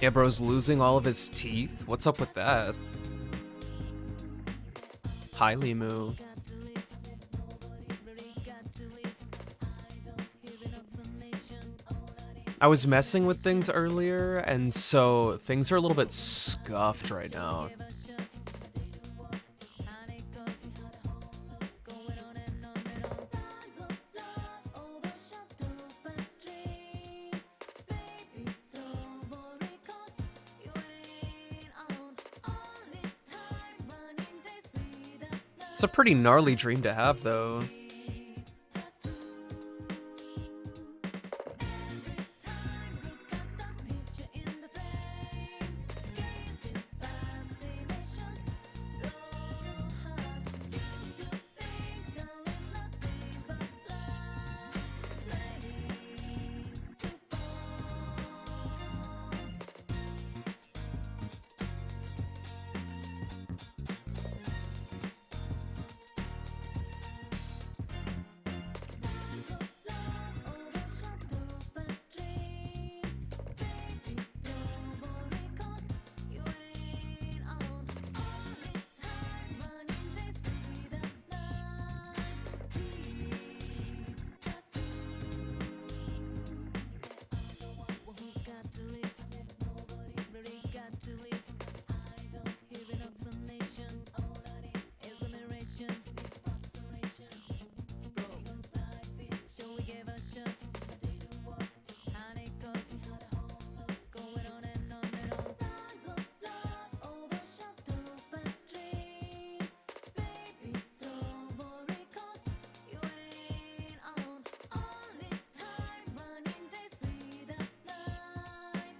Yeah, bro's losing all of his teeth? What's up with that? Hi, Limu. I was messing with things earlier, and so things are a little bit scuffed right now. It's a pretty gnarly dream to have, though.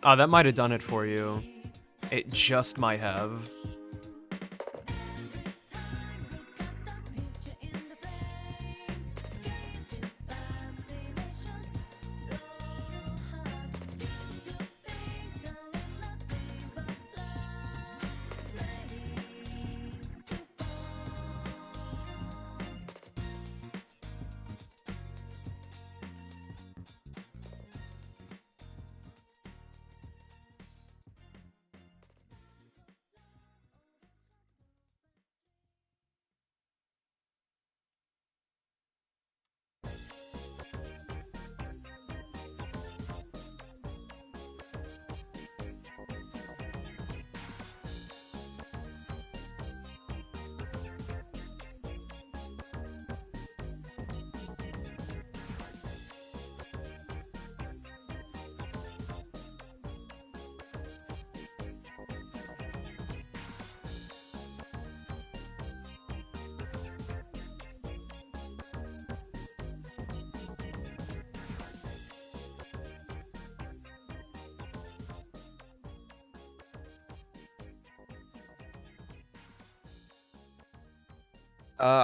Oh, that might have done it for you. It just might have.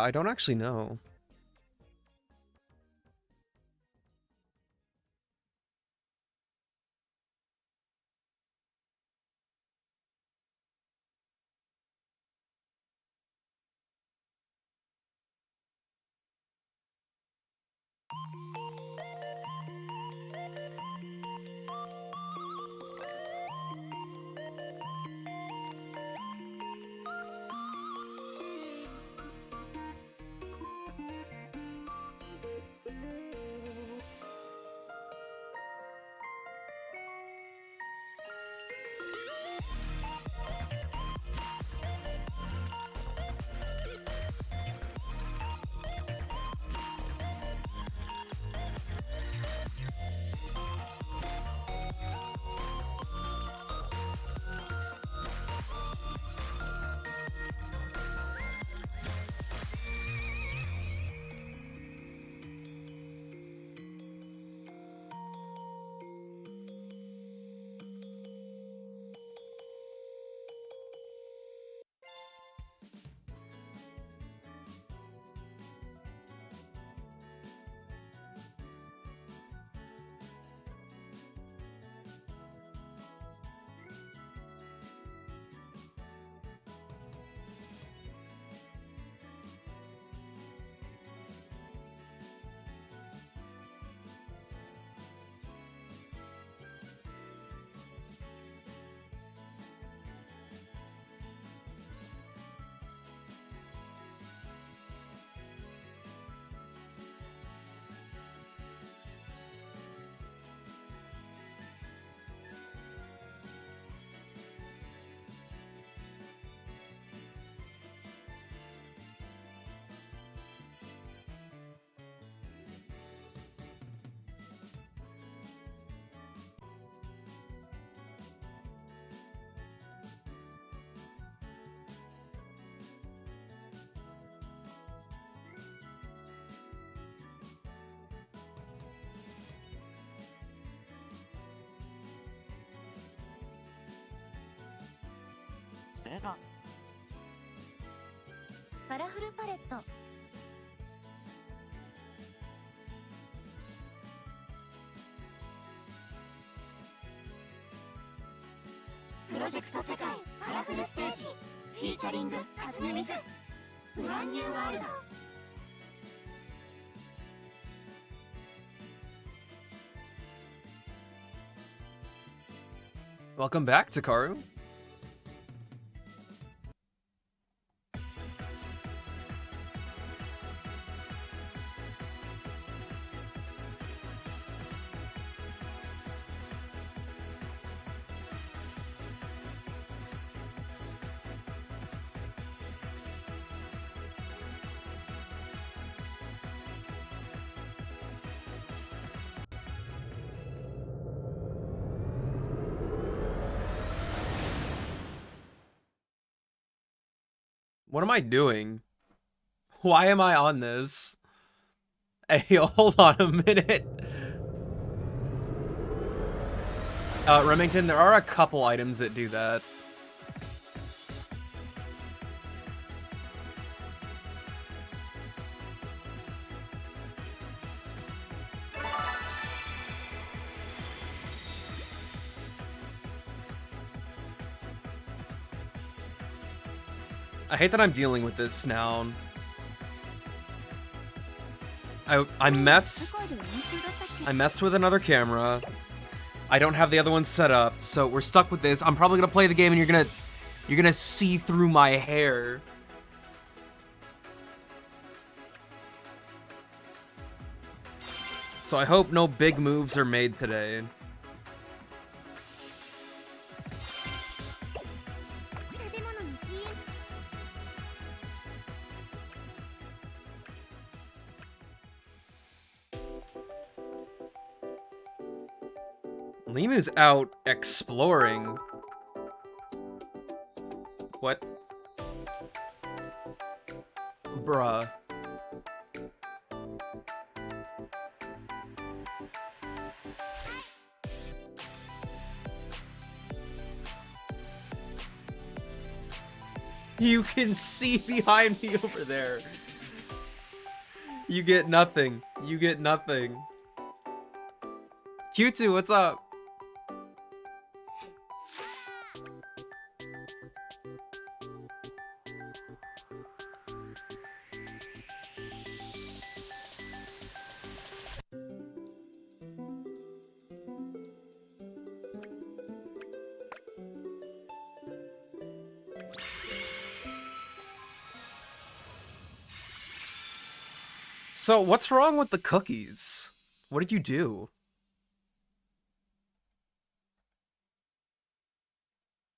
I don't actually know. カラフルパレット。プロジェクト世界カラフルステージフィーチャリング初音ミクブランニューワールド。Welcome back, Takaru. What am I doing? Why am I on this? Hey, hold on a minute. Remington, there are a couple items that do that. I hate that I'm dealing with this now. I messed with another camera. I don't have the other one set up, so we're stuck with this. I'm probably gonna play the game and you're gonna see through my hair. So I hope no big moves are made today. Lima's out exploring. What? Bruh. You can see behind me over there. You get nothing. You get nothing. Q2, what's up? So, what's wrong with the cookies? What did you do?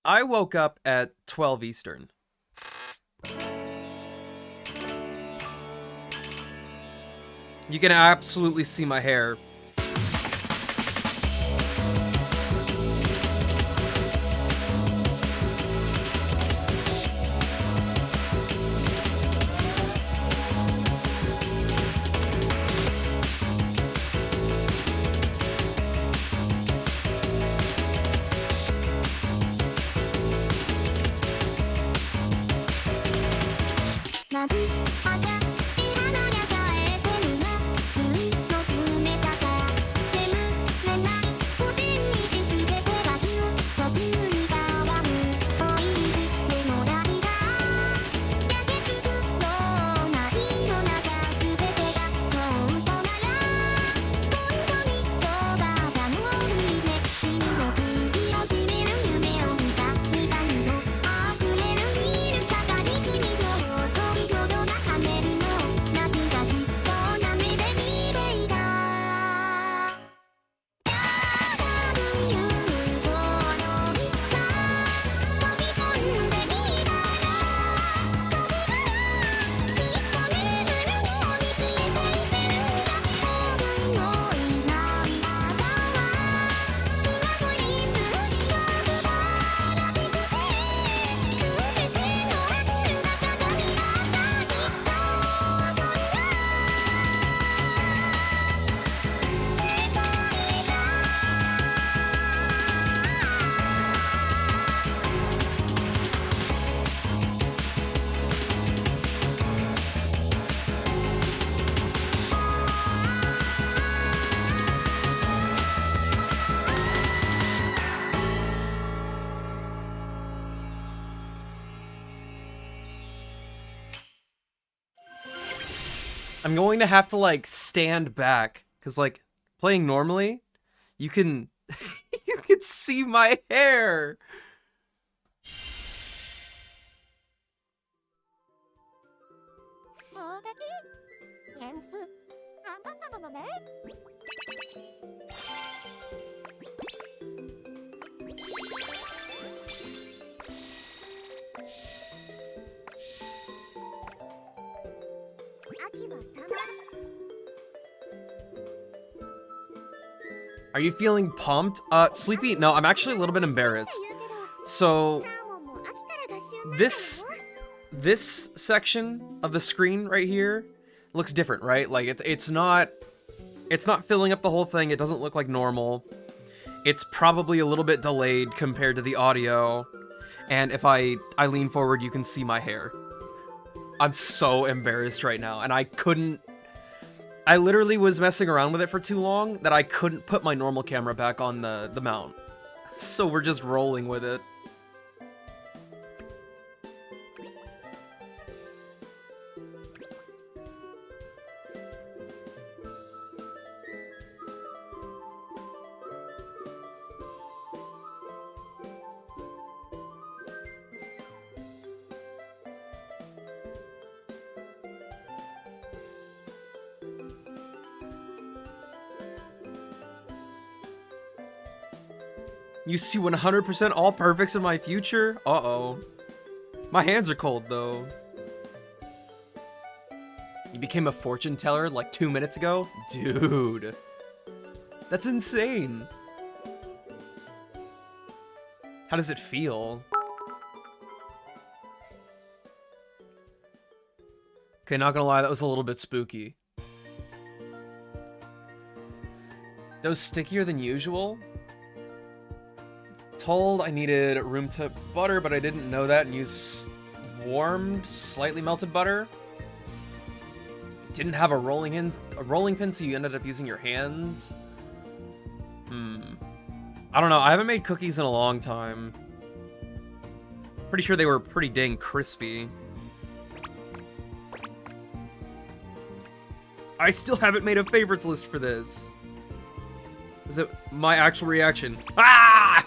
I woke up at 12 Eastern. You can absolutely see my hair. I'm going to have to, like, stand back. Because, like, playing normally, you can... you can see my hair! Are you feeling pumped? Sleepy? No, I'm actually a little bit embarrassed. So, this section of the screen right here looks different, right? Like, it's not filling up the whole thing. It doesn't look like normal. It's probably a little bit delayed compared to the audio. And if I lean forward, you can see my hair. I'm so embarrassed right now, and I literally was messing around with it for too long that I couldn't put my normal camera back on the mount. So we're just rolling with it. You see 100% all perfects in my future? Uh-oh. My hands are cold, though. You became a fortune teller like 2 minutes ago? Dude. That's insane. How does it feel? Okay, not gonna lie, that was a little bit spooky. That was stickier than usual? Told I needed room temp butter, but I didn't know that and used warmed, slightly melted butter. Didn't have a rolling pin, so you ended up using your hands. I don't know. I haven't made cookies in a long time. Pretty sure they were pretty dang crispy. I still haven't made a favorites list for this. Is it my actual reaction? Ah!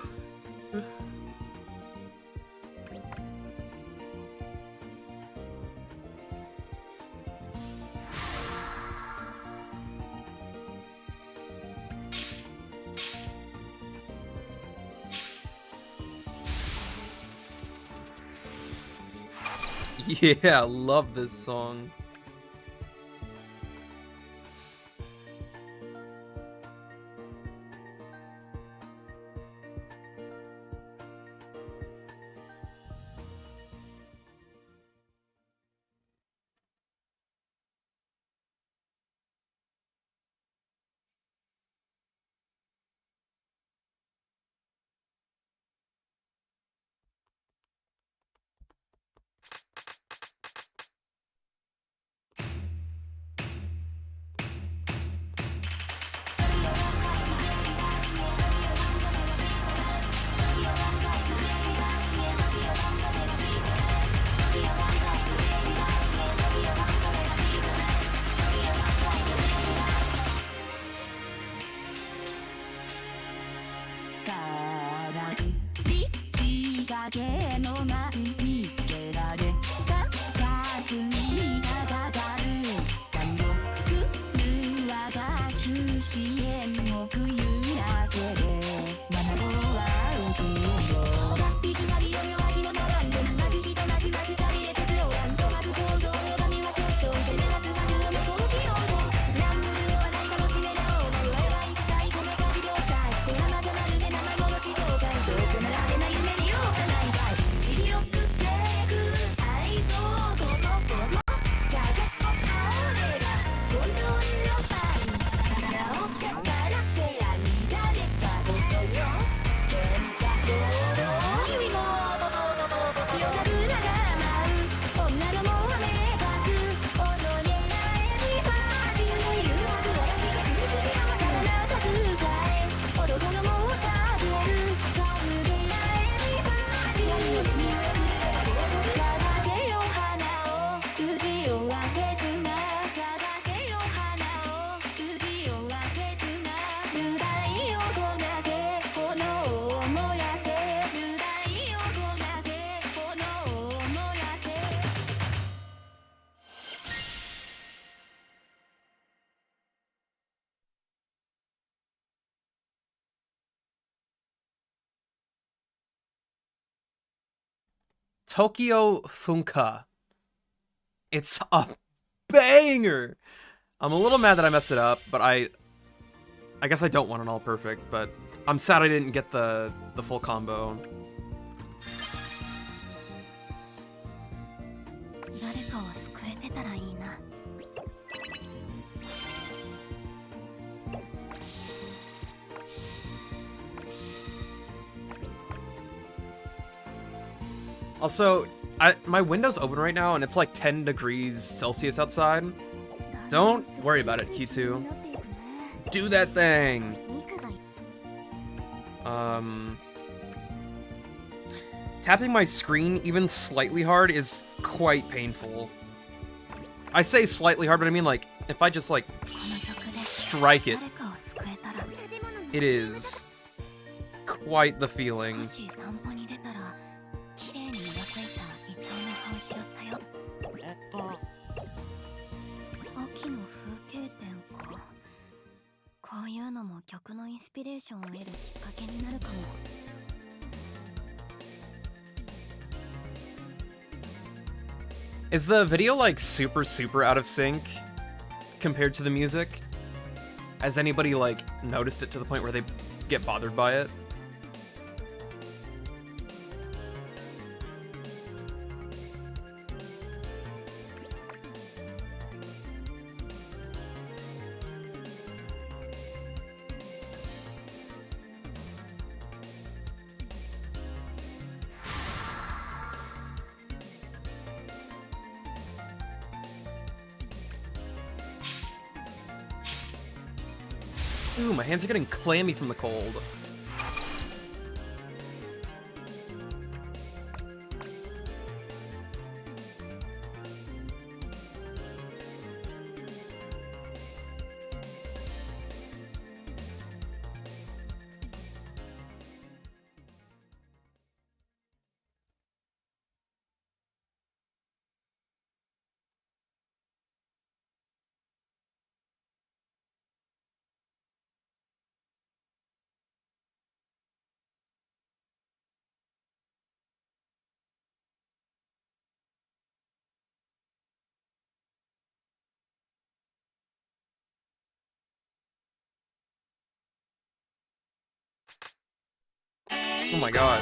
Yeah, love this song. Tokyo Funka. It's a banger! I'm a little mad that I messed it up, but I guess I don't want an all perfect, but I'm sad I didn't get the full combo. Also, my window's open right now, and it's like 10 degrees Celsius outside. Don't worry about it, Q2. Do that thing! Tapping my screen even slightly hard is quite painful. I say slightly hard, but I mean like, if I just like strike it, it is quite the feeling. Is the video like super out of sync compared to the music? Has anybody like noticed it to the point where they get bothered by it? Ooh, my hands are getting clammy from the cold. Oh my god.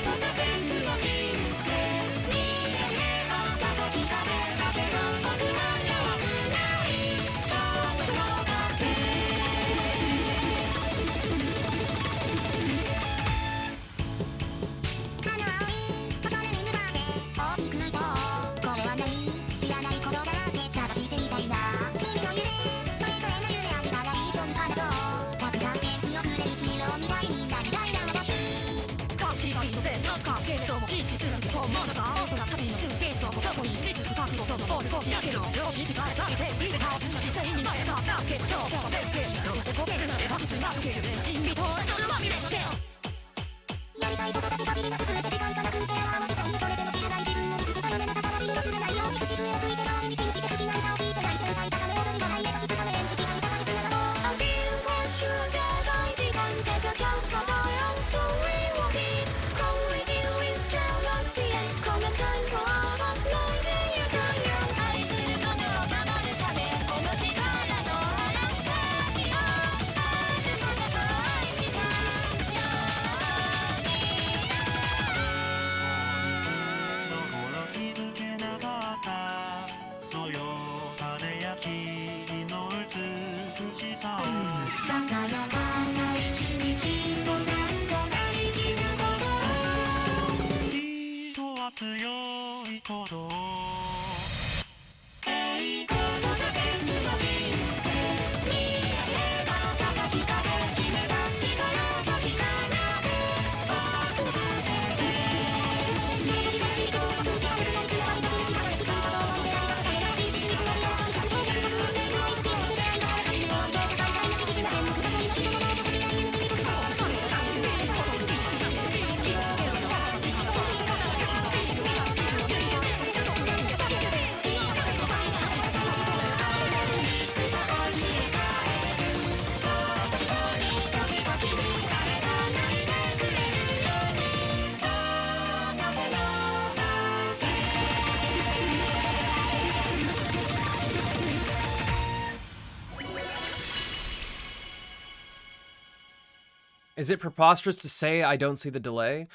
Is it preposterous to say I don't see the delay?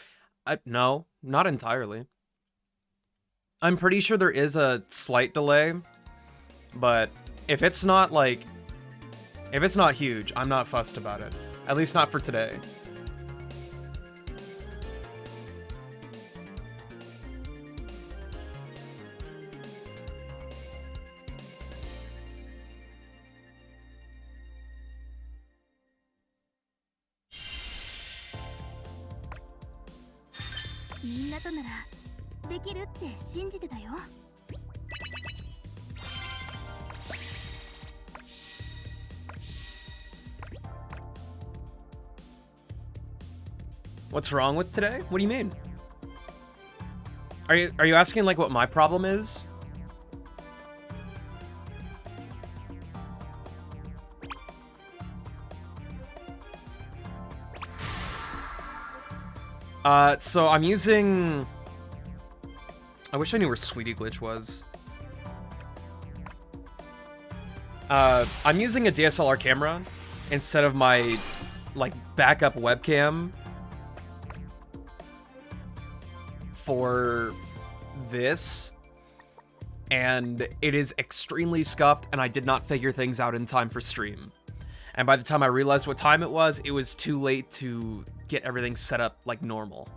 No, not entirely. I'm pretty sure there is a slight delay, but if it's not like, if it's not huge, I'm not fussed about it. At least not for today. What's wrong with today? What do you mean? Are you asking like what my problem is? So I'm using... I wish I knew where Sweetie Glitch was. I'm using a DSLR camera instead of my, like, backup webcam for this. And it is extremely scuffed, and I did not figure things out in time for stream. And by the time I realized what time it was too late to get everything set up like normal.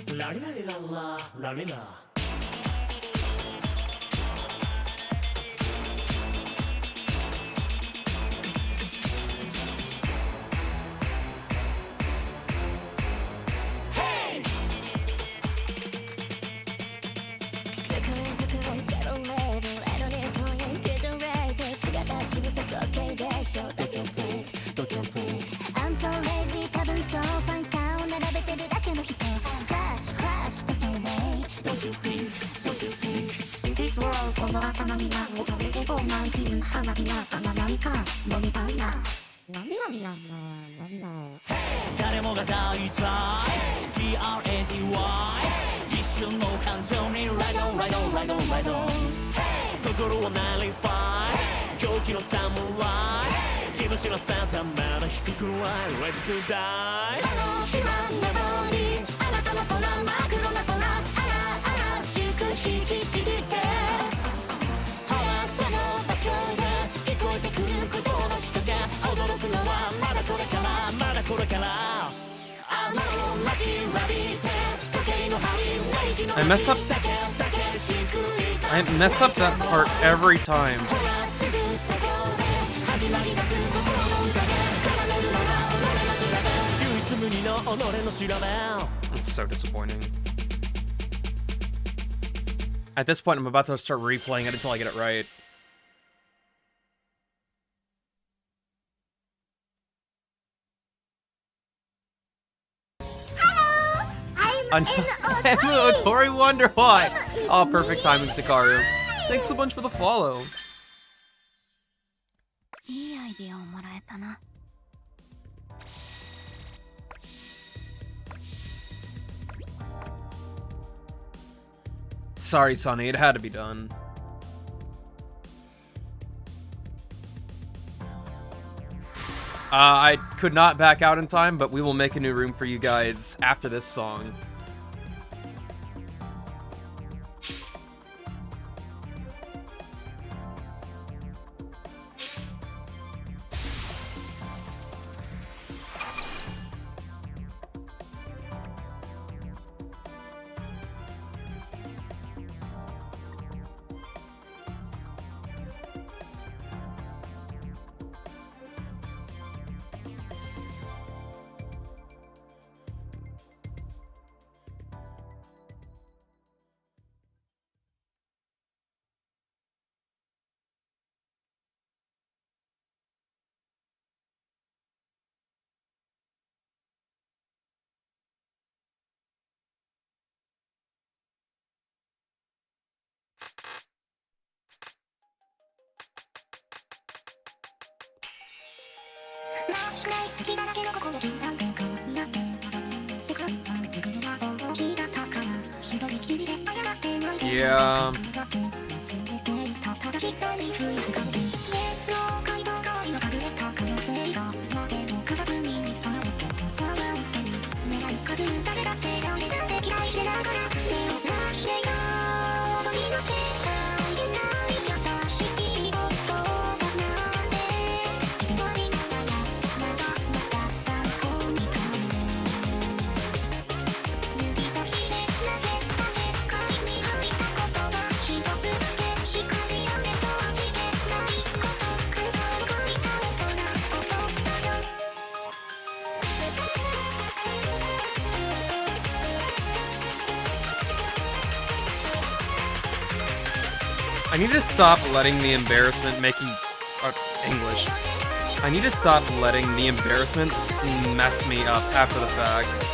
La la la la la la la. I mess up that part every time. It's so disappointing. At this point, I'm about to start replaying it until I get it right. I'm Tori Wonder Why. Oh, perfect timing, Takaru. Thanks so much for the follow. Sorry, Sonny, it had to be done. I could not back out in time, but we will make a new room for you guys after this song. Yeah. I need to stop letting the embarrassment making English. I need to stop letting the embarrassment mess me up after the fact.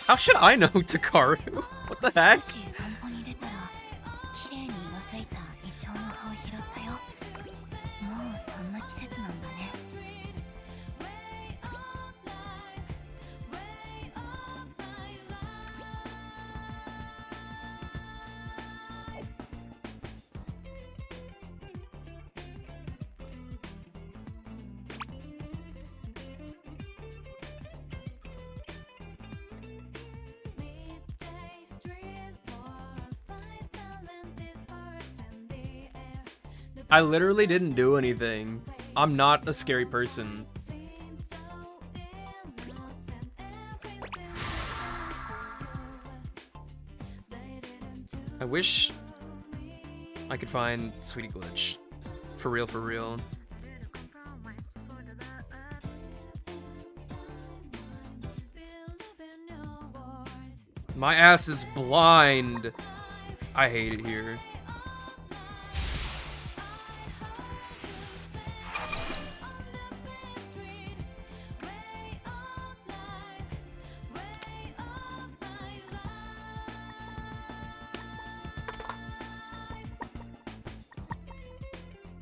How should I know Takaru? What the heck? I literally didn't do anything. I'm not a scary person. I wish I could find Sweetie Glitch. For real, for real. My ass is blind. I hate it here.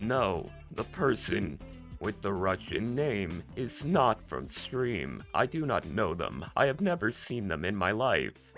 No, the person with the Russian name is not from stream. I do not know them. I have never seen them in my life.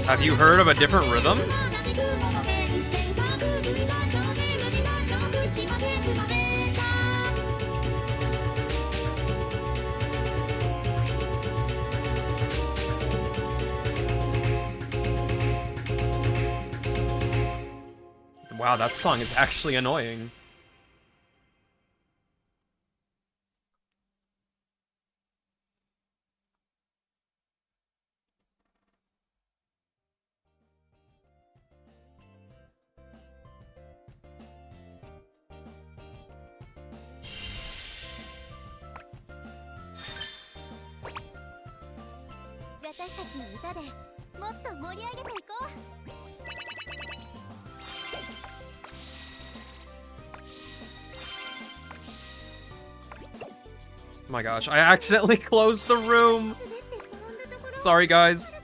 Have you heard of a different rhythm? Wow, that song is actually annoying. Oh my gosh, I accidentally closed the room. Sorry, guys.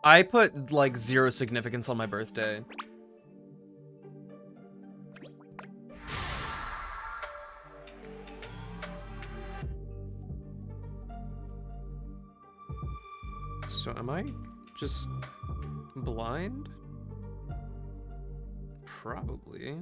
I put, like, 0 significance on my birthday. So am I just blind? Probably.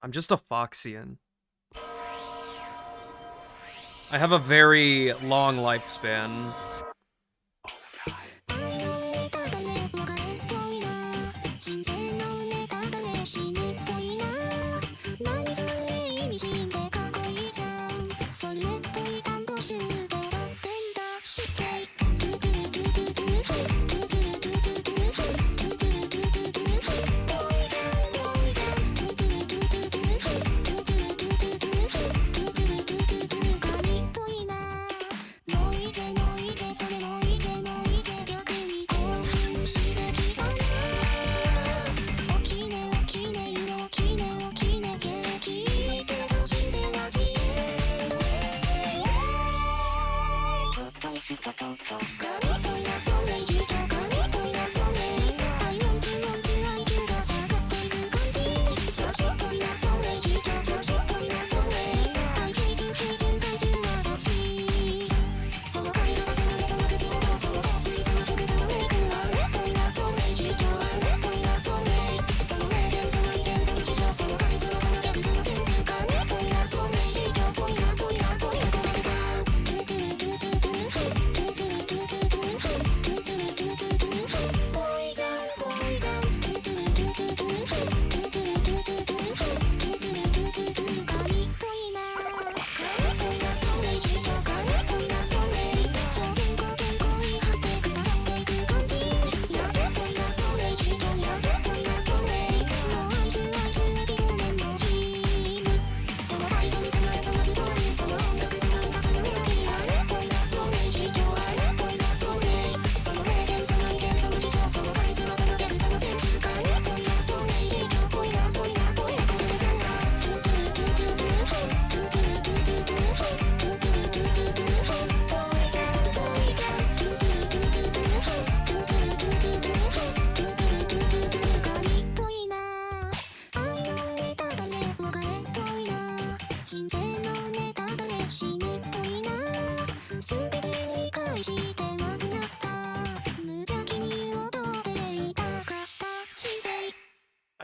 I'm just a Foxian. I have a very long lifespan.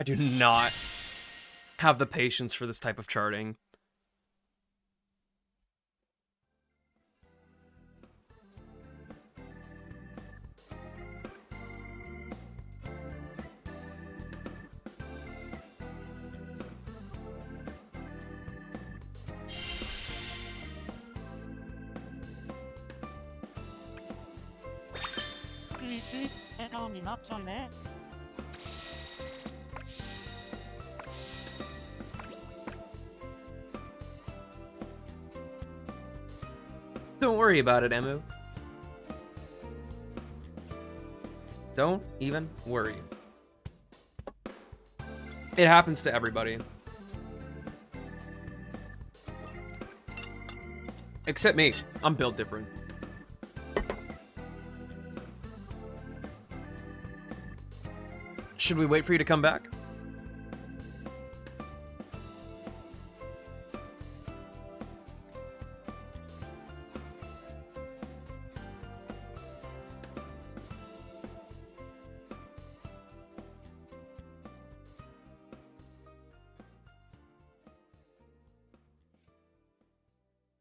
I do not have the patience for this type of charting. Don't worry about it, Emu. Don't even worry. It happens to everybody. Except me. I'm built different. Should we wait for you to come back?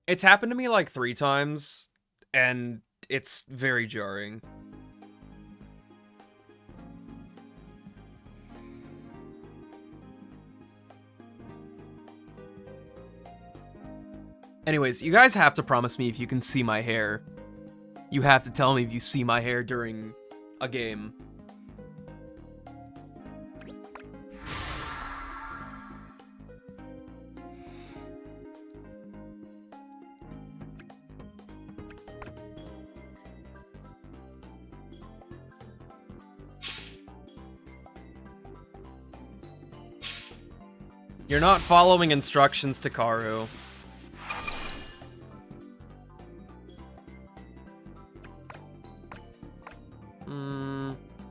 It's happened to me like 3 times, and it's very jarring. Anyways, you guys have to promise me if you can see my hair. You have to tell me if you see my hair during a game. You're not following instructions, Takaru.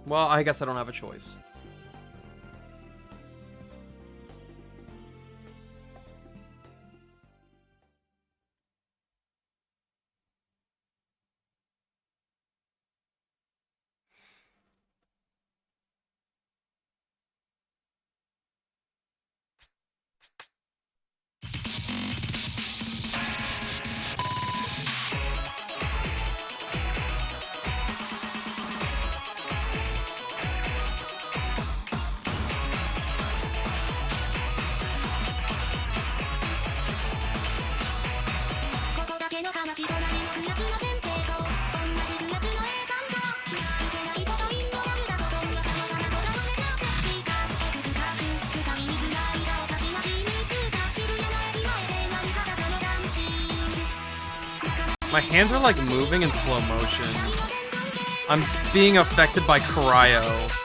Well, I guess I don't have a choice. My hands are like moving in slow motion. I'm being affected by cryo.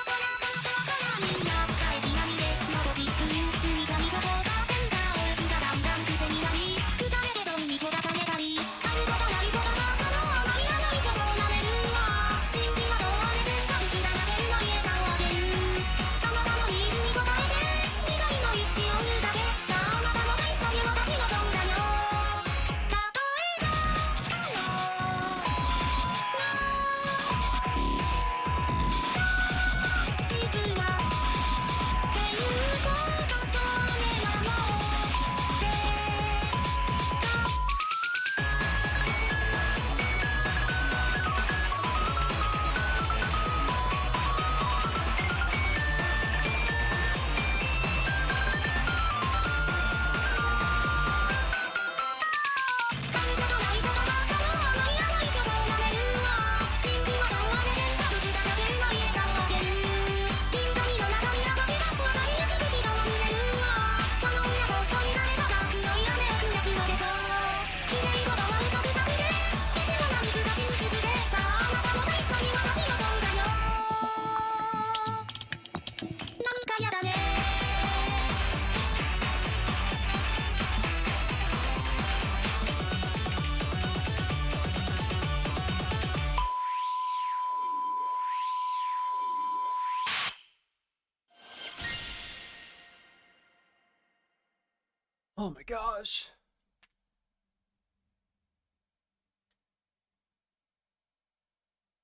Oh my gosh.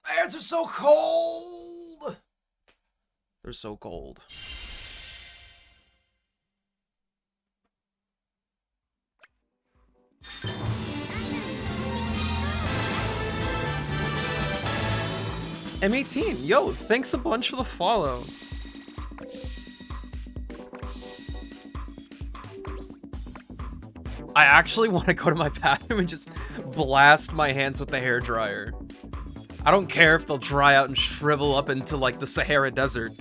My hands are so cold. They're so cold. M18, yo, thanks a bunch for the follow. I actually want to go to my bathroom and just blast my hands with the hairdryer. I don't care if they'll dry out and shrivel up into like the Sahara Desert.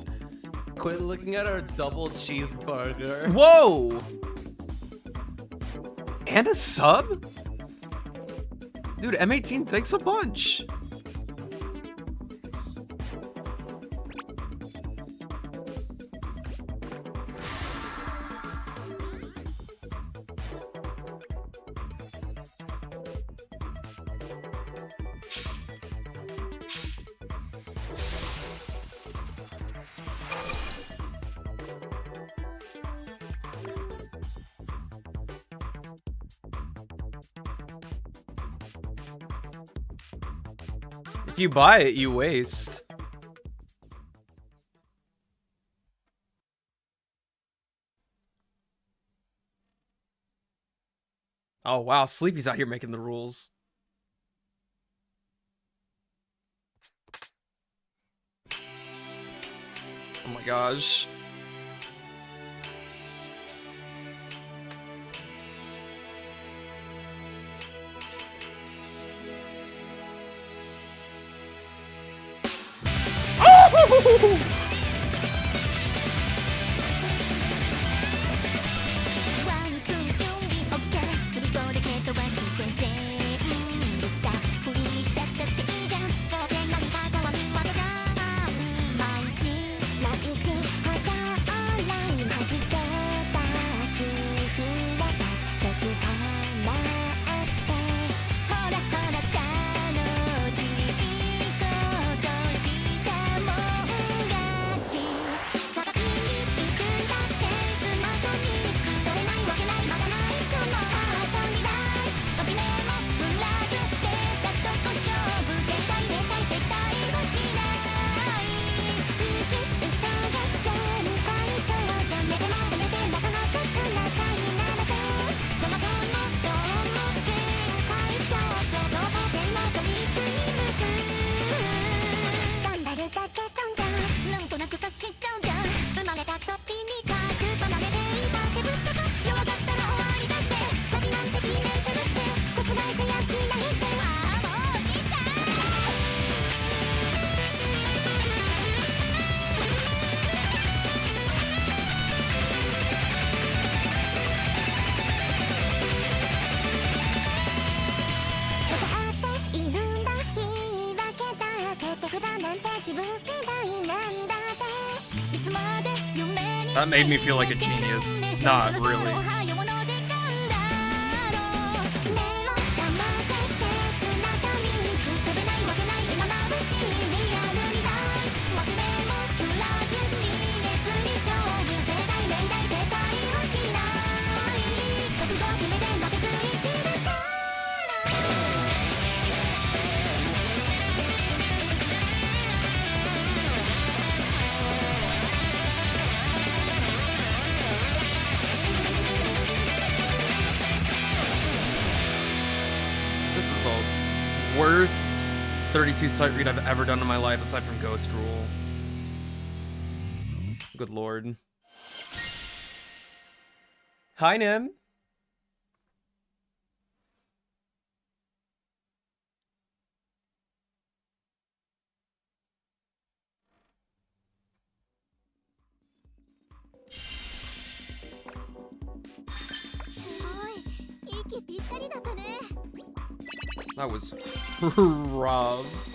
Quit looking at our double cheeseburger. Whoa! And a sub? Dude, M18, thanks a bunch. If you buy it, you waste. Oh wow, Sleepy's out here making the rules. Oh my gosh. That made me feel like a genius. Not really. Worst 32 sight read I've ever done in my life aside from Ghost Rule. Good lord. Hi, Nim. That was rough.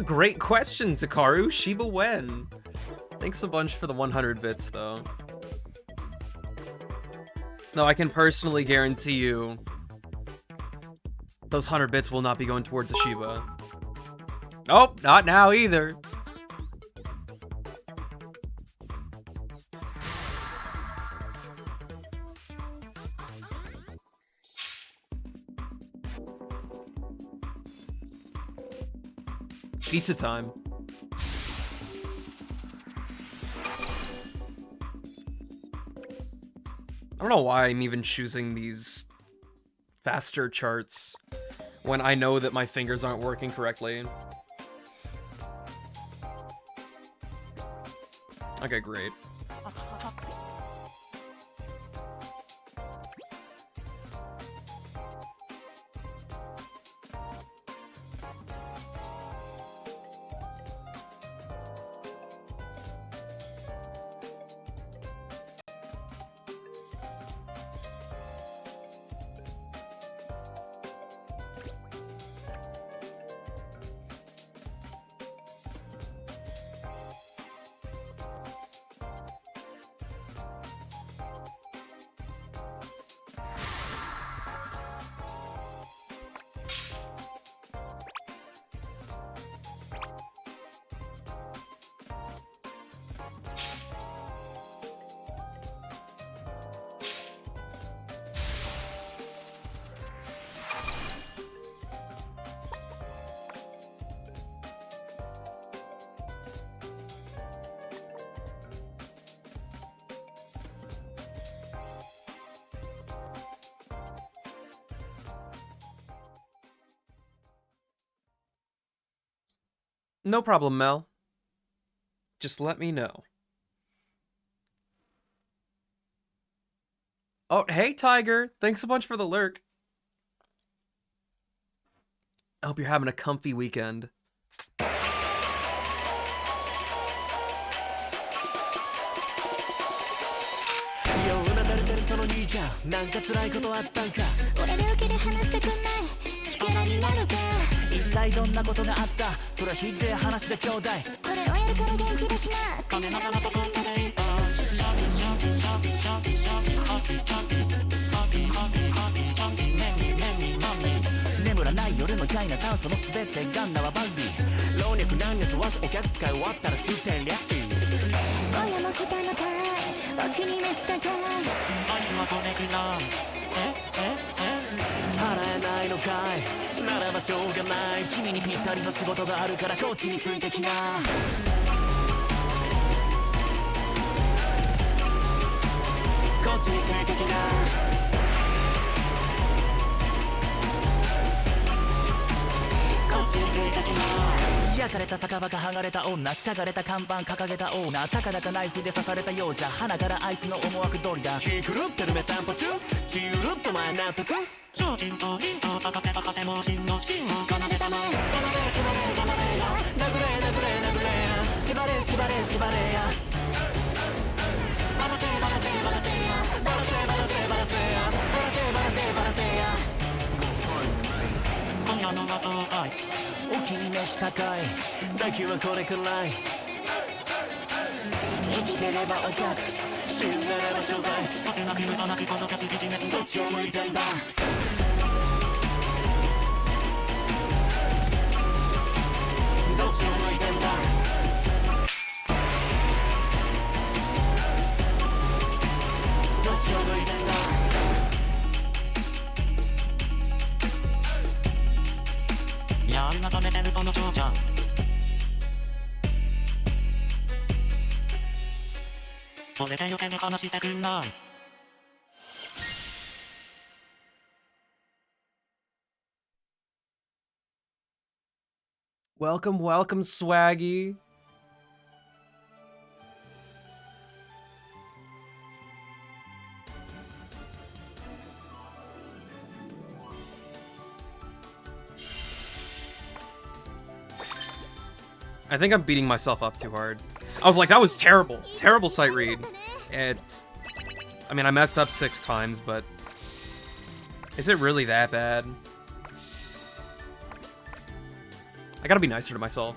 Great question, Takaru. Shiba when? Thanks a bunch for the 100 bits, though. No, I can personally guarantee you those 100 bits will not be going towards a Shiba. Nope, not now either. Pizza time. I don't know why I'm even choosing these faster charts when I know that my fingers aren't working correctly. Okay, great. No problem, Mel. Just let me know. Oh, hey, Tiger. Thanks a bunch for the lurk. I hope you're having a comfy weekend. なんか辛いことあったんか俺の受けで話してくんない力になるぜ一体どんなことがあったそれは知って話でちょうだいこれをやるから元気だしな金仲間とこんなでいいさ眠らない夜のチャイナタウンその全てガンナはバンビー老若男女問わずお客使い終わったら数点リャッピー今夜も来たのかいお気に召したかい愛はこれきな払えないのかいならばしょうがない君にぴったりの仕事があるからこっちについてきなこっちについてきな焼かれた酒場が剥がれた女しかがれた看板掲げたオーナーたかだかナイフで刺されたようじゃ鼻からあいつの思惑通りだ気狂ってる目散歩中チュルっと前納得超人とヒント高手高手も真の芯を奏でたまえ奏でや殴れや縛れやバラせや今夜の後愛お気に召したかい打球はこれくらい生きてればお客死んでれば所在当てなき無駄なきことかきビジネスどっちを向いてんだどっちを向いてんだどっちを向いてんだやりまとめてるその長者それで余計に話してくんない Welcome, welcome, Swaggy. I think I'm beating myself up too hard. I was like, that was terrible. Terrible sight read. I mean, I messed up 6 times, but is it really that bad? I gotta be nicer to myself.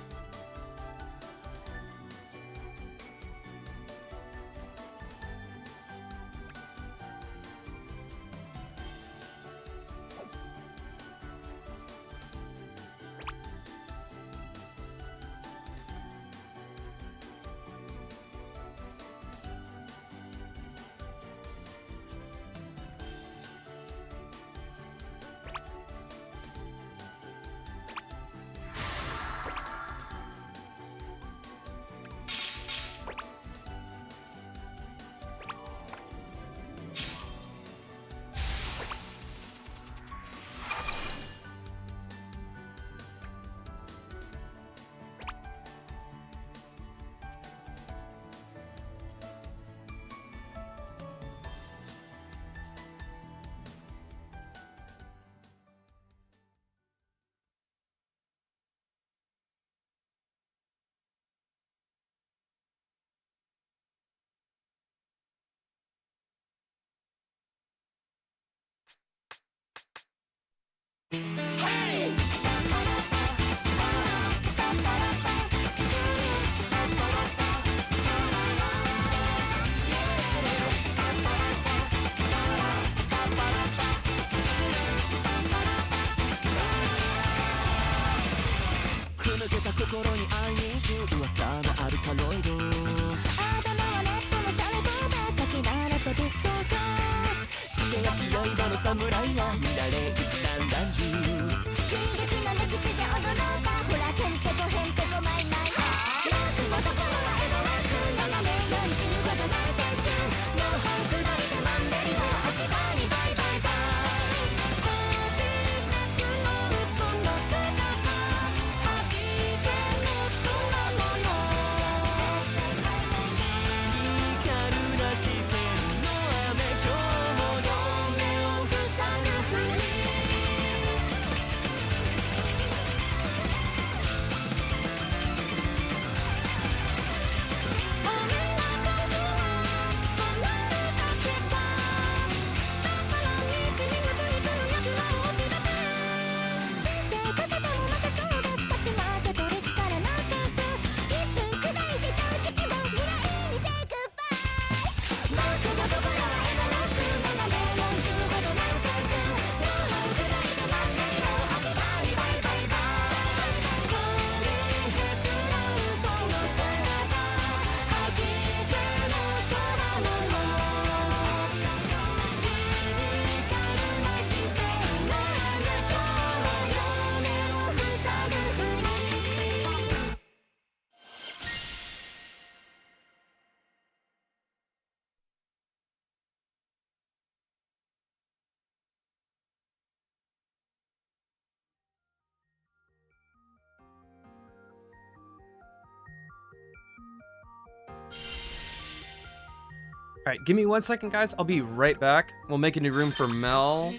Alright, give me 1 second, guys. I'll be right back. We'll make a new room for Mel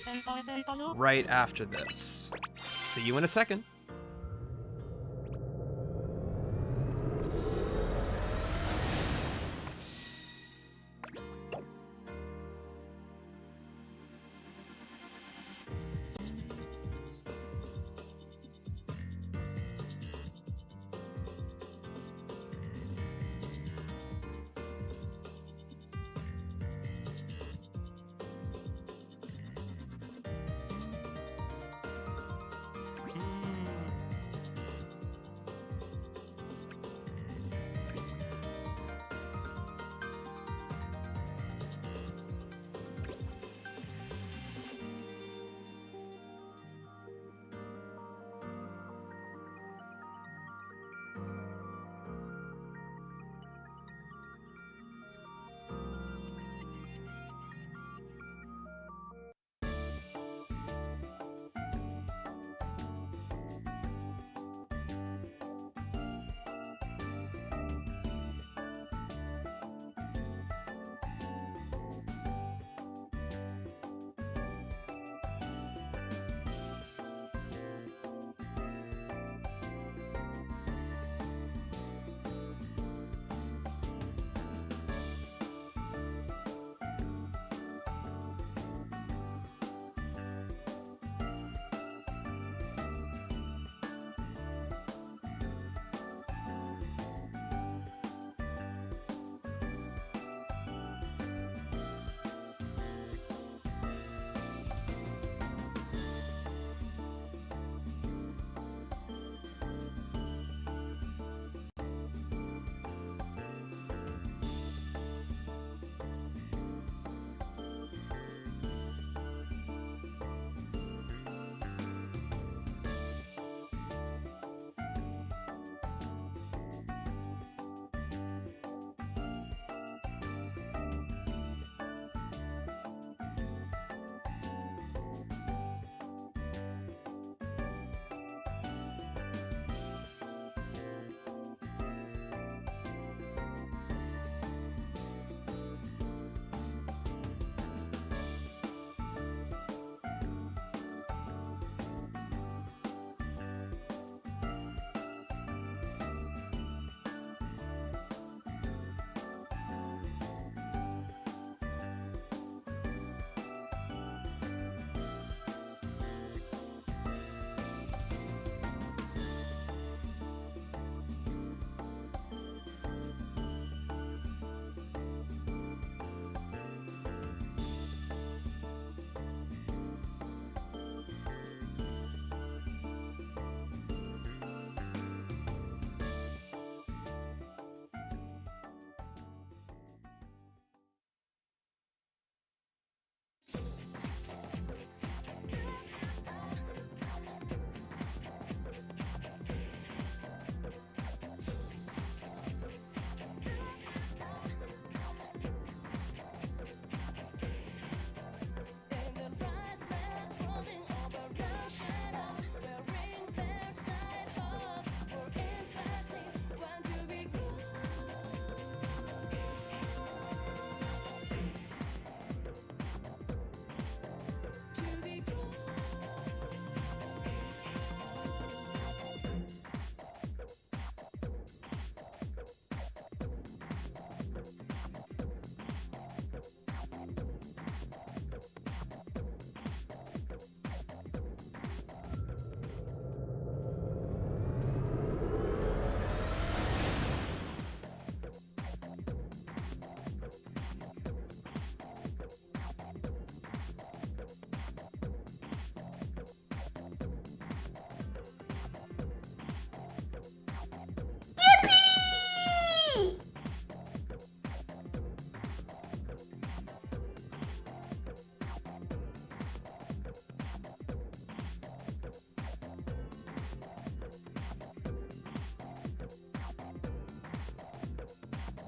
right after this. See you in a second.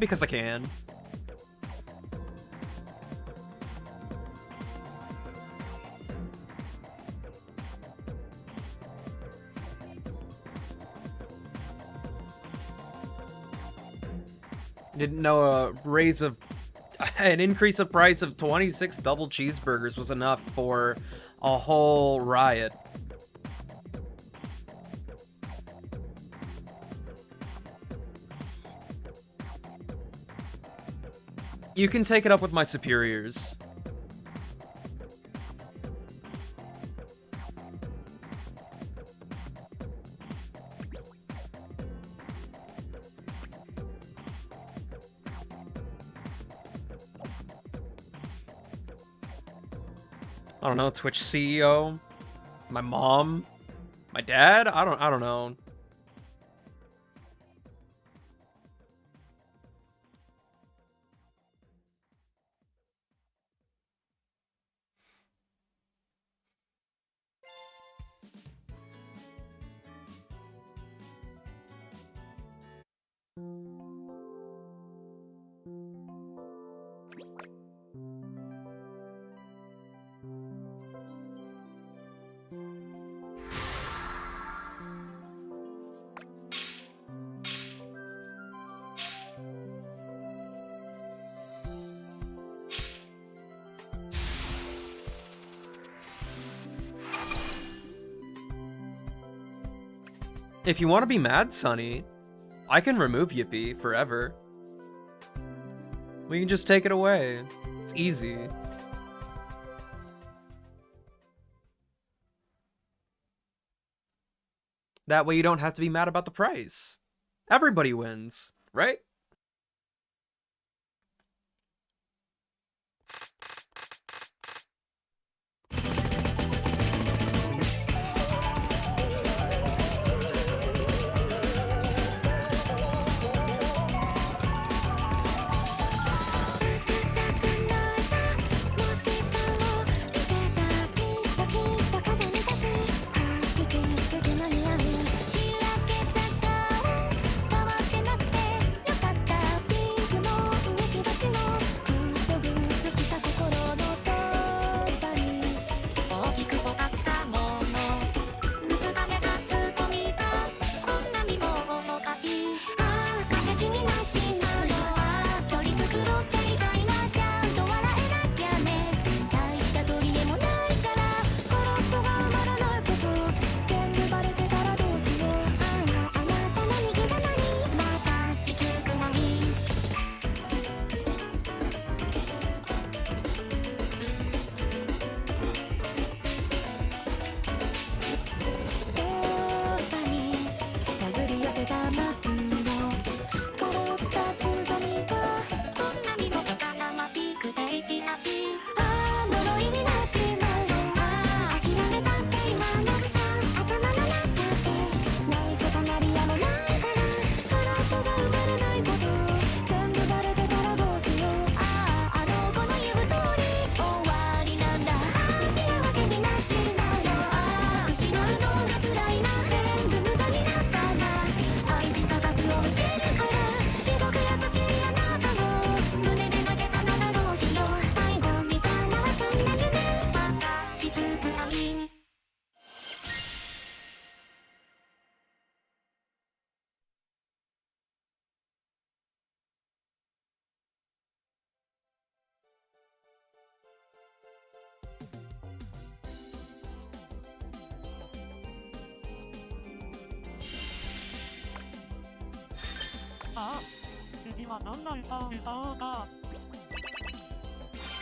Because I can. Didn't know a raise of An increase of price of 26 double cheeseburgers was enough for a whole riot. You can take it up with my superiors. I don't know, Twitch CEO, my mom, my dad. I don't know. If you want to be mad, Sonny, I can remove Yippee forever. We can just take it away. It's easy. That way you don't have to be mad about the price. Everybody wins, right?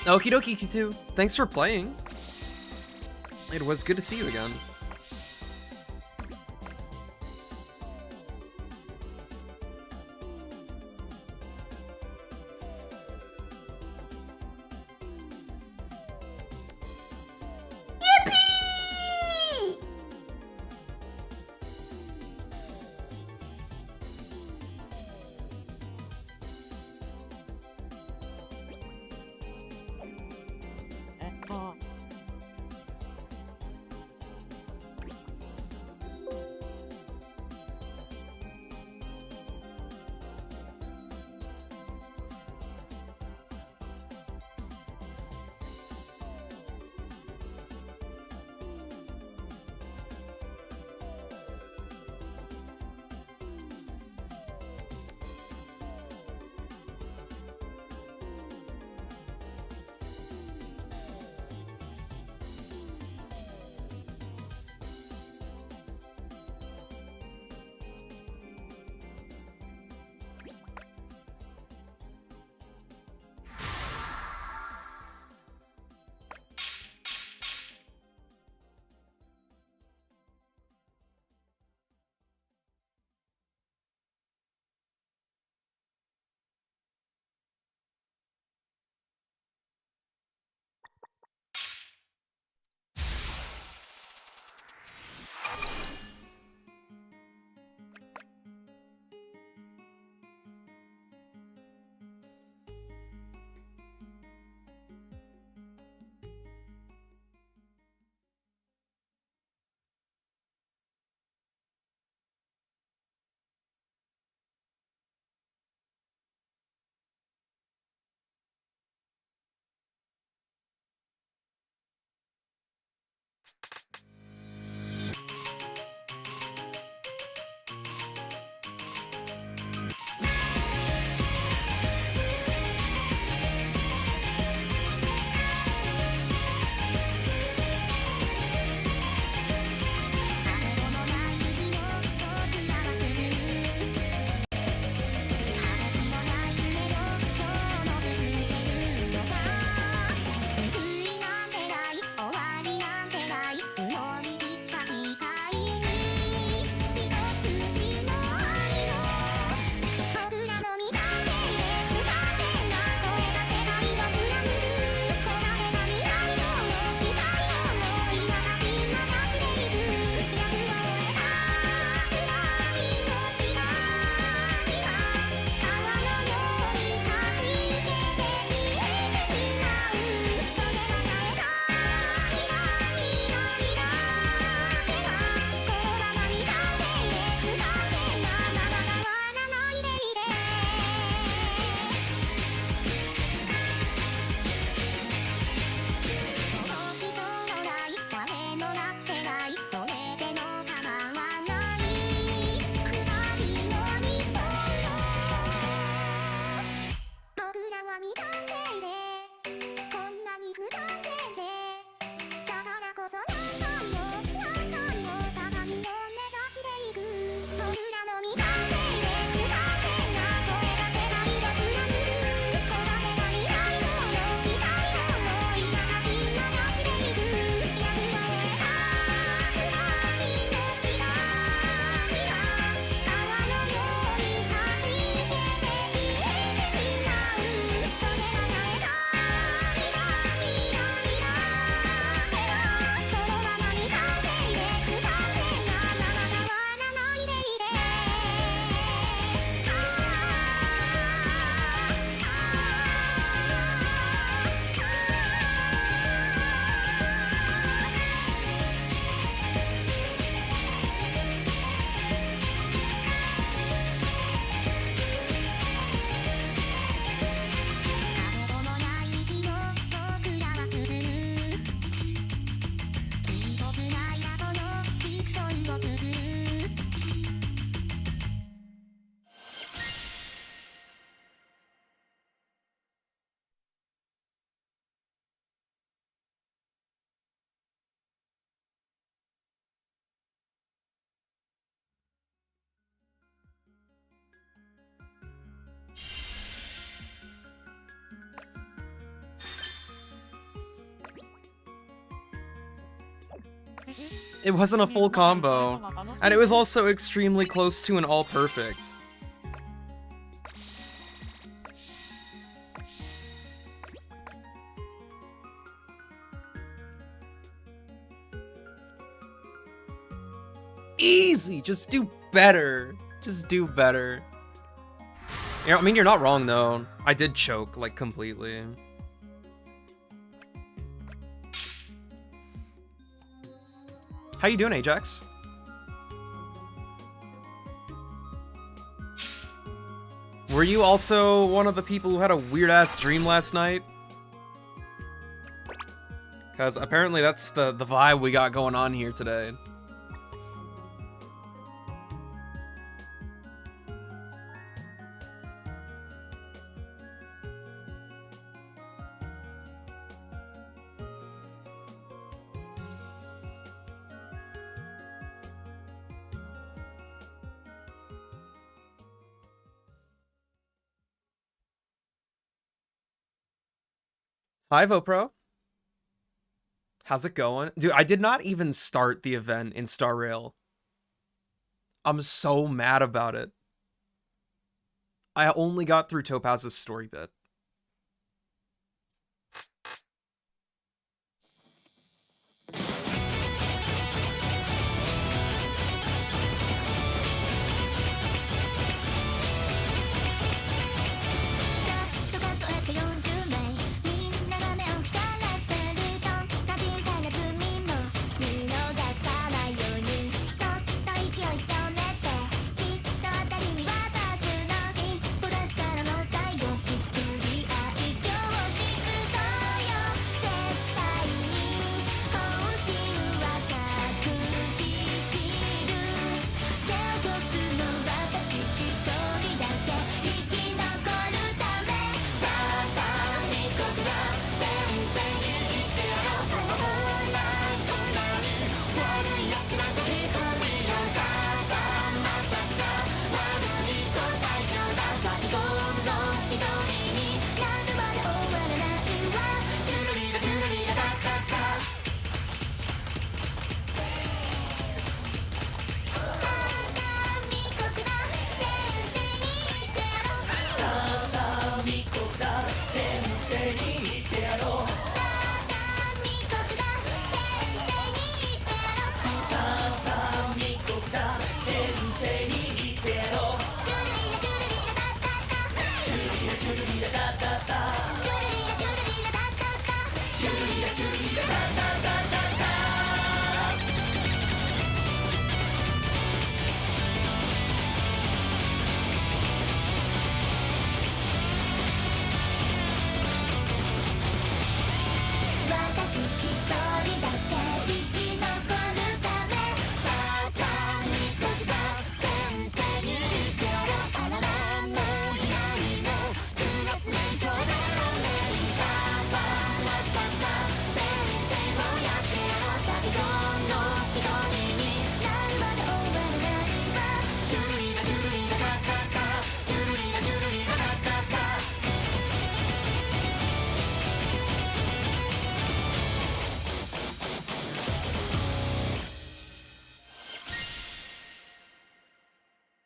Okie dokie, Kitu. Thanks for playing. It was good to see you again. It wasn't a full combo. And it was also extremely close to an all perfect. Easy! Just do better. Just do better. Yeah, I mean, you're not wrong, though. I did choke, like, completely. How you doing, Ajax? Were you also one of the people who had a weird-ass dream last night? Because apparently that's the vibe we got going on here today. Hi, Vopro. How's it going? Dude, I did not even start the event in Star Rail. I'm so mad about it. I only got through Topaz's story bit.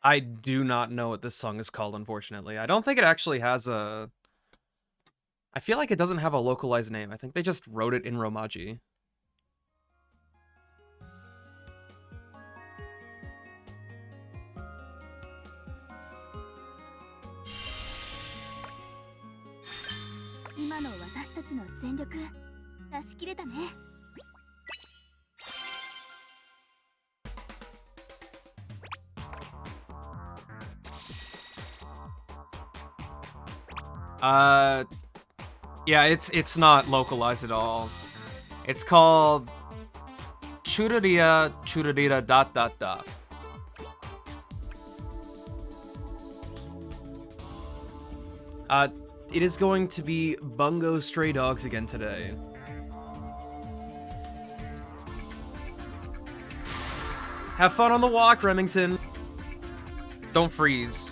I do not know what this song is called, unfortunately. I don't think it actually has a... I feel like it doesn't have a localized name. I think they just wrote it in Romaji. Yeah, it's not localized at all. It's called Churaria Churarira dot dot dot. It is going to be Bungo Stray Dogs again today. Have fun on the walk, Remington. Don't freeze.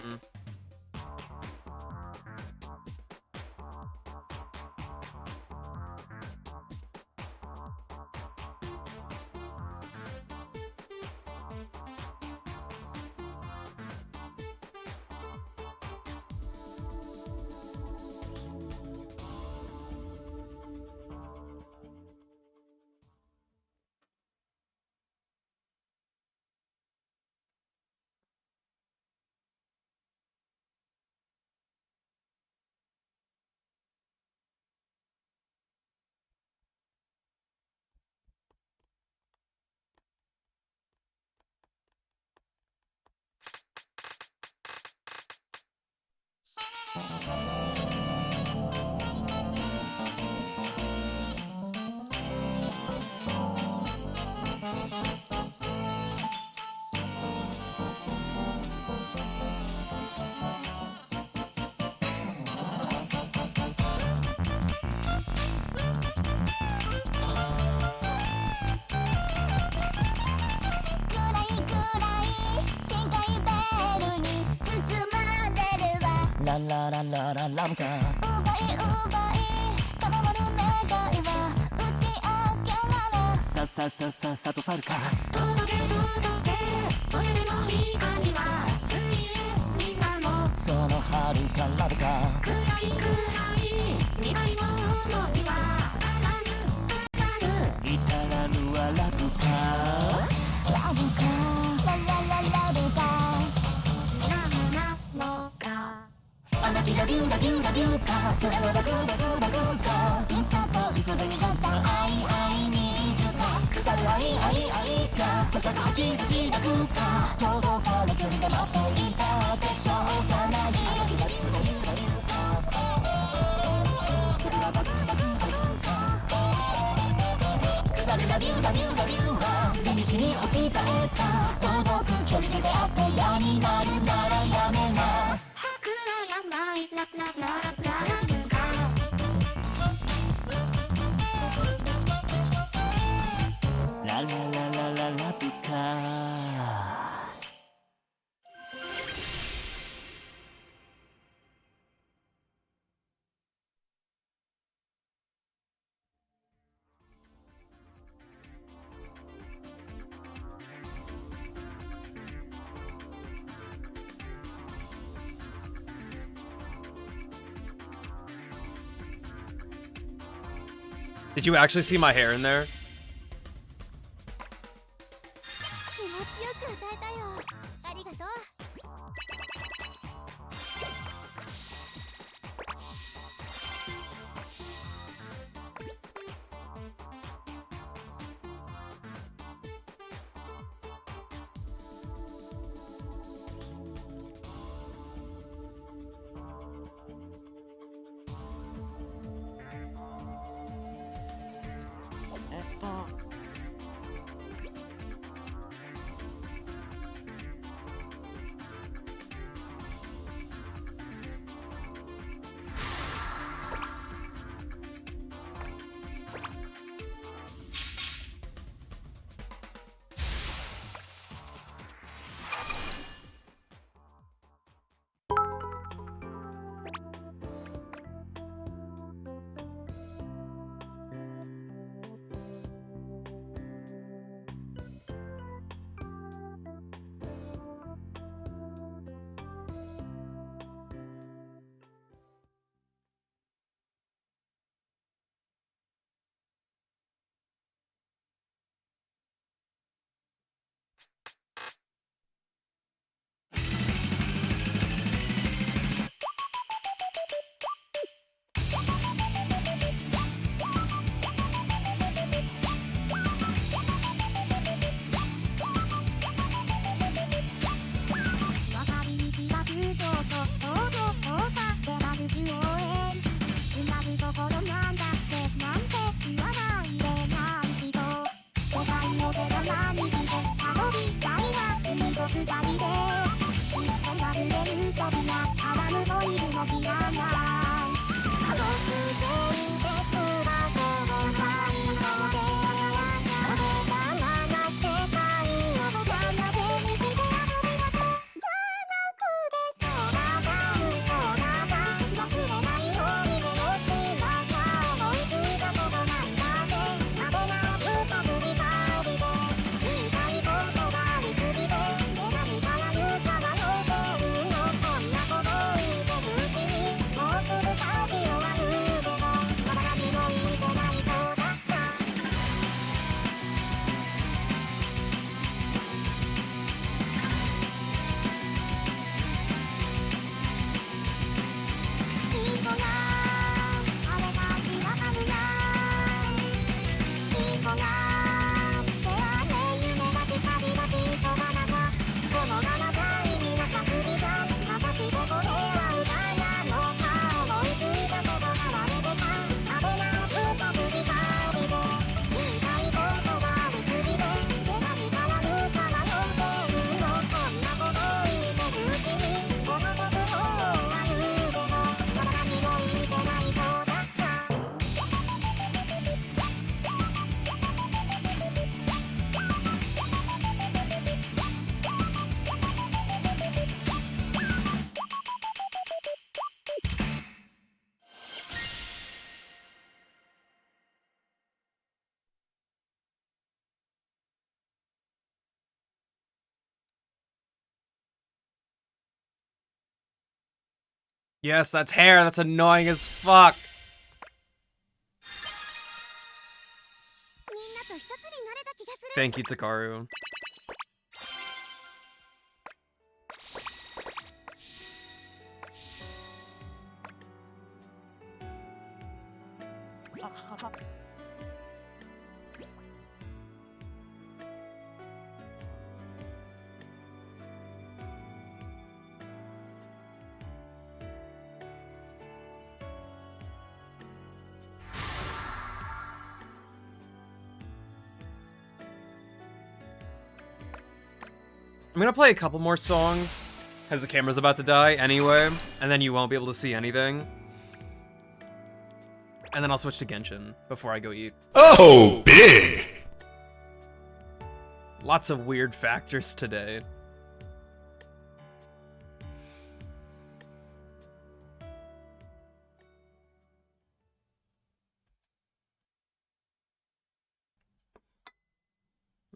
Mm.ララララララムか奪い奪い頼まぬ願いは打ち明けられさささささと去るか届け届けそれでも光はついえみんなもその春からぶか暗い暗い未来の想いは至らぬはラブかラブかララララブかラブかあの日ラビューラビューラビューかそれはラグラグラグかいさと急ぐにがった愛愛にじゅか腐る愛愛愛かそしゃかき出しラグか届かぬ距離が待っていたでしょうかなりあの日ラビューラビューラビューかそれはラグラグラグか腐るラビューラビューラビューはすでに死に落ちたえた届く距離であって嫌になるならやめなララララララブかDid you actually see my hair in there? 気持ちよく歌えたよ。ありがとう。Yes, that's hair. That's annoying as fuck. Thank you, Takaru. I'm gonna play a couple more songs, because the camera's about to die anyway, and then you won't be able to see anything. And then I'll switch to Genshin before I go eat. Oh, big! Lots of weird factors today.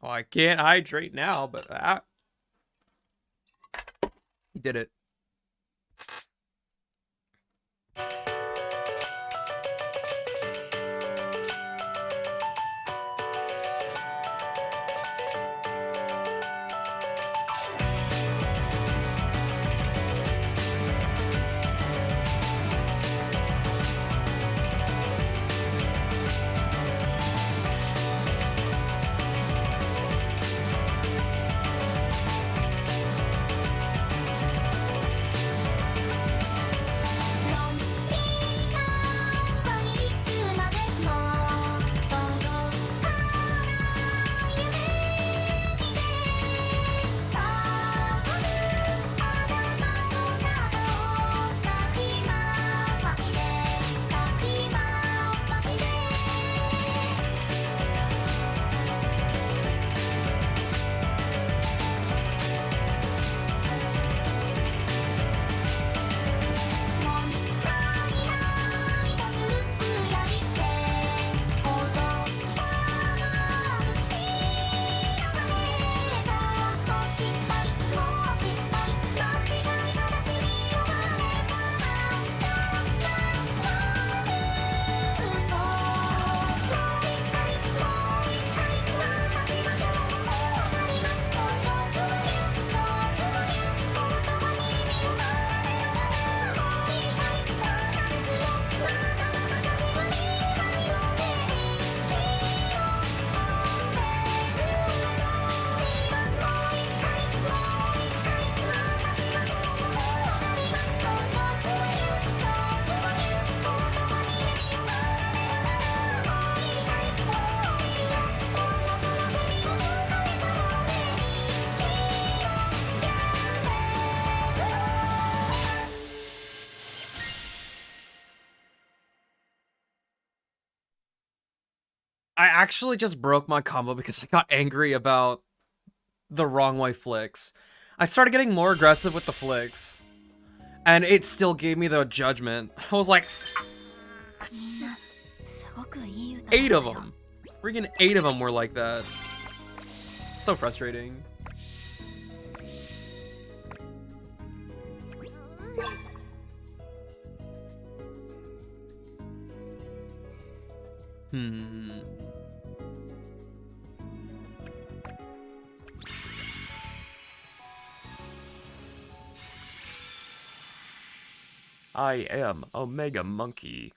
Oh, I can't hydrate now, but he did it. I actually just broke my combo because I got angry about the wrong way flicks. I started getting more aggressive with the flicks, and it still gave me the judgment. I was like, 8 of them. Freaking 8 of them were like that. It's so frustrating. I am Omega Monkey.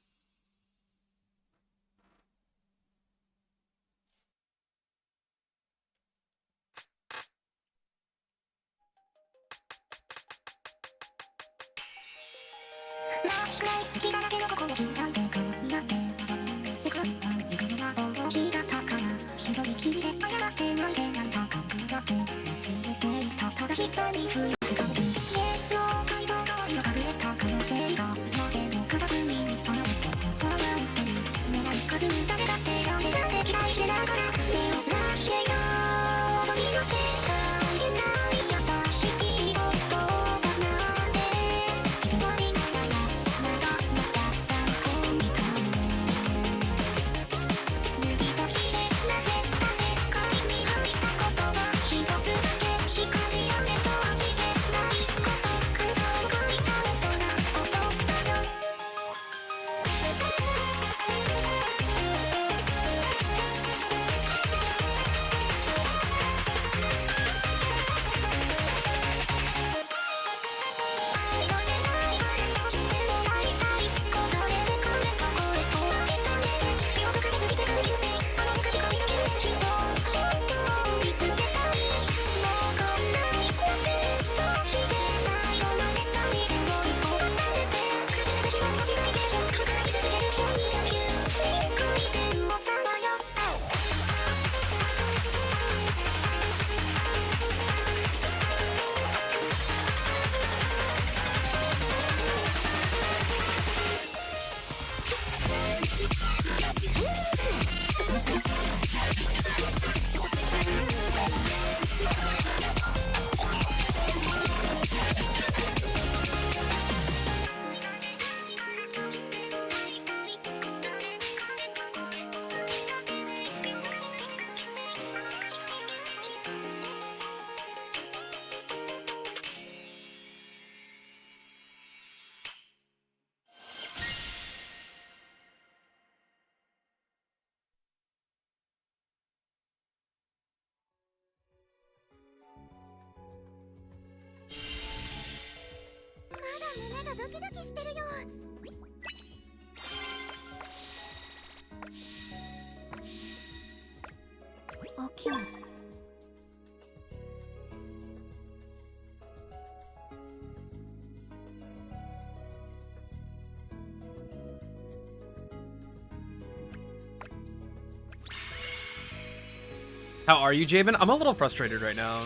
How are you, Jabin? I'm a little frustrated right now.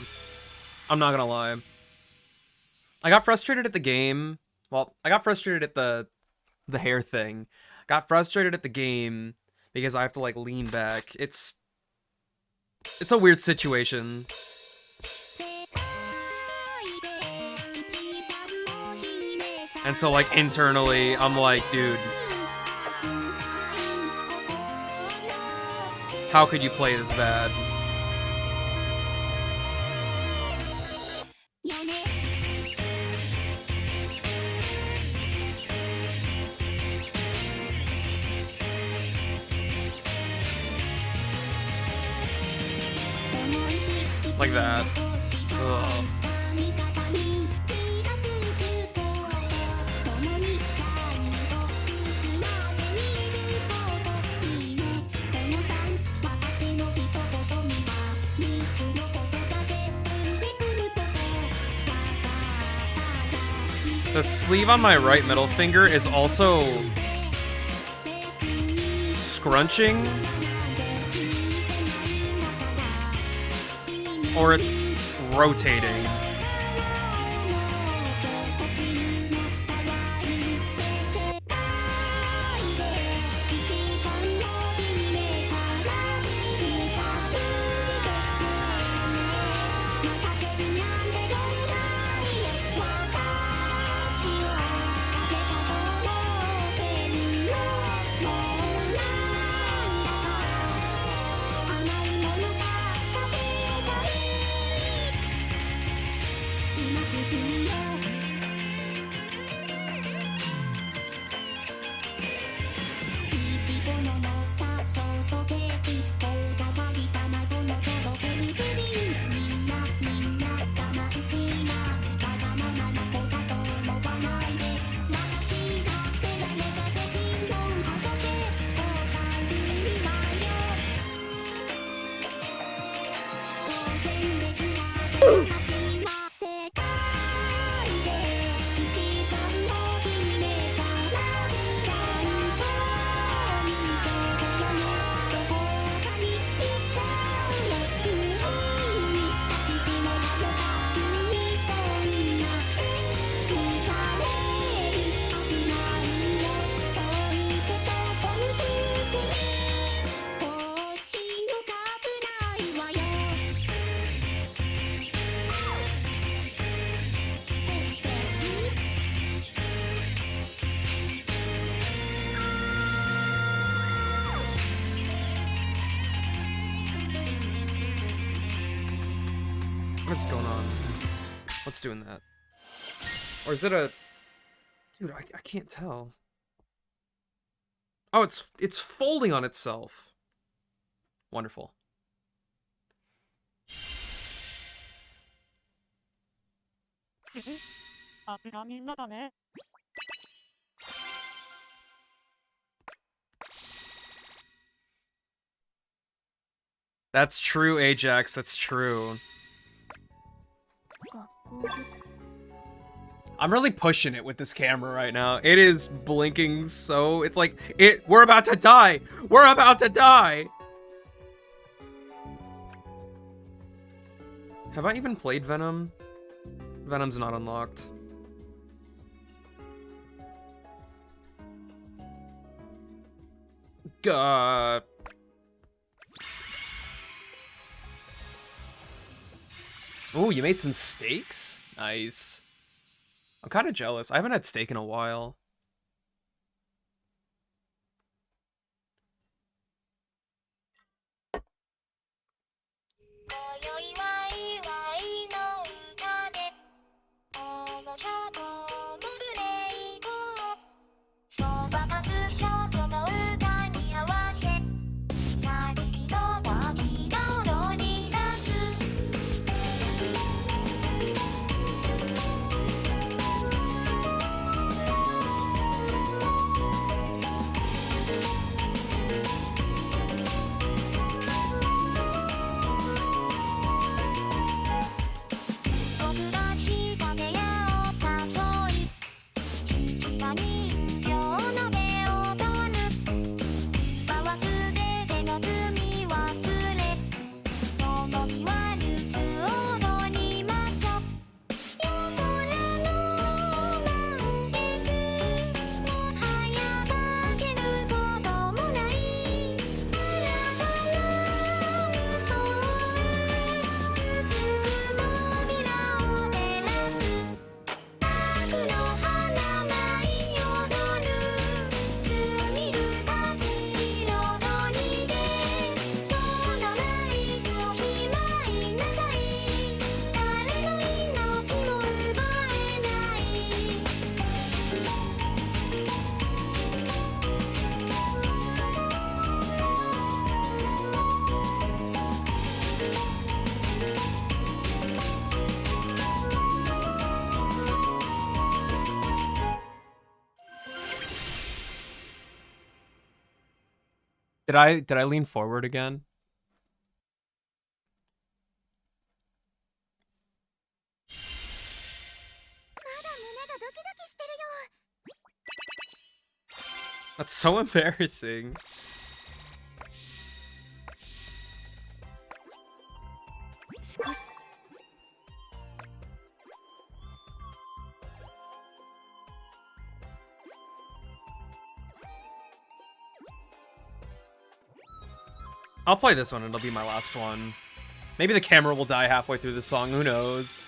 I'm not gonna lie. I got frustrated at the game. Well, I got frustrated at the hair thing. Got frustrated at the game because I have to like lean back. It's a weird situation. And so like internally, I'm like, dude, how could you play this bad? Like that. Ugh. The sleeve on my right middle finger is also scrunching, or it's rotating. What's going on? What's doing that? Or is it a... Dude, I can't tell. Oh, it's folding on itself. Wonderful. That's true, Ajax. That's true. I'm really pushing it with this camera right now. It is blinking so... It's like, we're about to die! We're about to die! Have I even played Venom? Venom's not unlocked. Oh, you made some steaks? Nice. I'm kind of jealous. I haven't had steak in a while. Did I lean forward again? That's so embarrassing. I'll play this one and it'll be my last one. Maybe the camera will die halfway through the song, who knows?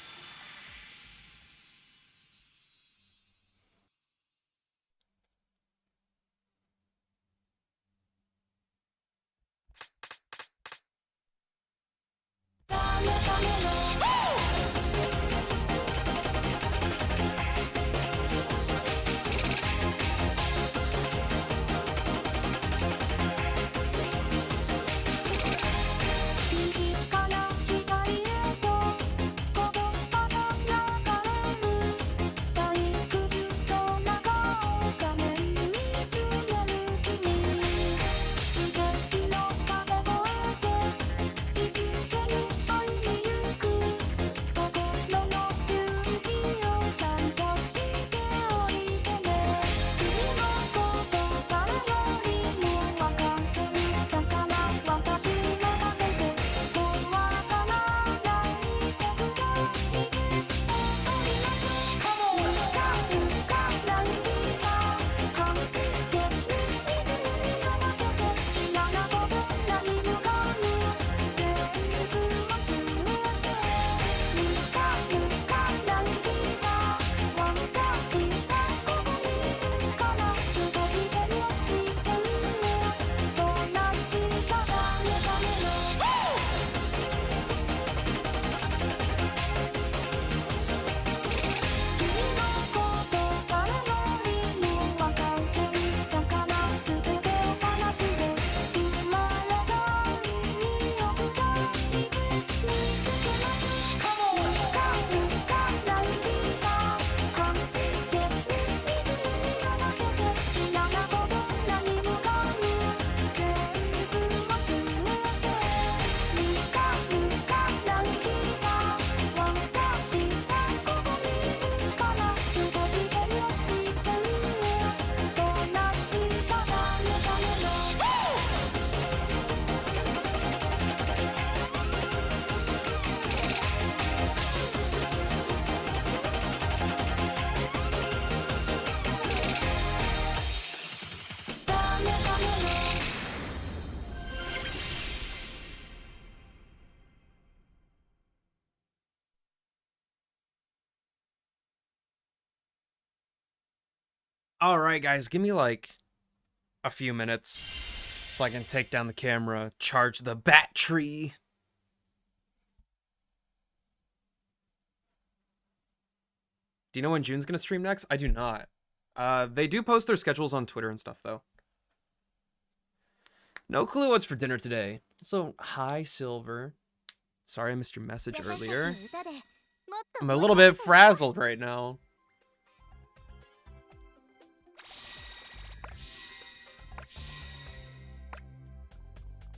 Alright, guys, give me like a few minutes so I can take down the camera, charge the battery. Do you know when June's gonna stream next? I do not. They do post their schedules on Twitter and stuff, though. No clue what's for dinner today. So, hi, Silver. Sorry I missed your message earlier. I'm a little bit frazzled right now.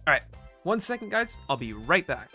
Alright, 1 second, guys. I'll be right back.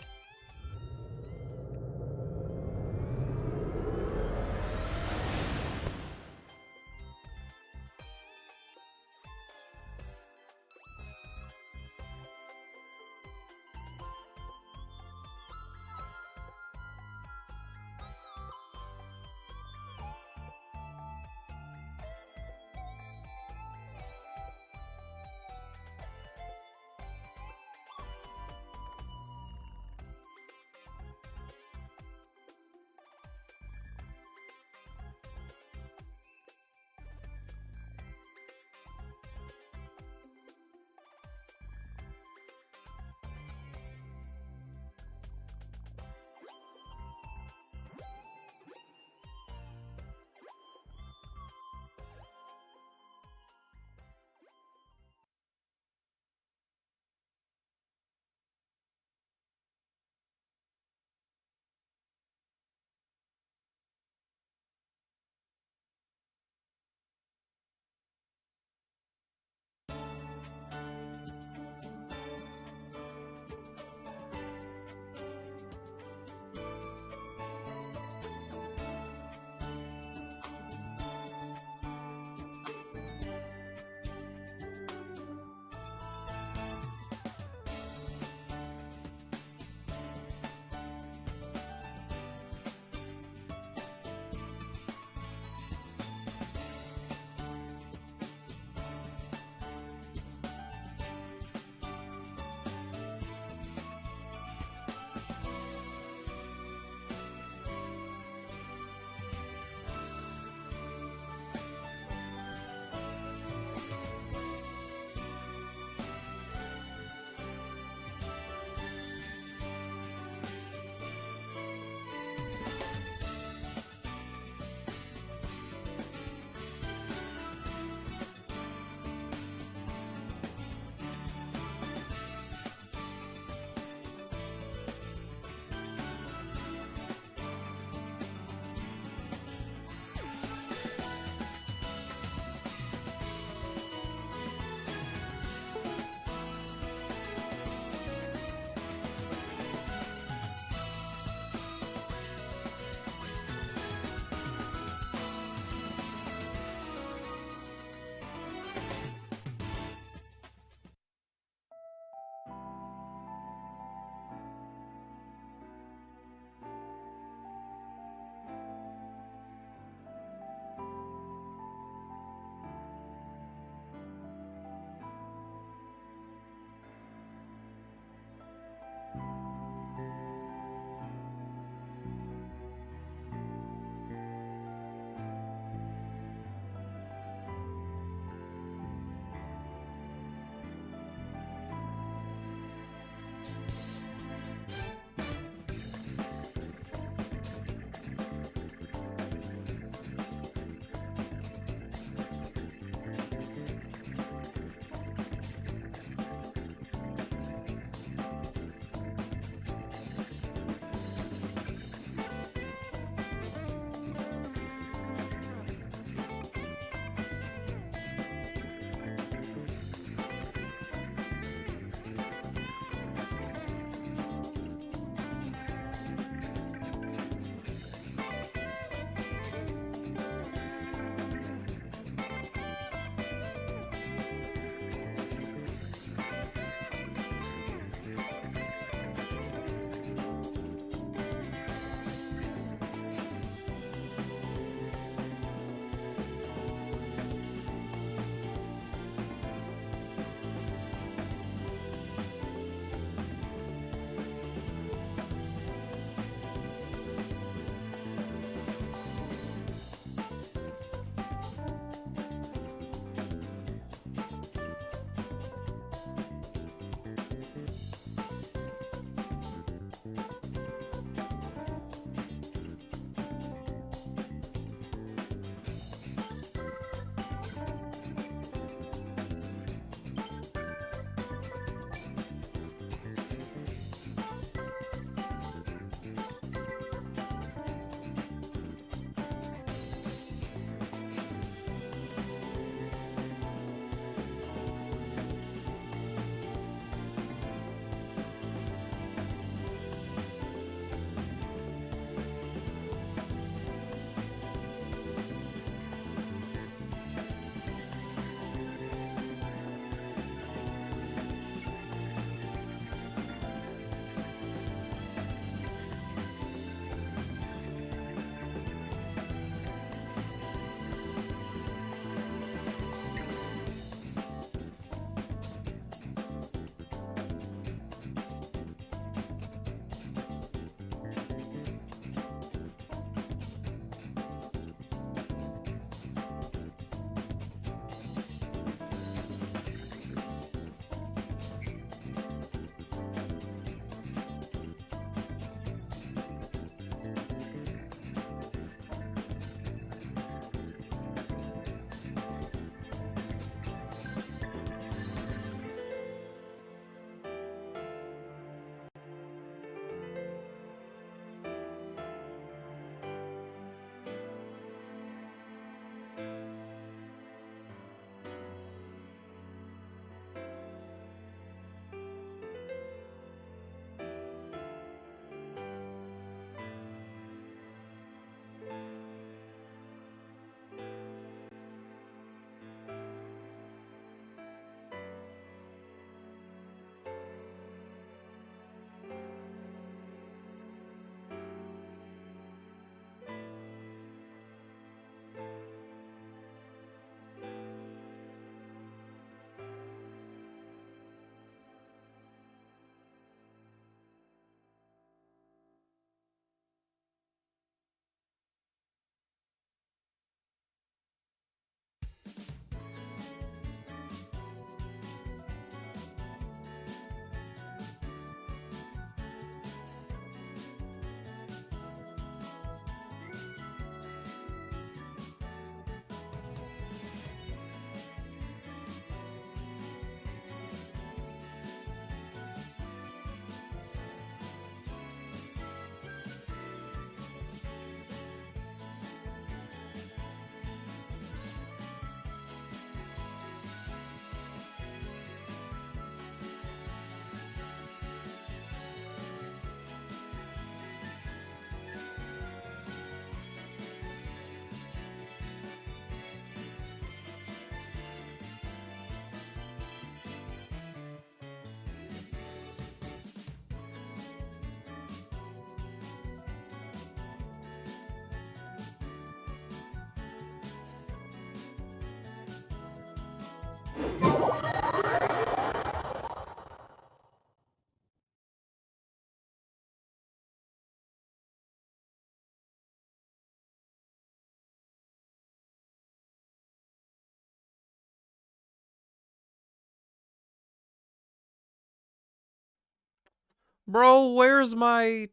Bro, where's my...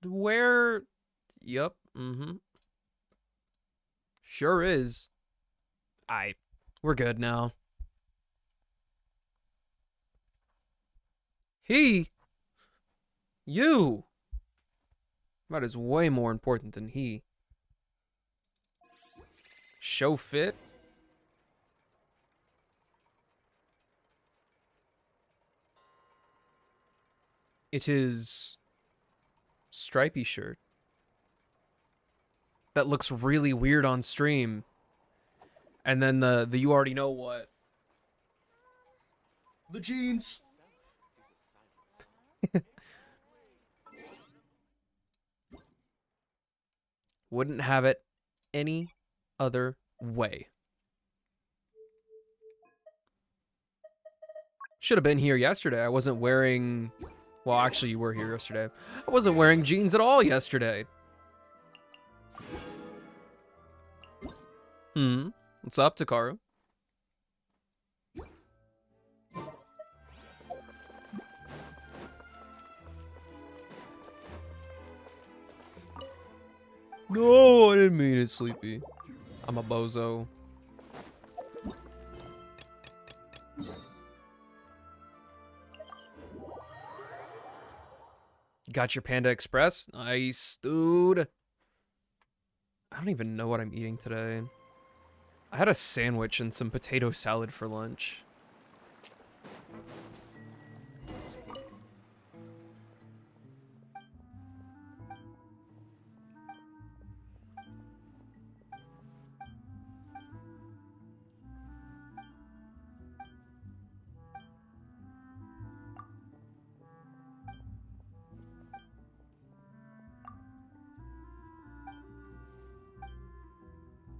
Where... Yup, mm-hmm. Sure is. We're good now. You! That is way more important than he. Show fit? It is... stripy shirt. That looks really weird on stream. And then the you already know what. The jeans! Wouldn't have it any other way. Should have been here yesterday. I wasn't wearing... Well, actually, you were here yesterday. I wasn't wearing jeans at all yesterday. What's up, Takaru? No, I didn't mean it, Sleepy. I'm a bozo. Got your Panda Express? Nice, dude. I don't even know what I'm eating today. I had a sandwich and some potato salad for lunch.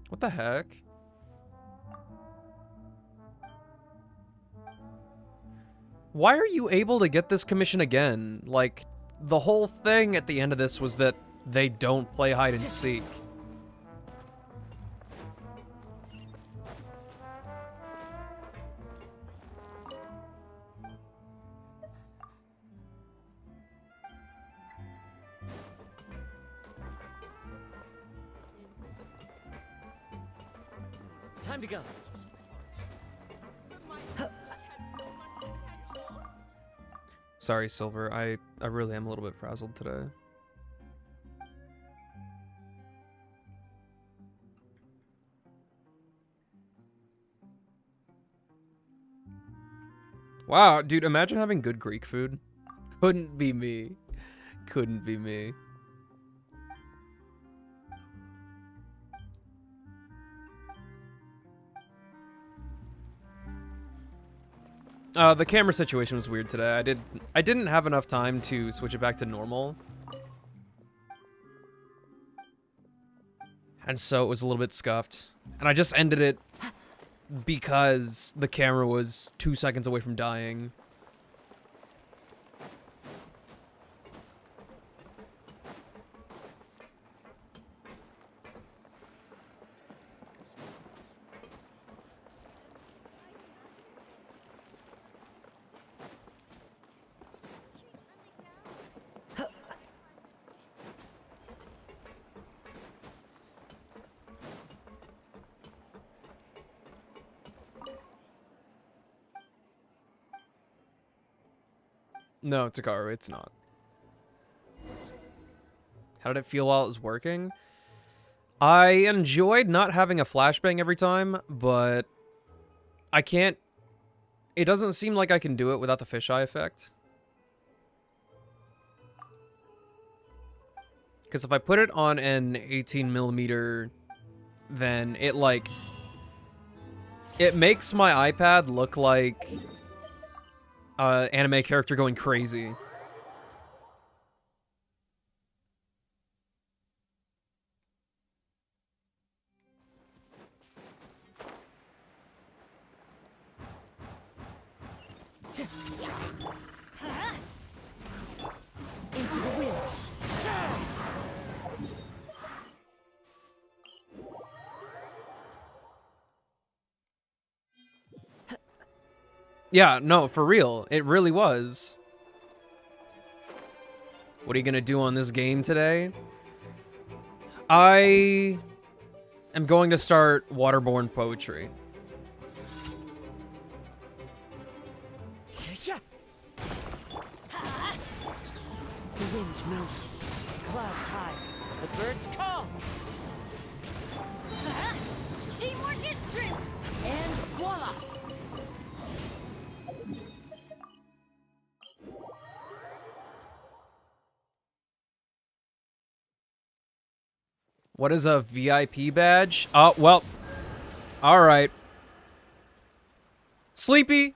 What the heck? Why are you able to get this commission again? Like, the whole thing at the end of this was that they don't play hide and seek. Time to go. Sorry, Silver. I really am a little bit frazzled today. Wow, dude, imagine having good Greek food. Couldn't be me. Couldn't be me. The camera situation was weird today. I didn't have enough time to switch it back to normal. And so it was a little bit scuffed. And I just ended it because the camera was 2 seconds away from dying. No, Takaru, it's not. How did it feel while it was working? I enjoyed not having a flashbang every time, but I can't... It doesn't seem like I can do it without the fisheye effect. Because if I put it on an 18mm, then it, like... It makes my iPad look like... anime character going crazy. Into the wind. Yeah, no, for real. It really was. What are you gonna do on this game today? I am going to start waterborne poetry. The wind knows me. Clouds high. The birds call. Teamwork is strength! And voila! What is a VIP badge? Oh, well. Alright. Sleepy.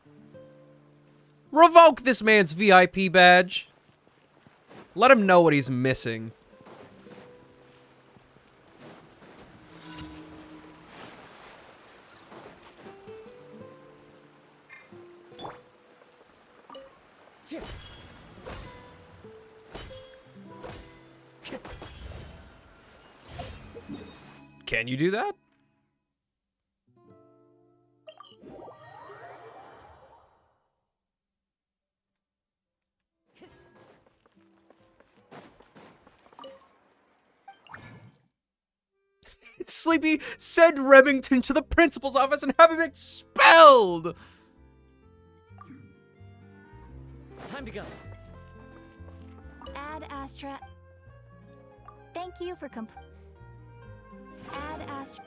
Revoke this man's VIP badge. Let him know what he's missing. Can you do that? Sleepy, send Remington to the principal's office and have him expelled! Time to go. Ad Astra. Thank you for Ad Astra.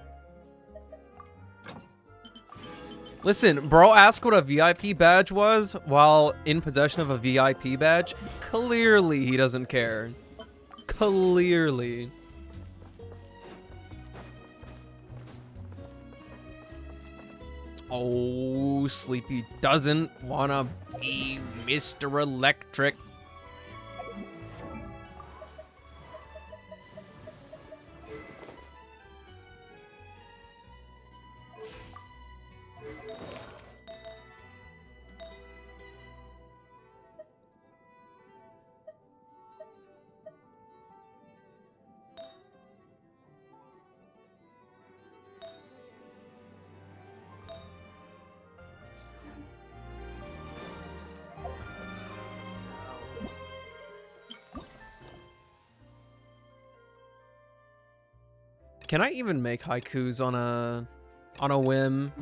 Listen, bro asked what a VIP badge was while in possession of a VIP badge. Clearly he doesn't care. Clearly. Oh, Sleepy doesn't wanna be Mr. Electric. Can I even make haikus on a whim?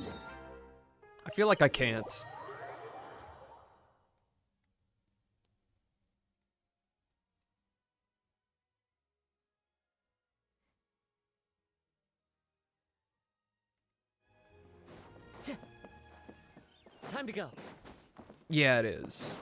I feel like I can't. Time to go. Yeah, it is.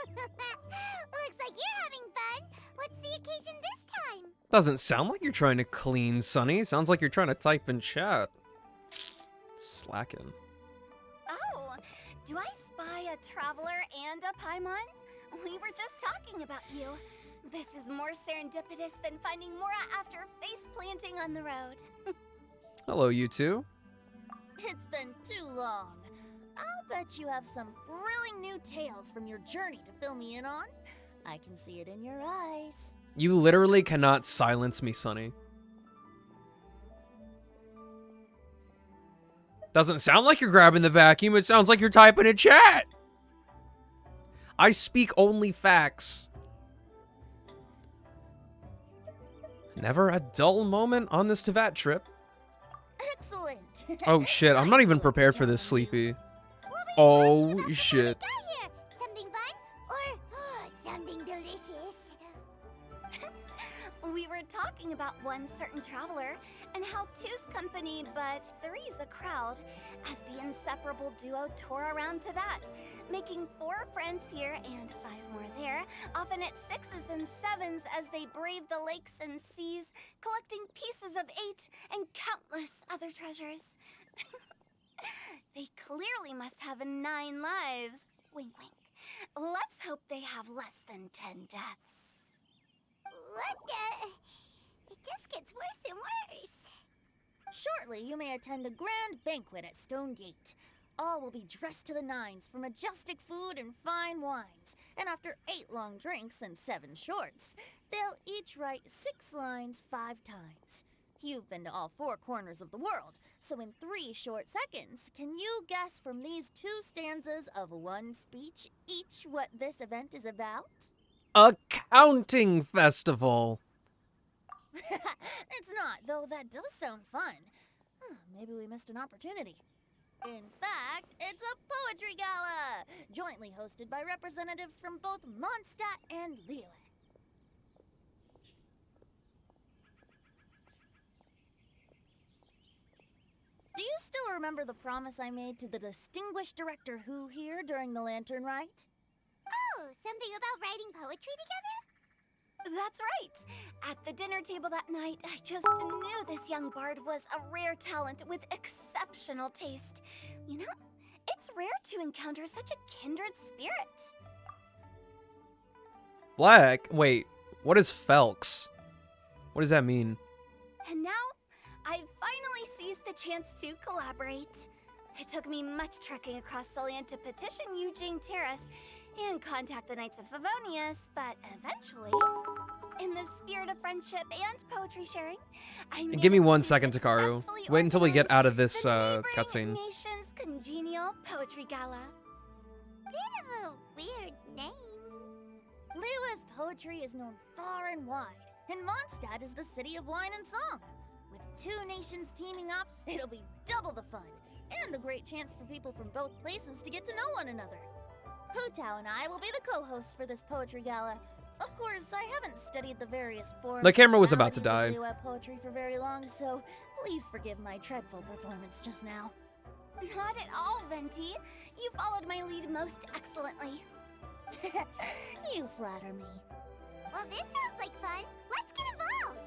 Looks like you're having fun. What's the occasion this time? Doesn't sound like you're trying to clean, Sonny. Sounds like you're trying to type in chat. Slacking. Oh, do I spy a traveler and a Paimon? We were just talking about you. This is more serendipitous than finding Mora after face planting on the road. Hello, you two. It's been too long. I'll bet you have some thrilling new tales from your journey to fill me in on. I can see it in your eyes. You literally cannot silence me, Sonny. Doesn't sound like you're grabbing the vacuum. It sounds like you're typing in chat. I speak only facts. Never a dull moment on this Teyvat trip. Excellent. Oh shit, I'm not even prepared for this, Sleepy. Oh shit. Something fun or something delicious? We were talking about one certain traveler and how two's company but three's a crowd as the inseparable duo tour around Teyvat, making 4 friends here and 5 more there, often at 6s and 7s as they brave the lakes and seas, collecting pieces of 8 and countless other treasures. They clearly must have 9 lives. Wink, wink. Let's hope they have less than 10 deaths. What the? It just gets worse and worse. Shortly, you may attend a grand banquet at Stone Gate. All will be dressed to the nines for majestic food and fine wines. And after 8 long drinks and 7 shorts, they'll each write 6 lines 5 times. You've been to all 4 corners of the world, so in 3 short seconds, can you guess from these 2 stanzas of 1 speech each what this event is about? A counting festival. It's not, though that does sound fun. Maybe we missed an opportunity. In fact, it's a poetry gala, jointly hosted by representatives from both Mondstadt and Liyue. Do you still remember the promise I made to the distinguished director Who here during the Lantern Rite? Oh, something about writing poetry together? That's right. At the dinner table that night, I just knew this young bard was a rare talent with exceptional taste. You know, it's rare to encounter such a kindred spirit. Black? Wait, what is Felks? What does that mean? And now, I've finally seized the chance to collaborate. It took me much trekking across the land to petition Eugene Terrace and contact the Knights of Favonius, but eventually, in the spirit of friendship and poetry sharing, I managed Give me 1 to second, Takaru. successfully Wait until we get organize out of this the cutscene. Neighboring Nations Congenial Poetry Gala. Bit of a weird name. Liyue's poetry is known far and wide, and Mondstadt is the city of wine and song. With 2 nations teaming up, it'll be double the fun, and a great chance for people from both places to get to know one another. Hu-Tao and I will be the co-hosts for this poetry gala. Of course, I haven't studied the various forms The camera and was about to melodies die. of Liyue poetry for very long, so please forgive my dreadful performance just now. Not at all, Venti. You followed my lead most excellently. You flatter me. Well, this sounds like fun. Let's get involved.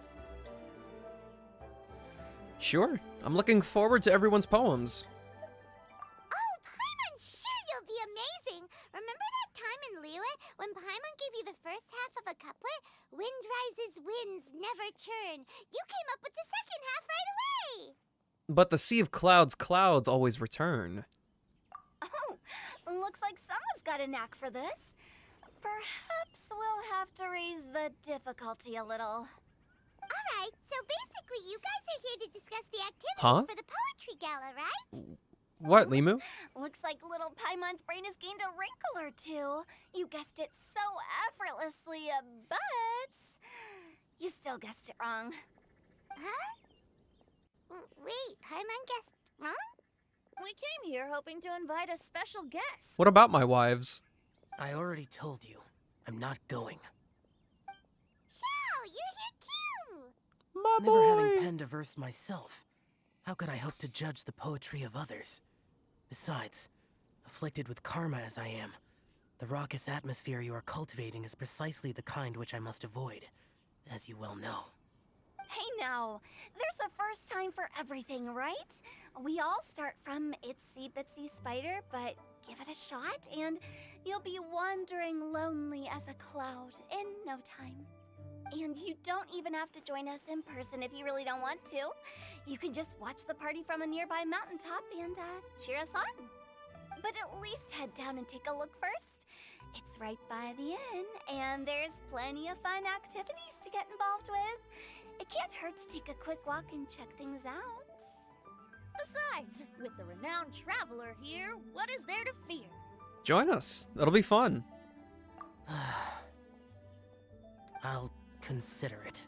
Sure. I'm looking forward to everyone's poems. Oh, Paimon, sure you'll be amazing. Remember that time in Liyue when Paimon gave you the first half of a couplet? Wind rises, winds never churn. You came up with the second half right away. But the sea of clouds, clouds always return. Oh, looks like someone's got a knack for this. Perhaps we'll have to raise the difficulty a little. All right, so basically you guys are here to discuss the activities Huh? for the poetry gala, right? What, Limu? Looks like little Paimon's brain has gained a wrinkle or two. You guessed it so effortlessly, but you still guessed it wrong. Huh? Wait, Paimon guessed wrong? We came here hoping to invite a special guest. What about my wives? I already told you, I'm not going. Xiao, you're here too! My Never having boy! penned a verse myself, how could I hope to judge the poetry of others? Besides, afflicted with karma as I am, the raucous atmosphere you are cultivating is precisely the kind which I must avoid, as you well know. Hey now, there's a first time for everything, right? We all start from itsy bitsy spider, but give it a shot and you'll be wandering lonely as a cloud in no time. And you don't even have to join us in person if you really don't want to. You can just watch the party from a nearby mountaintop and cheer us on. But at least head down and take a look first. It's right by the inn, and there's plenty of fun activities to get involved with. It can't hurt to take a quick walk and check things out. Besides, with the renowned traveler here, what is there to fear? Join us. It'll be fun. I'll consider it.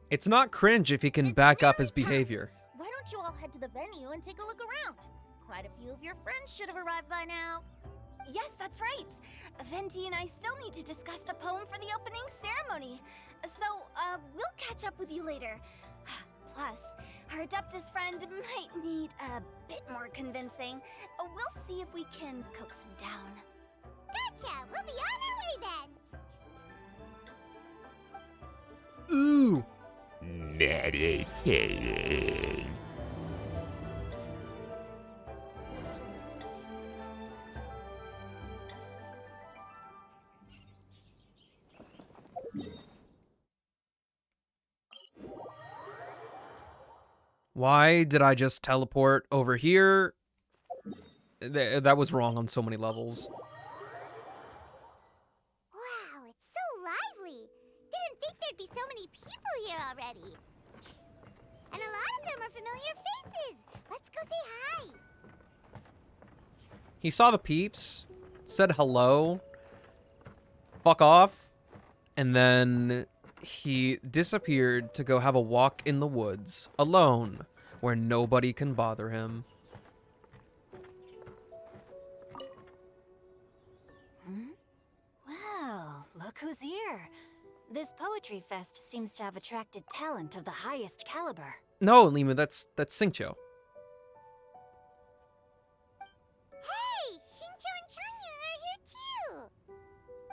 It's not cringe if he can It's back up really his fun. behavior. Why don't you all head to the venue and take a look around? Quite a few of your friends should have arrived by now. Yes, that's right. Venti and I still need to discuss the poem for the opening ceremony. So, we'll catch up with you later. Plus, our Adeptus friend might need a bit more convincing. We'll see if we can coax him down. Gotcha! We'll be on our way then! Ooh. Meditating. Why did I just teleport over here? That was wrong on so many levels. Wow, it's so lively! there'd be so many people here already. And a lot of them are familiar faces. Let's go say hi. He saw the peeps, said hello, fuck off, and then he disappeared to go have a walk in the woods, alone, where nobody can bother him. Well, look who's here. This poetry fest seems to have attracted talent of the highest caliber. No, Lima, that's Singcho. Hey, Shincho and Changyun are here too.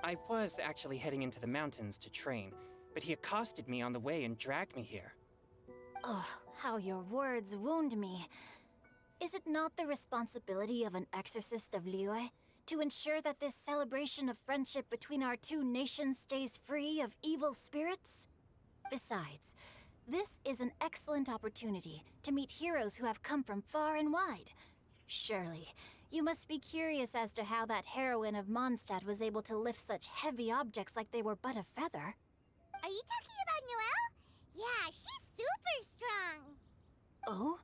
I was actually heading into the mountains to train, but he accosted me on the way and dragged me here. Oh, how your words wound me. Is it not the responsibility of an exorcist of Liyue to ensure that this celebration of friendship between our two nations stays free of evil spirits? Besides, this is an excellent opportunity to meet heroes who have come from far and wide. Surely, you must be curious as to how that heroine of Mondstadt was able to lift such heavy objects like they were but a feather. Are you talking about Noelle? Yeah, she's super strong. Oh?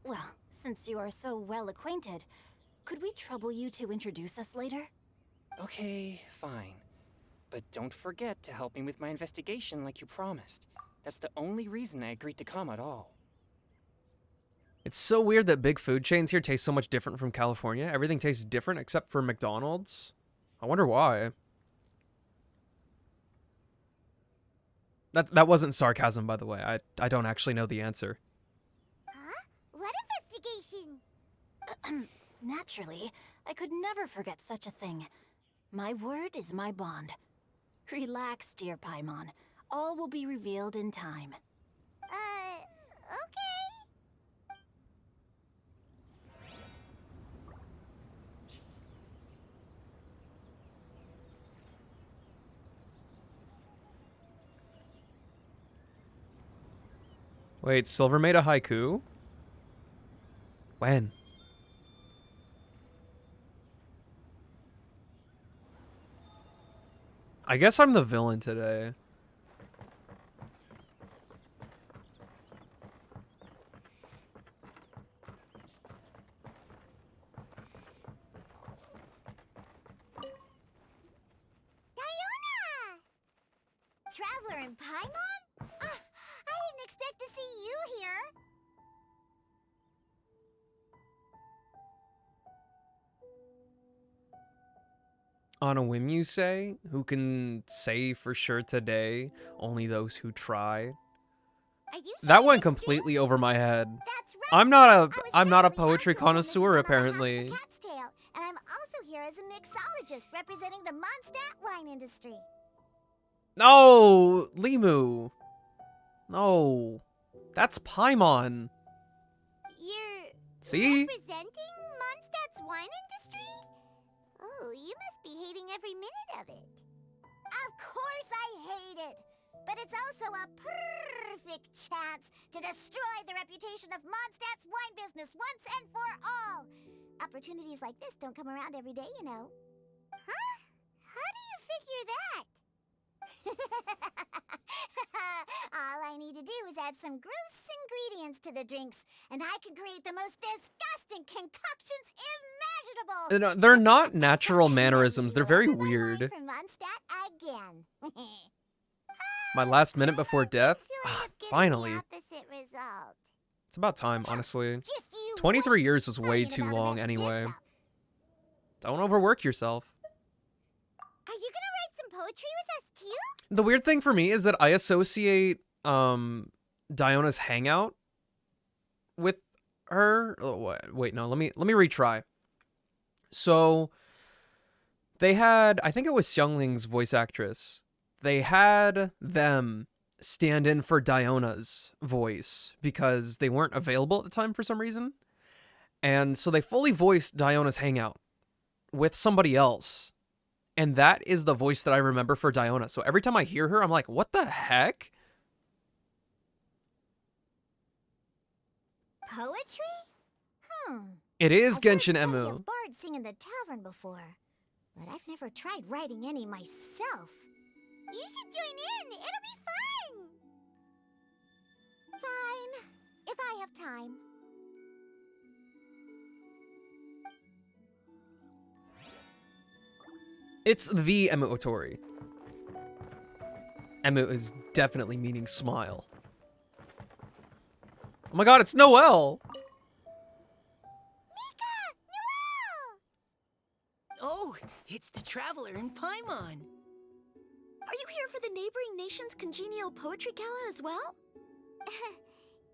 Well, since you are so well acquainted, could we trouble you to introduce us later? Okay, fine. But don't forget to help me with my investigation like you promised. That's the only reason I agreed to come at all. It's so weird that big food chains here taste so much different from California. Everything tastes different except for McDonald's. I wonder why. That wasn't sarcasm, by the way. I don't actually know the answer. Huh? What investigation? Naturally, I could never forget such a thing. My word is my bond. Relax, dear Paimon. All will be revealed in time. Okay. Wait, Silver made a haiku? When? I guess I'm the villain today. Diona! Traveler in Paimon? I didn't expect to see you here. On a whim, you say? Who can say for sure today? Only those who try. Are you That here went next completely week? over my head. That's right. I'm not a I was poetry specially asked to attend this connoisseur event on behalf of apparently. the Cat's Tail, and I'm also here as a mixologist representing the Mondstadt wine industry. No, Limu. No. That's Paimon. You're See? representing Mondstadt's wine industry? Oh, you must be hating every minute of it. Of course I hate it! But it's also a perfect chance to destroy the reputation of Mondstadt's wine business once and for all! Opportunities like this don't come around every day, you know. Huh? How do you figure that? All I need to do is add some gross ingredients to the drinks, and I can create the most disgusting concoctions imaginable. They're not natural mannerisms. They're very weird. From Mondstadt again. My last minute before death? Ah, finally. Opposite result. It's about time, honestly. Just you 23 wait. years was way Worrying too about to long mess anyway. this up. Don't overwork yourself. Are you gonna write some poetry with us too? The weird thing for me is that I associate Diona's hangout with her. Oh, wait, no, let me retry. So they had, I think it was Xiangling's voice actress. They had them stand in for Diona's voice because they weren't available at the time for some reason. And so they fully voiced Diona's hangout with somebody else. And that is the voice that I remember for Diona. So every time I hear her, I'm like, what the heck? Poetry? It is I've heard Genshin plenty Impact. of bards sing in the tavern before, but I've never tried writing any myself. You should join in. It'll be fun. Fine, if I have time. It's the Emu Otori. Emu is definitely meaning smile. Oh my god, it's Noelle! Oh, it's the Traveler in Paimon. Are you here for the neighboring nation's congenial poetry gala as well?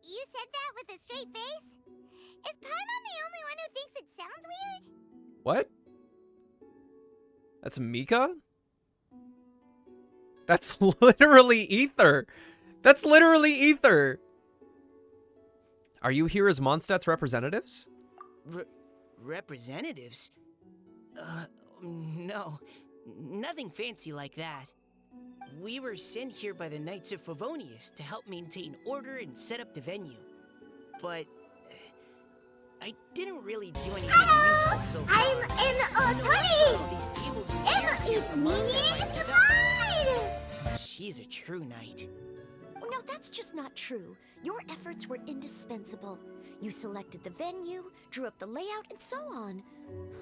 You said that with a straight face? Is Paimon the only one who thinks it sounds weird? What? That's Mika? That's literally Ether. That's literally Ether. Are you here as Mondstadt's representatives? Representatives? No. Nothing fancy like that. We were sent here by the Knights of Favonius to help maintain order and set up the venue. But I didn't really do anything useful so far. I'm in authority! All these tables and Emma chairs here is for Mondstadt by meaning herself. divine! She's a true knight. Oh, no, that's just not true. Your efforts were indispensable. You selected the venue, drew up the layout, and so on.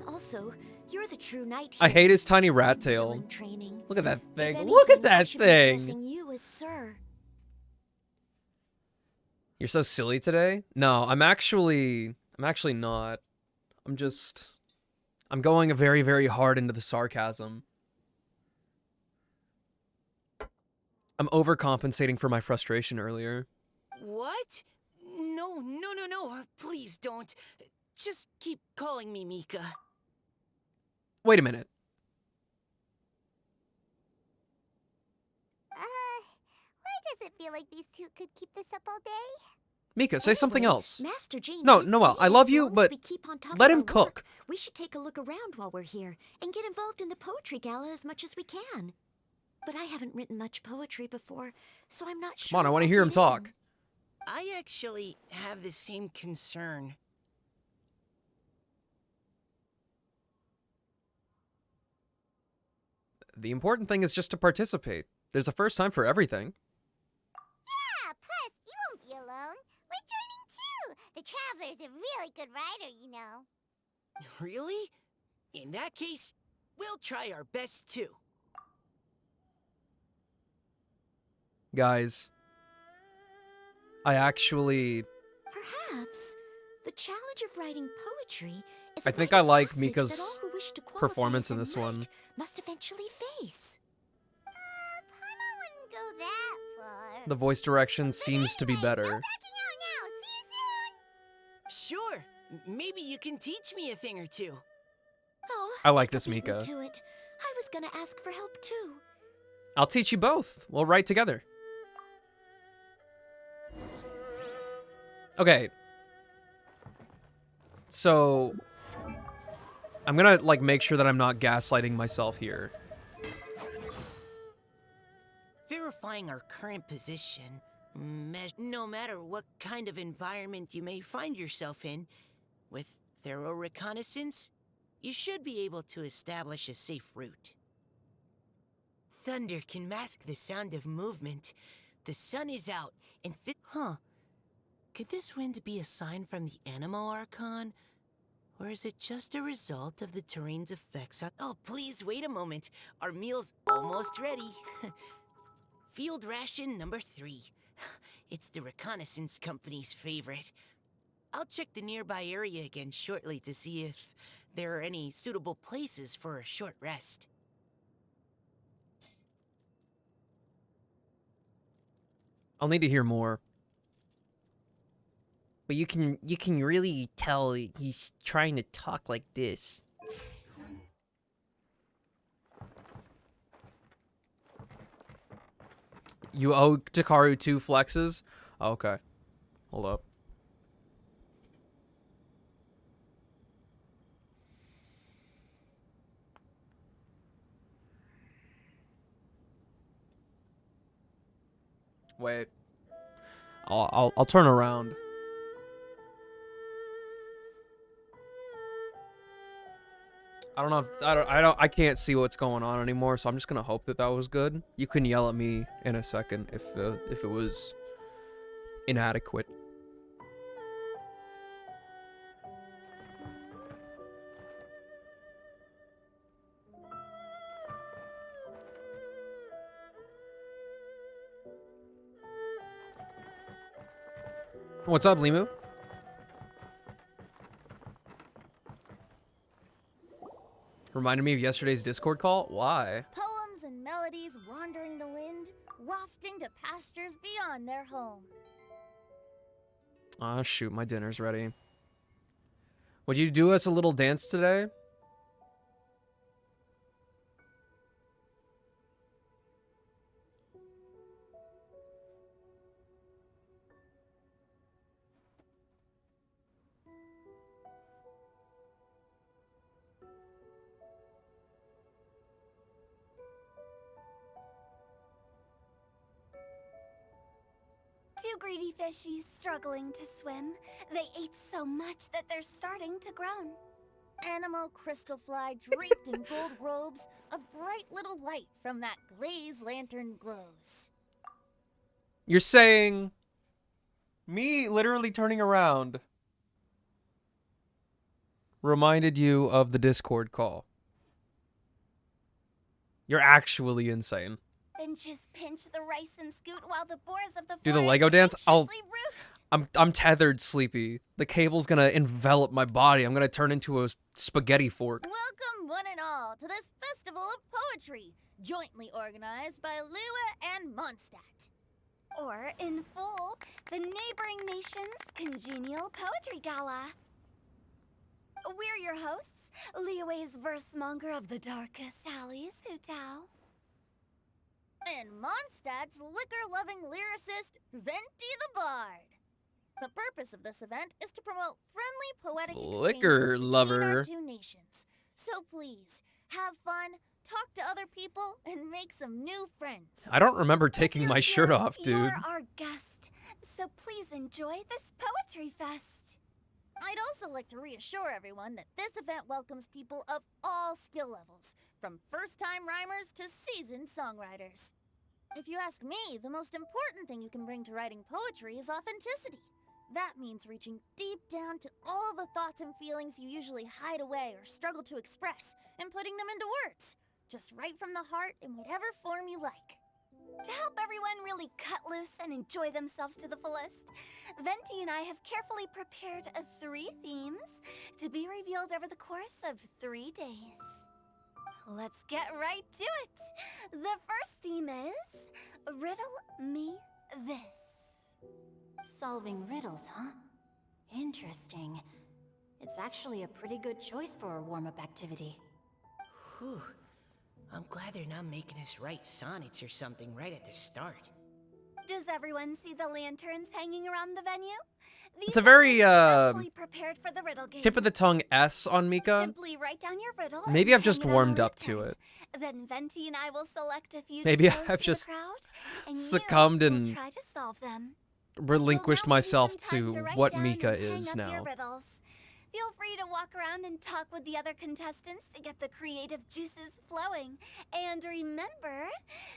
Also, you're the true knight I here. hate his tiny rat I'm still tail. in training. Look at that If thing. anything, Look at I that should be thing. addressing you as sir. You're so silly today? No, I'm actually not. I'm going very, very hard into the sarcasm. I'm overcompensating for my frustration earlier. What? No. Please don't. Just keep calling me Mika. Wait a minute. Why does it feel like these two could keep this up all day? Mika, say something Anyway, else. Master Jane No, did Noelle, say I love as you, long as but we keep on top let of him our cook. work, we should take a look around while we're here and get involved in the poetry gala as much as we can. But I haven't written much poetry before, so I'm not sure. Come on, I if want to I'll hear him fit talk. in. I actually have the same concern. The important thing is just to participate. There's a first time for everything. Yeah, plus, you won't be alone. We're joining too. The Traveler's a really good writer, you know. Really? In that case, we'll try our best too. Guys, I actually... Perhaps the challenge of writing poetry is I a think rite I of like passage Mika's that all who wish to qualify performance as in a this one. knight must eventually face. Paimon wouldn't go that far. The voice direction seems to be Anyway, better. I'm backing out now. See you soon. Sure. Maybe you can teach me a thing or two. Oh, I like Mika this beat me Mika. to it. I was gonna ask for help too. I'll teach you both. We'll write together. Okay. So... I'm gonna, like, make sure that I'm not gaslighting myself here. Verifying our current position, no matter what kind of environment you may find yourself in, with thorough reconnaissance, you should be able to establish a safe route. Thunder can mask the sound of movement. The sun is out, and could this wind be a sign from the Animo Archon? Or is it just a result of the terrain's effects on— Oh, please wait a moment. Our meal's almost ready. Field ration number 3. It's the reconnaissance company's favorite. I'll check the nearby area again shortly to see if there are any suitable places for a short rest. I'll need to hear more. But you can really tell he's trying to talk like this. You owe Takaru 2 flexes? Oh, okay. Hold up. Wait. I'll turn around. I don't know if I can't see what's going on anymore, so I'm just gonna hope that that was good. You can yell at me in a second if it was inadequate. What's up, Limu? Reminded me of yesterday's Discord call? Why? Poems and melodies wandering the wind, wafting to pastures beyond their home. Oh shoot, my dinner's ready. Would you do us a little dance today? Two greedy fishies struggling to swim. They ate so much that they're starting to groan. Animal crystal fly draped in gold robes, a bright little light from that glaze lantern glows. You're saying me literally turning around reminded you of the Discord call. You're actually insane. Finches pinch the rice and scoot while the boars of the Do the forest Lego dance? anxiously root. I'm tethered, Sleepy. The cable's gonna envelop my body. I'm gonna turn into a spaghetti fork. Welcome one and all to this festival of poetry, jointly organized by Lua and Mondstadt. Or, in full, the neighboring nation's congenial poetry gala. We're your hosts, Liyue's verse-monger of the darkest alleys, Hutao. And Mondstadt's liquor-loving lyricist, Venti the Bard. The purpose of this event is to promote friendly poetic Liquor exchanges between lover. our two nations. So please, have fun, talk to other people, and make some new friends. I don't remember taking my shirt off, dude. You're our guest, so please enjoy this poetry fest. I'd also like to reassure everyone that this event welcomes people of all skill levels, from first-time rhymers to seasoned songwriters. If you ask me, the most important thing you can bring to writing poetry is authenticity. That means reaching deep down to all the thoughts and feelings you usually hide away or struggle to express, and putting them into words. Just write from the heart in whatever form you like. To help everyone really cut loose and enjoy themselves to the fullest, Venti and I have carefully prepared 3 themes to be revealed over the course of 3 days. Let's get right to it. The first theme is Riddle Me This. Solving riddles, huh? Interesting. It's actually a pretty good choice for a warm-up activity. Whew. I'm glad they're not making us write sonnets or something right at the start. Does everyone see the lanterns hanging around the venue? It's a very, specially prepared for the riddle game. tip of the tongue S on Mika. Simply write down your riddle. Maybe and I've just hang it on warmed a up to lantern. it. Then Venti and I will select a few. Maybe close I've to just the crowd, and succumbed you will and try to solve them. relinquished We'll now give you myself some time to write what down Mika and hang is up your now. riddles. Feel free to walk around and talk with the other contestants to get the creative juices flowing. And remember,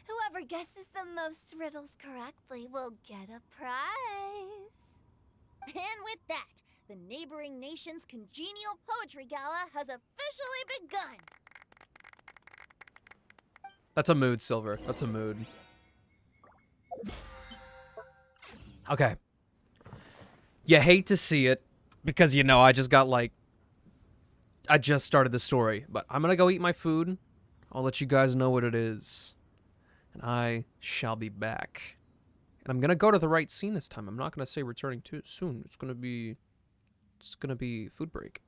whoever guesses the most riddles correctly will get a prize. And with that, the neighboring nation's congenial poetry gala has officially begun. That's a mood, Silver. That's a mood. Okay. You hate to see it, because, you know, I just started the story. But I'm gonna go eat my food. I'll let you guys know what it is. And I shall be back. And I'm gonna go to the right scene this time. I'm not gonna say returning too soon. It's gonna be food break.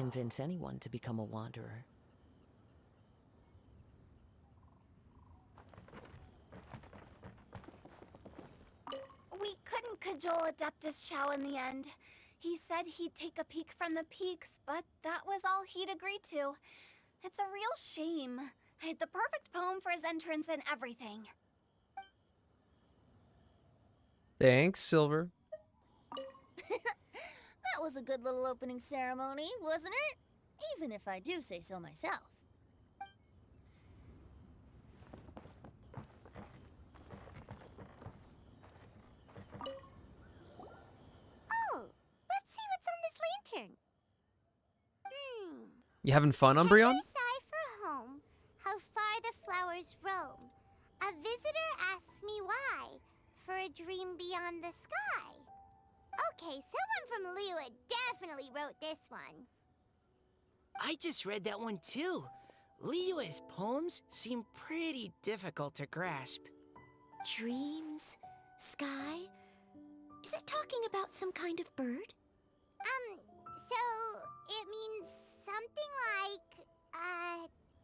convince anyone to become a wanderer. We couldn't cajole Adeptus Chow in the end. He said he'd take a peek from the peaks, but that was all he'd agree to. It's a real shame. I had the perfect poem for his entrance and everything. Thanks, Silver. That was a good little opening ceremony, wasn't it? Even if I do say so myself. Oh, let's see what's on this lantern. You having fun, Umbreon? Sigh for home, how far the flowers roam. A visitor asks me why, for a dream beyond the sky. Okay, someone from Liyue definitely wrote this one. I just read that one too. Liyue's poems seem pretty difficult to grasp. Dreams? Sky? Is it talking about some kind of bird? So it means something like,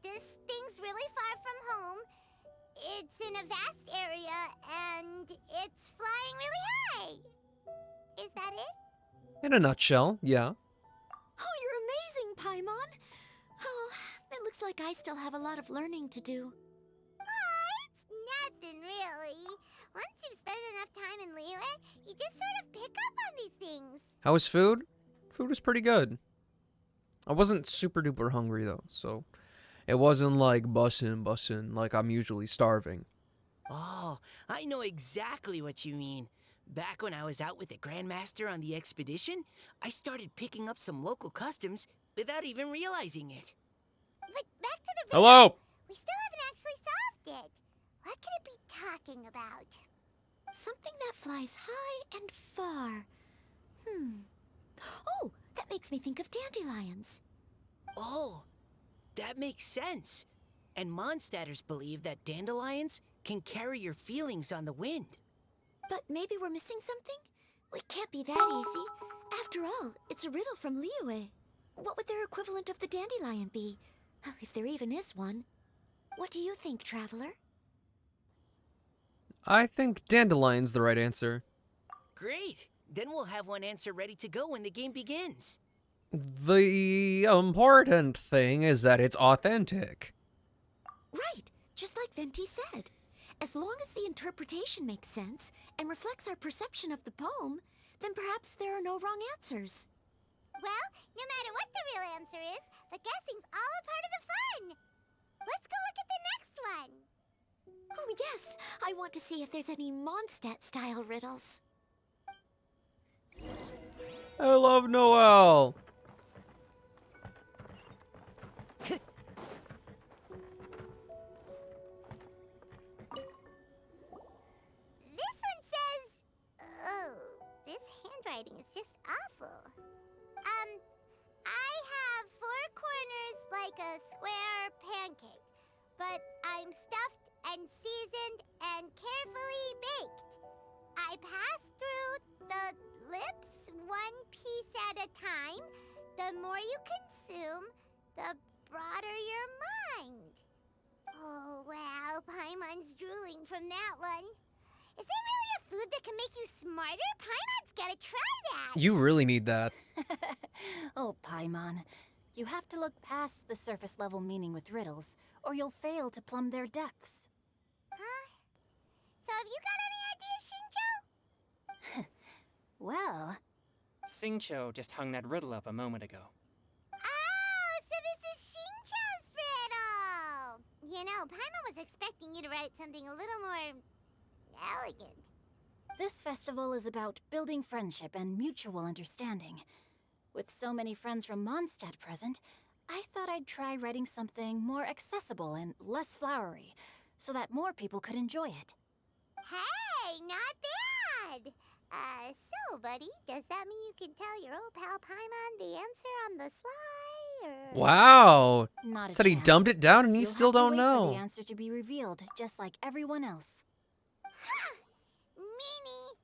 this thing's really far from home. It's in a vast area, and it's flying really high. Is that it? In a nutshell, yeah. Oh, you're amazing, Paimon! Oh, it looks like I still have a lot of learning to do. It's nothing really. Once you've spent enough time in Liyue, you just sort of pick up on these things. How was food? Food was pretty good. I wasn't super duper hungry though, so it wasn't like bussin' like I'm usually starving. Oh, I know exactly what you mean. Back when I was out with the Grandmaster on the expedition, I started picking up some local customs without even realizing it. But back to the Hello! we still haven't actually solved it. What could it be talking about? Something that flies high and far. Oh, that makes me think of dandelions. Oh, that makes sense. And Mondstadters believe that dandelions can carry your feelings on the wind. But maybe we're missing something? It can't be that easy. After all, it's a riddle from Liyue. What would their equivalent of the dandelion be? If there even is one. What do you think, Traveler? I think dandelion's the right answer. Great! Then we'll have one answer ready to go when the game begins. The important thing is that it's authentic. Right, just like Venti said. As long as the interpretation makes sense and reflects our perception of the poem, then perhaps there are no wrong answers. Well, no matter what the real answer is, the guessing's all a part of the fun. Let's go look at the next one. Oh yes, I want to see if there's any Mondstadt-style riddles. I love Noel. This one says, oh, this handwriting is just awful. I have 4 corners like a square pancake, but I'm stuffed and seasoned and carefully baked. I pass through the lips 1 piece at a time. The more you consume, the broader your mind. Oh, wow, Paimon's drooling from that one. Is there really a food that can make you smarter? Paimon's gotta try that! You really need that. Oh, Paimon. You have to look past the surface-level meaning with riddles, or you'll fail to plumb their depths. Huh? So have you got any ideas, Shinjo? Well... Xingqiu just hung that riddle up a moment ago. Oh, so this is Shinjo's riddle! You know, Paimon was expecting you to write something a little more... elegant. This festival is about building friendship and mutual understanding. With so many friends from Mondstadt present, I thought I'd try writing something more accessible and less flowery, so that more people could enjoy it. Hey, not bad! So, buddy, does that mean you can tell your old pal Paimon the answer on the sly, or...? Wow. Not a Said he chance. dumped it down and you You'll still have to don't wait know. for the answer to be revealed, just like everyone else. Meanie!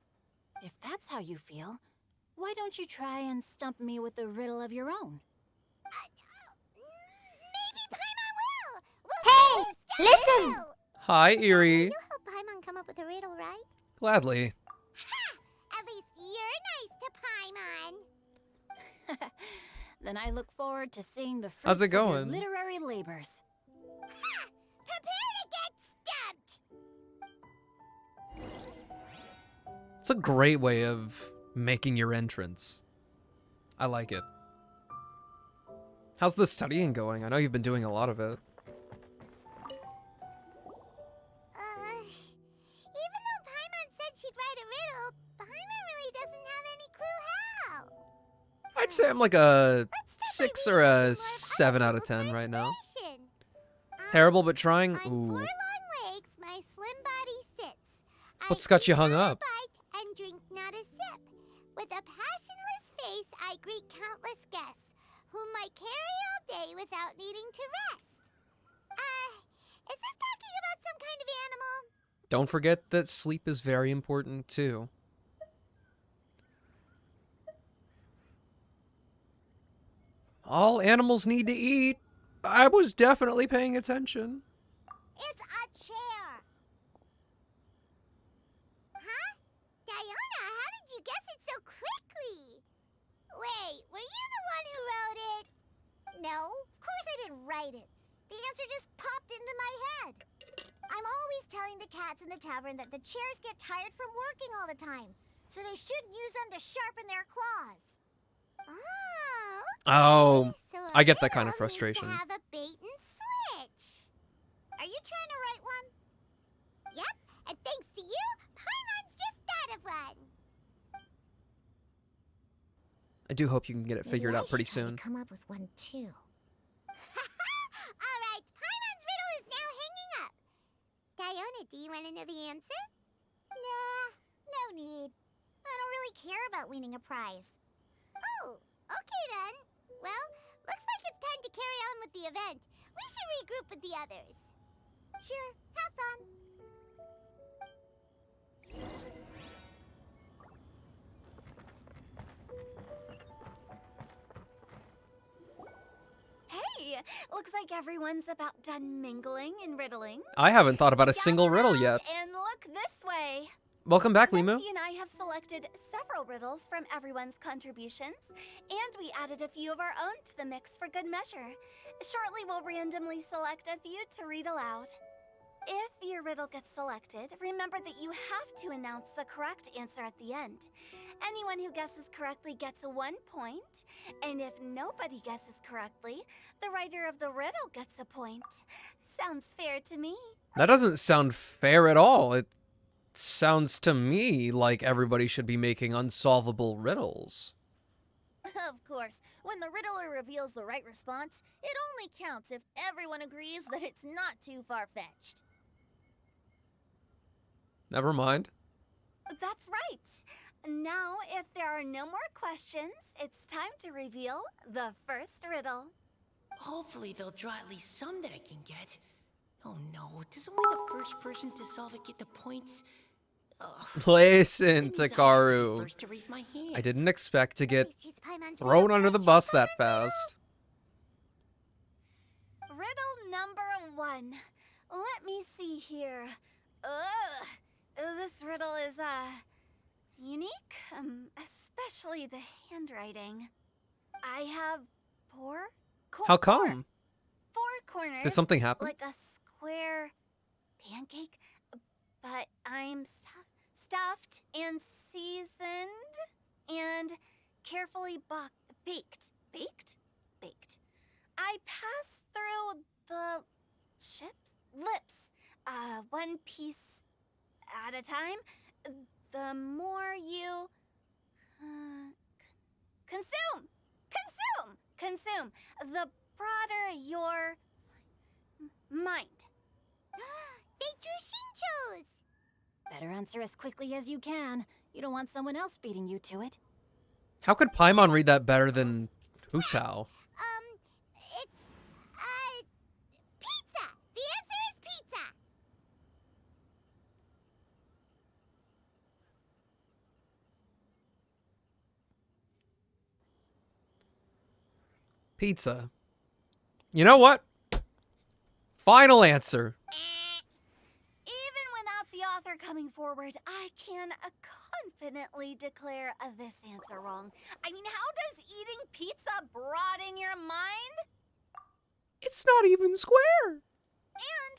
If that's how you feel, why don't you try and stump me with a riddle of your own? Listen! Hi, Eerie. You help Paimon come up with a riddle, right? Gladly. Ha! At least you're nice to Paimon. Then I look forward to seeing the fruits How's it of your going? literary labors. Ha! Prepare to get stumped! It's a great way of making your entrance. I like it. How's the studying going? I know you've been doing a lot of it. Even though Paimon said she'd write a riddle, Paimon really doesn't have any clue how. I'd say I'm like a 6 or a 7 out of 10 right now. Terrible, but trying. On 4 Ooh. long legs, my slim body sits. What's got you hung not a up? bite and drink not a sip. With a passionless face, I greet countless guests, whom I carry all day without needing to rest. Is this talking about some kind of animal? Don't forget that sleep is very important too. All animals need to eat. I was definitely paying attention. It's a chair. Huh? Diona, how did you guess it so quickly? Wait, were you the one who wrote it? No, of course I didn't write it. The answer just popped into my head. I'm always telling the cats in the tavern that the chairs get tired from working all the time, so they shouldn't use them to sharpen their claws. Oh, So a I get that kind of riddle needs to frustration. have a bait and switch. Are you trying to write one? Yep, and thanks to you, Paimon's just thought of one. I do hope you can get it figured out pretty soon. Come up with one too. All right, Paimon's riddle is now hanging up. Diona, do you want to know the answer? Nah, no need. I don't really care about winning a prize. Oh, okay then. Well, looks like it's time to carry on with the event. We should regroup with the others. Sure, have fun. Hey, looks like everyone's about done mingling and riddling. I haven't thought about a single Gather riddle round yet. And look this way. Welcome back, Limu. Lexi and I have selected several riddles from everyone's contributions, and we added a few of our own to the mix for good measure. Shortly, we'll randomly select a few to read aloud. If your riddle gets selected, remember that you have to announce the correct answer at the end. Anyone who guesses correctly gets 1 point, and if nobody guesses correctly, the writer of the riddle gets a point. Sounds fair to me. That doesn't sound fair at all. It sounds to me like everybody should be making unsolvable riddles. Of course, when the riddler reveals the right response, it only counts if everyone agrees that it's not too far-fetched. Never mind. That's right. Now, if there are no more questions, it's time to reveal the first riddle. Hopefully they'll draw at least some that I can get. Oh no, does only the first person to solve it get the points? Ugh. Listen, Didn't I have to be Takaru. first to raise my hand? I didn't expect to get Please choose Paimon's thrown riddle under the question bus that number fast. Riddle number 1. Let me see here. Ugh. This riddle is, unique, especially the handwriting. I have 4 How come? 4 corners. Did something happen? Like a square pancake, but I'm stuffed and seasoned and carefully baked. Baked. I pass through the lips, 1 piece at a time. The more you consume, the broader your mind. They drew Shinchos! Better answer as quickly as you can. You don't want someone else beating you to it. How could Paimon read that better than Hutao? It's, pizza! The answer is pizza! Pizza. You know what? Final answer. Even without the author coming forward, I can confidently declare this answer wrong. I mean, how does eating pizza broaden your mind? It's not even square. And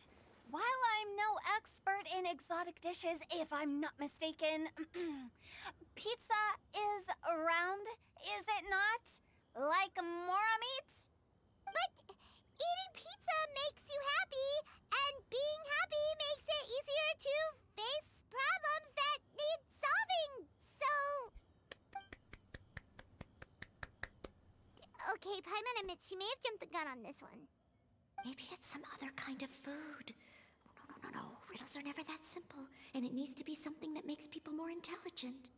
while I'm no expert in exotic dishes, if I'm not mistaken, pizza is round, is it not? Like mora meat? But eating pizza makes you happy, and being happy makes it easier to face problems that need solving, so... Okay, Paimon admits she may have jumped the gun on this one. Maybe it's some other kind of food. No. Riddles are never that simple, and it needs to be something that makes people more intelligent.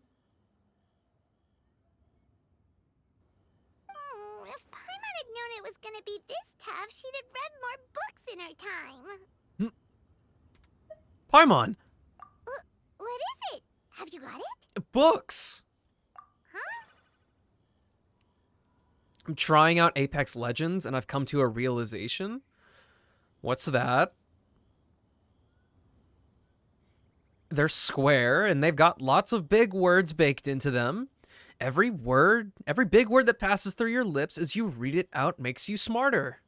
If Paimon had known it was gonna be this tough, she'd have read more books in her time. Paimon. What is it? Have you got it? Books. Huh? I'm trying out Apex Legends, and I've come to a realization. What's that? They're square, and they've got lots of big words baked into them. Every big word that passes through your lips as you read it out makes you smarter.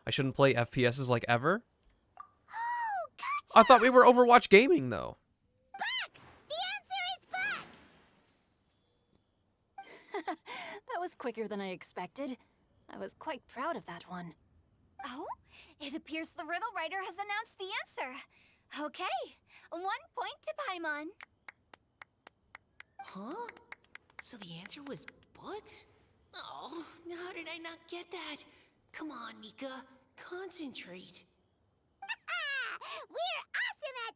I shouldn't play FPSs like ever. Oh, gotcha! I thought we were Overwatch gaming, though. Books! The answer is books! That was quicker than I expected. I was quite proud of that one. Oh, it appears the riddle writer has announced the answer. Okay, 1 point to Paimon. Huh? So the answer was books? Oh, how did I not get that? Come on, Mika. Concentrate. We're awesome at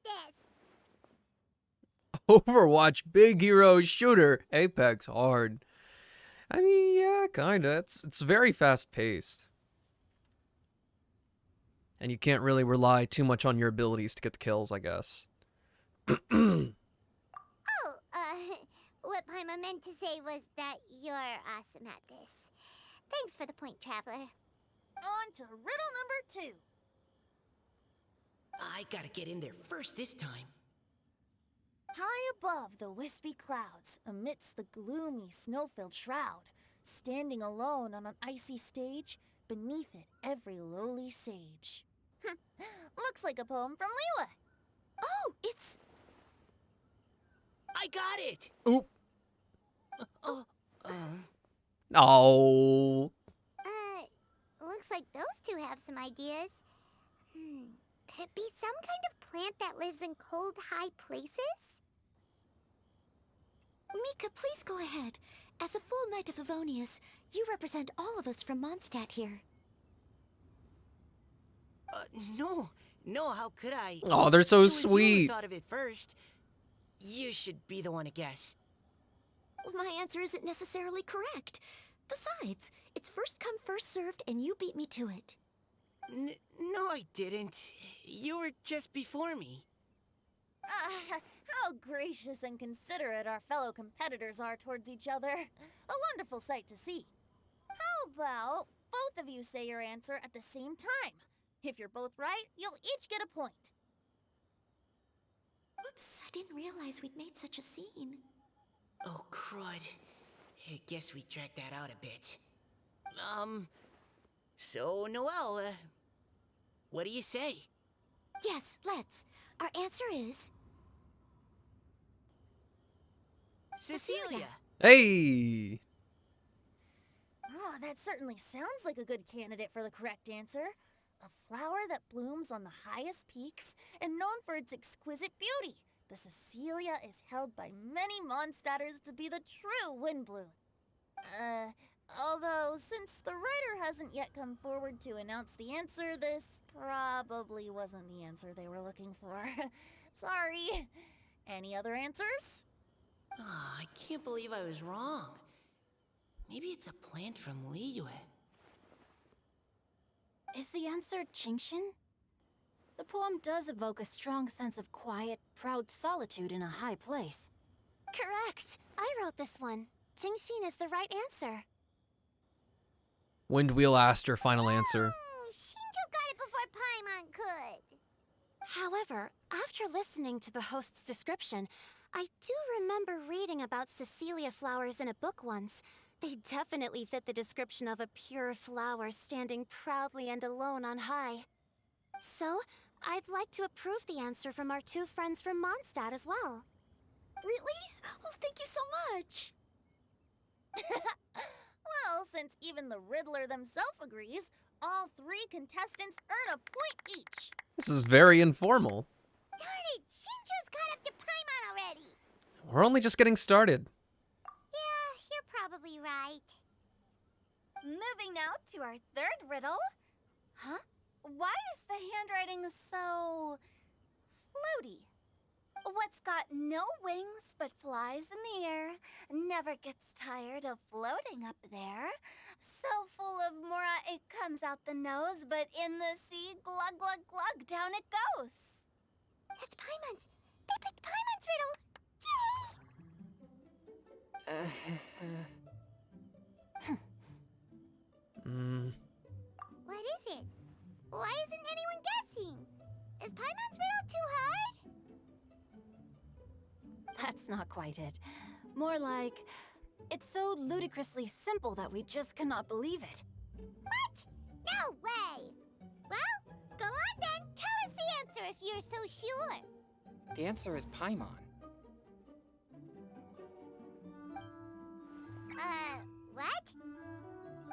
this! Overwatch, big hero shooter, Apex hard. I mean, yeah, kinda. It's very fast paced. And you can't really rely too much on your abilities to get the kills, I guess. What Paimon meant to say was that you're awesome at this. Thanks for the point, Traveler. On to riddle number 2. I gotta get in there first this time. High above the wispy clouds, amidst the gloomy snow-filled shroud, standing alone on an icy stage, beneath it every lowly sage. Looks like a poem from Liyue. Oh, it's... I got it! Oop. Looks No. like those two have some ideas. Could it be some kind of plant that lives in cold, high places? Mika, please go ahead. As a full Knight of Favonius, you represent all of us from Mondstadt here. No, how could I? Oh, they're so It was you who sweet. thought of it first. You should be the one to guess. My answer isn't necessarily correct. Besides, it's first come, first served, and you beat me to it. No, I didn't. You were just before me. How gracious and considerate our fellow competitors are towards each other. A wonderful sight to see. How about both of you say your answer at the same time? If you're both right, you'll each get a point. Oops, I didn't realize we'd made such a scene. Oh, crud. I guess we dragged that out a bit. So, Noelle, what do you say? Yes, let's. Our answer is... Cecilia! Hey. Oh, that certainly sounds like a good candidate for the correct answer. A flower that blooms on the highest peaks and known for its exquisite beauty. The Cecilia is held by many Mondstadters to be the true windbloom. Although, since the writer hasn't yet come forward to announce the answer, this probably wasn't the answer they were looking for. Sorry. Any other answers? Oh, I can't believe I was wrong. Maybe it's a plant from Liyue. Is the answer Qingxin? The poem does evoke a strong sense of quiet, proud solitude in a high place. Correct. I wrote this one. Qingxin is the right answer. Windwheel asked her final answer. Shinjo got it before Paimon listening to the host's description, I do remember reading about Cecilia flowers in a book once. They definitely fit the description of a pure flower standing proudly and alone on high. So, I'd like to approve the answer from our two friends from Mondstadt as well. Really? Oh, thank you so much. Well, since even the Riddler themselves agrees, all 3 contestants earn a point each. This is very informal. Darn it, Shinjo's caught up to Paimon already. We're only just getting started. Yeah, you're probably right. Moving now to our third riddle. Huh? Why is the handwriting so floaty? What's got no wings but flies in the air, never gets tired of floating up there, so full of mora it comes out the nose, but in the sea, glug glug glug, down it goes. It's Paimon's. They picked Paimon's riddle. Yay! What is it? Why isn't anyone guessing? Is Paimon's riddle too hard? That's not quite it. More like, it's so ludicrously simple that we just cannot believe it. What? No way! Well, go on then. Tell us the answer if you're so sure. The answer is Paimon. What?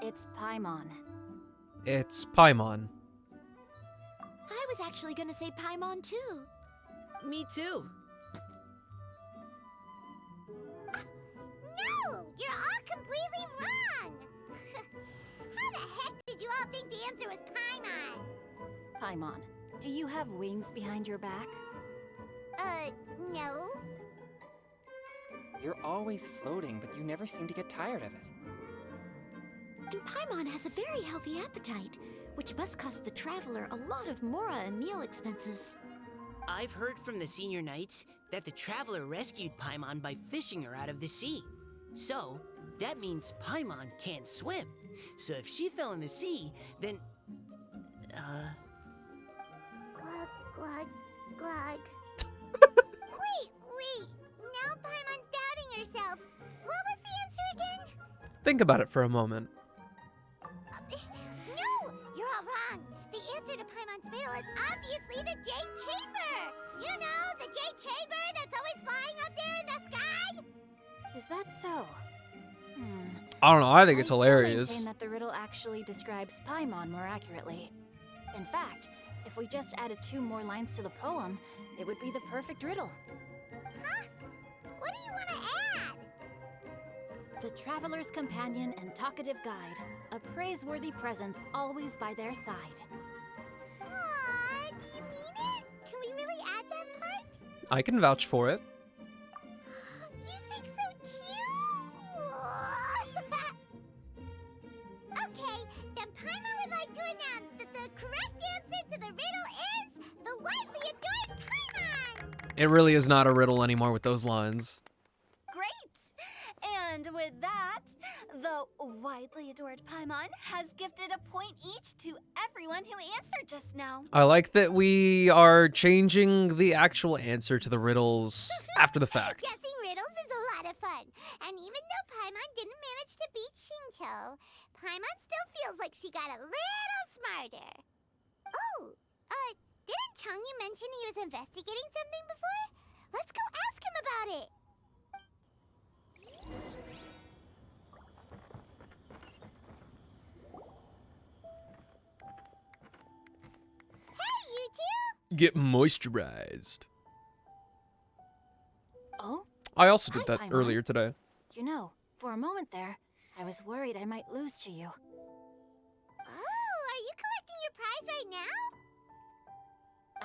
It's Paimon. It's Paimon. I was actually gonna say Paimon too. Me too. No! You're all completely wrong! How the heck did you all think the answer was Paimon? Paimon, do you have wings behind your back? No. You're always floating, but you never seem to get tired of it. And Paimon has a very healthy appetite, which must cost the traveler a lot of mora and meal expenses. I've heard from the senior knights that the traveler rescued Paimon by fishing her out of the sea. So, that means Paimon can't swim. So if she fell in the sea, then... Glug, glug, glug. Wait. Now Paimon's doubting herself. What was the answer again? Think about it for a moment. No! You're all wrong. The answer to Paimon's riddle is obviously the Jade Chamber! You know, the Jade Chamber that's always flying up there in the sky? Is that so? I don't know, I think it's I hilarious. still maintain that the riddle actually describes Paimon more accurately. In fact, if we just added 2 more lines to the poem, it would be the perfect riddle. Huh? What do you want to add? The traveler's companion and talkative guide, a praiseworthy presence always by their side. Aw, do you mean it? Can we really add that part? I can vouch for it. You think so cute? Okay, then Paimon would like to announce that the correct answer to the riddle is the widely adored Paimon! It really is not a riddle anymore with those lines. Great! And with that, the widely adored Paimon has gifted a point each to everyone who answered just now. I like that we are changing the actual answer to the riddles after the fact. Guessing riddles is a lot of fun. And even though Paimon didn't manage to beat Shinjo, Paimon still feels like she got a little smarter. Oh, didn't Changyu mention he was investigating something before? Let's go ask him about it. Hey, you two! Get moisturized. Oh? I also did Hi, that Paimon. earlier today. You know, for a moment there, I was worried I might lose to you. Oh, are you collecting your prize right now?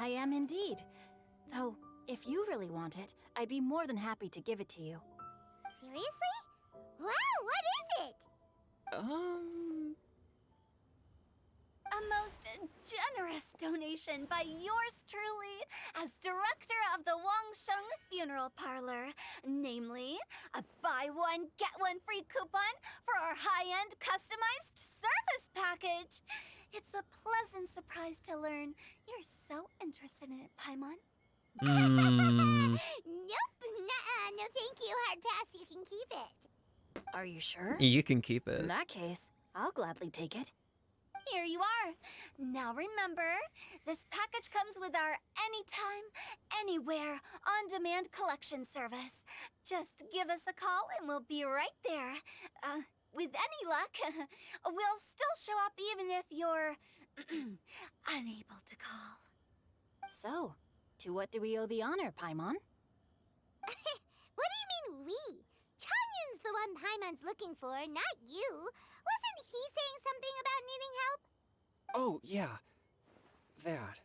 I am indeed. Though, if you really want it, I'd be more than happy to give it to you. Seriously? Wow, what is it? A most generous donation by yours truly as director of the Wangsheng Funeral Parlor. Namely, a buy one, get one free coupon for our high-end customized service package. It's a pleasant surprise to learn you're so interested in it, Paimon. Hmm. Nope, nuh-uh, no thank you, hard pass, you can keep it. Are you sure? You can keep In it. that case, I'll gladly take it. Here you are. Now remember, this package comes with our anytime, anywhere, on-demand collection service. Just give us a call and we'll be right there. With any luck, we'll still show up even if you're unable to call. So, to what do we owe the honor, Paimon? What do you mean we? Changyun's the one Paimon's looking for, not you. Wasn't he saying something about needing help? Oh, yeah. That.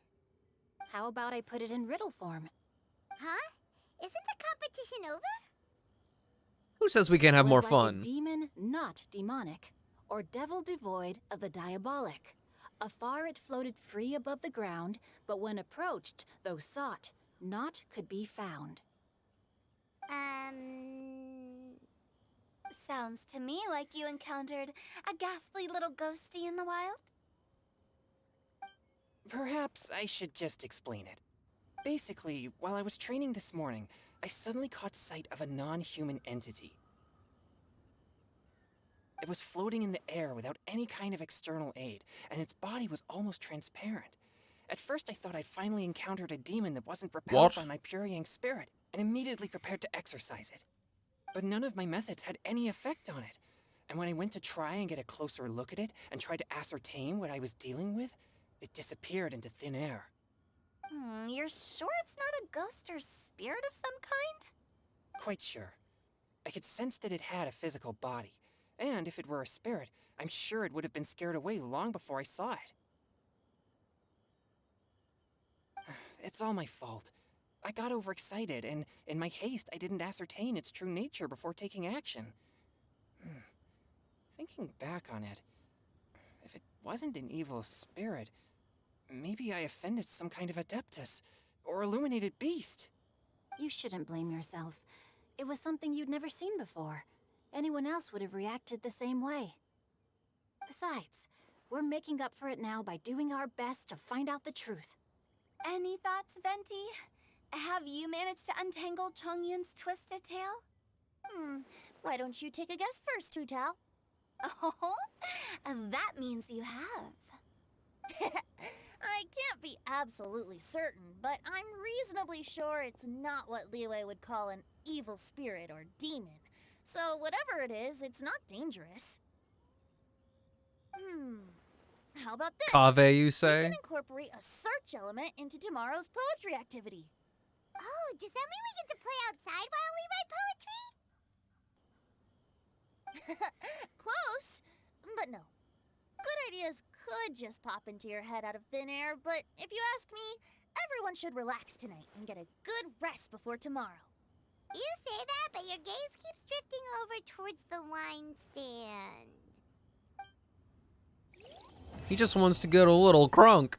How about I put it in riddle form? Huh? Isn't the competition over? Who says we can't have It more was like fun? A demon not demonic, or devil devoid of the diabolic. Afar it floated free above the ground, but when approached, though sought, naught could be found. Sounds to me like you encountered a ghastly little ghosty in the wild. Perhaps I should just explain it. Basically, while I was training this morning, I suddenly caught sight of a non-human entity. It was floating in the air without any kind of external aid, and its body was almost transparent. At first I thought I'd finally encountered a demon that wasn't repelled by my pure yang spirit, and immediately prepared to exorcise it. But none of my methods had any effect on it, and when I went to try and get a closer look at it and tried to ascertain what I was dealing with, it disappeared into thin air. You're sure it's not a ghost or spirit of some kind? Quite sure. I could sense that it had a physical body, and if it were a spirit, I'm sure it would have been scared away long before I saw it. It's all my fault. I got overexcited, and in my haste, I didn't ascertain its true nature before taking action. Thinking back on it, if it wasn't an evil spirit, maybe I offended some kind of adeptus, or illuminated beast. You shouldn't blame yourself. It was something you'd never seen before. Anyone else would have reacted the same way. Besides, we're making up for it now by doing our best to find out the truth. Any thoughts, Venti? Have you managed to untangle Chongyun's twisted tail? Why don't you take a guess first, Hu Tao? Oh, that means you have. I can't be absolutely certain, but I'm reasonably sure it's not what Liyue would call an evil spirit or demon. So whatever it is, it's not dangerous. How about this? Kave, you We say? can incorporate a search element into tomorrow's poetry activity. Oh, does that mean we get to play outside while we write poetry? Close, but no. Good ideas could just pop into your head out of thin air, but if you ask me, everyone should relax tonight and get a good rest before tomorrow. You say that, but your gaze keeps drifting over towards the wine stand. He just wants to get a little crunk.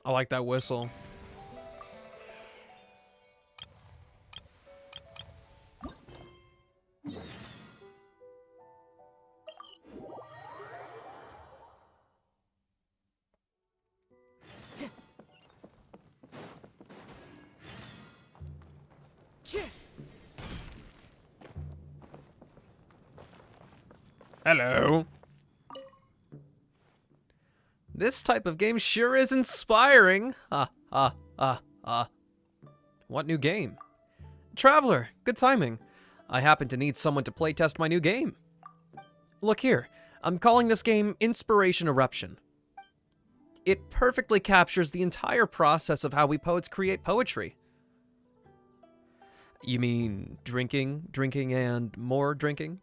I like that whistle. Hello. This type of game sure is inspiring. What new game? Traveler, good timing. I happen to need someone to playtest my new game. Look here, I'm calling this game Inspiration Eruption. It perfectly captures the entire process of how we poets create poetry. You mean drinking, and more drinking?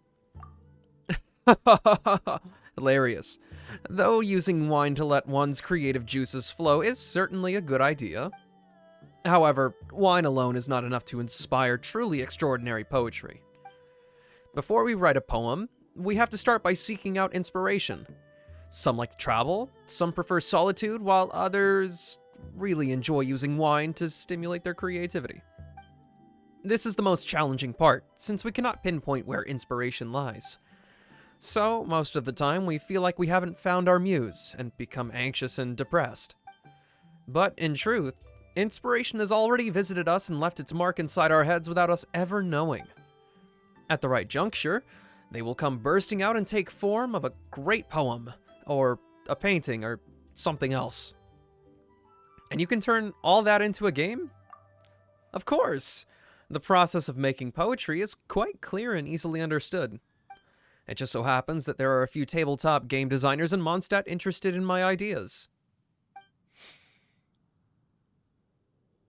Hilarious. Though using wine to let one's creative juices flow is certainly a good idea. However, wine alone is not enough to inspire truly extraordinary poetry. Before we write a poem, we have to start by seeking out inspiration. Some like to travel, some prefer solitude, while others really enjoy using wine to stimulate their creativity. This is the most challenging part, since we cannot pinpoint where inspiration lies. So, most of the time, we feel like we haven't found our muse and become anxious and depressed. But in truth, inspiration has already visited us and left its mark inside our heads without us ever knowing. At the right juncture, they will come bursting out and take form of a great poem, or a painting, or something else. And you can turn all that into a game? Of course! The process of making poetry is quite clear and easily understood. It just so happens that there are a few tabletop game designers in Mondstadt interested in my ideas.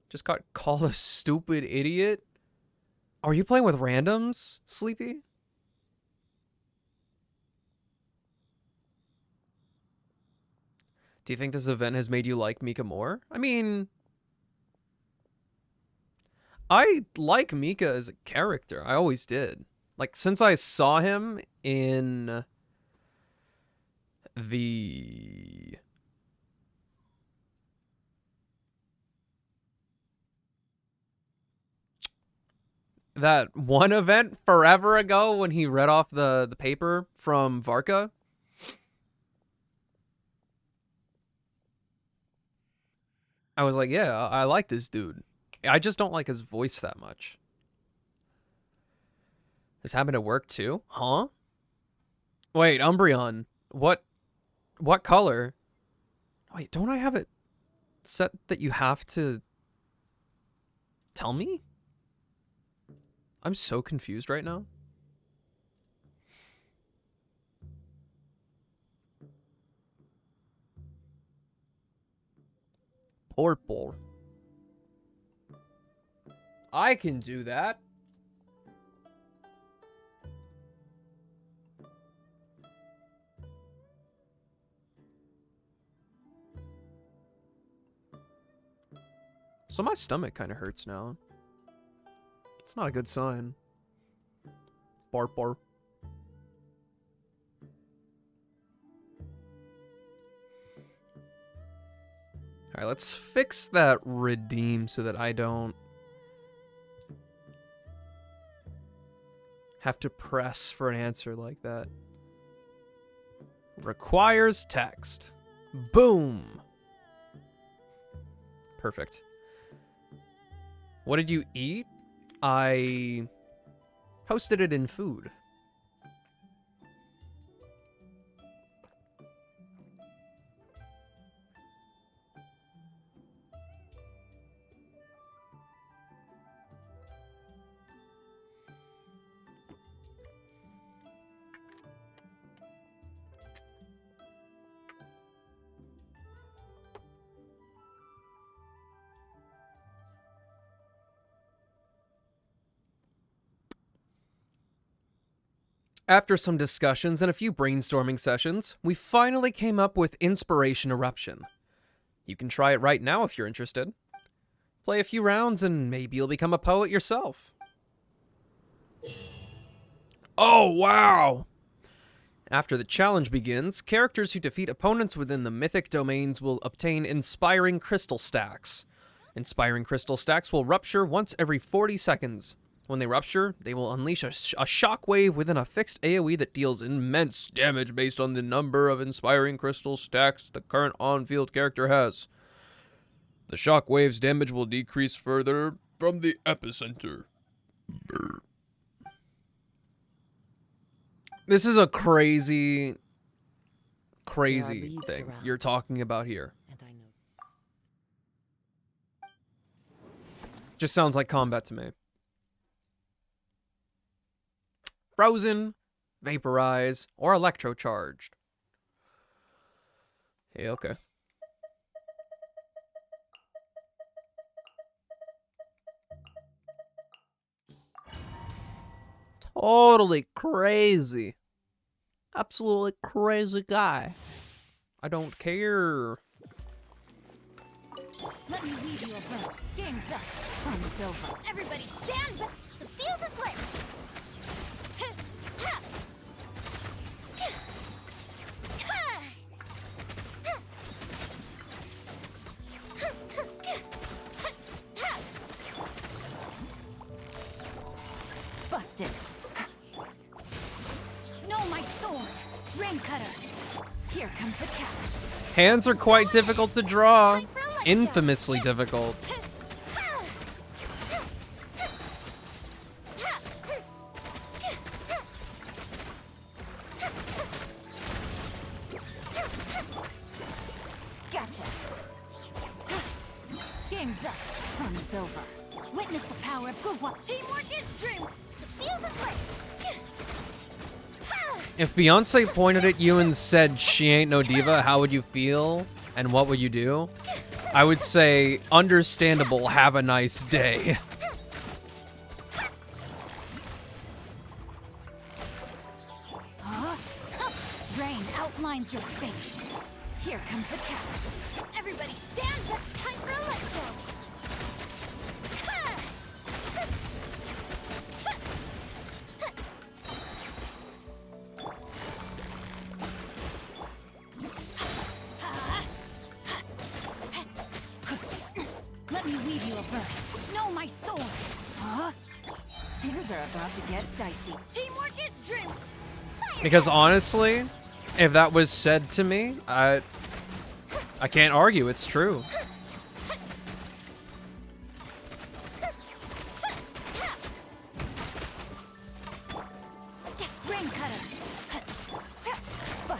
Just got called a stupid idiot? Are you playing with randoms, Sleepy? Do you think this event has made you like Mika more? I mean, I like Mika as a character. I always did. Like, since I saw him in the... that one event forever ago when he read off the paper from Varka. I was like, yeah, I like this dude. I just don't like his voice that much. This happened at work too? Huh? Wait, Umbreon. What color? Wait, don't I have it set that you have to tell me? I'm so confused right now. Purple. I can do that. So my stomach kind of hurts now. It's not a good sign. Barp barp. Alright, let's fix that redeem so that I don't have to press for an answer like that. Requires text. Boom. Perfect. What did you eat? I posted it in food. After some discussions and a few brainstorming sessions, we finally came up with Inspiration Eruption. You can try it right now if you're interested. Play a few rounds and maybe you'll become a poet yourself. Oh, wow! After the challenge begins, characters who defeat opponents within the mythic domains will obtain Inspiring Crystal Stacks. Inspiring Crystal Stacks will rupture once every 40 seconds. When they rupture, they will unleash a shockwave within a fixed AoE that deals immense damage based on the number of Inspiring Crystal Stacks the current on-field character has. The shockwave's damage will decrease further from the epicenter. This is a crazy thing you're talking about here. Just sounds like combat to me. Frozen, vaporize, or electrocharged. Hey, okay. Totally crazy. Absolutely crazy guy. I don't care. Let me lead you a verb. Game's up. Fun's over. Everybody stand back! The fuse is lit! Busted. No, my sword. Rain cutter. Here comes the catch. Hands are quite difficult to draw. Infamously difficult. Gotcha. Game's up. Fun's over. Witness the power of good luck. Teamwork is true! The fuse is lit! If Beyonce pointed at you and said she ain't no diva, how would you feel? And what would you do? I would say, understandable, have a nice day. Rain outlines your fate. Here comes the catch. Everybody stand back! Time for a light show! Let me weave you a verse. No, my sword. Things are about to get dicey. Teamwork is true! Because honestly, if that was said to me, I can't argue, it's true. Rain cutter.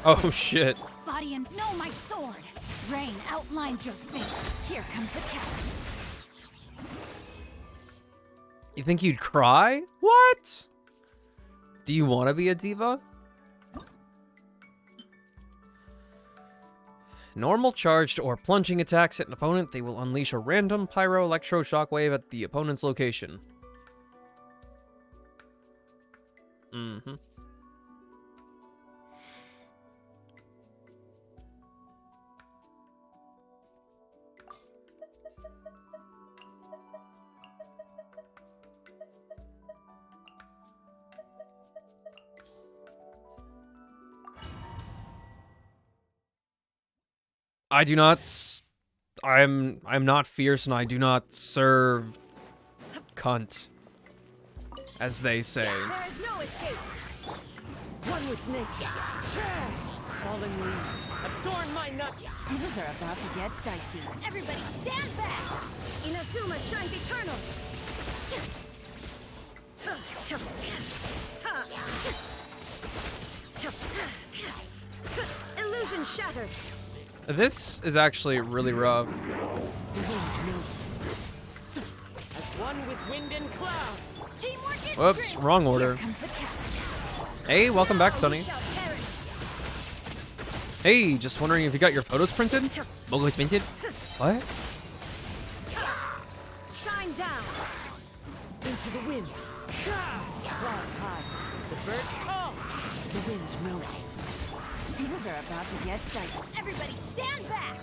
Oh shit. Body and no, my sword. Rain outlines your fate. Here comes the catch. You think you'd cry? What? Do you want to be a diva? Normal charged or plunging attacks hit an opponent, they will unleash a random pyro electro shockwave at the opponent's location. Mm-hmm. I do not. I'm not fierce, and I do not serve cunt, as they say. There is no escape. One with nature. Falling leaves adorn my nut. Things are about to get dicey. Everybody stand back! Inazuma shines eternal. Illusion shattered. This is actually really rough. The wind knows me. As one with wind and cloud. Teamwork is Whoops, true! wrong order. Hey, welcome back, Sonny. Hey, just wondering if you got your photos printed? Photos printed? What? Shine down. Into the wind. Clouds high. The birds call. The wind knows me. Things are about to get dicey. Everybody stand back!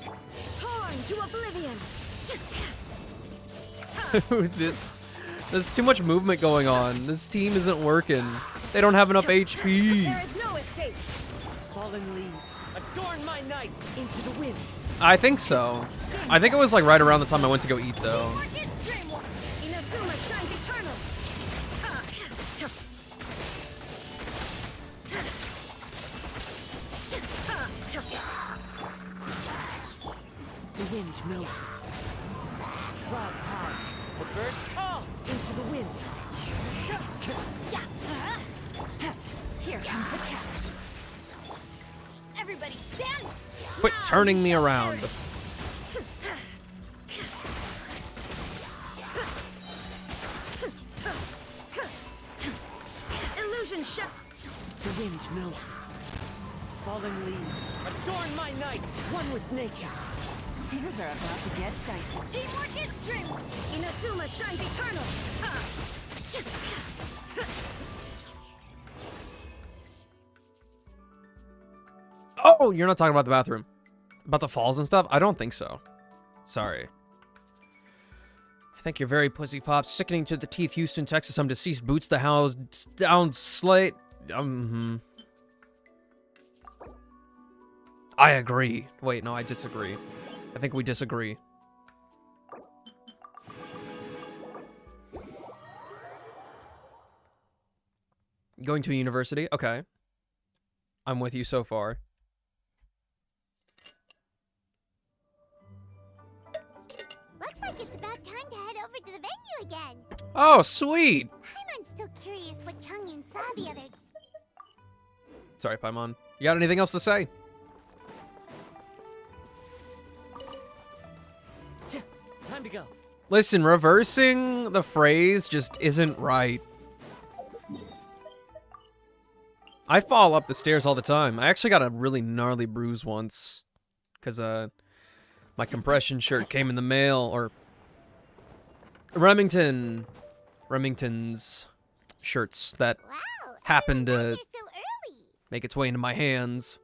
Torn to oblivion. There's too much movement going on. This team isn't working. They don't have enough HP. There is no escape. Fallen leaves adorn my night into the wind. I think so. I think it was like right around the time I went to go eat though. Teamwork is true! Inazuma shines eternal. The wind knows me. Clouds high. The birds call into the wind. Here comes the catch. Everybody stand! Quit turning me around. Illusion shut. The wind knows me. Falling leaves adorn my night. One with nature. Things are about to get dicey. Teamwork is true! Inazuma shines eternal. Oh, you're not talking about the bathroom. About the falls and stuff? I don't think so. Sorry. I think you're very pussy pop. Sickening to the teeth, Houston, Texas. I'm deceased. Boots the house down slate. I agree. Wait, no, I disagree. I think we disagree. Going to a university? Okay. I'm with you so far. Looks like it's about time to head over to the venue again. Oh, sweet! I'm still curious what Changyun saw the other day. Sorry, Paimon. You got anything else to say? Time to go. Listen, reversing the phrase just isn't right. I fall up the stairs all the time. I actually got a really gnarly bruise once. Because, my compression shirt came in the mail, or... Remington's shirts that happened to make its way into my hands.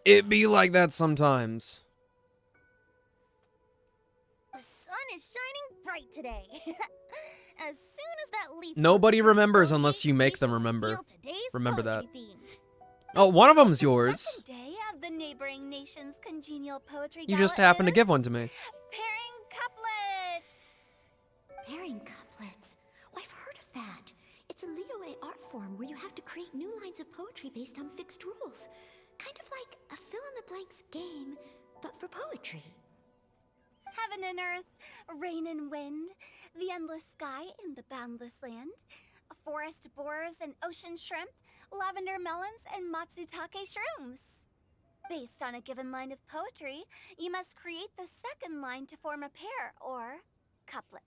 It be like that sometimes. The sun is shining bright today. As soon as that leaf Nobody remembers unless you make them remember. Remember that. Oh, one of them's yours. Day of the neighboring nation's congenial poetry You just gala happened to is give one to me. Pairing couplets. Pairing couplets? Oh, I've heard of that. It's a Liyue art form where you have to create new lines of poetry based on fixed rules. Kind of like a fill-in-the-blanks game, but for poetry. Heaven and earth, rain and wind, the endless sky and the boundless land, forest borers and ocean shrimp, lavender melons and matsutake shrooms. Based on a given line of poetry, you must create the second line to form a pair, or couplet.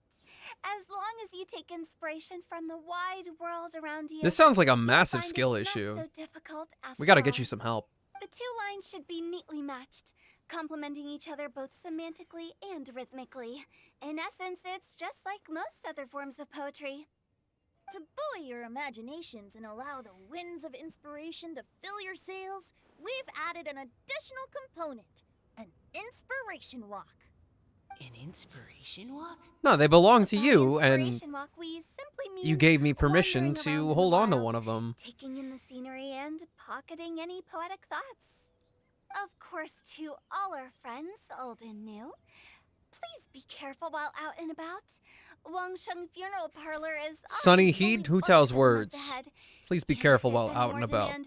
As long as you take inspiration from the wide world around you. This sounds like a you'll massive find skill it's not issue. so difficult We gotta after get you all. some help. The two lines should be neatly matched, complementing each other both semantically and rhythmically. In essence, it's just like most other forms of poetry. To buoy your imaginations and allow the winds of inspiration to fill your sails, we've added an additional component, an inspiration walk. An inspiration walk? No, they belong to By you, and inspiration walk, we simply mean you gave me permission wandering to around in hold the on to wild, one of them. taking in the scenery and pocketing any poetic thoughts. Of course, to all our friends, old and new, please be careful while out and about. Wangsheng Funeral Parlor is Sunny, already heed fully Hu Tao's booked for the month words. ahead. Please be And if careful there's while any out and more about. demand,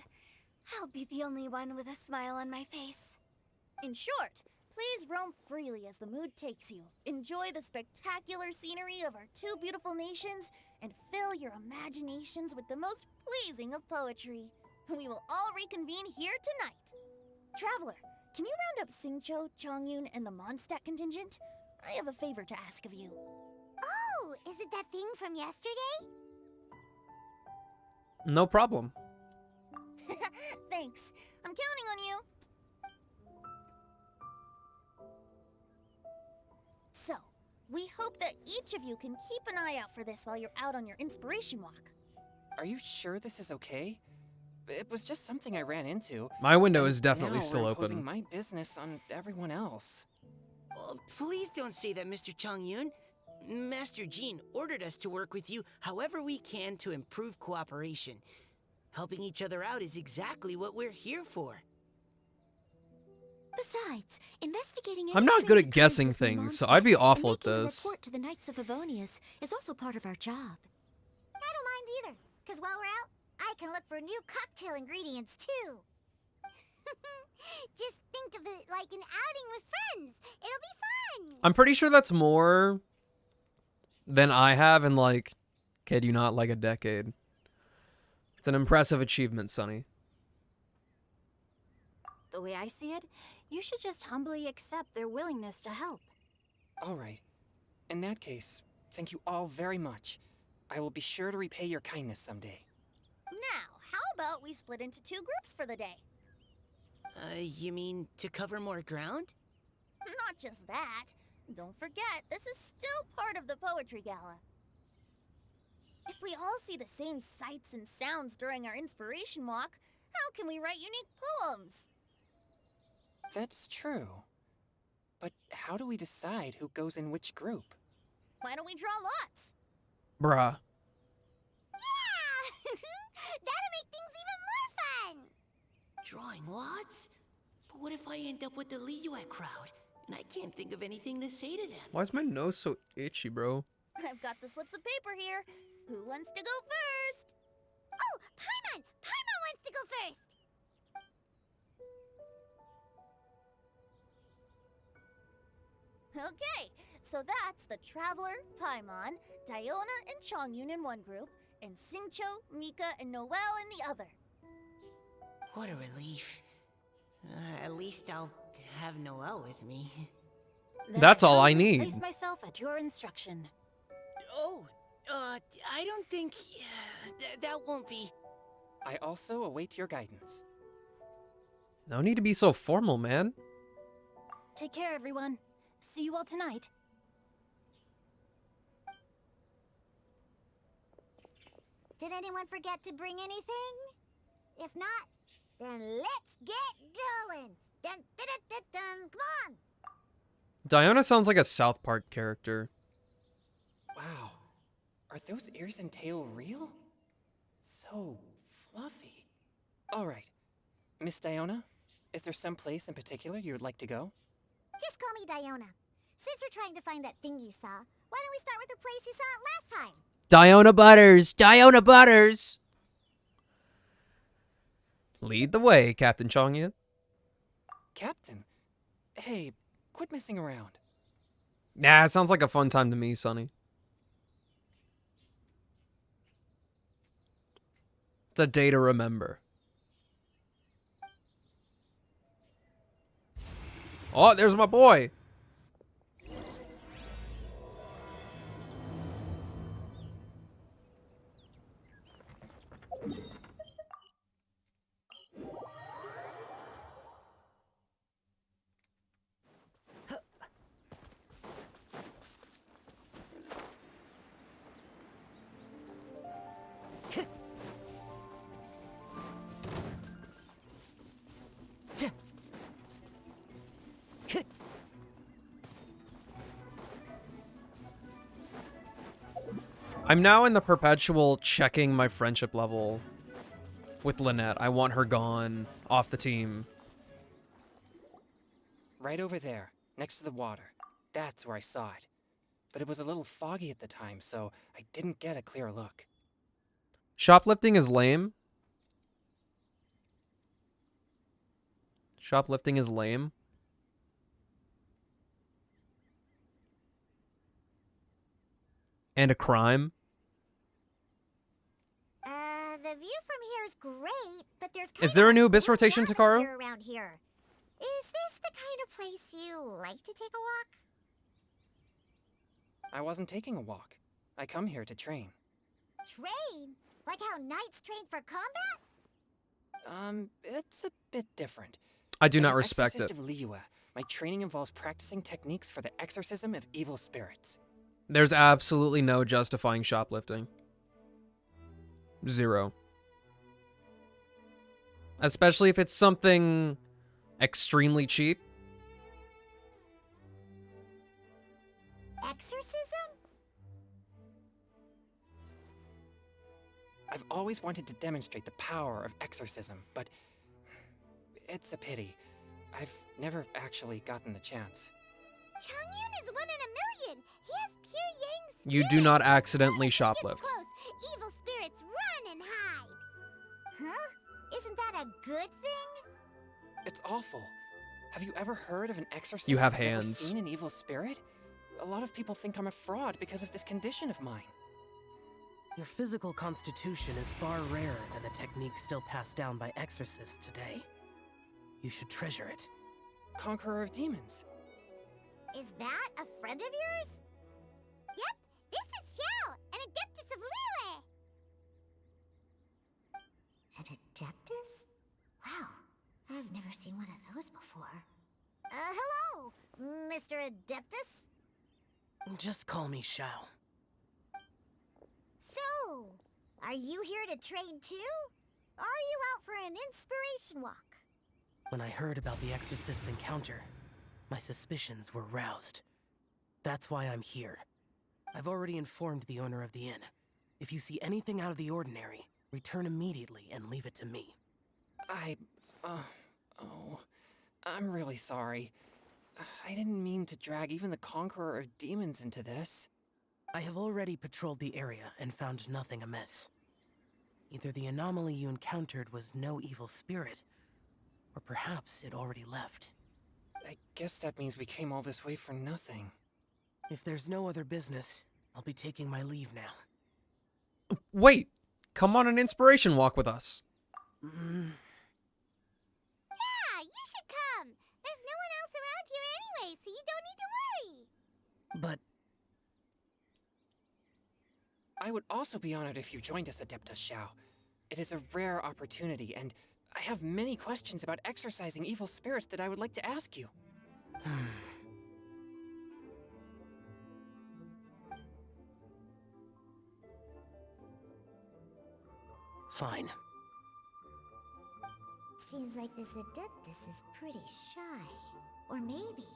I'll be the only one with a smile on my face. In short, please roam freely as the mood takes you. Enjoy the spectacular scenery of our two beautiful nations, and fill your imaginations with the most pleasing of poetry. We will all reconvene here tonight. Traveler, can you round up Singcho, Changyun, and the Mondstadt contingent? I have a favor to ask of you. Oh, is it that thing from yesterday? No problem. Thanks. I'm counting on you. So, we hope that each of you can keep an eye out for this while you're out on your inspiration walk. Are you sure this is okay? It was just something I ran into. My window and is definitely now still we're imposing open. my business on everyone else. Oh, please don't say that, Mr. Changyun. Master Jean ordered us to work with you however we can to improve cooperation. Helping each other out is exactly what we're here for. Besides, investigating any I'm not good strange at guessing occurrences in things, so Mondstadt I'd be awful and at making a this. report to the Knights of Favonius is also part of our job. I don't mind either, because while we're out, I can look for new cocktail ingredients too. Just think of it like an outing with friends. It'll be fun. I'm pretty sure that's more than I have in, like, kid you not, like a decade. It's an impressive achievement, Sonny. The way I see it, you should just humbly accept their willingness to help. All right. In that case, thank you all very much. I will be sure to repay your kindness someday. Now, how about we split into two groups for the day? You mean to cover more ground? Not just that. Don't forget, this is still part of the Poetry Gala. If we all see the same sights and sounds during our inspiration walk, how can we write unique poems? That's true. But how do we decide who goes in which group? Why don't we draw lots? Bruh. Yeah! That'll make things even more fun! Drawing lots? But what if I end up with the Liyue crowd, and I can't think of anything to say to them? Why is my nose so itchy, bro? I've got the slips of paper here. Who wants to go first? Oh, Paimon! Paimon wants to go first! Okay, so that's the Traveler, Paimon, Diona, and Chongyun in one group, and Xingqiu, Mika, and Noelle in the other. What a relief. At least I'll have Noelle with me. That's all I will need. Place myself at your instruction. Oh, I don't think... that won't be... I also await your guidance. No need to be so formal, man. Take care, everyone. See you all tonight. Did anyone forget to bring anything? If not, then let's get going! Dun, dun, dun, dun, dun. Come on! Diona sounds like a South Park character. Wow. Are those ears and tail real? So fluffy. Alright. Miss Diona, is there some place in particular you would like to go? Just call me Diona. Since we're trying to find that thing you saw, why don't we start with the place you saw it last time? Diona Butters! Diona Butters! Lead the way, Captain Chongyun. Captain? Hey, quit messing around. Nah, it sounds like a fun time to me, Sonny. It's a day to remember. Oh, there's my boy. I'm now in the perpetual checking my friendship level with Lynette. I want her gone, off the team. Right over there, next to the water. That's where I saw it. But it was a little foggy at the time, so I didn't get a clear look. Shoplifting is lame. Shoplifting is lame. And a crime. The view from here is great, but there's Is there a new Abyss rotation, Takaro? around here. Is this the kind of place you like to take a walk? I wasn't taking a walk. I come here to train. Train? Like how knights train for combat? It's a bit different. I do As not an respect exorcist it. of Liyue, my training involves practicing techniques for the exorcism of evil spirits. There's absolutely no justifying shoplifting. Zero. Especially if it's something extremely cheap. Exorcism? I've always wanted to demonstrate the power of exorcism, but it's a pity. I've never actually gotten the chance. Chongyun is 1 in a million. He has pure yang spirit. You do not accidentally When he gets shoplift. close, evil spirits run and hide. Huh? Isn't that a good thing? It's awful. Have you ever heard of an exorcist You have who's never hands. seen an evil spirit? A lot of people think I'm a fraud because of this condition of mine. Your physical constitution is far rarer than the techniques still passed down by exorcists today. You should treasure it. Conqueror of demons. Is that a friend of yours? Yep, this is Xiao, an Adeptus of Liyue. An Adeptus? Wow, I've never seen one of those before. Hello, Mr. Adeptus? Just call me Shao. So, Are you here to train too? Or are you out for an inspiration walk? When I heard about the Exorcist's encounter, my suspicions were roused. That's why I'm here. I've already informed the owner of the inn. If you see anything out of the ordinary, return immediately and leave it to me. I'm really sorry. I didn't mean to drag even the Conqueror of Demons into this. I have already patrolled the area and found nothing amiss. Either the anomaly you encountered was no evil spirit, or perhaps it already left. I guess that means we came all this way for nothing. If there's no other business, I'll be taking my leave now. Wait, come on an inspiration walk with us. Yeah, you should come. There's no one else around here anyway, so you don't need to worry. But I would also be honored if you joined us, Adeptus Xiao. It is a rare opportunity, and I have many questions about exorcising evil spirits that I would like to ask you. Fine. Seems like this Adeptus is pretty shy. Or maybe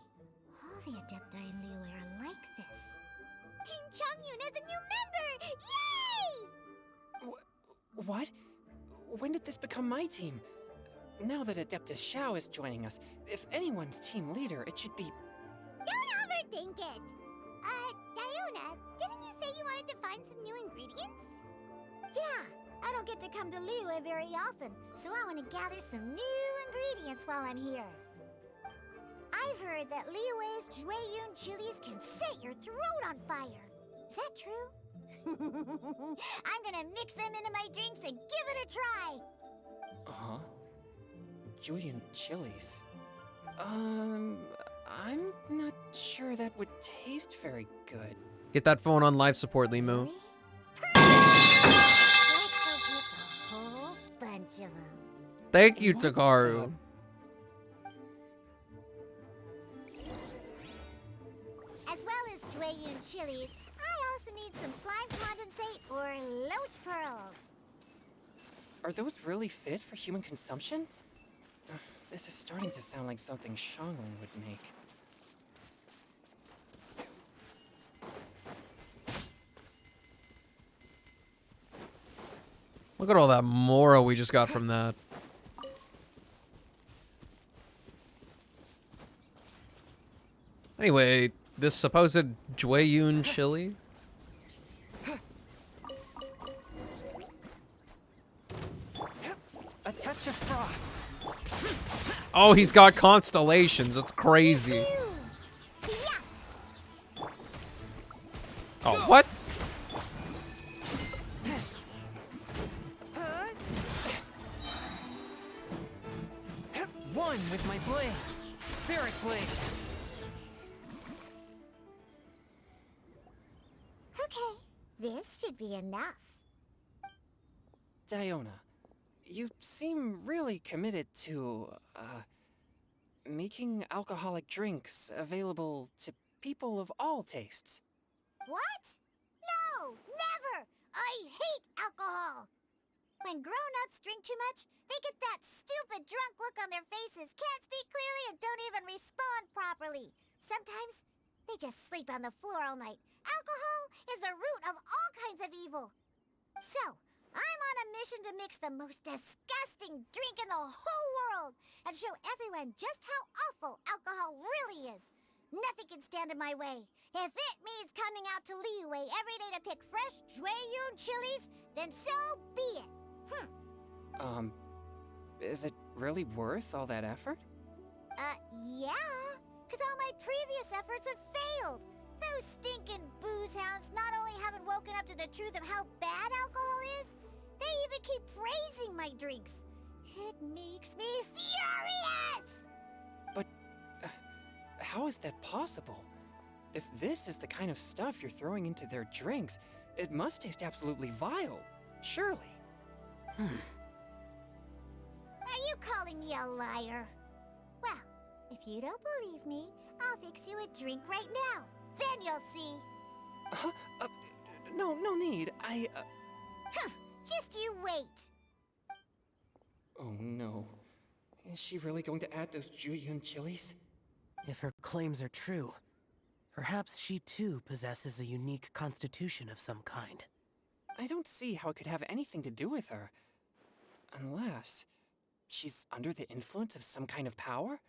all the Adepti in Liyue are like this. Team Changyun has a new member! Yay! What? When did this become my team? Now that Adeptus Xiao is joining us, if anyone's team leader, it should be... Don't overthink it! Diona, didn't you say you wanted to find some new ingredients? Yeah, I don't get to come to Liyue very often, so I want to gather some new ingredients while I'm here. I've heard that Liyue's Jueyun chilies can set your throat on fire. Is that true? I'm gonna mix them into my drinks and give it a try. Uh-huh. Jueyun chilies. I'm not sure that would taste very good. Get that phone on life support, Limu. Whole bunch of them. Thank you, Takaru. As well as Jueyun chilies, I also need some slime condensate or loach pearls. Are those really fit for human consumption? This is starting to sound like something Xiangling would make. Look at all that Mora we just got from that. Anyway, this supposed Jueyun chili? A touch of frost. Oh, he's got constellations. That's crazy. Oh, what? One with my blade. Spirit blade. Okay, this should be enough. Diona, you seem really committed to, making alcoholic drinks available to people of all tastes. What? No, never! I hate alcohol! When grown-ups drink too much, they get that stupid drunk look on their faces, can't speak clearly, and don't even respond properly. Sometimes, they just sleep on the floor all night. Alcohol is the root of all kinds of evil. So, I'm on a mission to mix the most disgusting drink in the whole world and show everyone just how awful alcohol really is. Nothing can stand in my way. If it means coming out to Liyue every day to pick fresh Jueyun chilies, then so be it. Is it really worth all that effort? Yeah, because all my previous efforts have failed. Those stinking booze hounds not only haven't woken up to the truth of how bad alcohol is, they even keep praising my drinks. It makes me furious! But, how is that possible? If this is the kind of stuff you're throwing into their drinks, it must taste absolutely vile, surely. Are you calling me a liar? Well, if you don't believe me, I'll fix you a drink right now. Then you'll see. No need. Just you wait. Oh no. Is she really going to add those Juyun chilies? If her claims are true, perhaps she too possesses a unique constitution of some kind. I don't see how it could have anything to do with her. Unless she's under the influence of some kind of power?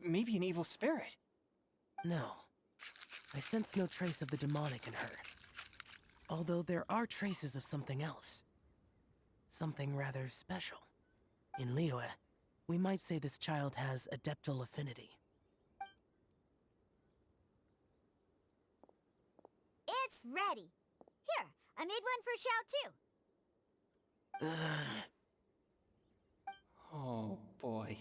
Maybe an evil spirit. No. I sense no trace of the demonic in her. Although there are traces of something else. Something rather special. In Liyue, we might say this child has adeptal affinity. It's ready. Here, I made one for Xiao too. Oh boy.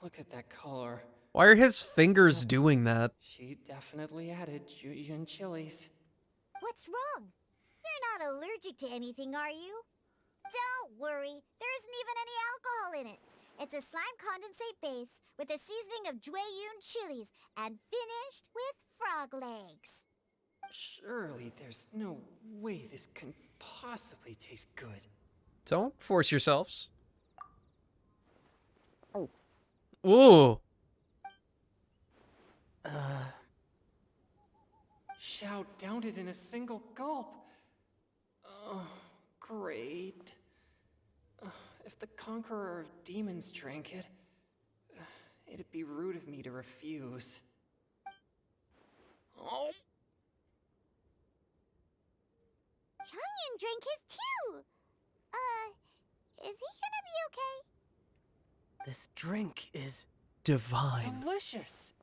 Look at that color. Why are his fingers doing that? She definitely added Juyun chilies. What's wrong? You're not allergic to anything, are you? Don't worry, there isn't even any alcohol in it. It's a slime condensate base with a seasoning of Juyun chilies and finished with frog legs. Surely there's no way this can possibly taste good. Don't force yourselves. Ooh. Xiao downed it in a single gulp. Oh, great. If the Conqueror of Demons drank it, it'd be rude of me to refuse. Oh. Changyan drank his too. Is he gonna be okay? This drink is divine. Delicious!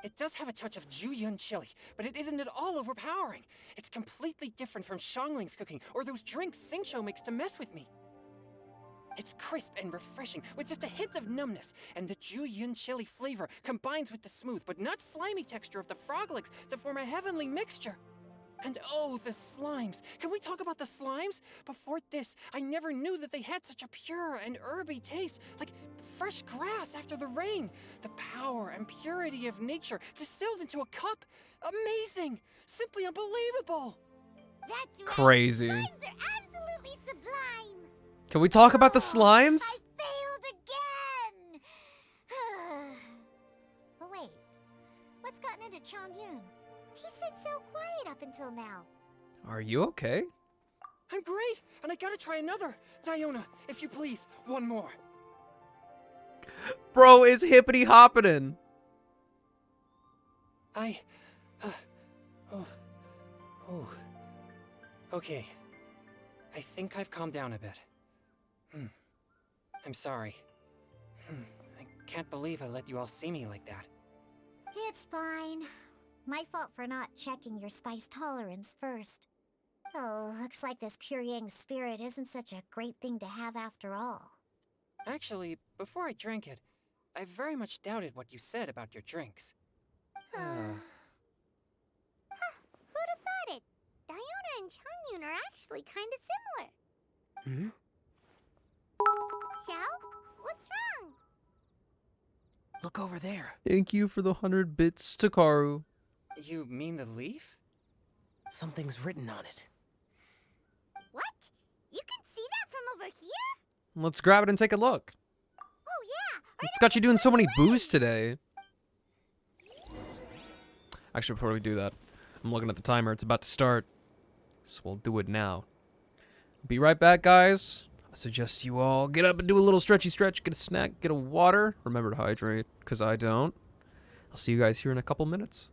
It does have a touch of Juyun chili, but it isn't at all overpowering. It's completely different from Xiangling's cooking or those drinks Xingqiu makes to mess with me. It's crisp and refreshing, with just a hint of numbness, and the Juyun chili flavor combines with the smooth but not slimy texture of the frog legs to form a heavenly mixture. And oh, the slimes! Can we talk about the slimes? Before this, I never knew that they had such a pure and herby taste, like fresh grass after the rain. The power and purity of nature distilled into a cup. Amazing! Simply unbelievable! That's right. Crazy. Slimes are absolutely sublime. Can we talk about the slimes? I failed again! But wait, what's gotten into Chongyun? He's been so quiet up until now. Are you okay? I'm great, and I gotta try another. Diona, if you please, one more. Bro is hippity hopping. Okay. I think I've calmed down a bit. I'm sorry. I can't believe I let you all see me like that. It's fine. My fault for not checking your spice tolerance first. Oh, looks like this pure yang spirit isn't such a great thing to have after all. Actually, before I drank it, I very much doubted what you said about your drinks. Who'd have thought it? Diona and Chongyun are actually kinda similar. Xiao? What's wrong? Look over there. Thank you for the 100 bits, Takaru. You mean the leaf? Something's written on it. What? You can see that from over here? Let's grab it and take a look. Oh yeah! It's got you doing so many boos today. Actually, before we do that, I'm looking at the timer. It's about to start. So we'll do it now. Be right back, guys. I suggest you all get up and do a little stretchy stretch, get a snack, get a water. Remember to hydrate, because I don't. I'll see you guys here in a couple minutes.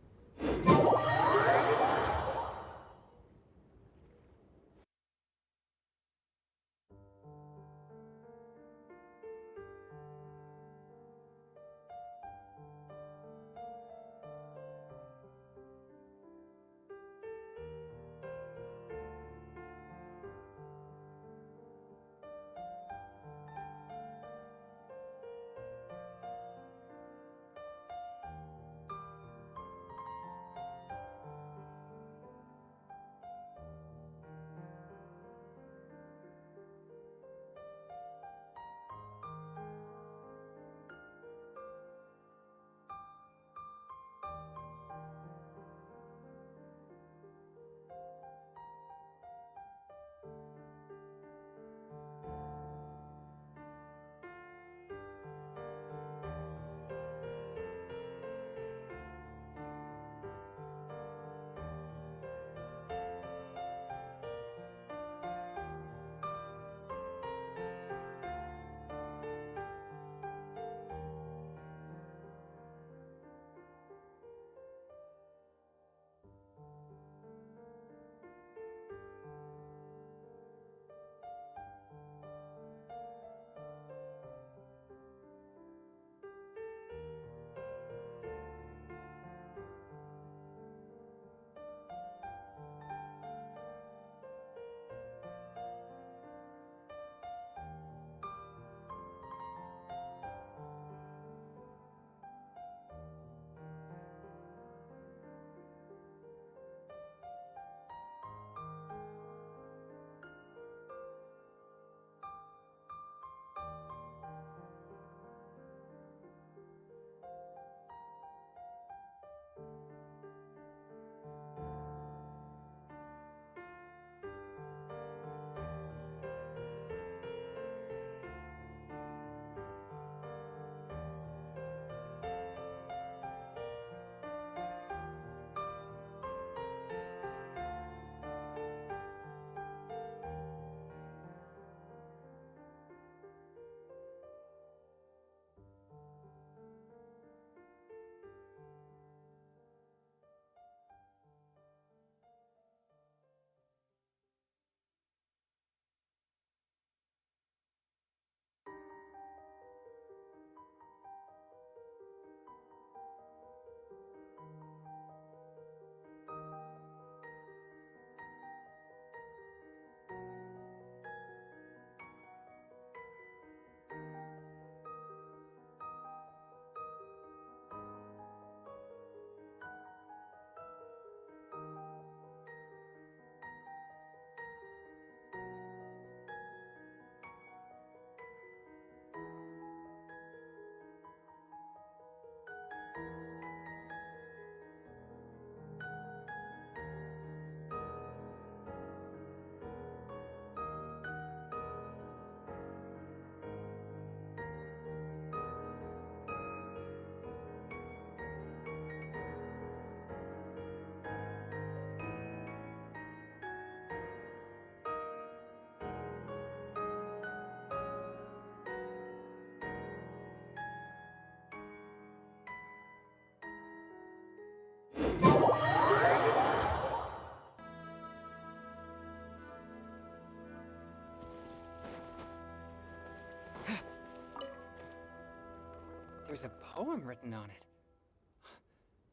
There's a poem written on it.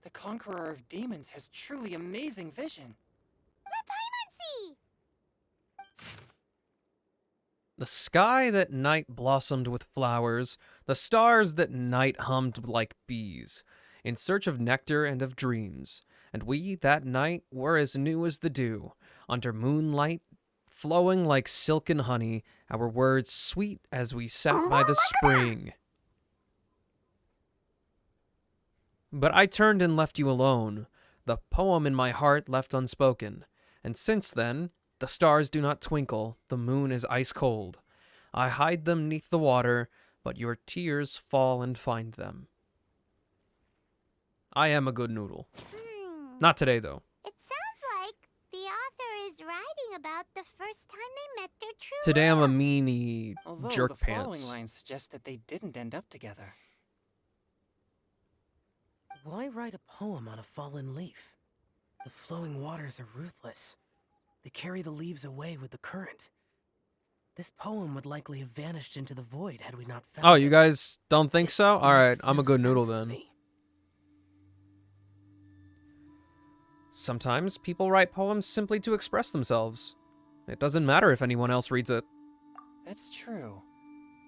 The Conqueror of Demons has truly amazing vision. Let Paimon see! The sky that night blossomed with flowers, the stars that night hummed like bees, in search of nectar and of dreams. And we, that night, were as new as the dew, under moonlight, flowing like silken honey, our words sweet as we sat by the spring. But I turned and left you alone, the poem in my heart left unspoken. And since then, the stars do not twinkle, the moon is ice cold. I hide them 'neath the water, but your tears fall and find them. I am a good noodle. Not today, though. It sounds like the author is writing about the first time they met their true Today I'm a love. meanie Although jerk the following pants. lines suggest that they didn't end up together. Why write a poem on a fallen leaf? The flowing waters are ruthless. They carry the leaves away with the current. This poem would likely have vanished into the void had we not found it. Oh, you guys don't think so? Alright, Makes I'm a no good noodle sense to then. me. Sometimes people write poems simply to express themselves. It doesn't matter if anyone else reads it. That's true.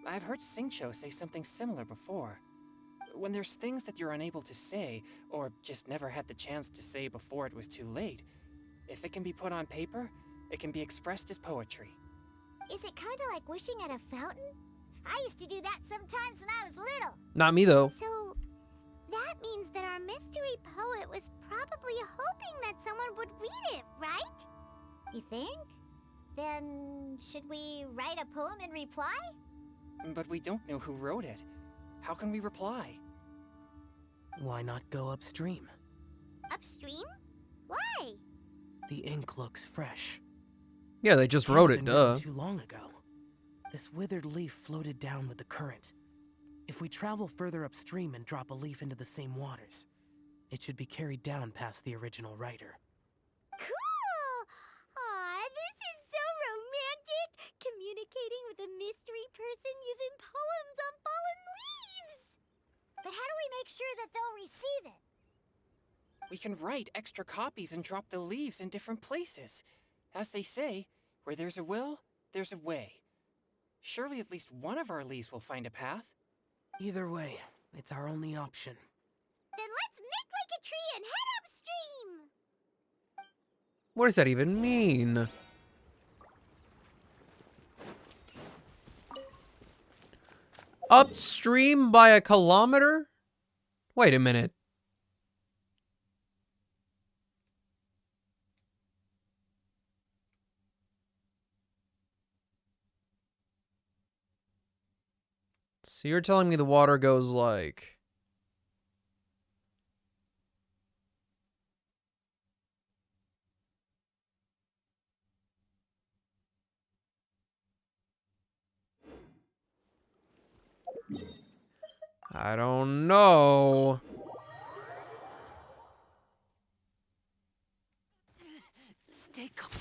I've heard Singcho say something similar before. When there's things that you're unable to say, or just never had the chance to say before it was too late, if it can be put on paper, it can be expressed as poetry. Is it kind of like wishing at a fountain? I used to do that sometimes when I was little. Not me, though. So, that means that our mystery poet was probably hoping that someone would read it, right? You think? Then, should we write a poem in reply? But we don't know who wrote it. How can we reply? Why not go upstream? Upstream? Why? The ink looks fresh. Yeah, they just Can't wrote have it, been written duh. Too long ago. This withered leaf floated down with the current. If we travel further upstream and drop a leaf into the same waters, it should be carried down past the original writer. Cool! Aw, this is so romantic! Communicating with a mystery person using poems on fallen leaves! But how do we make sure that they'll receive it? We can write extra copies and drop the leaves in different places. As they say, where there's a will, there's a way. Surely at least one of our leaves will find a path. Either way, it's our only option. Then let's make like a tree and head upstream! What does that even mean? Upstream by a kilometer? Wait a minute. So you're telling me the water goes like... I don't know. Stay calm.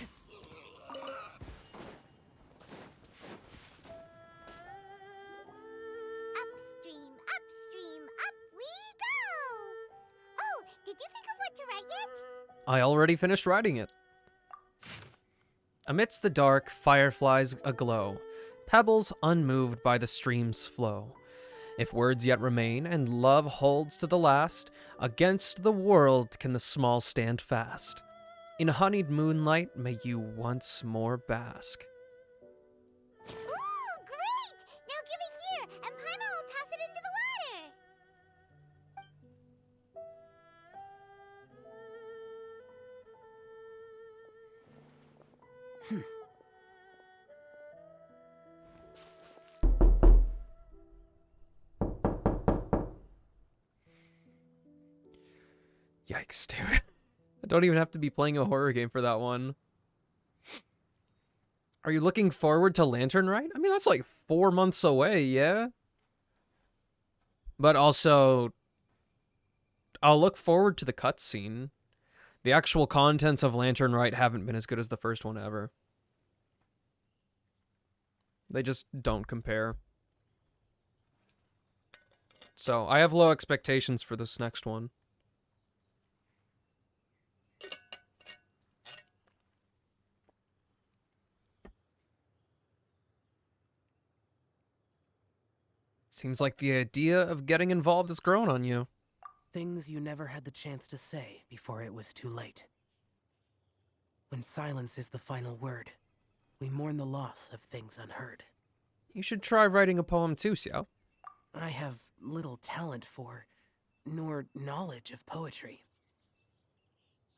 Upstream, upstream, up we go! Oh, did you think of what to write yet? I already finished writing it. Amidst the dark, fireflies aglow, pebbles unmoved by the stream's flow. If words yet remain, and love holds to the last, against the world can the small stand fast. In honeyed moonlight may you once more bask. Ooh, great! Now give it here, and Paimon will toss it into the water! Yikes, dude. I don't even have to be playing a horror game for that one. Are you looking forward to Lantern Rite? I mean, that's like 4 months away, yeah? But also, I'll look forward to the cutscene. The actual contents of Lantern Rite haven't been as good as the first one ever. They just don't compare. So I have low expectations for this next one. Seems like the idea of getting involved has grown on you. Things you never had the chance to say before it was too late. When silence is the final word, we mourn the loss of things unheard. You should try writing a poem too, Xiao. I have little talent for, nor knowledge of poetry.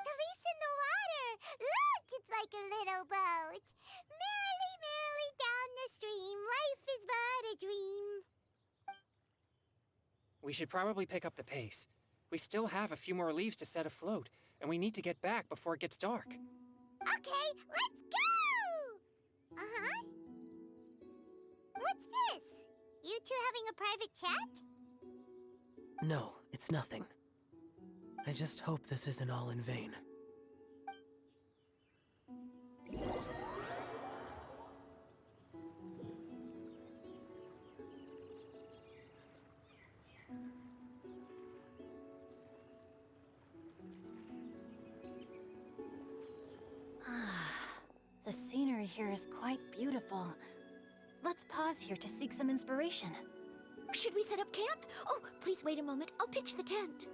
Elise in the water! Look, it's like a little boat. Merrily, merrily down the stream, life is but a dream. We should probably pick up the pace. We still have a few more leaves to set afloat, and we need to get back before it gets dark. Okay, let's go! Uh-huh. What's this? You two having a private chat? No, it's nothing. I just hope this isn't all in vain. The scenery here is quite beautiful. Let's pause here to seek some inspiration. Should we set up camp? Oh, please wait a moment. I'll pitch the tent.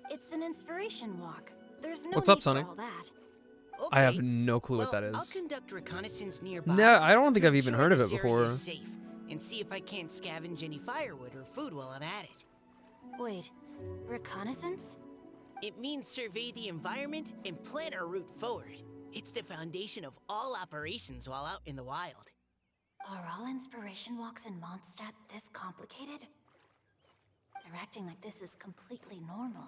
It's an inspiration walk. There's no What's need up, Sonny? for all that. Okay. I have no clue what that I'll is. conduct reconnaissance nearby. Nah, I don't think to I've even ensure heard of this it area before. is safe, and see if I can't scavenge any firewood or food while I'm at it. Wait, reconnaissance? It means survey the environment and plan our route forward. It's the foundation of all operations while out in the wild. Are all inspiration walks in Mondstadt this complicated? They're acting like this is completely normal.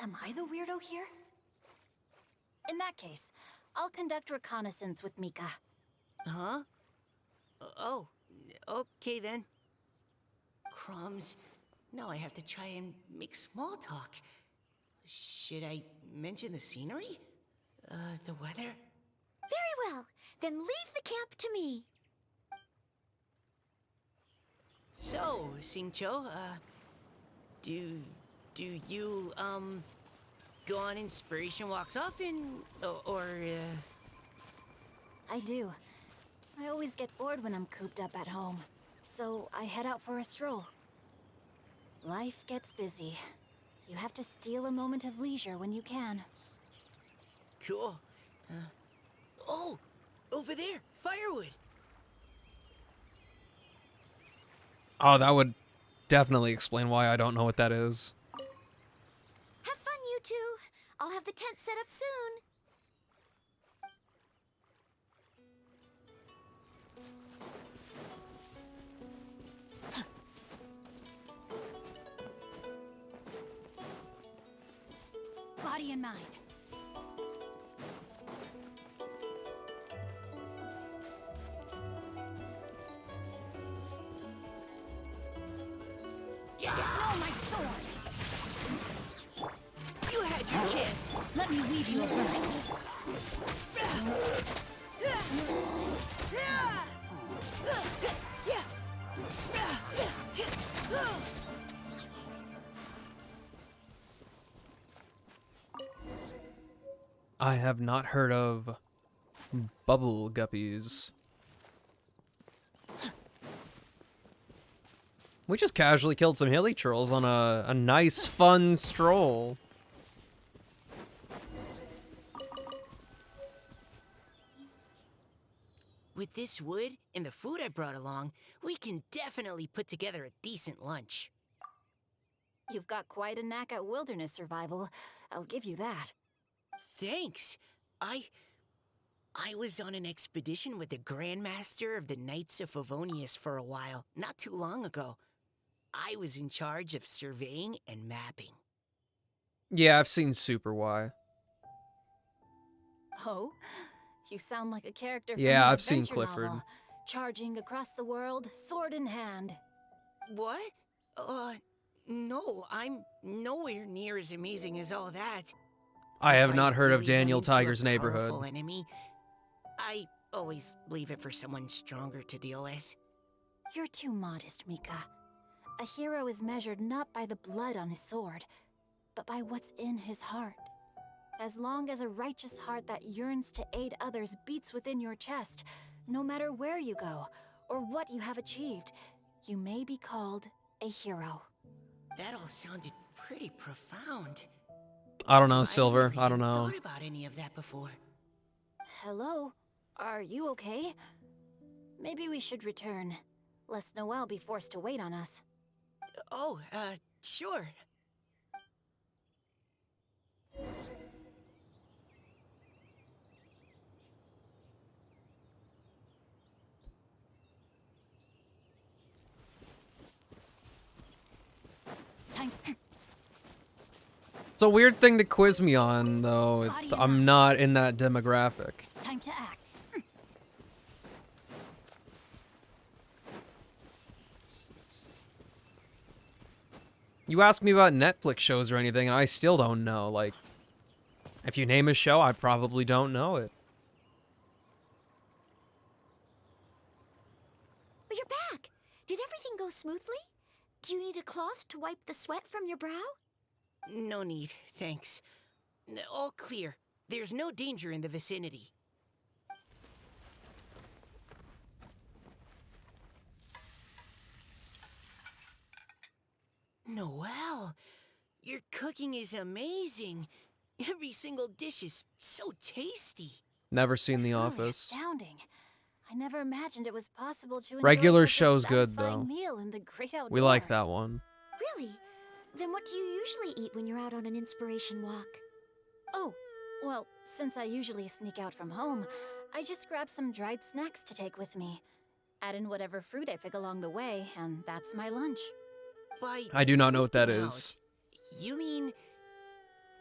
Am I the weirdo here? In that case, I'll conduct reconnaissance with Mika. Huh? Oh, okay then. Crumbs. Now I have to try and make small talk. Should I mention the scenery? The weather? Very well. Then leave the camp to me. So, Singcho, do you, go on inspiration walks often? I do. I always get bored when I'm cooped up at home, so I head out for a stroll. Life gets busy. You have to steal a moment of leisure when you can. Cool. Oh! Over there! Firewood! Oh, that would definitely explain why I don't know what that is. Have fun, you two. I'll have the tent set up soon. Body and mind. No, my sword! You had your chance! Let me weave you a verse. I have not heard of bubble guppies. We just casually killed some hilly trolls on a nice, fun stroll. With this wood and the food I brought along, we can definitely put together a decent lunch. You've got quite a knack at wilderness survival. I'll give you that. Thanks. I was on an expedition with the Grandmaster of the Knights of Favonius for a while, not too long ago. I was in charge of surveying and mapping. Yeah, I've seen Super Y. Oh? You sound like a character from Yeah, an I've seen adventure Clifford. novel. Charging across the world, sword in hand. What? No, I'm nowhere near as amazing as all that. I have If not heard of really run Daniel into a Tiger's powerful Neighborhood. Enemy, I always leave it for someone stronger to deal with. You're too modest, Mika. A hero is measured not by the blood on his sword, but by what's in his heart. As long as a righteous heart that yearns to aid others beats within your chest, no matter where you go or what you have achieved, you may be called a hero. That all sounded pretty profound. I don't know, Silver. I I don't know. thought about any of that before. Hello? Are you okay? Maybe we should return, lest Noelle be forced to wait on us. Oh, sure. Time. It's a weird thing to quiz me on, though. I'm not in that demographic. Time to act. You ask me about Netflix shows or anything, and I still don't know. Like, if you name a show, I probably don't know it. But you're back! Did everything go smoothly? Do you need a cloth to wipe the sweat from your brow? No need, thanks. All clear. There's no danger in the vicinity. Noelle, your cooking is amazing. Every single dish is so tasty. Never seen The Truly Office. Astounding. I never imagined it was possible to enjoy Regular such a show's good, satisfying though. meal in the great outdoors. We like that one. Really? Then what do you usually eat when you're out on an inspiration walk? Oh, well, since I usually sneak out from home, I just grab some dried snacks to take with me. Add in whatever fruit I pick along the way, and that's my lunch. By I do not know what that sneaking is. out, you mean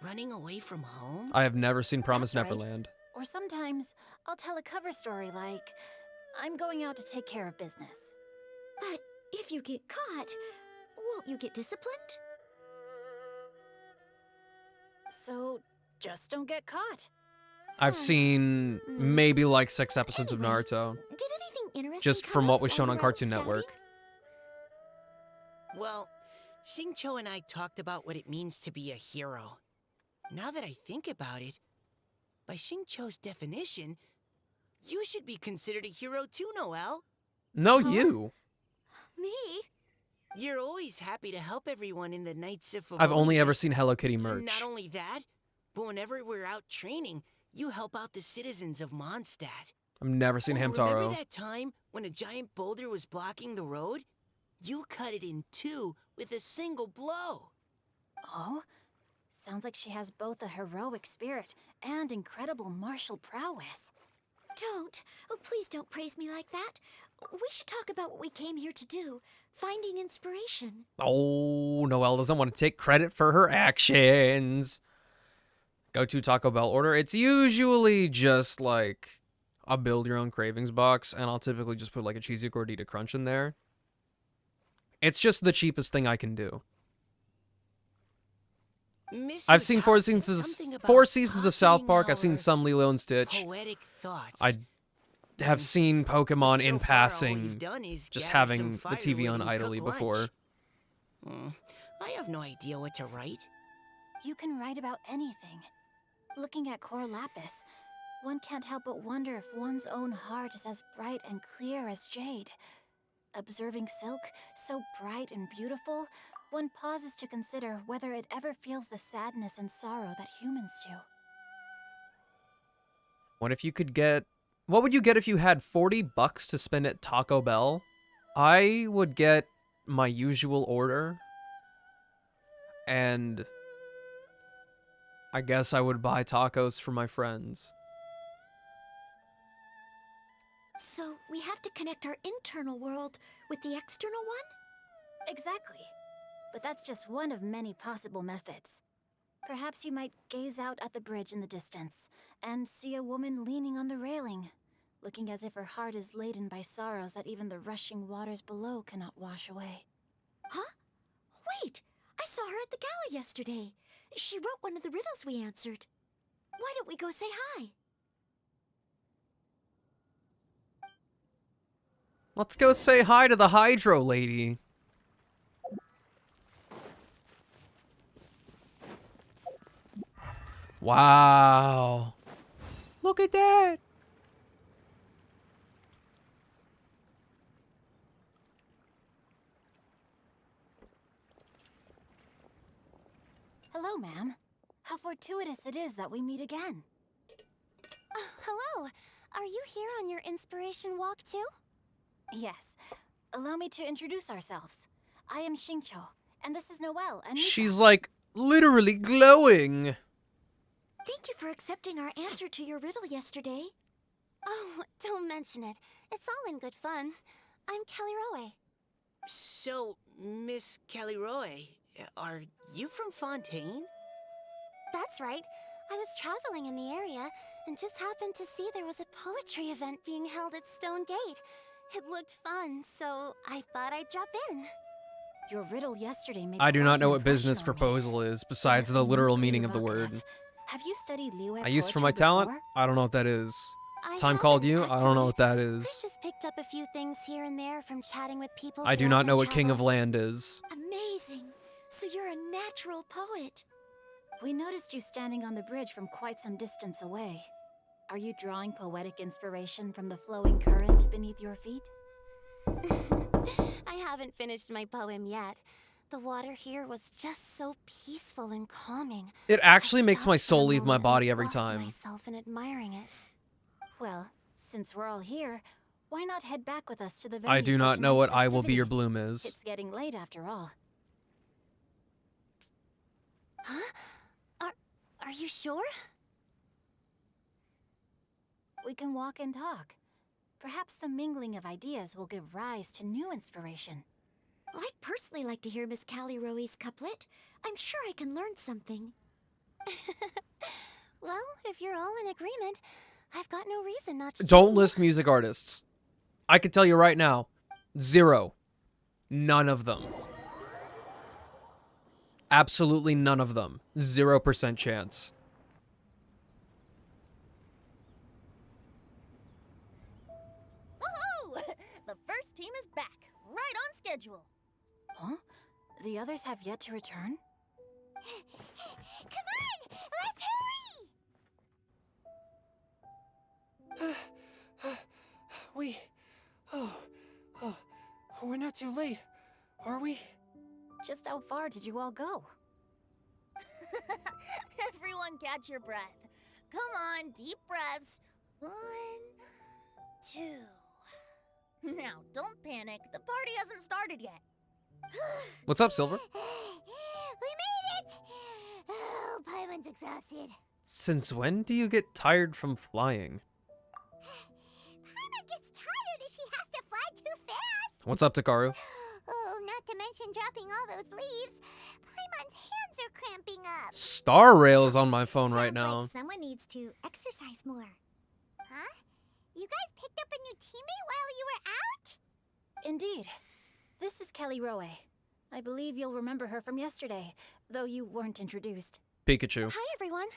running away from home? I have never seen Promised That's right. Neverland. Or sometimes I'll tell a cover story like, I'm going out to take care of business. But if you get caught, won't you get disciplined? So just don't get caught. I've seen maybe like 6 episodes of Naruto. Did anything interesting Just come from up what was while shown you on were out Cartoon scouting? Network. Well, Xingqiu and I talked about what it means to be a hero. Now that I think about it, by Xingqiu's definition, you should be considered a hero too, Noelle. No, you. Me? You're always happy to help everyone in the Knights of I've only ever Favonius. seen Hello Kitty merch. Not only that, but whenever we're out training, you help out the citizens of Mondstadt. I've never seen Remember Hamtaro. that time when a giant boulder was blocking the road? You cut it in two with a single blow. Oh? Sounds like she has both a heroic spirit and incredible martial prowess. Don't. Oh, please don't praise me like that. We should talk about what we came here to do. Finding inspiration. Oh, Noelle doesn't want to take credit for her actions. Go to Taco Bell order. It's usually just like a build your own cravings box, and I'll typically just put like a cheesy gordita crunch in there. It's just the cheapest thing I can do. I've seen four seasons of South Park. I've seen some Lilo and Stitch. Poetic thoughts. I have seen Pokemon So in far, all passing, we've done is just gather having some the firewood TV on and idly cook before. lunch. I have no idea what to write. You can write about anything. Looking at Core Lapis, one can't help but wonder if one's own heart is as bright and clear as jade. Observing silk, so bright and beautiful, one pauses to consider whether it ever feels the sadness and sorrow that humans do. What if you could get... What would you get if you had $40 to spend at Taco Bell? I would get my usual order. And I guess I would buy tacos for my friends. So we have to connect our internal world with the external one? Exactly. But that's just one of many possible methods. Perhaps you might gaze out at the bridge in the distance and see a woman leaning on the railing, looking as if her heart is laden by sorrows that even the rushing waters below cannot wash away. Huh? Wait! I saw her at the gala yesterday. She wrote one of the riddles we answered. Why don't we go say hi? Let's go say hi to the Hydro lady. Wow. Look at that. Hello, ma'am. How fortuitous it is that we meet again. Hello. Are you here on your inspiration walk too? Yes. Allow me to introduce ourselves. I am Xingqiu, and this is Noelle and Mika. She's like literally glowing. Thank you for accepting our answer to your riddle yesterday. Oh, don't mention it. It's all in good fun. I'm Kelly Roe. So, Miss Kelly Roy, are you from Fontaine? That's right. I was traveling in the area and just happened to see there was a poetry event being held at Stone Gate. It looked fun, so I thought I'd drop in. Your riddle yesterday made I do quite not an know what impression business on me. proposal is besides It's the literal uniquely meaning of the word. evocative. Have you studied Liyue I used for my poetry talent? before? I don't know what that is. I Time called haven't, you? I don't know what that I is. just picked up a few things here and there from chatting with people. I do throughout not know my what King of travels. Land is. Amazing. So you're a natural poet. We noticed you standing on the bridge from quite some distance away. Are you drawing poetic inspiration from the flowing current beneath your feet? I haven't finished my poem yet. The water here was just so peaceful and calming. It actually I makes my stopped for a soul leave my moment and body every lost time. myself in admiring it. Well, since we're all here, why not head back with us to the venue I do for not know what tonight's I Will Be Your festivities? Bloom is. It's getting late after all. Huh? Are you sure? We can walk and talk. Perhaps the mingling of ideas will give rise to new inspiration. I'd personally like to hear Miss Callie Roe's couplet. I'm sure I can learn something. Well, if you're all in agreement, I've got no reason not to. Don't list music artists. I can tell you right now, 0. None of them. Absolutely none of them. 0% chance. Woohoo! The first team is back, right on schedule. Huh? The others have yet to return? Come on! Let's hurry! We're not too late, are we? Just how far did you all go? Everyone catch your breath. Come on, deep breaths. 1, 2. Now, don't panic. The party hasn't started yet. What's up, Silver? We made it! Oh, Paimon's exhausted. Since when do you get tired from flying? Paimon gets tired if she has to fly too fast. What's up, Takaru? Oh, not to mention dropping all those leaves. Paimon's hands are cramping up. Star Rail is on my phone right now. Like someone needs to exercise more. Huh? You guys picked up a new teammate while you were out? Indeed. This is Kelly Roe. I believe you'll remember her from yesterday, though you weren't introduced. Pikachu. Hi, everyone.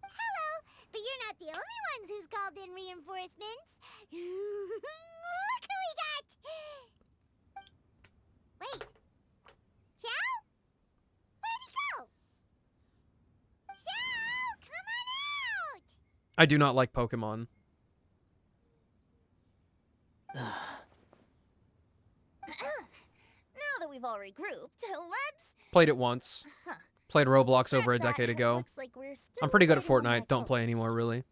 Hello, but you're not the only ones who's called in reinforcements. Look who we got! Wait. Xiao? Where'd he go? Xiao, come on out! I do not like Pokemon. Now that we've all regrouped, let's... Played it once. Huh. Played Roblox over a Scratch that. decade It ago. looks like we're still I'm pretty good at fighting on Fortnite. that Don't play ghost. anymore, really.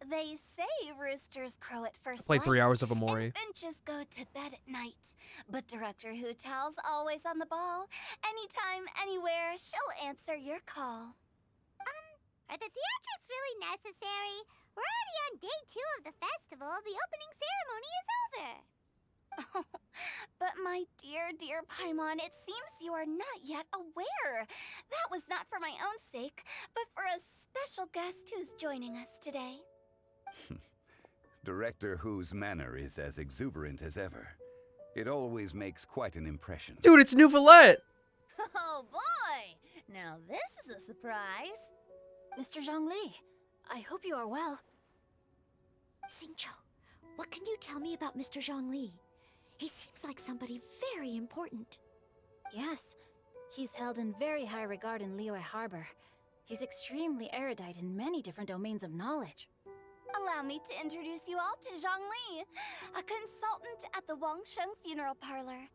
They say roosters crow at first Played 3 light, hours of Amori. and finches go to bed at night. But Director Hu Tao's always on the ball. Anytime, anywhere, she'll answer your call. Are the theatrics really necessary? We're already on day 2 of the festival. The opening ceremony is over. But my dear, dear Paimon, it seems you are not yet aware. That was not for my own sake, but for a special guest who's joining us today. Director Who's manner is as exuberant as ever. It always makes quite an impression. Dude, it's New Villette! Oh boy! Now this is a surprise. Mr. Zhongli, I hope you are well. Xingqiu, what can you tell me about Mr. Zhongli? He seems like somebody very important. Yes, he's held in very high regard in Liyue Harbor. He's extremely erudite in many different domains of knowledge. Allow me to introduce you all to Zhongli, a consultant at the Wangsheng Funeral Parlor.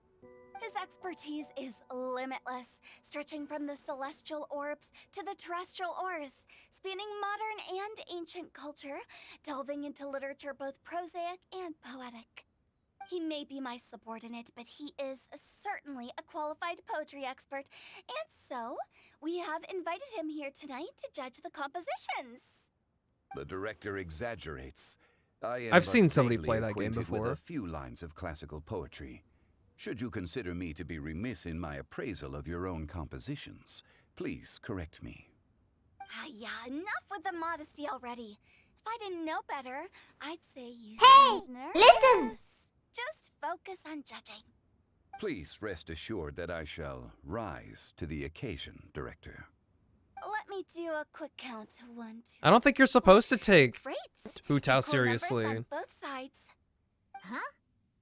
His expertise is limitless, stretching from the celestial orbs to the terrestrial ores, spanning modern and ancient culture, delving into literature both prosaic and poetic. He may be my subordinate, but he is certainly a qualified poetry expert, and so we have invited him here tonight to judge the compositions. The director exaggerates. I've I've seen somebody play that game before. With a few lines of classical poetry. Should you consider me to be remiss in my appraisal of your own compositions, please correct me. Yeah, enough with the modesty already. If I didn't know better, I'd say you Hey, listen! Just focus on judging. Please rest assured that I shall rise to the occasion, Director. Let me do a quick count. 1, 2. I don't think you're supposed to take Great. Hu Tao Equal numbers seriously. on both sides. Huh?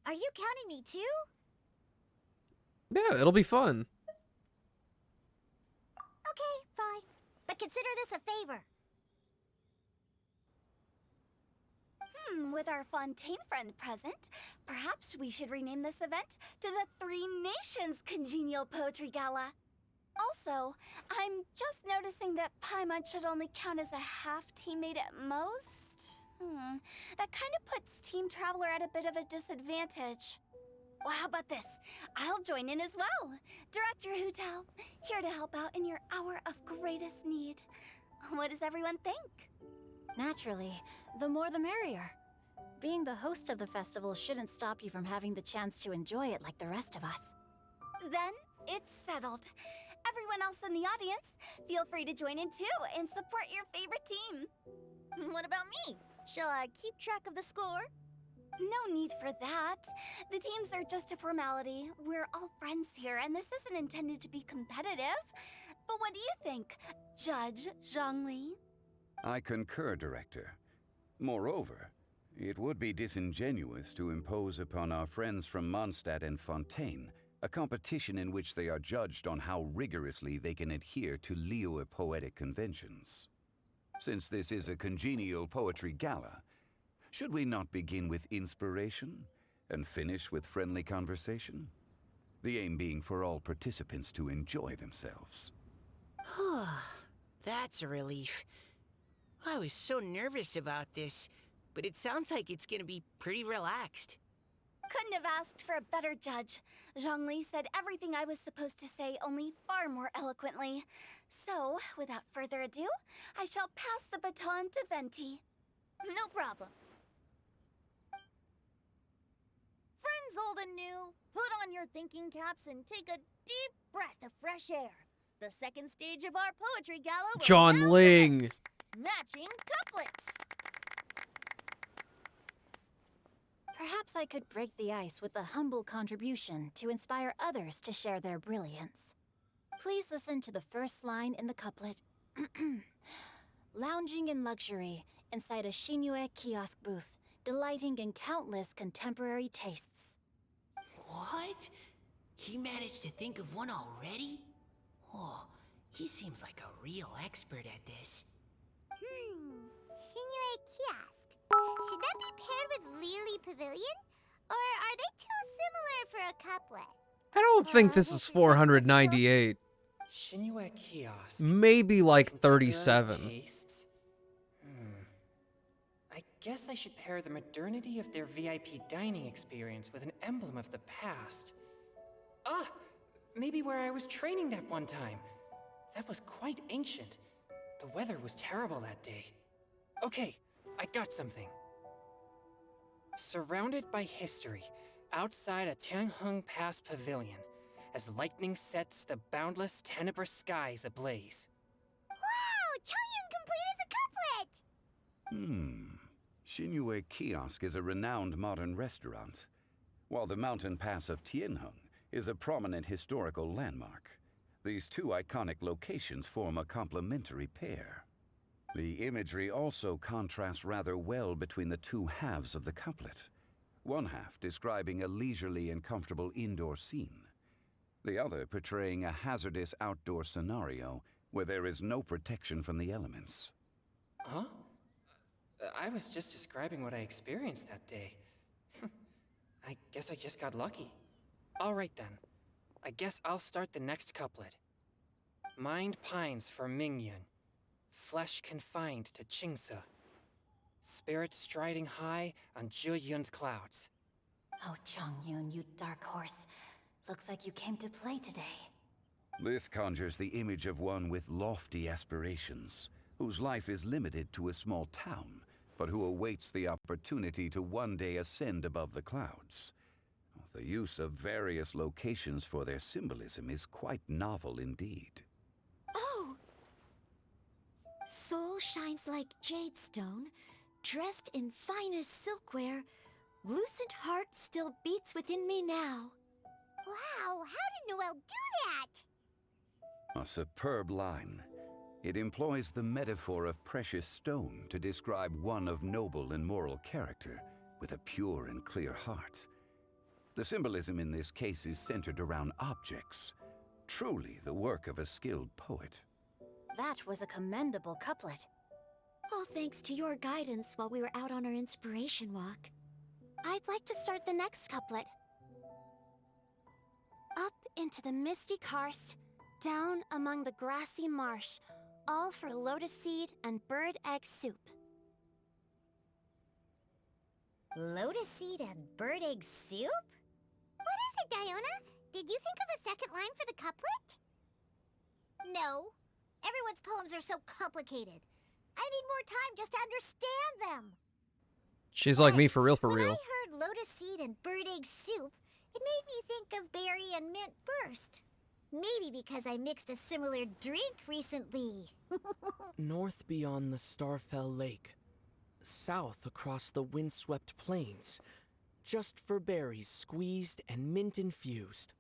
Are you counting me too? Yeah, it'll be fun. Okay, fine. But consider this a favor. With our Fontaine friend present, perhaps we should rename this event to the Three Nations Congenial Poetry Gala. Also, I'm just noticing that Paimon should only count as a half teammate at most. That kind of puts Team Traveler at a bit of a disadvantage. Well, how about this? I'll join in as well. Director Hu Tao, here to help out in your hour of greatest need. What does everyone think? Naturally, the more the merrier. Being the host of the festival shouldn't stop you from having the chance to enjoy it like the rest of us. Then, it's settled. Everyone else in the audience, feel free to join in too and support your favorite team. What about me? Shall I keep track of the score? No need for that. The teams are just a formality. We're all friends here, and this isn't intended to be competitive. But what do you think, Judge Zhongli? I concur, Director. Moreover, it would be disingenuous to impose upon our friends from Mondstadt and Fontaine a competition in which they are judged on how rigorously they can adhere to Liyue poetic conventions. Since this is a congenial poetry gala, should we not begin with inspiration and finish with friendly conversation? The aim being for all participants to enjoy themselves. That's a relief. I was so nervous about this, but it sounds like it's gonna be pretty relaxed. Couldn't have asked for a better judge. Zhongli said everything I was supposed to say, only far more eloquently. So, without further ado, I shall pass the baton to Venti. No problem. Friends old and new, put on your thinking caps and take a deep breath of fresh air. The second stage of our poetry gala will John now Ling. commence. Matching couplets. Perhaps I could break the ice with a humble contribution to inspire others to share their brilliance. Please listen to the first line in the couplet. Lounging in luxury inside a Shinue kiosk booth, delighting in countless contemporary tastes. What? He managed to think of one already? Oh, he seems like a real expert at this. Shinue Kiosk. Should that be paired with Lily Pavilion? Or are they too similar for a couplet? I don't think this is 498. Shinue Kiosk. Maybe like Contemporary 37. tastes? I guess I should pair the modernity of their VIP dining experience with an emblem of the past. Ah! Maybe where I was training that one time. That was quite ancient. The weather was terrible that day. Okay, I got something. Surrounded by history, outside a Tianheng Pass pavilion, as lightning sets the boundless tenebrous skies ablaze. Wow! Chongyun completed the couplet! Shinue Kiosk is a renowned modern restaurant, while the mountain pass of Tianheng is a prominent historical landmark. These two iconic locations form a complementary pair. The imagery also contrasts rather well between the two halves of the couplet. One half describing a leisurely and comfortable indoor scene. The other portraying a hazardous outdoor scenario where there is no protection from the elements. Huh? I was just describing what I experienced that day. I guess I just got lucky. Alright then. I guess I'll start the next couplet. Mind pines for Mingyun. Flesh confined to Qingse. Spirit striding high on Zheyun's clouds. Oh, Chongyun, you dark horse. Looks like you came to play today. This conjures the image of one with lofty aspirations, whose life is limited to a small town, but who awaits the opportunity to one day ascend above the clouds. The use of various locations for their symbolism is quite novel indeed. Oh! Soul shines like jadestone, dressed in finest silkwear. Lucent heart still beats within me now. Wow, how did Noelle do that? A superb line. It employs the metaphor of precious stone to describe one of noble and moral character, with a pure and clear heart. The symbolism in this case is centered around objects, truly the work of a skilled poet. That was a commendable couplet. All thanks to your guidance while we were out on our inspiration walk. I'd like to start the next couplet. Up into the misty karst, down among the grassy marsh, all for lotus seed and bird egg soup. Lotus seed and bird egg soup? What is it, Diona? Did you think of a second line for the couplet? No. Everyone's poems are so complicated. I need more time just to understand them. She's like me for real, for When real. I heard lotus seed and bird egg soup, it made me think of berry and mint burst. Maybe because I mixed a similar drink recently. North beyond the Starfell Lake. South across the windswept plains. Just for berries squeezed and mint infused.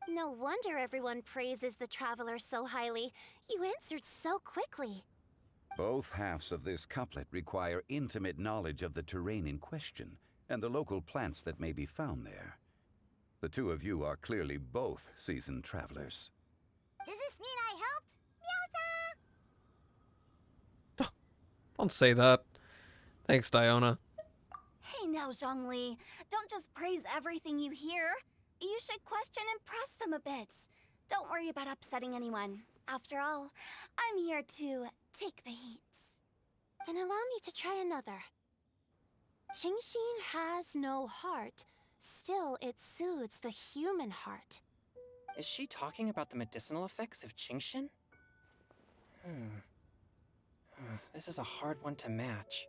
No wonder everyone praises the traveler so highly. You answered so quickly. Both halves of this couplet require intimate knowledge of the terrain in question and the local plants that may be found there. The two of you are clearly both seasoned travelers. Does this mean I helped? Meowza! Don't say that. Thanks, Diona. Hey now, Zhongli. Don't just praise everything you hear. You should question and press them a bit. Don't worry about upsetting anyone. After all, I'm here to take the heat. Then allow me to try another. Qingxin has no heart. Still, it soothes the human heart. Is she talking about the medicinal effects of Qingxin? This is a hard one to match.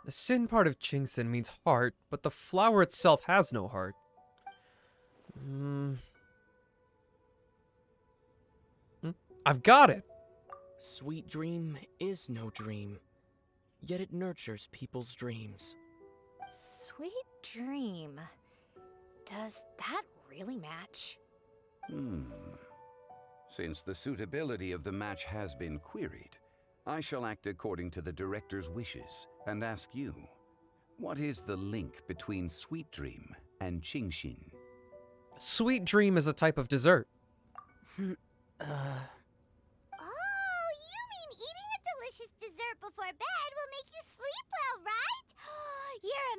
The sin part of Qingxin means heart, but the flower itself has no heart. I've got it! Sweet dream is no dream, yet it nurtures people's dreams. Sweet dream. Does that really match? Since the suitability of the match has been queried, I shall act according to the director's wishes and ask you, what is the link between Sweet Dream and Qingxin? Sweet dream is a type of dessert. Oh, you mean eating a delicious dessert before bed will make you sleep well, right? You're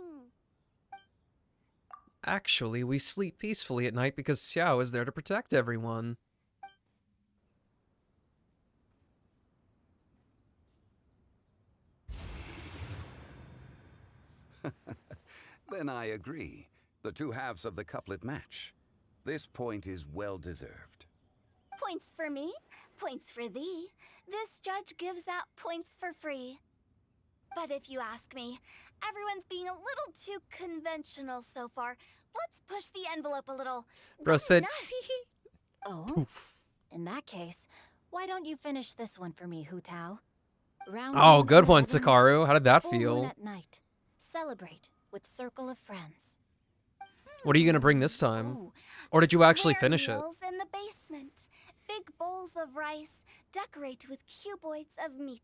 amazing! Actually, we sleep peacefully at night because Xiao is there to protect everyone. Then I agree. The two halves of the couplet match. This point is well deserved. Points for me, points for thee. This judge gives out points for free. But if you ask me, everyone's being a little too conventional so far. Let's push the envelope a little. Bro said, Nice. Oh? Poof. In that case, why don't you finish this one for me, Hu Tao? Round Oh, moon good on one, heavens, Sakaru. How did that full moon feel? at night. Celebrate with circle of friends. What are you gonna bring this time? Ooh, Or did you actually square finish it? meals in the basement. Big bowls of rice, decorate with cuboids of meat.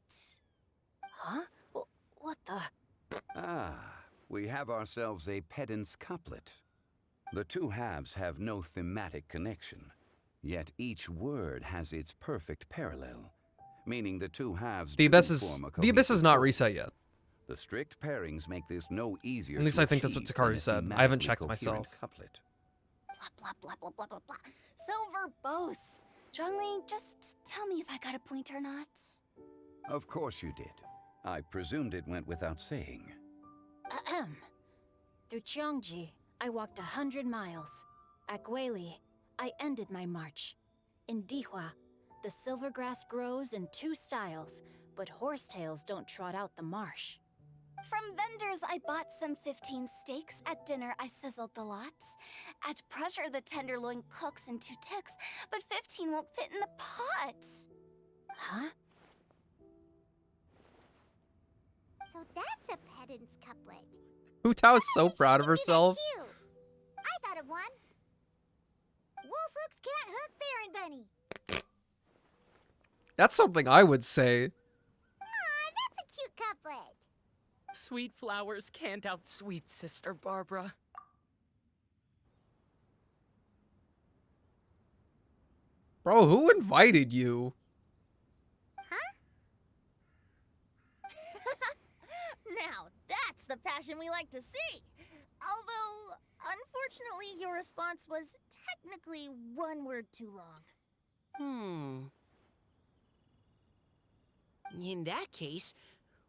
Huh? What the? Ah, we have ourselves a pedant's couplet. The two halves have no thematic connection, yet each word has its perfect parallel, meaning the two halves The do Abyss form a is cohesive not whole. reset yet. The strict pairings make this no easier At least to I think that's what achieve Takaru than a said. I haven't thematically checked coherent myself. Couplet. Blah, blah, blah, blah, blah, blah, blah. So verbose. Zhongli, just tell me if I got a point or not. Of course you did. I presumed it went without saying. Ahem. Through Cheongji, I walked 100 miles. At Guili, I ended my march. In Dihua, the silver grass grows in 2 styles, but horsetails don't trot out the marsh. From vendors, I bought some 15 steaks. At dinner, I sizzled the lot. At pressure, the tenderloin cooks in 2 ticks, but 15 won't fit in the pot. Huh? So that's a pedant's couplet. Hu Tao is so proud of herself. I thought of one. Wolfooks can't hook Baron Bunny. That's something I would say. Aw, that's a cute couplet. Sweet flowers can't outsweet Sister Barbara. Bro, who invited you? Now, that's the passion we like to see. Although, unfortunately, your response was technically 1 word too long. In that case,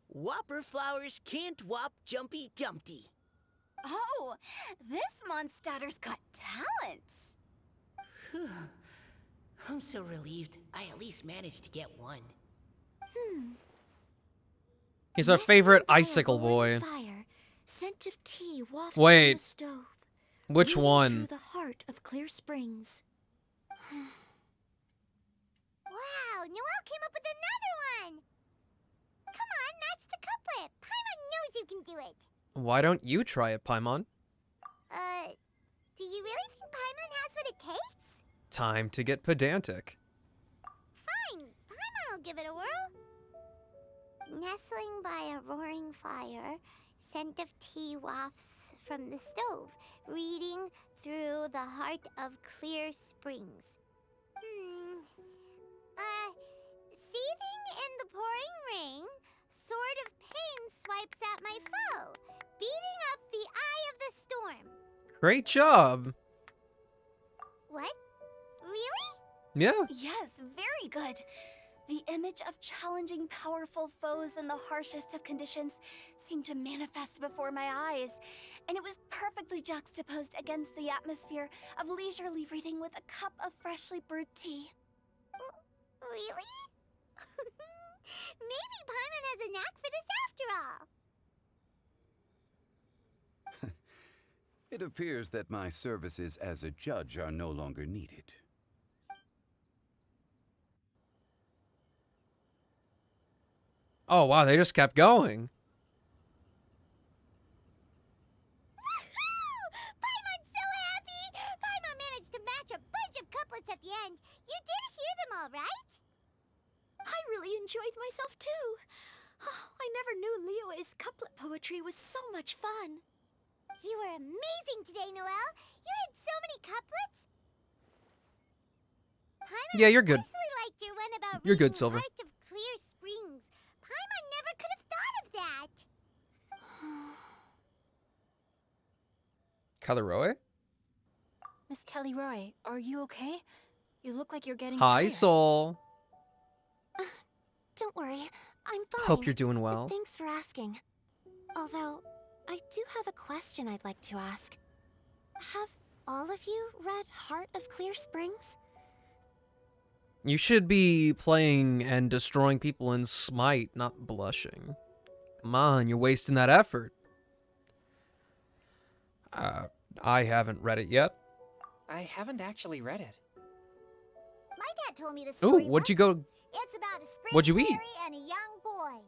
Whopper flowers can't whop Jumpy Dumpty. Oh, this Mondstadter's got talents. I'm so relieved I at least managed to get one. He's our favorite icicle boy. Fire, scent of tea wafts Wait. from the stove. Which Leading one? Through the heart of Clear Springs. Wow, Noelle came up with another one! Come on, match the couplet. Paimon knows you can do it. Why don't you try it, Paimon? Do you really think Paimon has what it takes? Time to get pedantic. Fine, Paimon will give it a whirl. Nestling by a roaring fire, scent of tea wafts from the stove, reading through the heart of Clear Springs. Seething in the pouring rain, sword of pain swipes at my foe, beating up the eye of the storm. Great job. What? Really? Yeah. Yes, very good. The image of challenging powerful foes in the harshest of conditions seemed to manifest before my eyes, and it was perfectly juxtaposed against the atmosphere of leisurely reading with a cup of freshly brewed tea. Really? Maybe Paimon has a knack for this after all. It appears that my services as a judge are no longer needed. Oh, wow, they just kept going. Paimon's so happy! Paimon managed to match a bunch of couplets at the end. You did hear them all, right? I really enjoyed myself too. Oh, I never knew Liyue's couplet poetry was so much fun. You were amazing today, Noelle. You did so many couplets. Paimon Yeah, you're good. especially liked your one about You're good, reading Silver. Heart of Clear Springs. Paimon never could have thought of that. Kalaroe? Miss Kelly Roy, are you okay? You look like you're getting Hi, tired. Soul. Don't worry, I'm fine. Hope you're doing well. Thanks for asking. Although, I do have a question I'd like to ask. Have all of you read Heart of Clear Springs? You should be playing and destroying people in Smite, not blushing. Come on, you're wasting that effort. I haven't read it yet. I haven't actually read it. My dad told me the Ooh, story. what'd you go? It's about a spring What'd you eat? fairy and a young boy.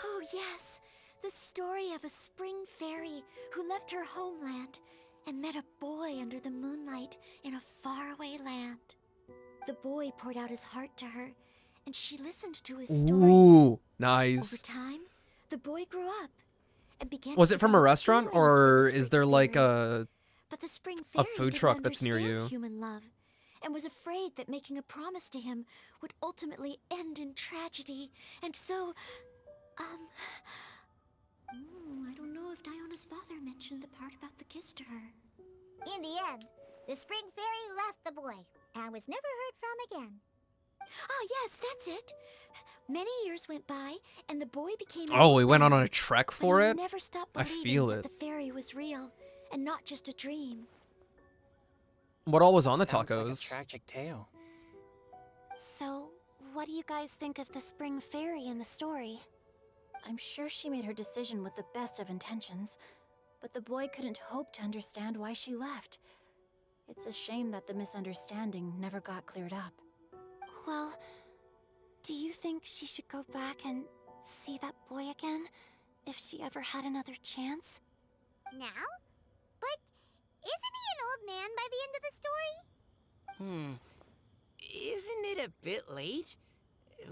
Oh, yes. The story of a spring fairy who left her homeland and met a boy under the moonlight in a faraway land. The boy poured out his heart to her, and she listened to his stories. Ooh, nice. Over time, the boy grew up and began Was to it from a develop restaurant, feelings for the or is Spring there like Fairy. But the Spring Fairy food didn't truck that's near understand you? human love, and was afraid that making a promise to him would ultimately end in tragedy. And so, I don't know if Diona's father mentioned the part about the kiss to her. In the end, the Spring Fairy left the boy and was never heard from again. Ah, yes, that's it. Many years went by, and the boy became. Oh, we went on a trek but for he it? Never stopped I believing feel that it. the fairy was real, and not just a dream. What all was on the Sounds like a tacos? tragic tale. So, what do you guys think of the Spring Fairy in the story? I'm sure she made her decision with the best of intentions, but the boy couldn't hope to understand why she left. It's a shame that the misunderstanding never got cleared up. Well, do you think she should go back and see that boy again, if she ever had another chance? Now? But isn't he an old man by the end of the story? Isn't it a bit late?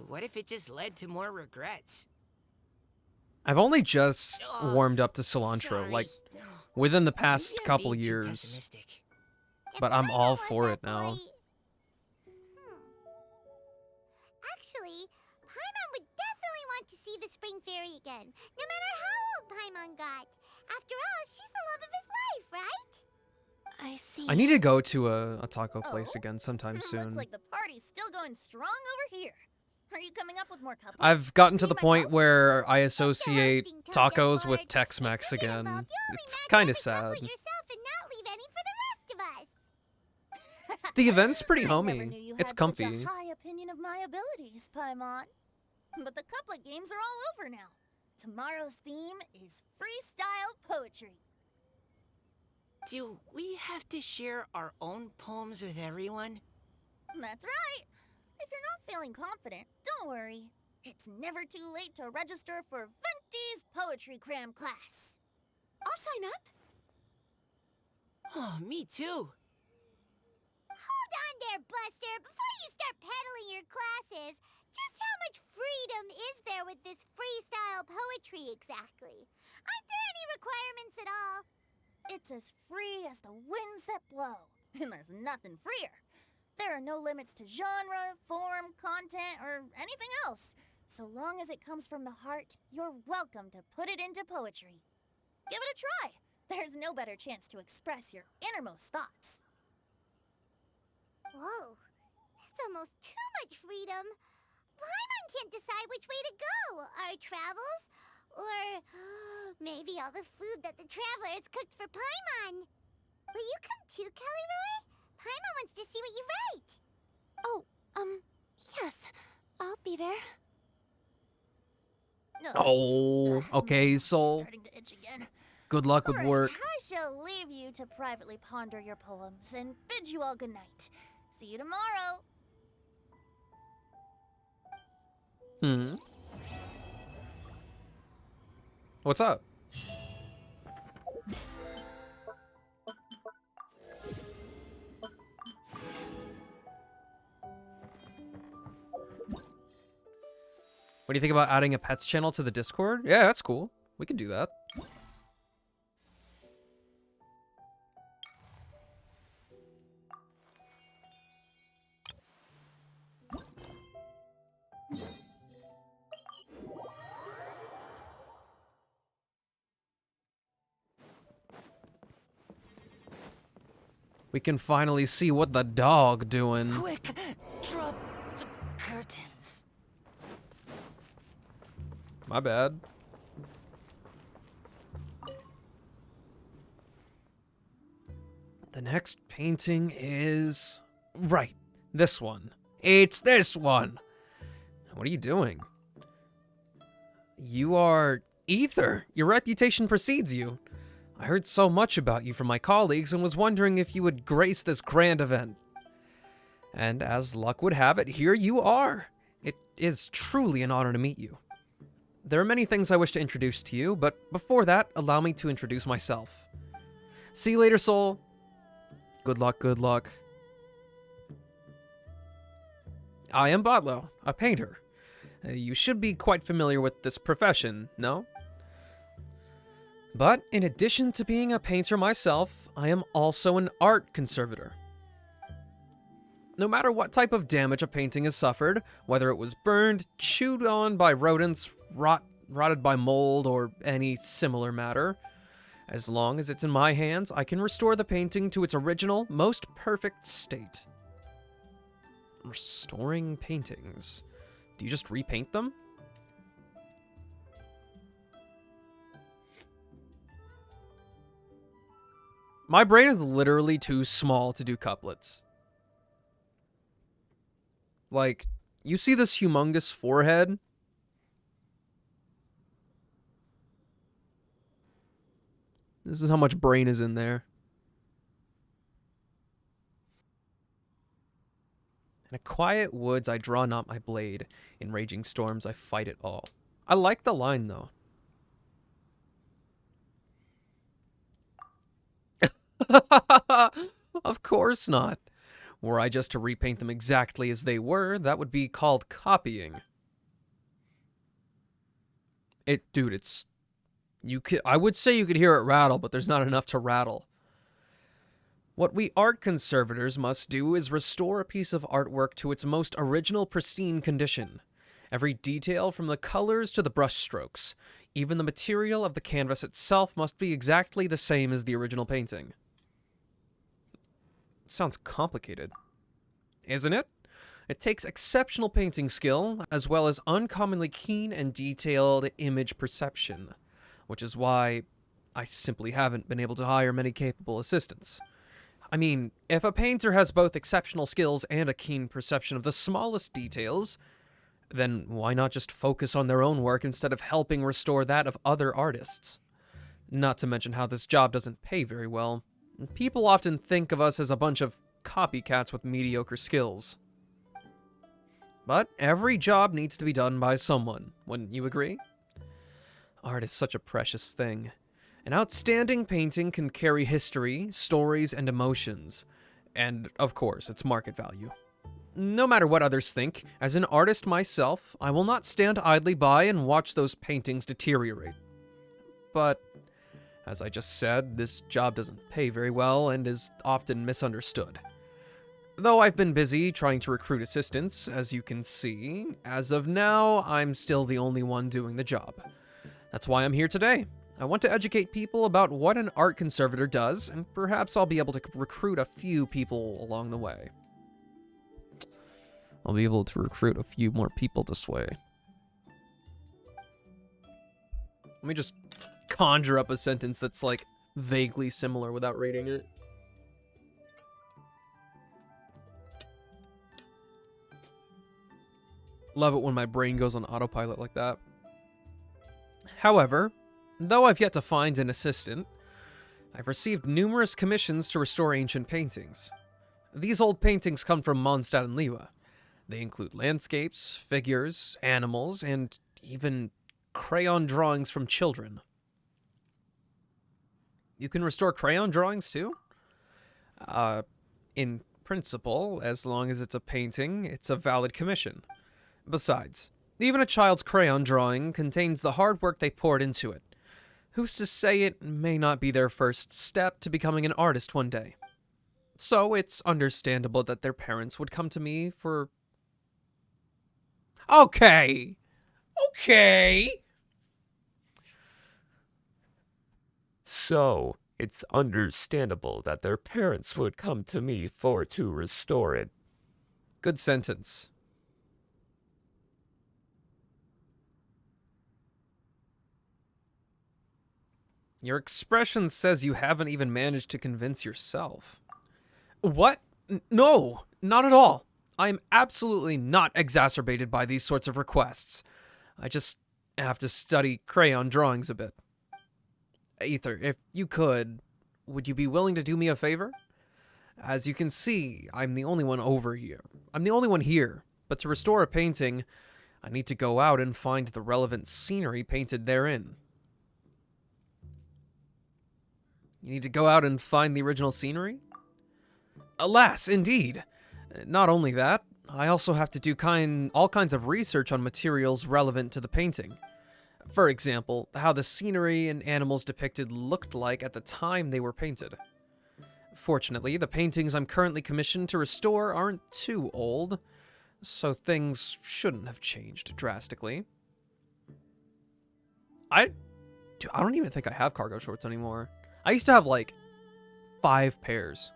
What if it just led to more regrets? I've only just warmed up to cilantro, sorry. like within the past Maybe I'm couple being too years. pessimistic. But I'm all for it now. Actually, Paimon would definitely want to see the Spring Fairy again, no matter how old Paimon got. After all, she's the love of his life, right? I see. I need to go to a taco place again sometime Looks soon. like the party's still going strong over here. Are you coming up with more couples? I've gotten to the point where I associate tacos with Tex-Mex again. It's kind of sad. Yourself and not leave any for the rest of us. The event's pretty I never homey. knew you It's had comfy. Such a high opinion of my abilities, Paimon. But the couplet games are all over now. Tomorrow's theme is freestyle poetry. Do we have to share our own poems with everyone? That's right. If you're not feeling confident, don't worry. It's never too late to register for Venti's Poetry Cram class. I'll sign up. Oh, me too. Hold on there, Buster. Before you start peddling your classes, just how much freedom is there with this freestyle poetry exactly? Aren't there any requirements at all? It's as free as the winds that blow, and there's nothing freer. There are no limits to genre, form, content, or anything else. So long as it comes from the heart, you're welcome to put it into poetry. Give it a try. There's no better chance to express your innermost thoughts. Whoa, that's almost too much freedom. Paimon can't decide which way to go. Our travels, or maybe all the food that the travelers cooked for Paimon. Will you come too, Kelly Roy? Paimon wants to see what you write. Oh, yes. I'll be there. Oh, okay, Soul. Starting to itch again. Good luck with Alright, work. I shall leave you to privately ponder your poems and bid you all good night. See you tomorrow. What's up? What do you think about adding a pets channel to the Discord? Yeah, that's cool. We can do that. We can finally see what the dog doing. Quick, drop the curtains. My bad. The next painting is... right, this one. It's this one! What are you doing? You are... Ether! Your reputation precedes you. I heard so much about you from my colleagues and was wondering if you would grace this grand event. And as luck would have it, here you are. It is truly an honor to meet you. There are many things I wish to introduce to you, but before that, allow me to introduce myself. See you later, Soul. Good luck, good luck. I am Botlo, a painter. You should be quite familiar with this profession, no? But in addition to being a painter myself, I am also an art conservator. No matter what type of damage a painting has suffered, whether it was burned, chewed on by rodents, rotted by mold, or any similar matter, as long as it's in my hands, I can restore the painting to its original, most perfect state. Restoring paintings. Do you just repaint them? My brain is literally too small to do couplets. Like, you see this humongous forehead? This is how much brain is in there. In a quiet woods, I draw not my blade. In raging storms, I fight it all. I like the line, though. Of course not. Were I just to repaint them exactly as they were, that would be called copying. Dude, it's... I would say you could hear it rattle, but there's not enough to rattle. What we art conservators must do is restore a piece of artwork to its most original pristine condition. Every detail from the colors to the brush strokes, even the material of the canvas itself must be exactly the same as the original painting. Sounds complicated, isn't it? It takes exceptional painting skill, as well as uncommonly keen and detailed image perception, which is why I simply haven't been able to hire many capable assistants. I mean, if a painter has both exceptional skills and a keen perception of the smallest details, then why not just focus on their own work instead of helping restore that of other artists? Not to mention how this job doesn't pay very well. People often think of us as a bunch of copycats with mediocre skills. But every job needs to be done by someone, wouldn't you agree? Art is such a precious thing. An outstanding painting can carry history, stories, and emotions. And, of course, its market value. No matter what others think, as an artist myself, I will not stand idly by and watch those paintings deteriorate. But, as I just said, this job doesn't pay very well and is often misunderstood. Though I've been busy trying to recruit assistants, as you can see, as of now, I'm still the only one doing the job. That's why I'm here today. I want to educate people about what an art conservator does, and perhaps I'll be able to recruit a few people along the way. I'll be able to recruit a few more people this way. Let me just conjure up a sentence that's, like, vaguely similar without reading it. Love it when my brain goes on autopilot like that. However, though I've yet to find an assistant, I've received numerous commissions to restore ancient paintings. These old paintings come from Mondstadt and Liyue. They include landscapes, figures, animals, and even crayon drawings from children. You can restore crayon drawings too? In principle, as long as it's a painting, it's a valid commission. Besides, even a child's crayon drawing contains the hard work they poured into it. Who's to say it may not be their first step to becoming an artist one day? So it's understandable that their parents would come to me for... Okay. So, it's understandable that their parents would come to me to restore it. Good sentence. Your expression says you haven't even managed to convince yourself. What? No, not at all. I am absolutely not exacerbated by these sorts of requests. I just have to study crayon drawings a bit. Ether, if you could, would you be willing to do me a favor? As you can see, I'm the only one over here. I'm the only one here, but to restore a painting, I need to go out and find the relevant scenery painted therein. You need to go out and find the original scenery? Alas, indeed. Not only that, I also have to do all kinds of research on materials relevant to the painting. For example, how the scenery and animals depicted looked like at the time they were painted. Fortunately, the paintings I'm currently commissioned to restore aren't too old, so things shouldn't have changed drastically. I don't even think I have cargo shorts anymore. I used to have like 5 pairs.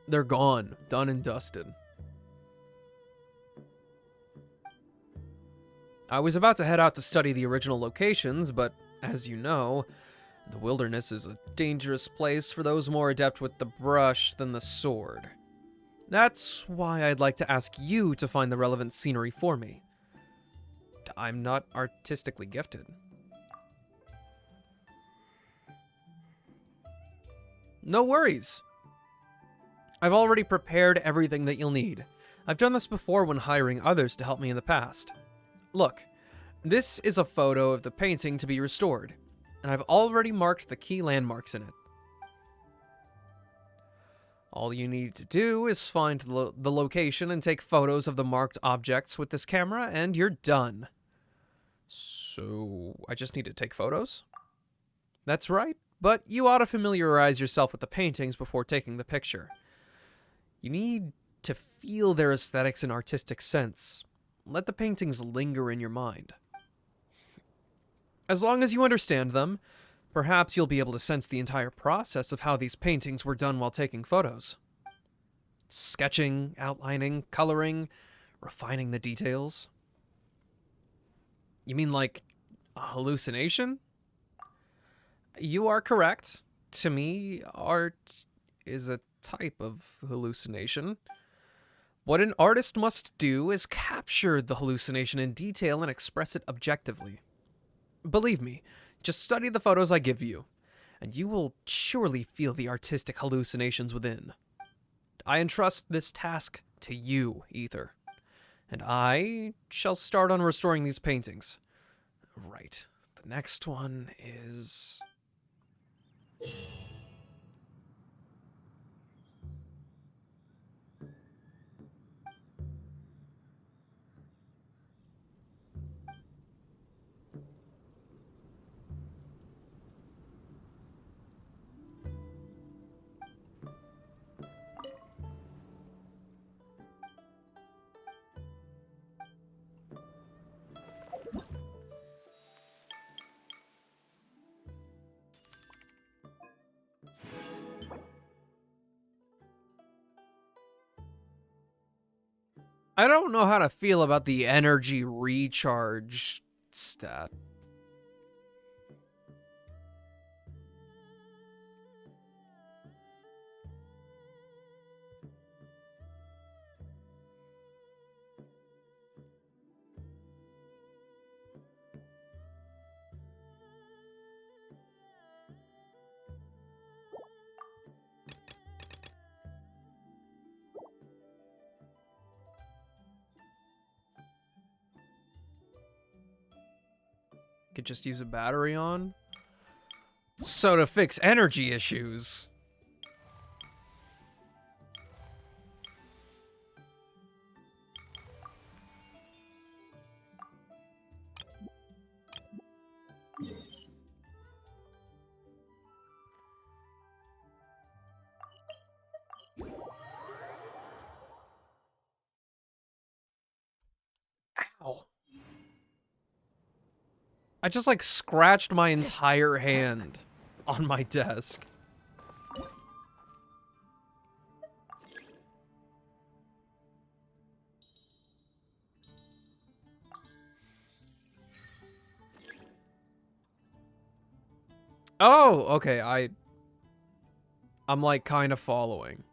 They're gone, done and dusted. I was about to head out to study the original locations, but as you know, the wilderness is a dangerous place for those more adept with the brush than the sword. That's why I'd like to ask you to find the relevant scenery for me. I'm not artistically gifted. No worries. I've already prepared everything that you'll need. I've done this before when hiring others to help me in the past. Look, this is a photo of the painting to be restored, and I've already marked the key landmarks in it. All you need to do is find the location and take photos of the marked objects with this camera, and you're done. So, I just need to take photos? That's right, but you ought to familiarize yourself with the paintings before taking the picture. You need to feel their aesthetics and artistic sense. Let the paintings linger in your mind. As long as you understand them, perhaps you'll be able to sense the entire process of how these paintings were done while taking photos. Sketching, outlining, coloring, refining the details. You mean like a hallucination? You are correct. To me, art is a type of hallucination. What an artist must do is capture the hallucination in detail and express it objectively. Believe me, just study the photos I give you, and you will surely feel the artistic hallucinations within. I entrust this task to you, Ether, and I shall start on restoring these paintings. Right, the next one is... I don't know how to feel about the energy recharge stat. Could just use a battery on. So to fix energy issues. Ow. I just like scratched my entire hand on my desk. Oh, okay, I'm like kind of following.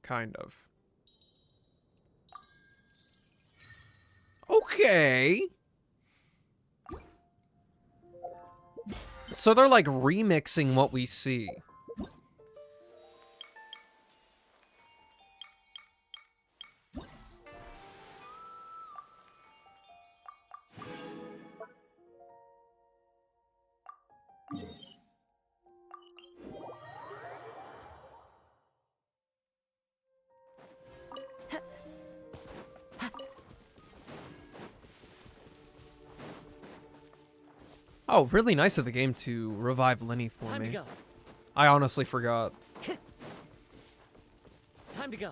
Kind of. Okay. So they're like remixing what we see. Oh, really nice of the game to revive Lenny for Time me. to go. I honestly forgot. Time to go.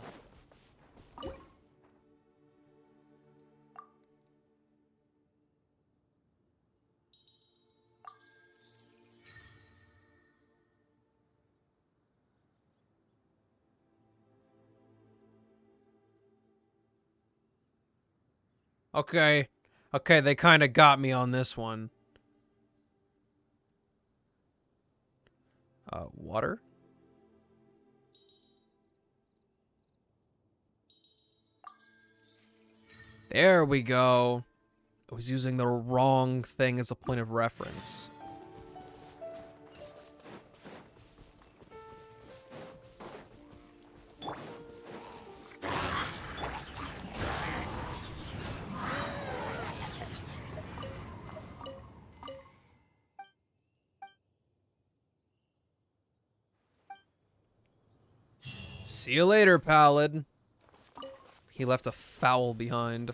Okay. Okay, they kind of got me on this one. Water? There we go. I was using the wrong thing as a point of reference. See you later, Pallid. He left a foul behind.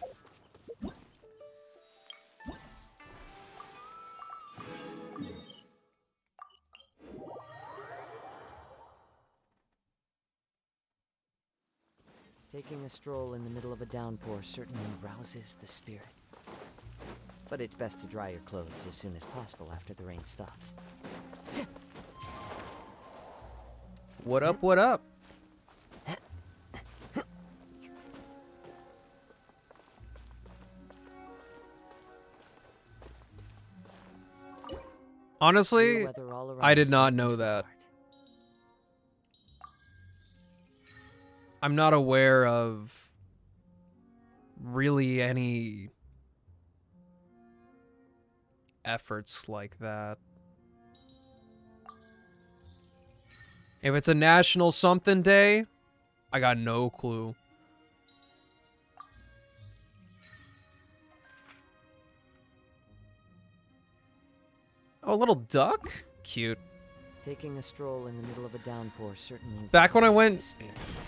Taking a stroll in the middle of a downpour certainly rouses the spirit. But it's best to dry your clothes as soon as possible after the rain stops. What up, what up? Honestly, I did not know that. I'm not aware of really any efforts like that. If it's a national something day, I got no clue. Oh, a little duck? Cute. Taking a stroll in the middle of a downpour certainly. Back when I went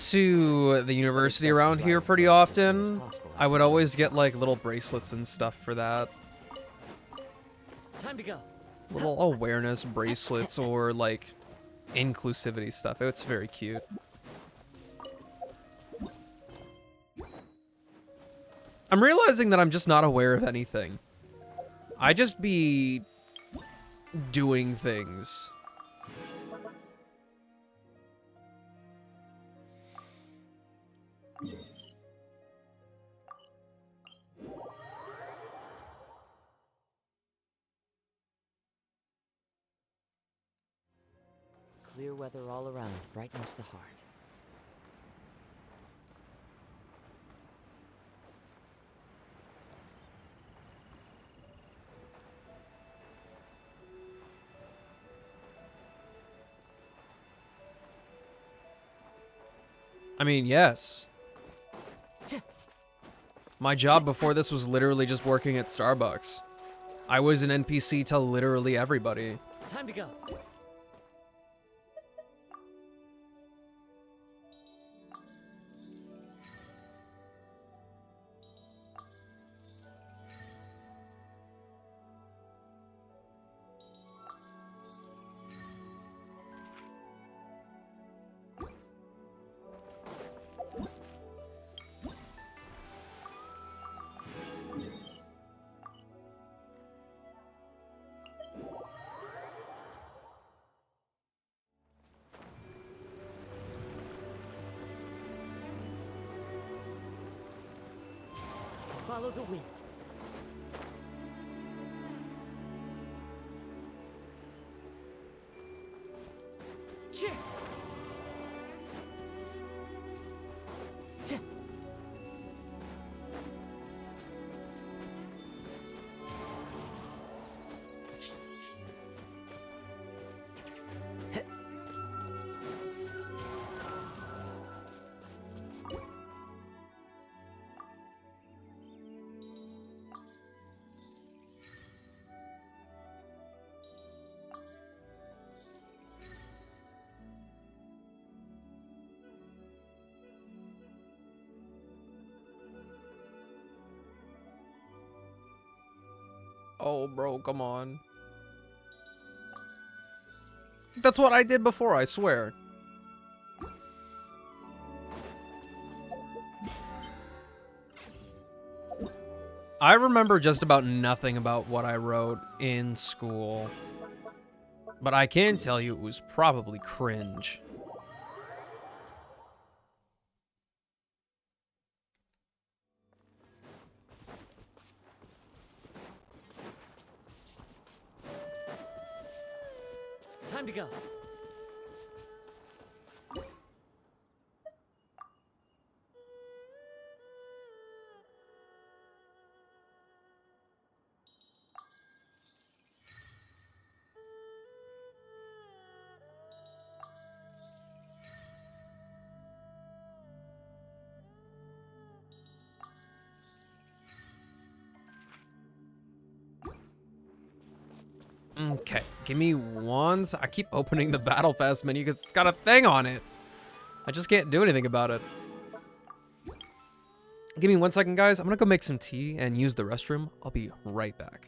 to the university around here pretty often, I would always get like little bracelets and stuff for that. Time to go. Little awareness bracelets or like inclusivity stuff. It's very cute. I'm realizing that I'm just not aware of anything. I just be doing things. Clear weather all around brightens the heart. I mean, yes. My job before this was literally just working at Starbucks. I was an NPC to literally everybody. Time to go. Follow the wind. Oh, bro, come on. That's what I did before, I swear. I remember just about nothing about what I wrote in school. But I can tell you it was probably cringe. Time to go. Okay, give me one. I keep opening the Battle Pass menu because it's got a thing on it. I just can't do anything about it. Give me 1 second, guys. I'm gonna go make some tea and use the restroom. I'll be right back.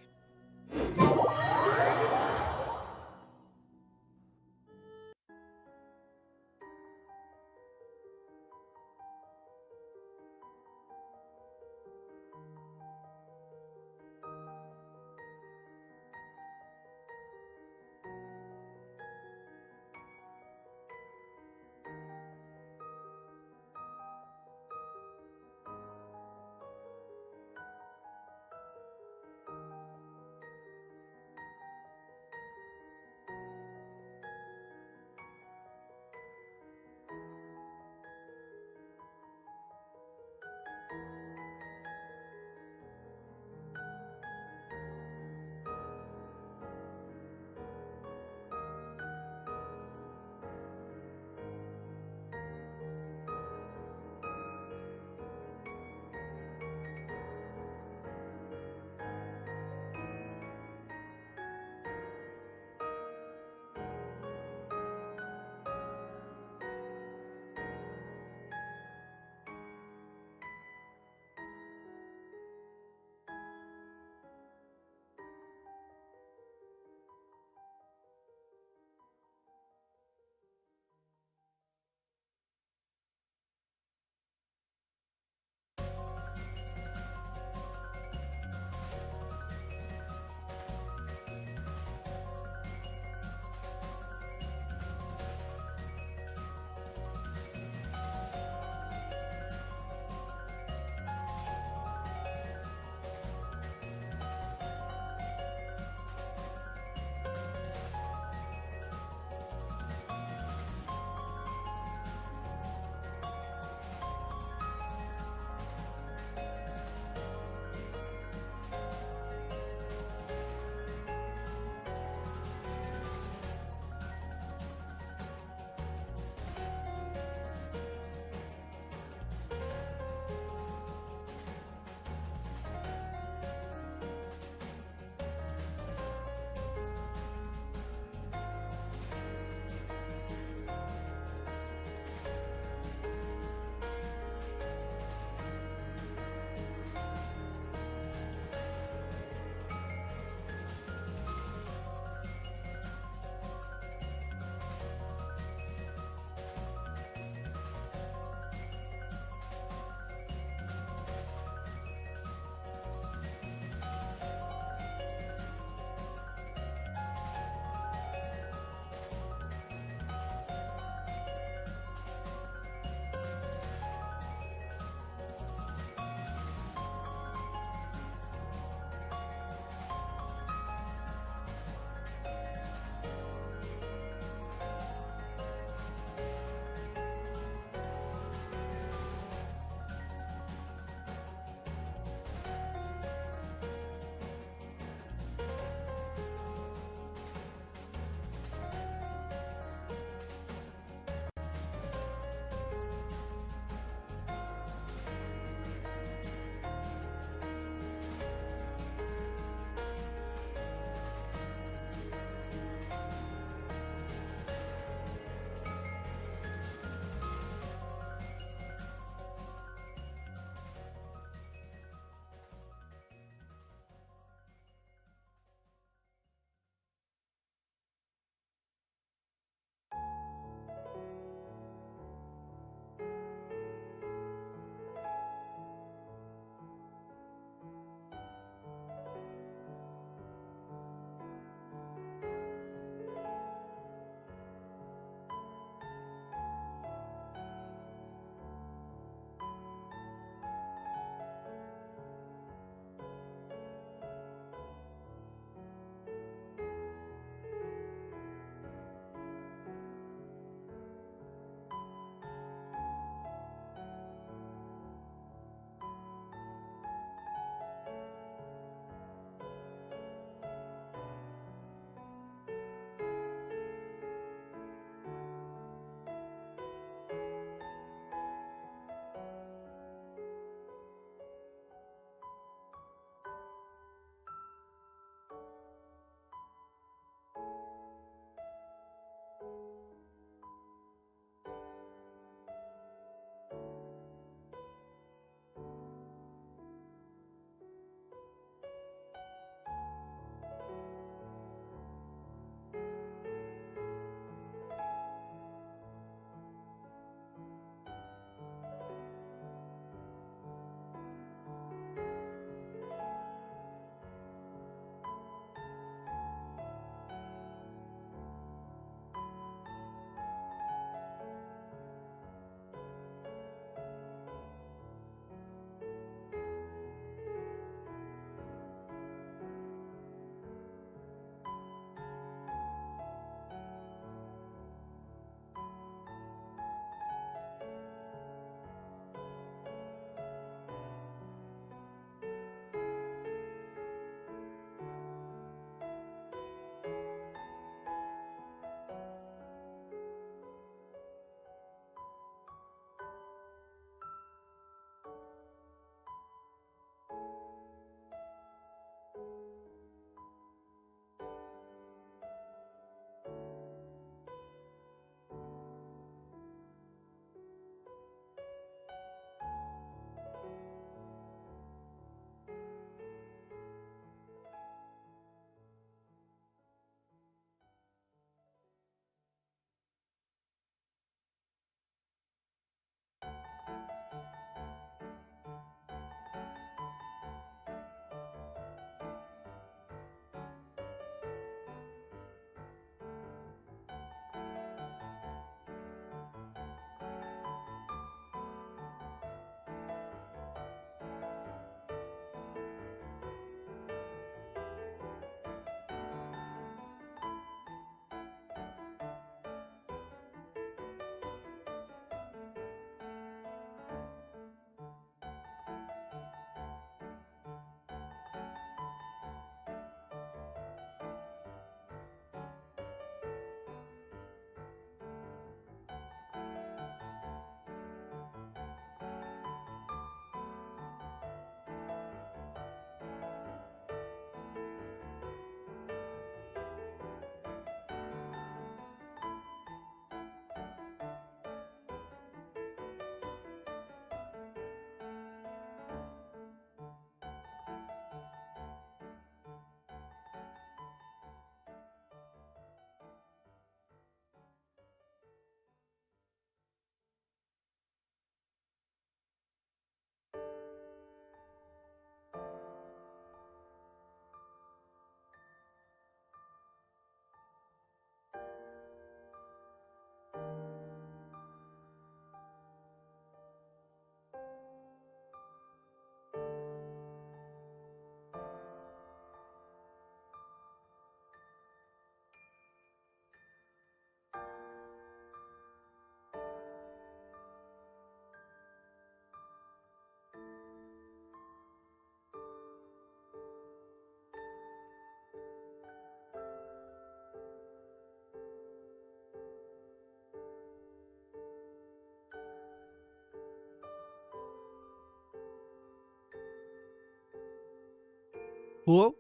Hello?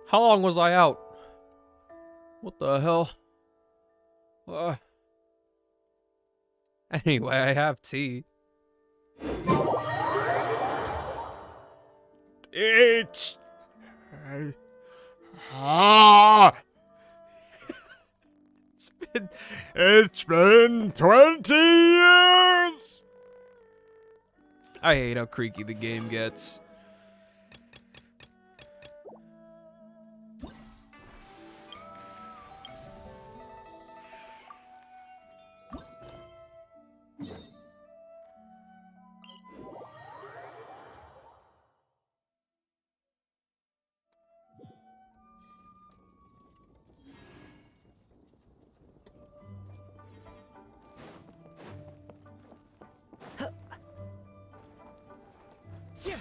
How long was I out? What the hell? Anyway, I have tea. It's... It's been 20 years! I hate how creaky the game gets.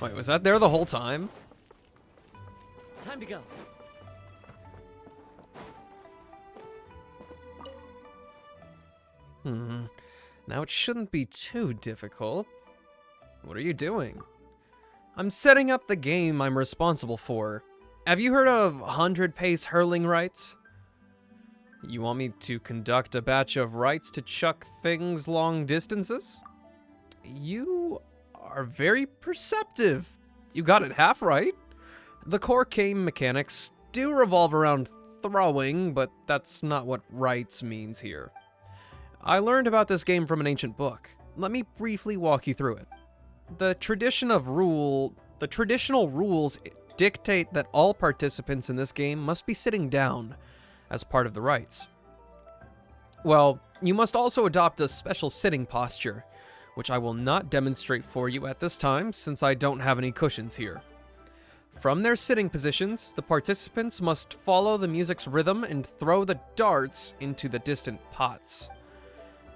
Wait, was that there the whole time? Time to go. Now it shouldn't be too difficult. What are you doing? I'm setting up the game I'm responsible for. Have you heard of 100-pace hurling rights? You want me to conduct a batch of rights to chuck things long distances? You are very perceptive. You got it half right. The core game mechanics do revolve around throwing, but that's not what rights means here. I learned about this game from an ancient book. Let me briefly walk you through it. The traditional rules dictate that all participants in this game must be sitting down as part of the rites. Well, you must also adopt a special sitting posture, which I will not demonstrate for you at this time since I don't have any cushions here. From their sitting positions, the participants must follow the music's rhythm and throw the darts into the distant pots.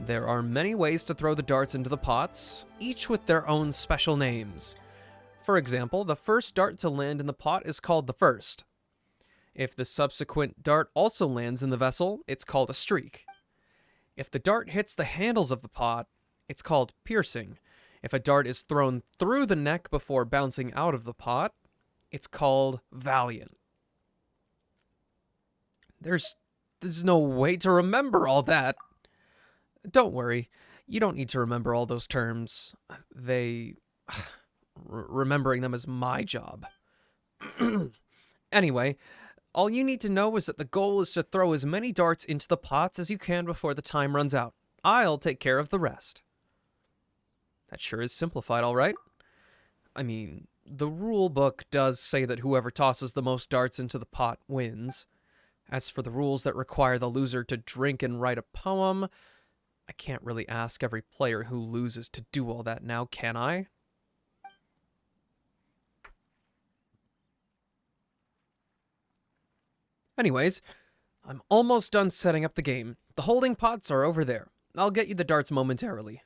There are many ways to throw the darts into the pots, each with their own special names. For example, the first dart to land in the pot is called the first. If the subsequent dart also lands in the vessel, it's called a streak. If the dart hits the handles of the pot, it's called piercing. If a dart is thrown through the neck before bouncing out of the pot, it's called valiant. There's no way to remember all that. Don't worry, you don't need to remember all those terms. Remembering them is my job. Anyway, all you need to know is that the goal is to throw as many darts into the pots as you can before the time runs out. I'll take care of the rest. That sure is simplified, all right? I mean, the rule book does say that whoever tosses the most darts into the pot wins. As for the rules that require the loser to drink and write a poem, I can't really ask every player who loses to do all that now, can I? Anyways, I'm almost done setting up the game. The holding pots are over there. I'll get you the darts momentarily.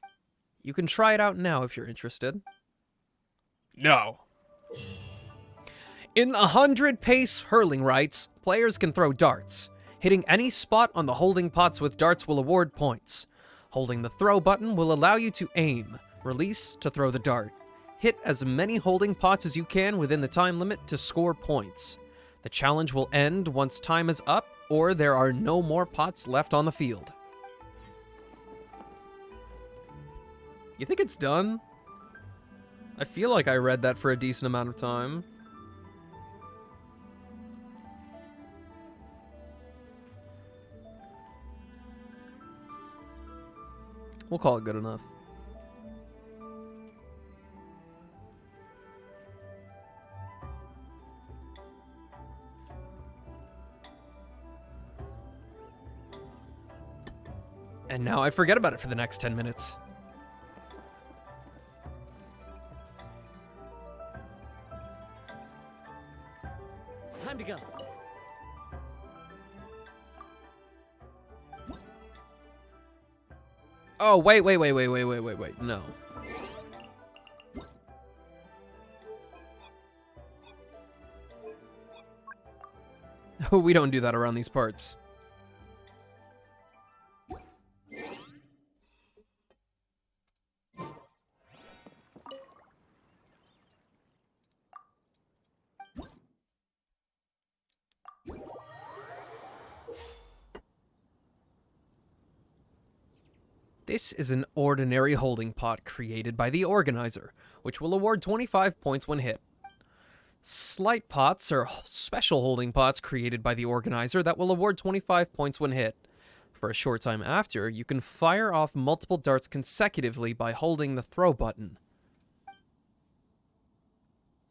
You can try it out now if you're interested. No. In the 100-pace hurling rights, players can throw darts. Hitting any spot on the holding pots with darts will award points. Holding the throw button will allow you to aim. Release to throw the dart. Hit as many holding pots as you can within the time limit to score points. The challenge will end once time is up or there are no more pots left on the field. You think it's done? I feel like I read that for a decent amount of time. We'll call it good enough. And now I forget about it for the next 10 minutes. Time to go. Oh, wait. No. We don't do that around these parts. This is an ordinary holding pot created by the organizer, which will award 25 points when hit. Slight pots are special holding pots created by the organizer that will award 25 points when hit. For a short time after, you can fire off multiple darts consecutively by holding the throw button.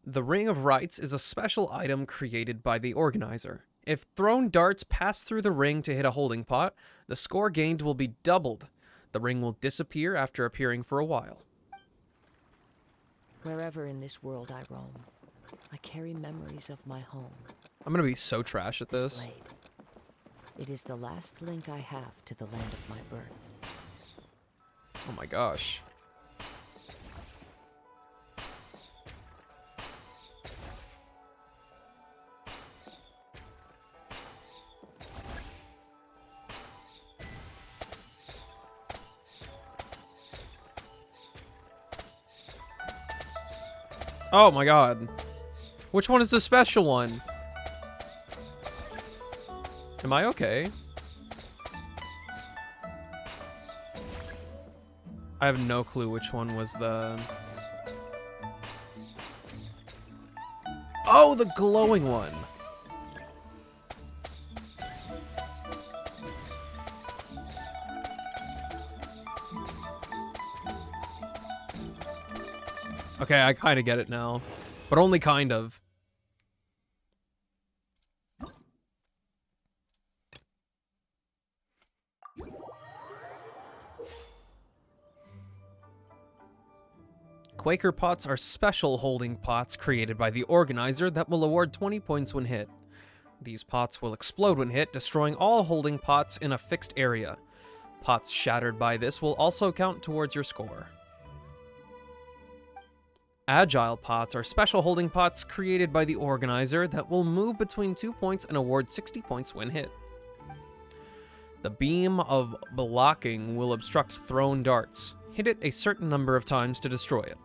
The Ring of Rights is a special item created by the organizer. If thrown darts pass through the ring to hit a holding pot, the score gained will be doubled. The ring will disappear after appearing for a while. Wherever in this world I roam, I carry memories of my home. I'm gonna be so trash at this. Blade. It is the last link I have to the land of my birth. Oh my gosh. Oh my god. Which one is the special one? Am I okay? I have no clue which one was the... Oh, the glowing one. Okay, I kind of get it now. But only kind of. Quaker pots are special holding pots created by the organizer that will award 20 points when hit. These pots will explode when hit, destroying all holding pots in a fixed area. Pots shattered by this will also count towards your score. Agile pots are special holding pots created by the organizer that will move between 2 points and award 60 points when hit. The beam of blocking will obstruct thrown darts. Hit it a certain number of times to destroy it.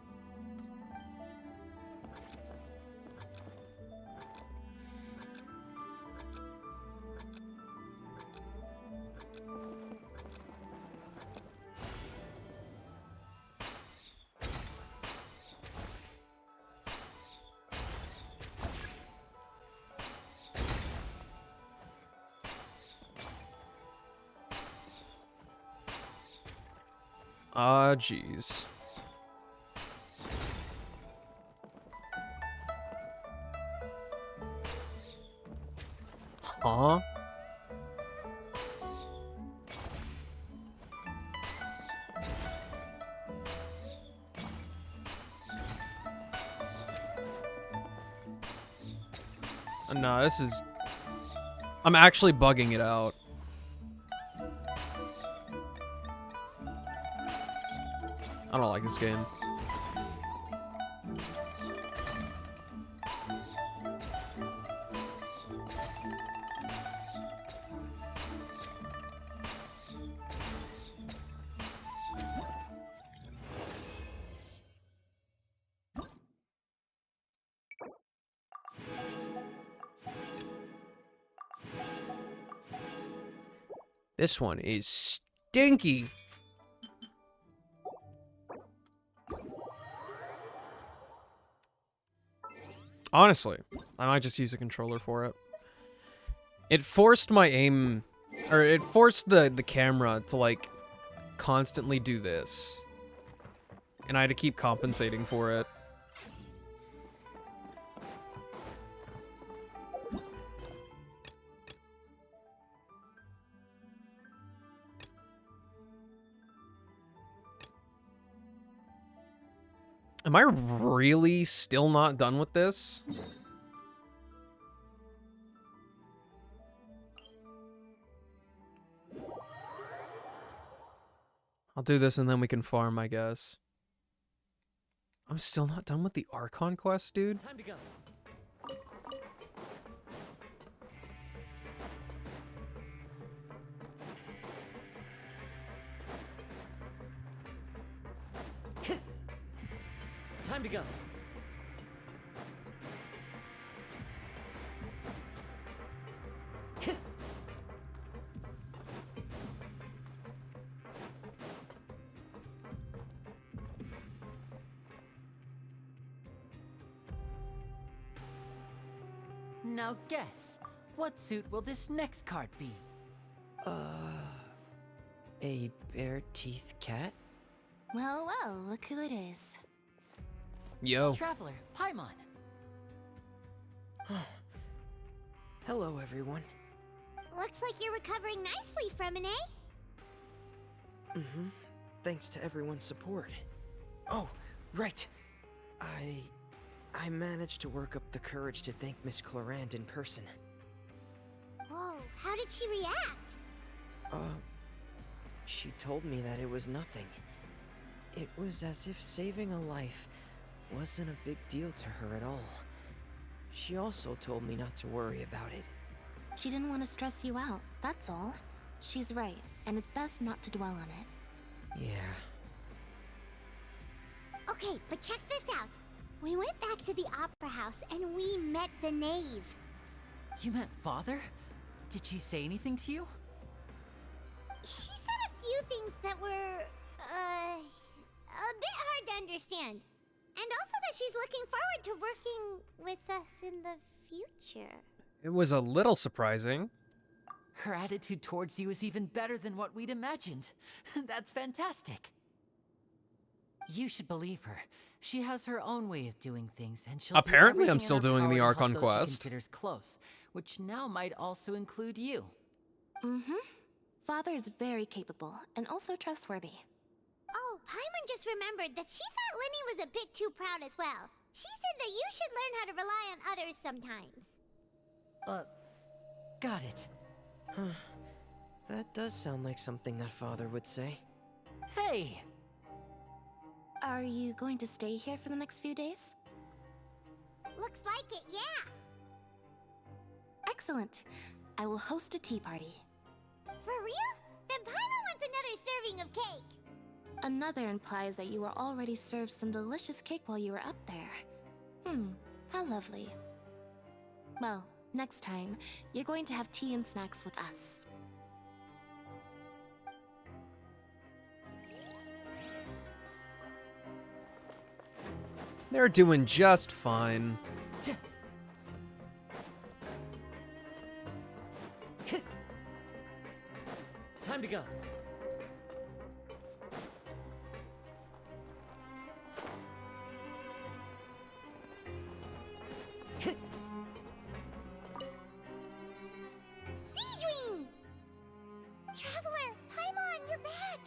Ah, jeez. Huh? No, this is... I'm actually bugging it out. I don't like this game. This one is stinky. Honestly, I might just use a controller for it. It forced my aim, or it forced the camera to, like, constantly do this. And I had to keep compensating for it. Am I really still not done with this? I'll do this and then we can farm, I guess. I'm still not done with the Archon quest, dude. Time to go. Time to go. Now guess, what suit will this next card be? A bare-teeth cat? Well, well, look who it is. Yo. Traveler, Paimon. Hello, everyone. Looks like you're recovering nicely from an A. Mm-hmm. Thanks to everyone's support. Oh, right. I managed to work up the courage to thank Miss Clorand in person. Whoa, how did she react? She told me that it was nothing. It was as if saving a life wasn't a big deal to her at all. She also told me not to worry about it. She didn't want to stress you out, that's all. She's right, and it's best not to dwell on it. Yeah. Okay, but check this out. We went back to the opera house and we met the knave. You met Father? Did she say anything to you? She said a few things that were, a bit hard to understand. And also that she's looking forward to working with us in the future. It was a little surprising. Her attitude towards you is even better than what we'd imagined. That's fantastic. You should believe her. She has her own way of doing things, and she'll Apparently, do I'm everything still in her doing the power to Archon help those she quest. considers close, which now might also include you. Mm-hmm. Father is very capable, and also trustworthy. Oh, Paimon just remembered that she thought Linny was a bit too proud as well. She said that you should learn how to rely on others sometimes. Got it. Huh. That does sound like something that Father would say. Hey! Are you going to stay here for the next few days? Looks like it, yeah. Excellent. I will host a tea party. For real? Then Paimon wants another serving of cake. Another implies that you were already served some delicious cake while you were up there. How lovely. Well, next time, you're going to have tea and snacks with us. They're doing just fine. Time to go. Sejuin! Traveler, Paimon, you're back!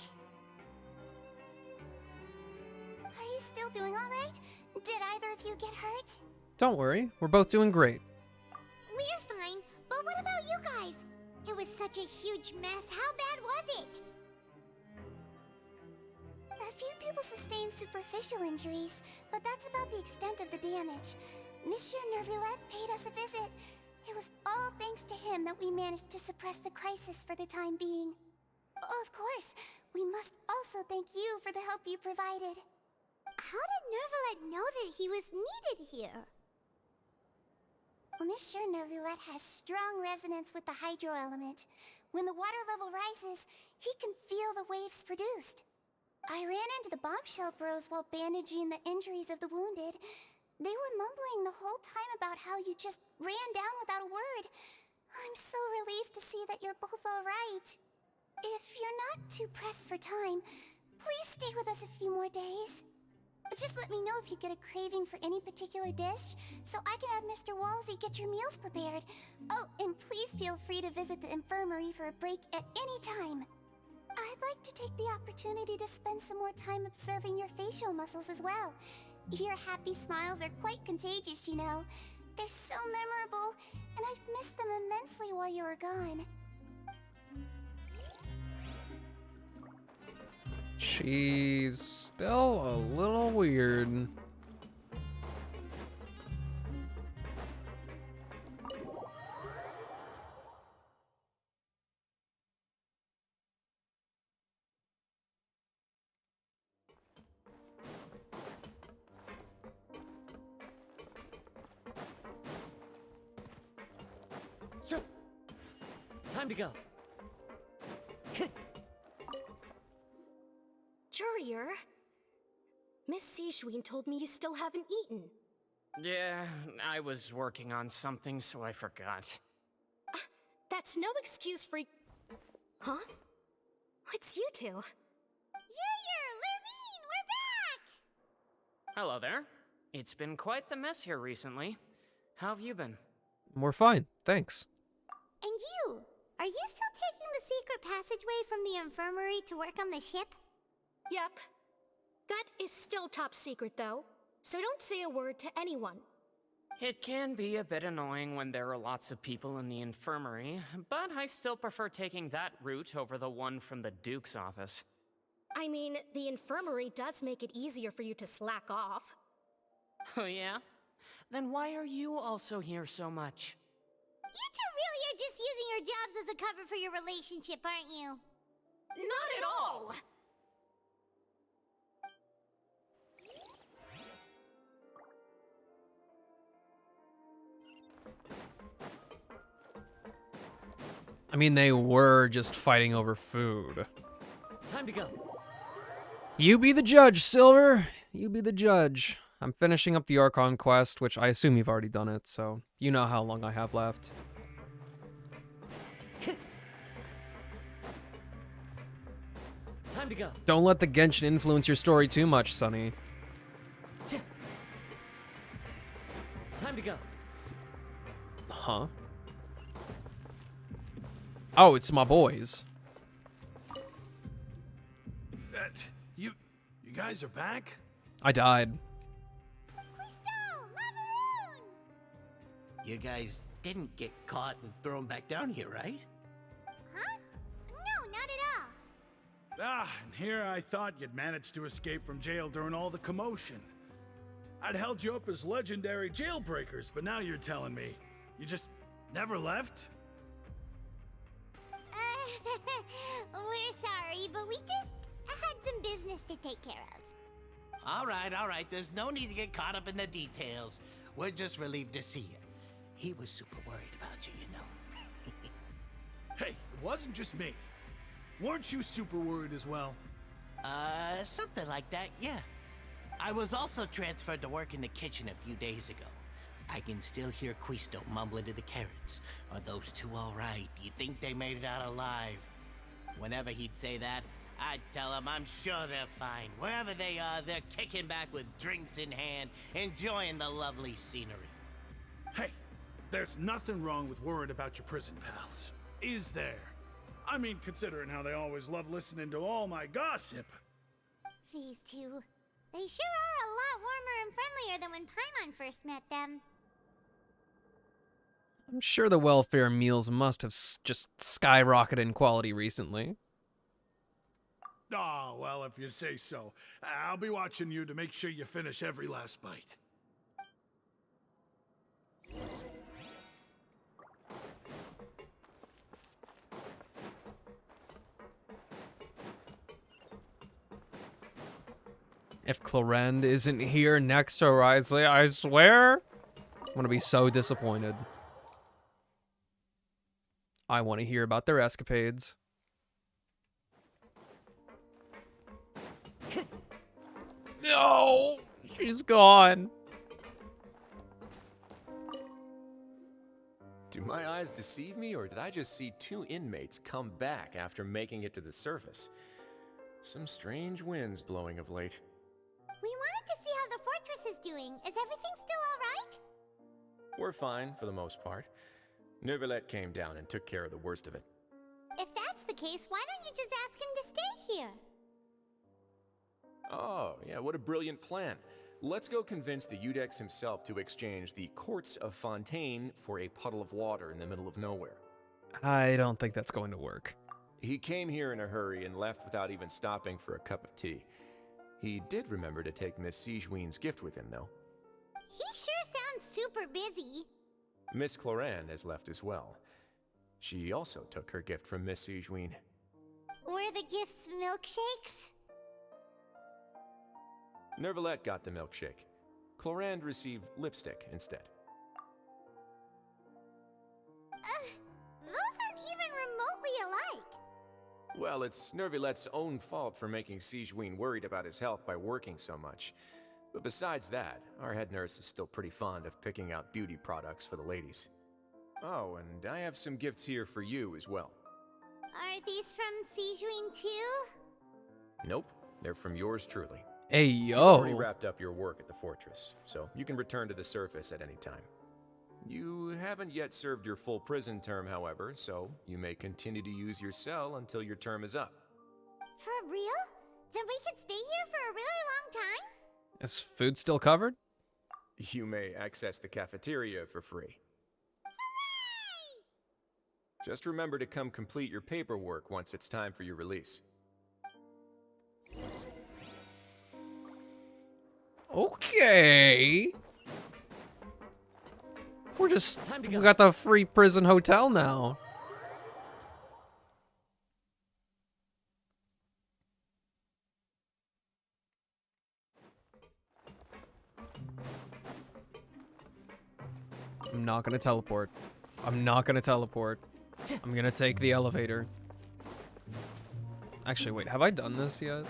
Are you still doing all right? Did either of you get hurt? Don't worry, we're both doing great. We're fine, but what about you guys? It was such a huge mess. How bad was it? A few people sustained superficial injuries, but that's about the extent of the damage. Monsieur Nervillette paid us a visit. It was all thanks to him that we managed to suppress the crisis for the time being. Of course, we must also thank you for the help you provided. How did Nervillette know that he was needed here? Well, Monsieur Nervillette has strong resonance with the hydro element. When the water level rises, he can feel the waves produced. I ran into the bombshell bros while bandaging the injuries of the wounded. They were mumbling the whole time about how you just ran down without a word. I'm so relieved to see that you're both alright. If you're not too pressed for time, please stay with us a few more days. Just let me know if you get a craving for any particular dish, so I can have Mr. Walsey get your meals prepared. Oh, and please feel free to visit the infirmary for a break at any time. I'd like to take the opportunity to spend some more time observing your facial muscles as well. Your happy smiles are quite contagious, you know. They're so memorable, and I've missed them immensely while you were gone. She's still a little weird. Sure. Time to go. Courier, Miss Sejuin told me you still haven't eaten. Yeah, I was working on something, so I forgot. That's no excuse for... Huh? What's you two? Lurvine, we're back! Hello there. It's been quite the mess here recently. How have you been? We're fine, thanks. And you? Are you still taking the secret passageway from the infirmary to work on the ship? Yep. That is still top secret, though. So don't say a word to anyone. It can be a bit annoying when there are lots of people in the infirmary, but I still prefer taking that route over the one from the Duke's office. I mean, the infirmary does make it easier for you to slack off. Oh yeah? Then why are you also here so much? You two really are just using your jobs as a cover for your relationship, aren't you? Not at all! I mean, they were just fighting over food. Time to go. You be the judge, Silver. You be the judge. I'm finishing up the Archon quest, which I assume you've already done it, so you know how long I have left. Time to go. Don't let the Genshin influence your story too much, Sonny. Time to go. Huh? Oh, it's my boys. You guys are back? I died. You guys didn't get caught and thrown back down here, right? Huh? No, not at all. And here I thought you'd managed to escape from jail during all the commotion. I'd held you up as legendary jailbreakers, but now you're telling me you just never left? We're sorry, but we just had some business to take care of. All right. There's no need to get caught up in the details. We're just relieved to see you. He was super worried about you, you know. Hey, it wasn't just me. Weren't you super worried as well? Something like that, yeah. I was also transferred to work in the kitchen a few days ago. I can still hear Quisto mumbling to the carrots. Are those two all right? Do you think they made it out alive? Whenever he'd say that, I'd tell him I'm sure they're fine. Wherever they are, they're kicking back with drinks in hand, enjoying the lovely scenery. Hey, there's nothing wrong with worrying about your prison pals, is there? I mean, considering how they always love listening to all my gossip. These two, they sure are a lot warmer and friendlier than when Paimon first met them. I'm sure the welfare meals must have just skyrocketed in quality recently. Oh, well, if you say so. I'll be watching you to make sure you finish every last bite. If Clorend isn't here next to Risley, I swear, I'm gonna be so disappointed. I want to hear about their escapades. No, she's gone. Do my eyes deceive me, or did I just see two inmates come back after making it to the surface? Some strange winds blowing of late. We wanted to see how the fortress is doing. Is everything still alright? We're fine, for the most part. Neuvillette came down and took care of the worst of it. If that's the case, why don't you just ask him to stay here? Oh, yeah, what a brilliant plan. Let's go convince the Udex himself to exchange the Courts of Fontaine for a puddle of water in the middle of nowhere. I don't think that's going to work. He came here in a hurry and left without even stopping for a cup of tea. He did remember to take Miss Sigewinne's gift with him, though. He sure sounds super busy. Miss Clorand has left as well. She also took her gift from Miss Sigewinne. Were the gifts milkshakes? Neuvillette got the milkshake. Clorand received lipstick instead. Those aren't even remotely alike. Well, it's Neuvillette's own fault for making Sigewinne worried about his health by working so much. But besides that, our head nurse is still pretty fond of picking out beauty products for the ladies. Oh, and I have some gifts here for you as well. Are these from Sijuin too? Nope, they're from yours truly. Hey, You've already yo. wrapped up your work at the fortress, so you can return to the surface at any time. You haven't yet served your full prison term, however, so you may continue to use your cell until your term is up. For real? Then we could stay here for a really long time? Is food still covered? You may access the cafeteria for free. Just remember to come complete your paperwork once it's time for your release. Okay. We got the free prison hotel now. I'm not gonna teleport. I'm not gonna teleport. I'm gonna take the elevator. Actually, wait, have I done this yet?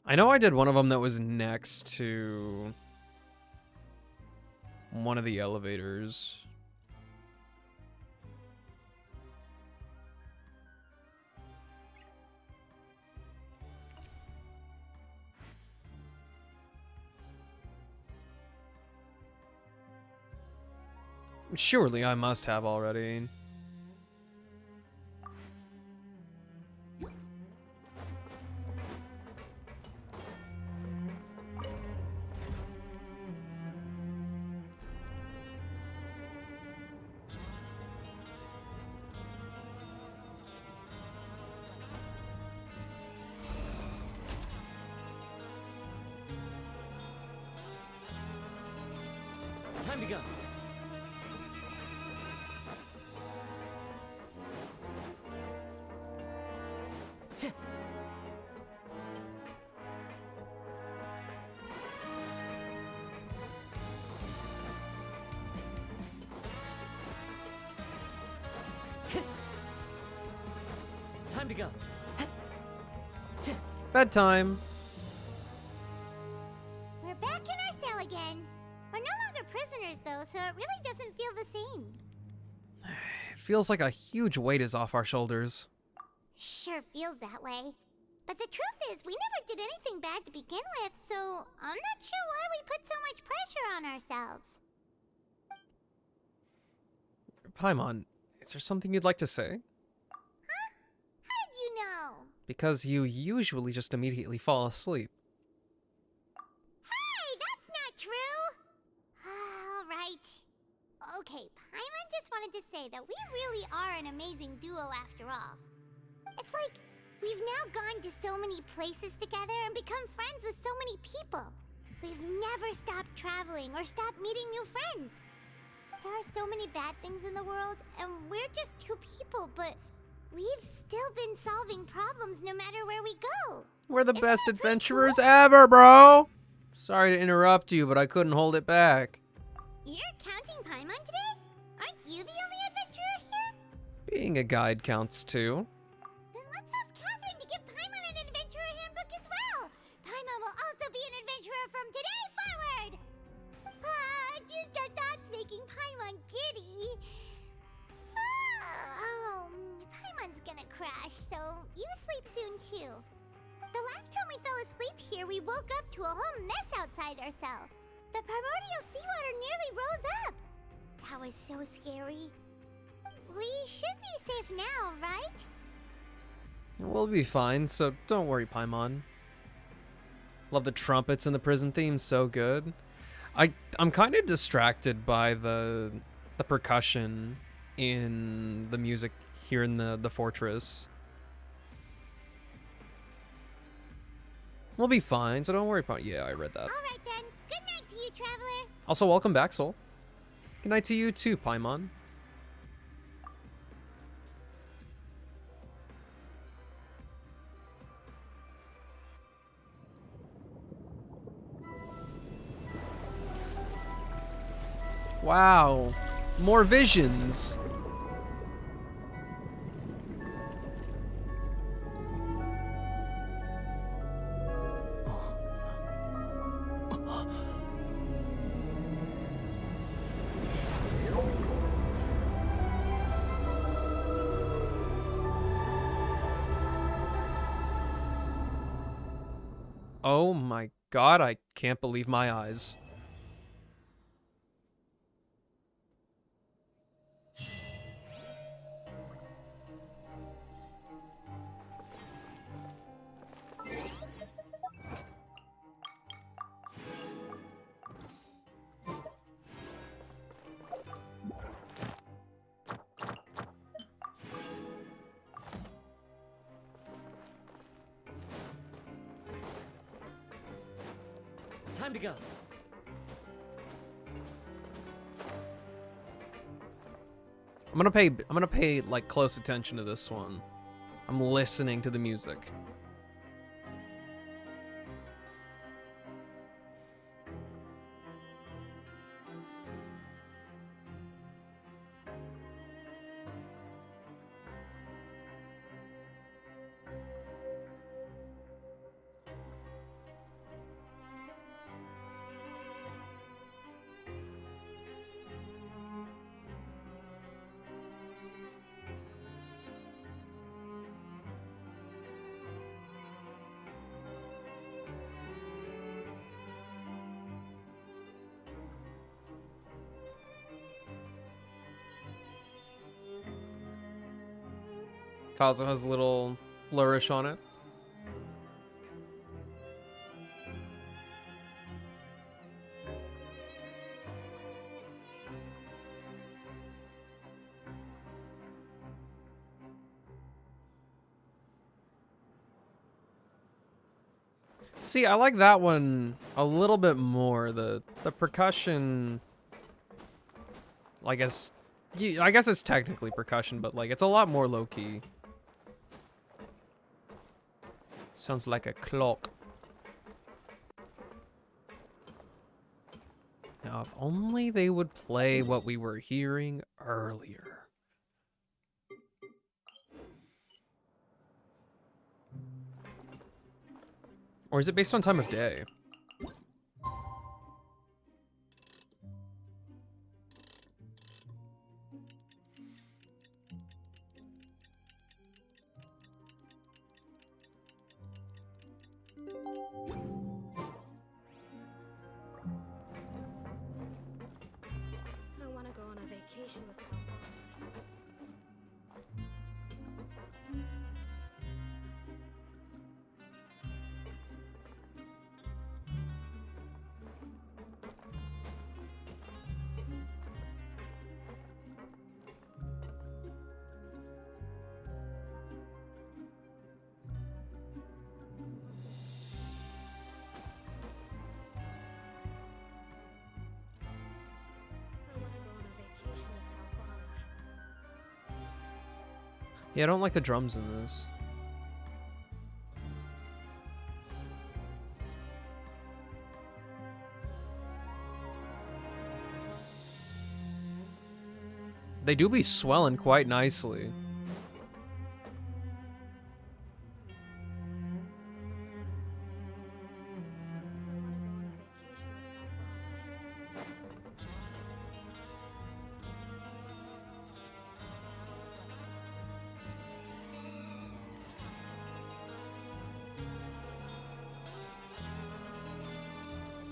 I know I did one of them that was next to one of the elevators. Surely I must have already. Time to go. Time to go. Bedtime. We're back in our cell again. We're no longer prisoners though, so it really doesn't feel the same. It feels like a huge weight is off our shoulders. Sure feels that way. But the truth is, we never did anything bad to begin with, so I'm not sure why we put so much pressure on ourselves. Paimon, is there something you'd like to say? Huh? How did you know? Because you usually just immediately fall asleep. Hey, that's not true! Alright. Okay, Paimon just wanted to say that we really are an amazing duo after all. It's like, we've now gone to so many places together and become friends with so many people. We've never stopped traveling or stopped meeting new friends. There are so many bad things in the world, and we're just two people, but we've still been solving problems no matter where we go. We're the best adventurers ever, bro! Sorry to interrupt you, but I couldn't hold it back. You're counting Paimon today? Aren't you the only adventurer here? Being a guide counts too. Then let's ask Catherine to give Paimon an adventurer handbook as well. Paimon will also be an adventurer from today forward. Just our thoughts making Paimon giddy. Paimon's gonna crash, so you sleep soon too. The last time we fell asleep here, we woke up to a whole mess outside our cell. The primordial seawater nearly rose up. That was so scary. We should be safe now, right? We'll be fine, so don't worry, Paimon. Love the trumpets and the prison theme, so good. I'm kind of distracted by the percussion in the music here in the fortress. We'll be fine, so don't worry about it. Yeah, I read that. Alright then. Good night to you, Traveler. Also, welcome back, Soul. Good night to you too, Paimon. Wow, more visions. Oh my god, I can't believe my eyes. Time to go. I'm gonna pay like close attention to this one. I'm listening to the music. Kazu has a little flourish on it. See, I like that one a little bit more. The percussion, I guess it's technically percussion, but like it's a lot more low key. Sounds like a clock. Now, if only they would play what we were hearing earlier. Or is it based on time of day? I want to go on a vacation with Yeah, I don't like the drums in this. They do be swelling quite nicely.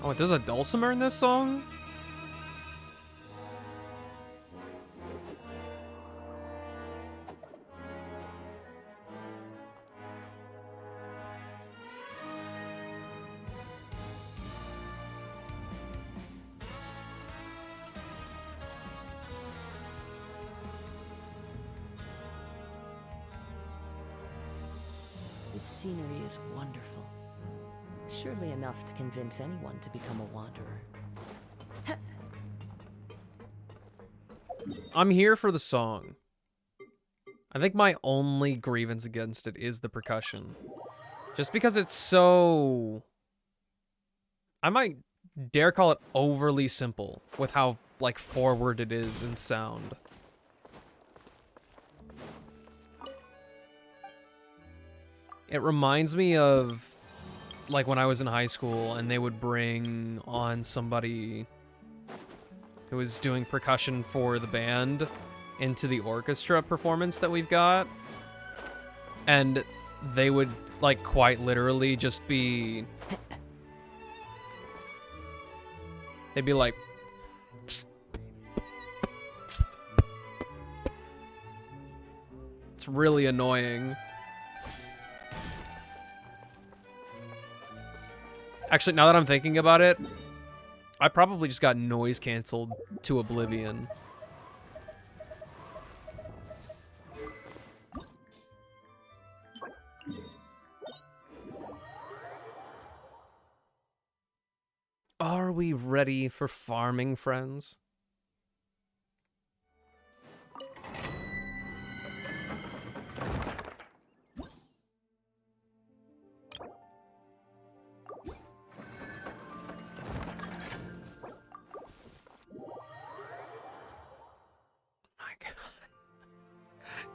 Oh, there's a dulcimer in this song? The scenery is wonderful. Surely enough to convince anyone to become a wanderer. I'm here for the song. I think my only grievance against it is the percussion. Just because it's so... I might dare call it overly simple with how, like, forward it is in sound. It reminds me of, like, when I was in high school and they would bring on somebody who was doing percussion for the band into the orchestra performance that we've got. And they would, like, quite literally just be... They'd be like... It's really annoying. Actually, now that I'm thinking about it, I probably just got noise canceled to oblivion. Are we ready for farming, friends?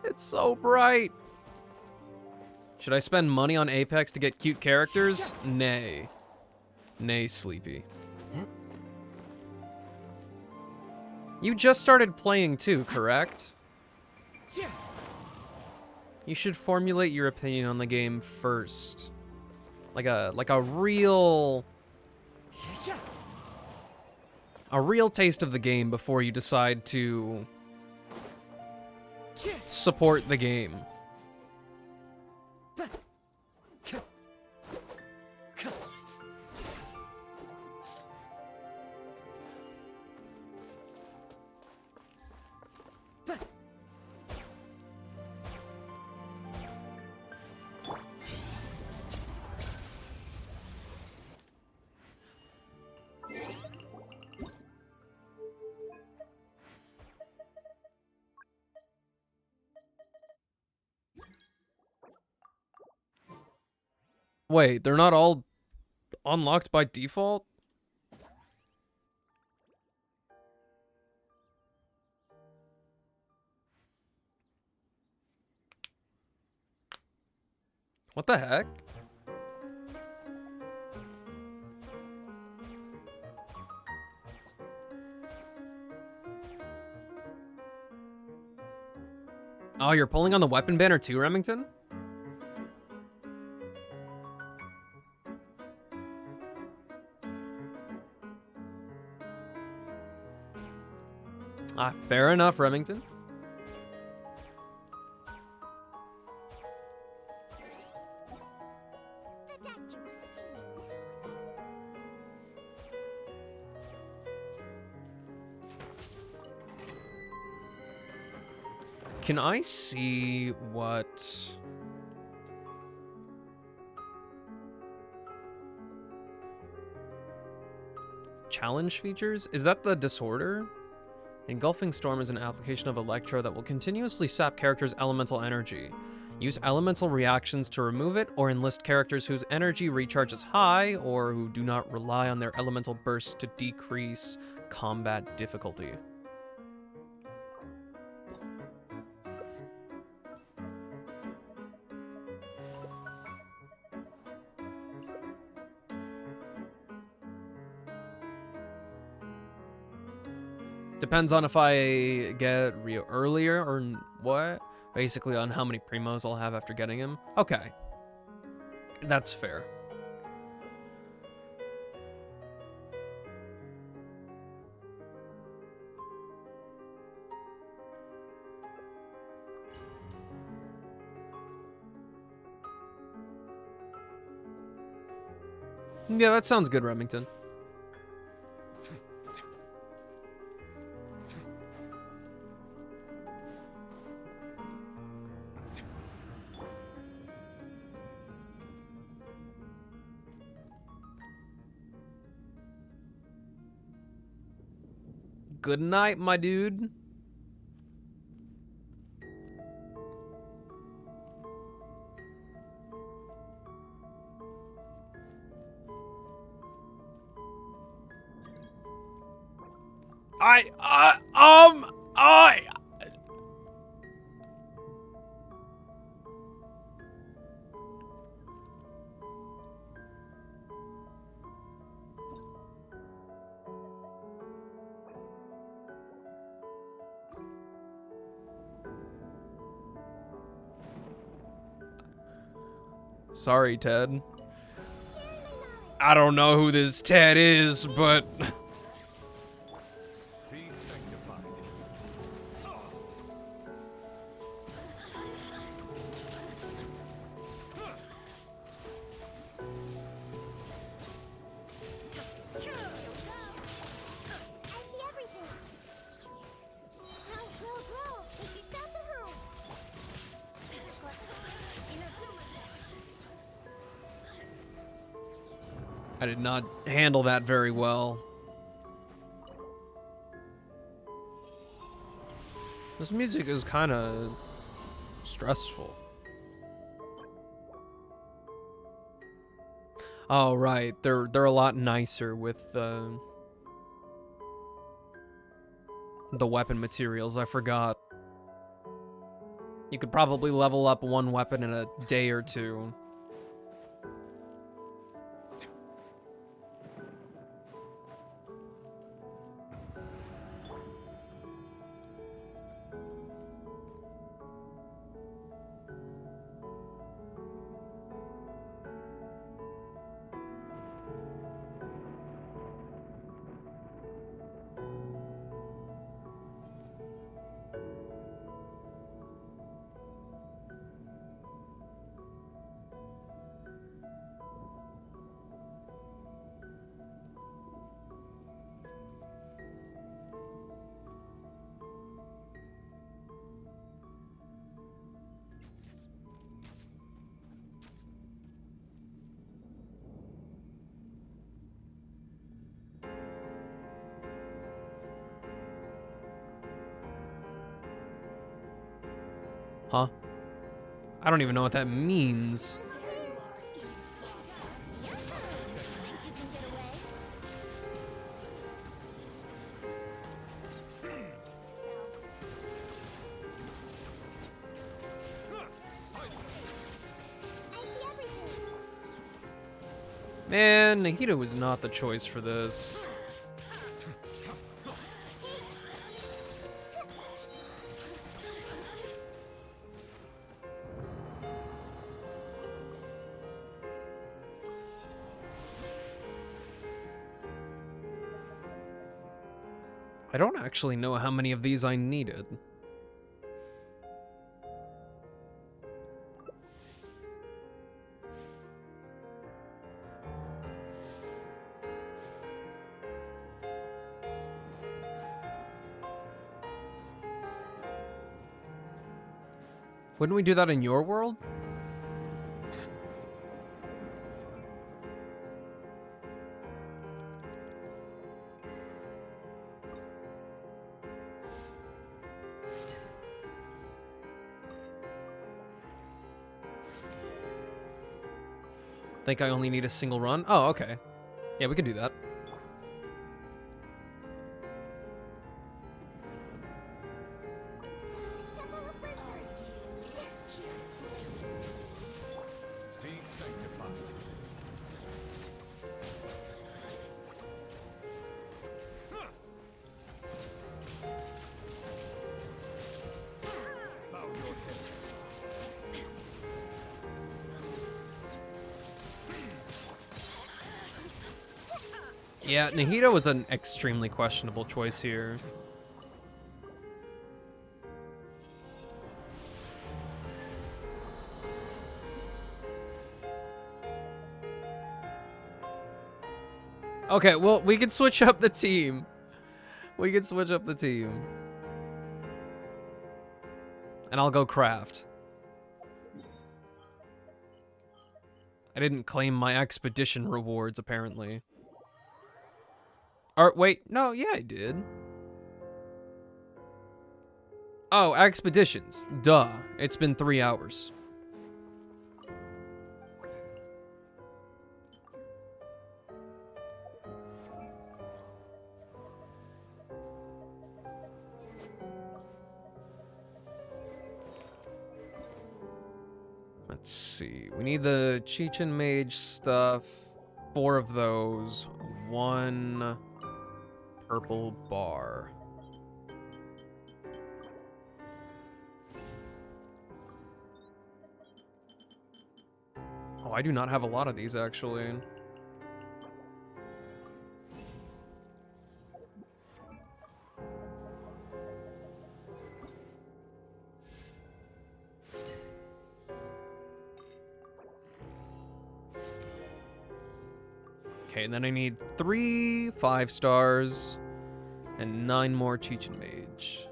It's so bright. Should I spend money on Apex to get cute characters? Nay. Nay, Sleepy. You just started playing too, correct? You should formulate your opinion on the game first. Like a real taste of the game before you decide to support the game. Wait, they're not all unlocked by default? What the heck? Oh, you're pulling on the weapon banner too, Remington? Ah, fair enough, Remington. Can I see what... Challenge features? Is that the disorder? Engulfing Storm is an application of Electro that will continuously sap characters' elemental energy. Use elemental reactions to remove it, or enlist characters whose energy recharge is high, or who do not rely on their elemental bursts to decrease combat difficulty. Depends on if I get Rio earlier or what. Basically on how many primos I'll have after getting him. Okay. That's fair. Yeah, that sounds good, Remington. Good night, my dude. I Sorry, Ted. I don't know who this Ted is, but I did not handle that very well. This music is kind of stressful. Oh right, they're a lot nicer with the weapon materials. I forgot. You could probably level up one weapon in a day or two. Huh? I don't even know what that means. Man, Nahida was not the choice for this. I don't actually know how many of these I needed. Wouldn't we do that in your world? Think I only need a single run? Oh, okay. Yeah, we can do that. Yeah, Nahida was an extremely questionable choice here. Okay, well, we can switch up the team. We can switch up the team. And I'll go craft. I didn't claim my expedition rewards, apparently. Or, wait, no, yeah, I did. Oh, expeditions. Duh. It's been 3 hours. Let's see. We need the Cheech and Mage stuff. 4 of those. 1 purple bar. Oh, I do not have a lot of these, actually. Okay, and then I need 3 5 stars and 9 more Cheech and Mage.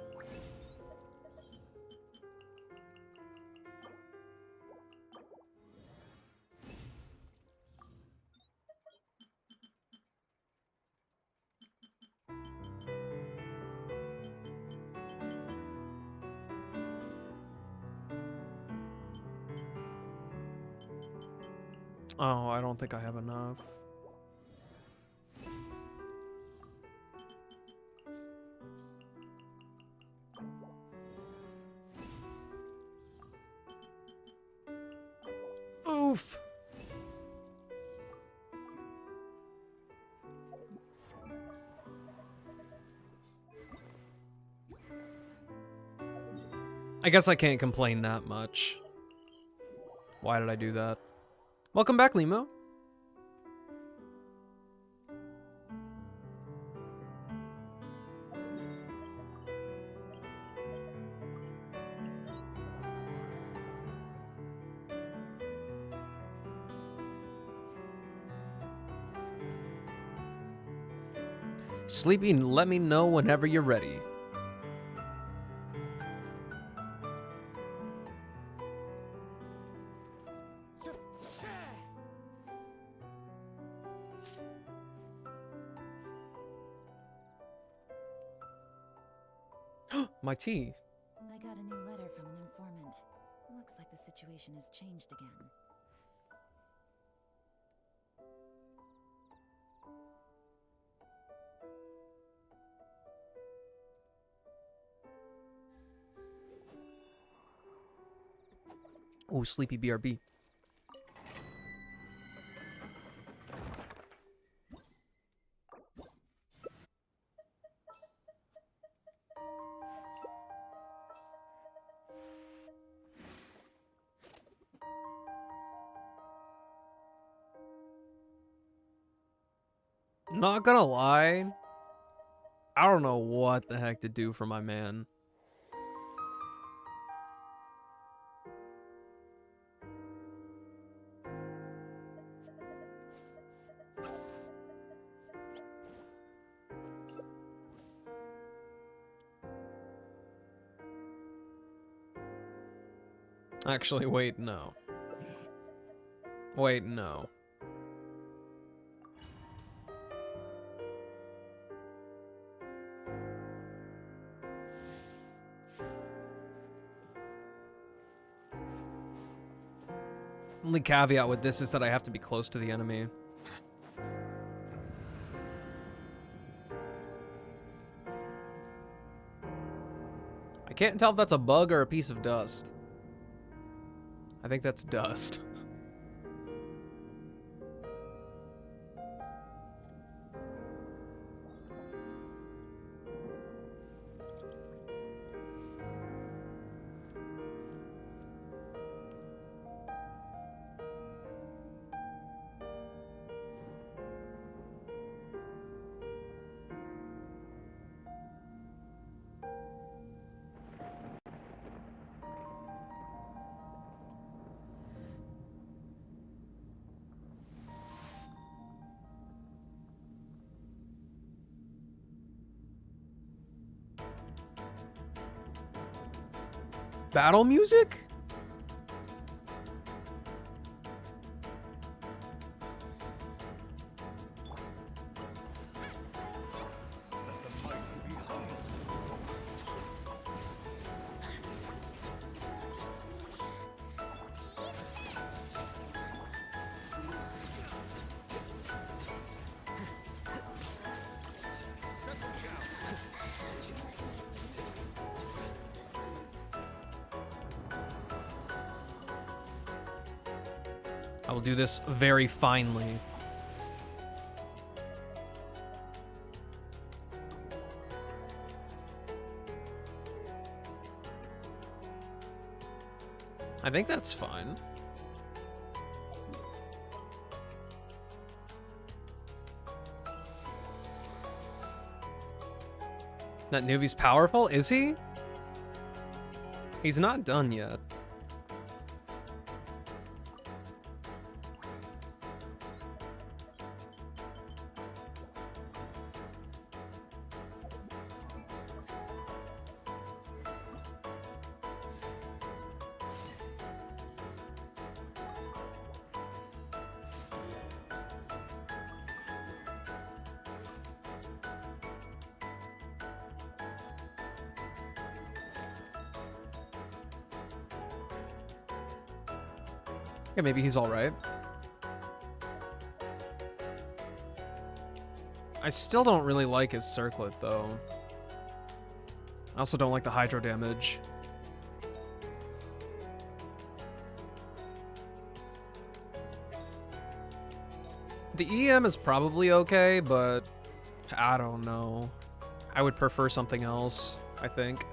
Oh, I don't think I have enough. Oof. I guess I can't complain that much. Why did I do that? Welcome back, Limo. Sleepy, let me know whenever you're ready. My tea. I got a new letter from an informant. Looks like the situation has changed again. Oh, Sleepy BRB. Not gonna lie, I don't know what the heck to do for my man. Actually, wait, no. Wait, no. Only caveat with this is that I have to be close to the enemy. I can't tell if that's a bug or a piece of dust. I think that's dust. Battle music? I will do this very finely. I think that's fine. That newbie's powerful? Is he? He's not done yet. Yeah, maybe he's alright. I still don't really like his circlet, though. I also don't like the hydro damage. The EM is probably okay, but I don't know. I would prefer something else, I think.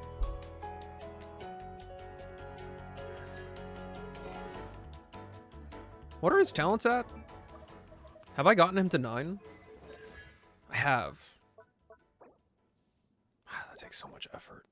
What are his talents at? Have I gotten him to 9? I have. That takes so much effort.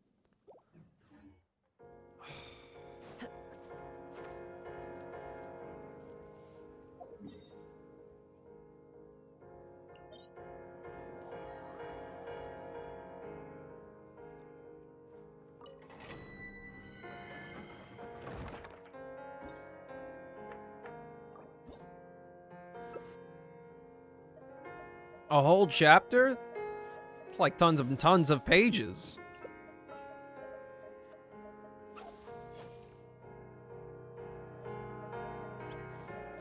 A whole chapter? It's like tons of pages.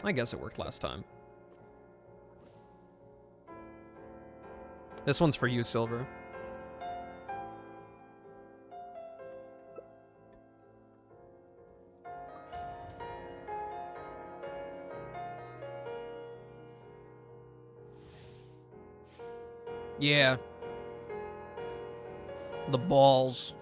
I guess it worked last time. This one's for you, Silver. Yeah. The balls.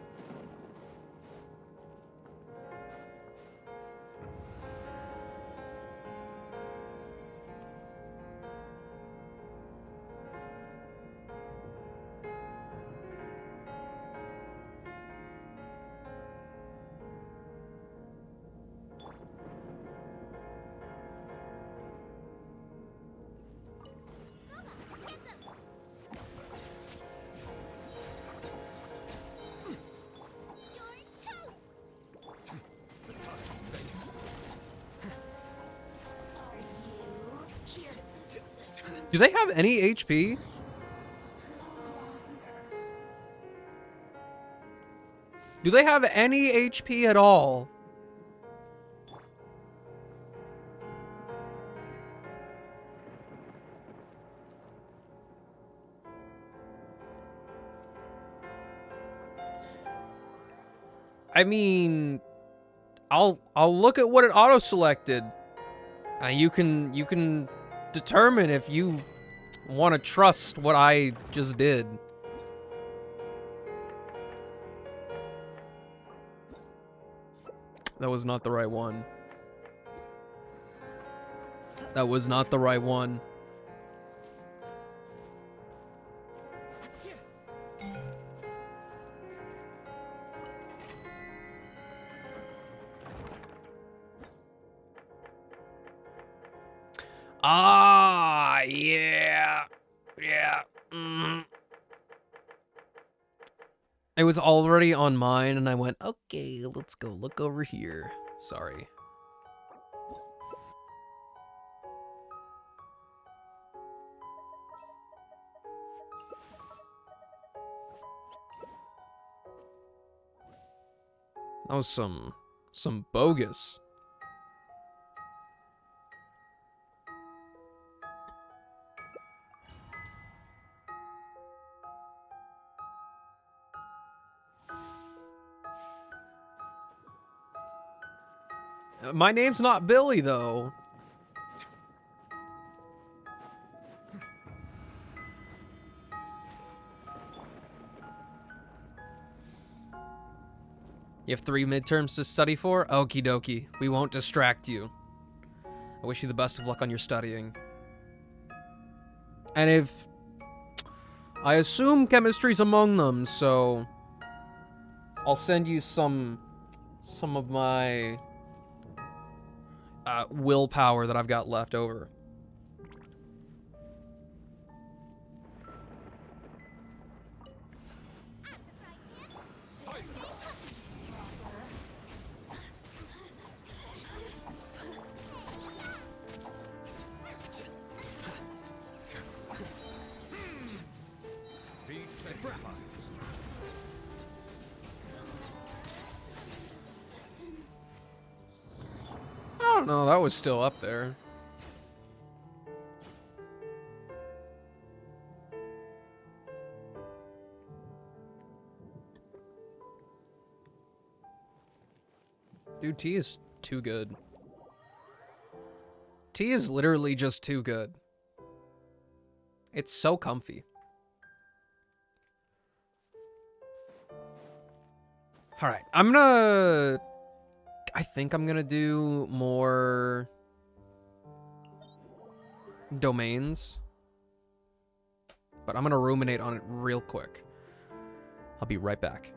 Do they have any HP? Do they have any HP at all? I mean, I'll look at what it auto selected. You can determine if you want to trust what I just did. That was not the right one. That was not the right one. Ah, yeah. Yeah. It was already on mine, and I went, okay, let's go look over here. Sorry. That was some bogus. My name's not Billy, though. You have 3 midterms to study for? Okie dokie. We won't distract you. I wish you the best of luck on your studying. And if... I assume chemistry's among them, so... I'll send you some of my... willpower that I've got left over. I don't know, that was still up there. Dude, tea is too good. Tea is literally just too good. It's so comfy. Alright, I think I'm gonna do more domains. But I'm gonna ruminate on it real quick. I'll be right back.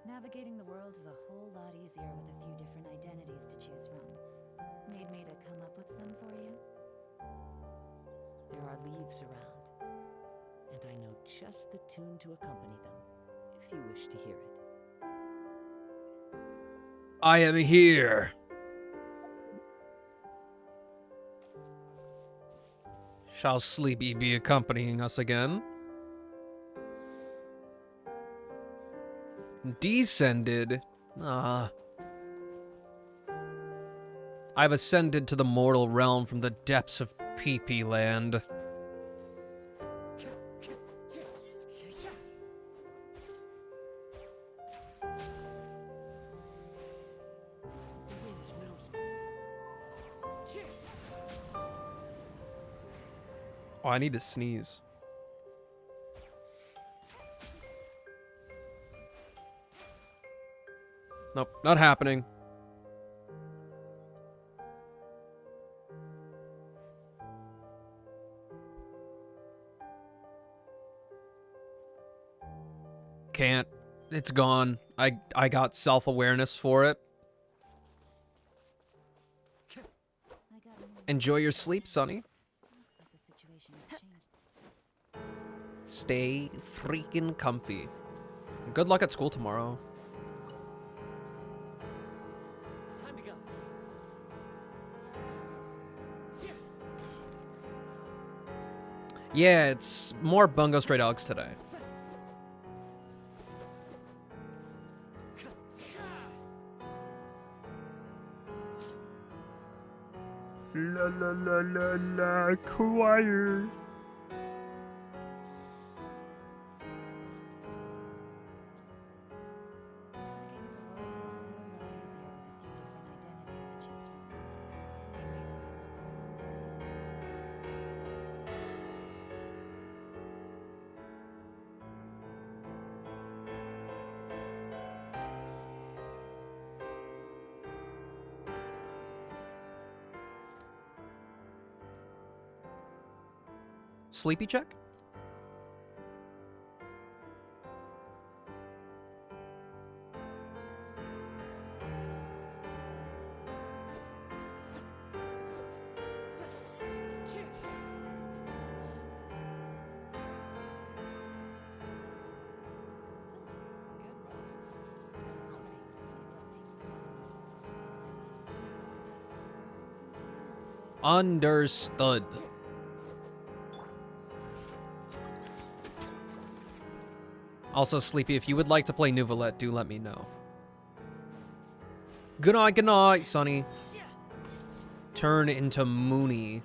Navigating the world is a whole lot easier with a few different identities to choose from. Need me to come up with some for you? There are leaves around, and I know just the tune to accompany them, if you wish to hear it. I am here. Shall Sleepy be accompanying us again? Descended? I've ascended to the mortal realm from the depths of Pee-Pee Land. Oh, I need to sneeze. Nope, not happening. Can't. It's gone. I got self-awareness for it. Enjoy your sleep, Sonny. Stay freaking comfy. Good luck at school tomorrow. Time to go. Yeah, it's more Bungo Stray Dogs today. La la la la la, choir. Sleepy check? Understood. Also, Sleepy, if you would like to play Nouvelette, do let me know. Good night, Sonny. Turn into Mooney.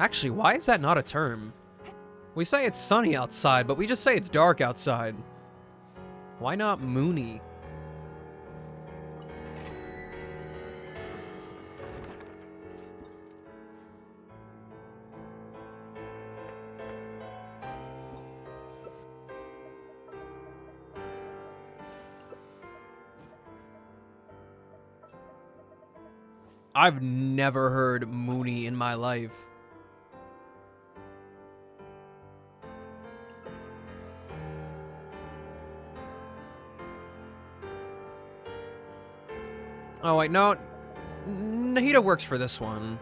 Actually, why is that not a term? We say it's sunny outside, but we just say it's dark outside. Why not Mooney? I've never heard Mooney in my life. Oh, wait, no. Nahida works for this one.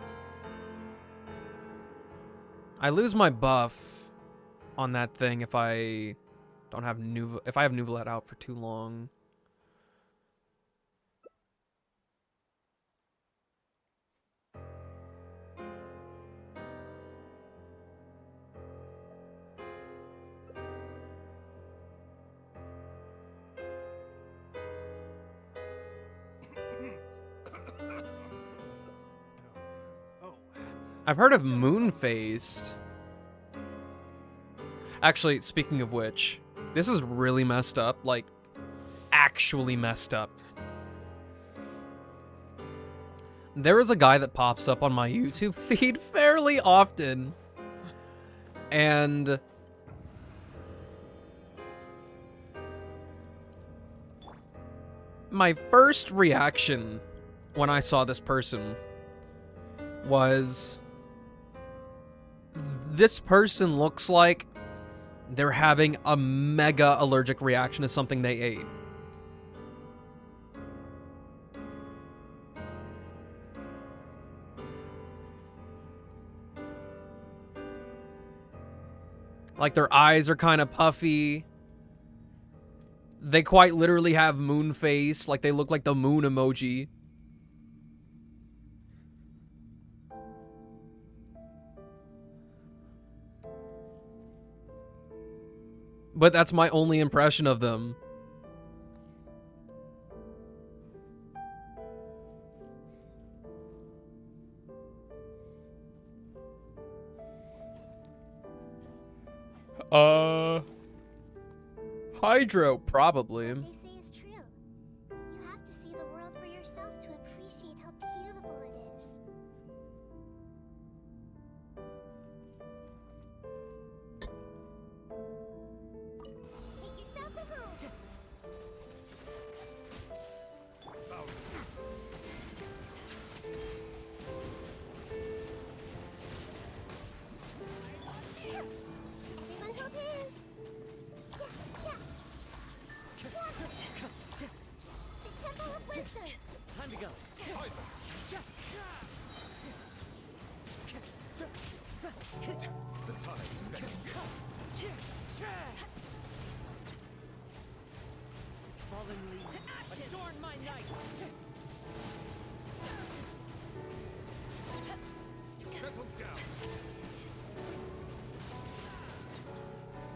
I lose my buff on that thing if I don't have if I have Nouvelette out for too long. I've heard of Moon-Faced. Actually, speaking of which, this is really messed up. Like, actually messed up. There is a guy that pops up on my YouTube feed fairly often. And my first reaction when I saw this person was, this person looks like they're having a mega allergic reaction to something they ate. Like their eyes are kind of puffy. They quite literally have moon face, like they look like the moon emoji. But that's my only impression of them. Hydro, probably. They say is true. You have to see the world for yourself to appreciate how beautiful it is. Make yourselves at home. Everyone hold hands. The Temple of Wisdom. Time to go. The tide's beckoning. Fallen leaves, adorn my night. Settle down.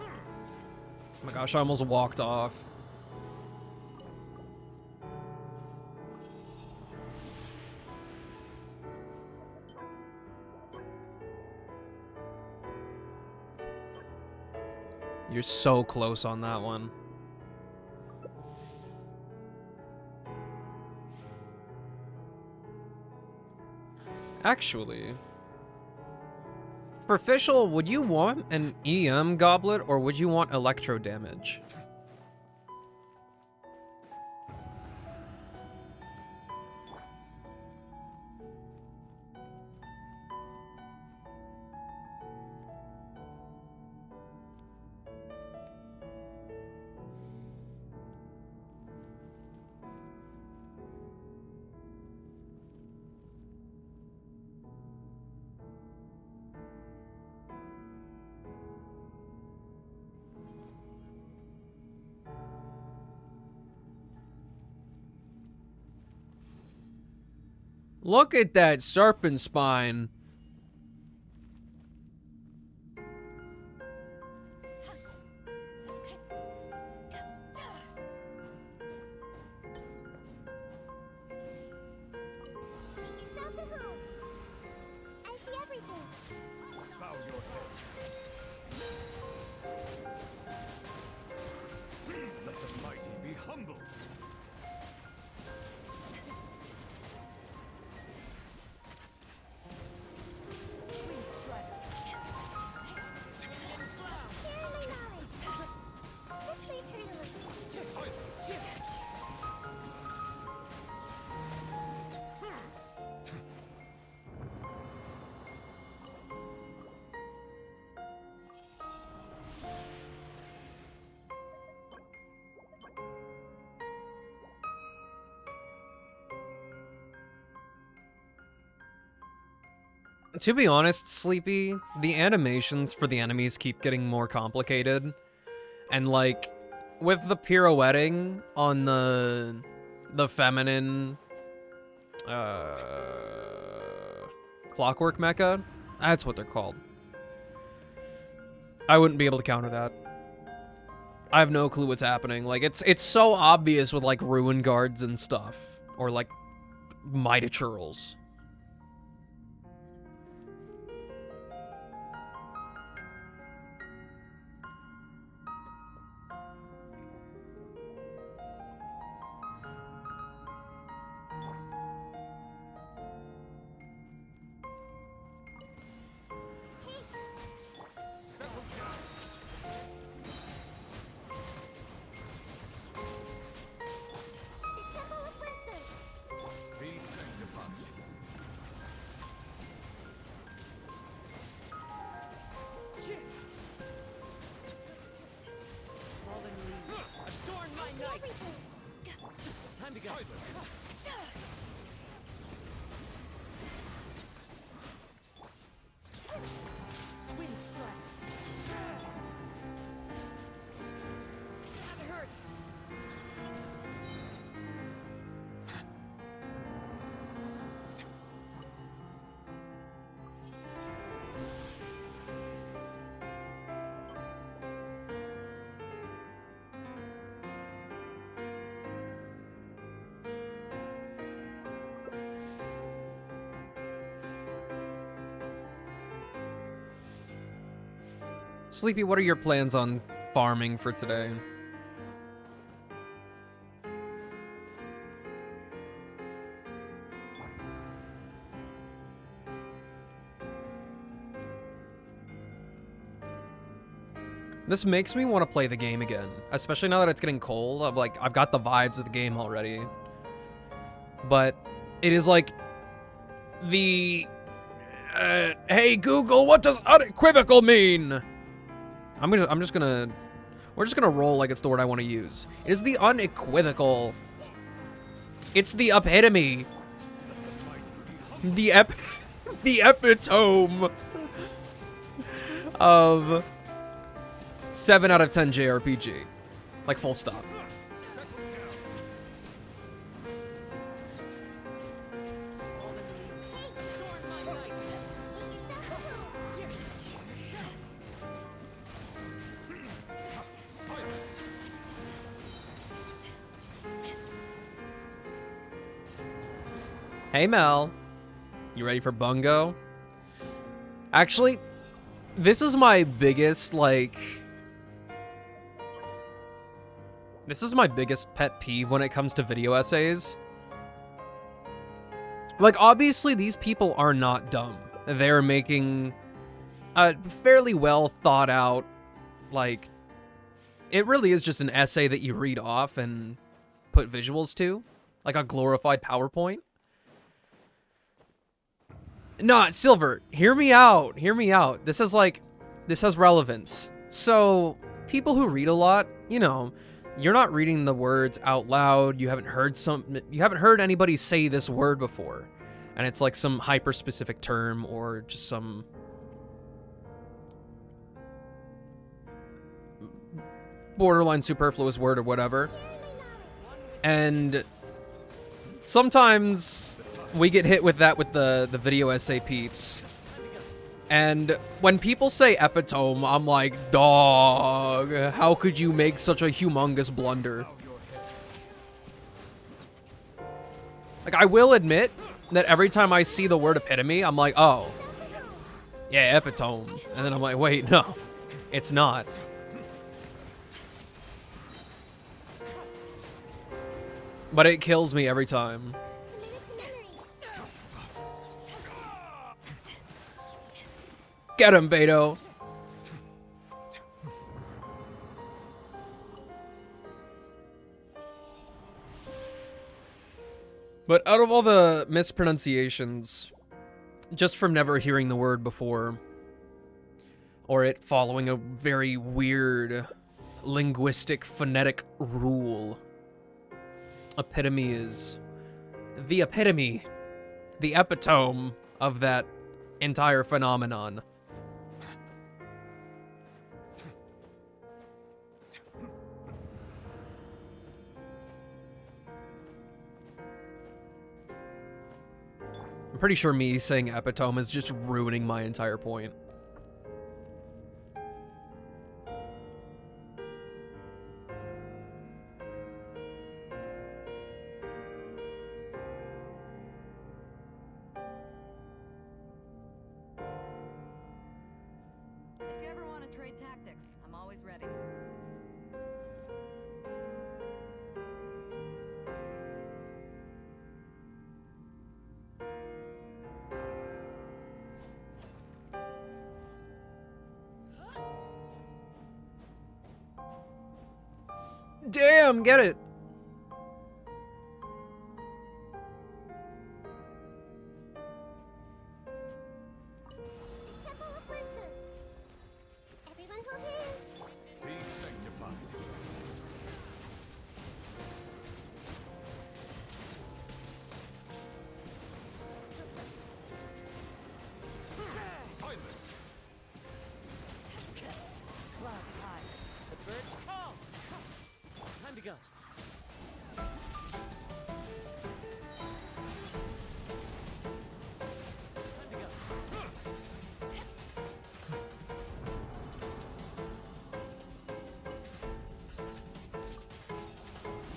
Oh my gosh, I almost walked off. You're so close on that one. Actually, for Fischl, would you want an EM goblet or would you want electro damage? Look at that serpent spine. Make yourselves at home. I see everything. Bow your head. Let the mighty be humbled. Share my knowledge. This way, turtles. Silence. To be honest, Sleepy, the animations for the enemies keep getting more complicated. And like, with the pirouetting on the feminine clockwork mecha, that's what they're called. I wouldn't be able to counter that. I have no clue what's happening. Like, it's so obvious with like ruin guards and stuff, or like Mitochurls. Settle down. The Temple of Wisdom. Be sanctified. Sleepy, what are your plans on farming for today? This makes me want to play the game again, especially now that it's getting cold. I've got the vibes of the game already. But it is like the hey Google, what does unequivocal mean? We're just gonna roll like it's the word I want to use. It is the unequivocal. It's the epitome. The epitome of 7 out of 10 JRPG. Like, full stop. Hey Mel, you ready for Bungo? Actually, this is my biggest, this is my biggest pet peeve when it comes to video essays. Like, obviously these people are not dumb. They're making a fairly well thought out, like, it really is just an essay that you read off and put visuals to, like a glorified PowerPoint. Not Silver, hear me out, hear me out. This has relevance. So, people who read a lot, you know, you're not reading the words out loud, you haven't heard anybody say this word before. And it's like some hyper-specific term or just some borderline superfluous word or whatever. And sometimes we get hit with that with the video essay peeps. And when people say epitome, I'm like, dog, how could you make such a humongous blunder? Like, I will admit that every time I see the word epitome, I'm like, oh, yeah, epitome. And then I'm like, wait, no, it's not. But it kills me every time. Get him, Beto. But out of all the mispronunciations, just from never hearing the word before, or it following a very weird linguistic phonetic rule, epitome is the epitome, the epitome of that entire phenomenon. I'm pretty sure me saying epitome is just ruining my entire point. If you ever want to trade tactics, I'm always ready. Damn, get it. Temple of Wisdom. Everyone hold hands. Be sanctified.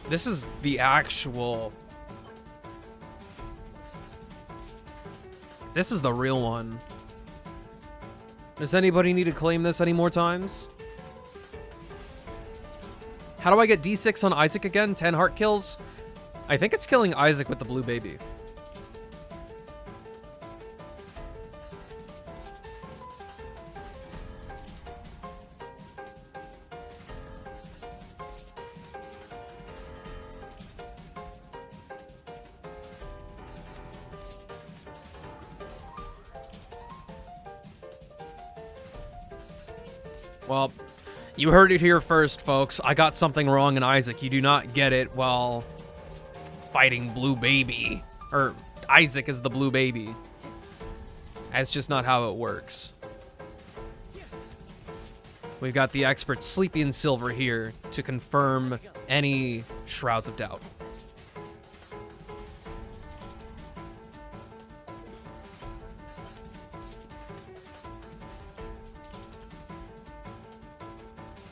This is the actual... This is the real one. Does anybody need to claim this any more times? How do I get D6 on Isaac again? 10 heart kills? I think it's killing Isaac with the blue baby. Well, you heard it here first, folks. I got something wrong in Isaac. You do not get it while fighting Blue Baby. Or Isaac is the Blue Baby. That's just not how it works. We've got the expert Sleepy and Silver here to confirm any shrouds of doubt.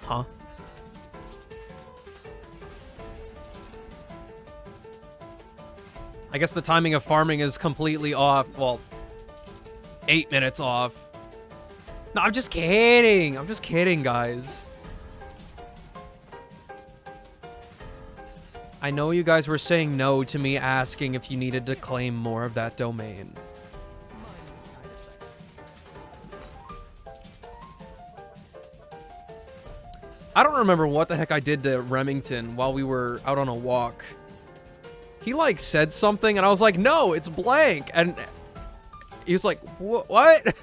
Huh? I guess the timing of farming is completely off. Well, 8 minutes off. No, I'm just kidding. I'm just kidding, guys. I know you guys were saying no to me asking if you needed to claim more of that domain. I don't remember what the heck I did to Remington while we were out on a walk. He, like, said something, and I was like, no, it's blank. And he was like, what?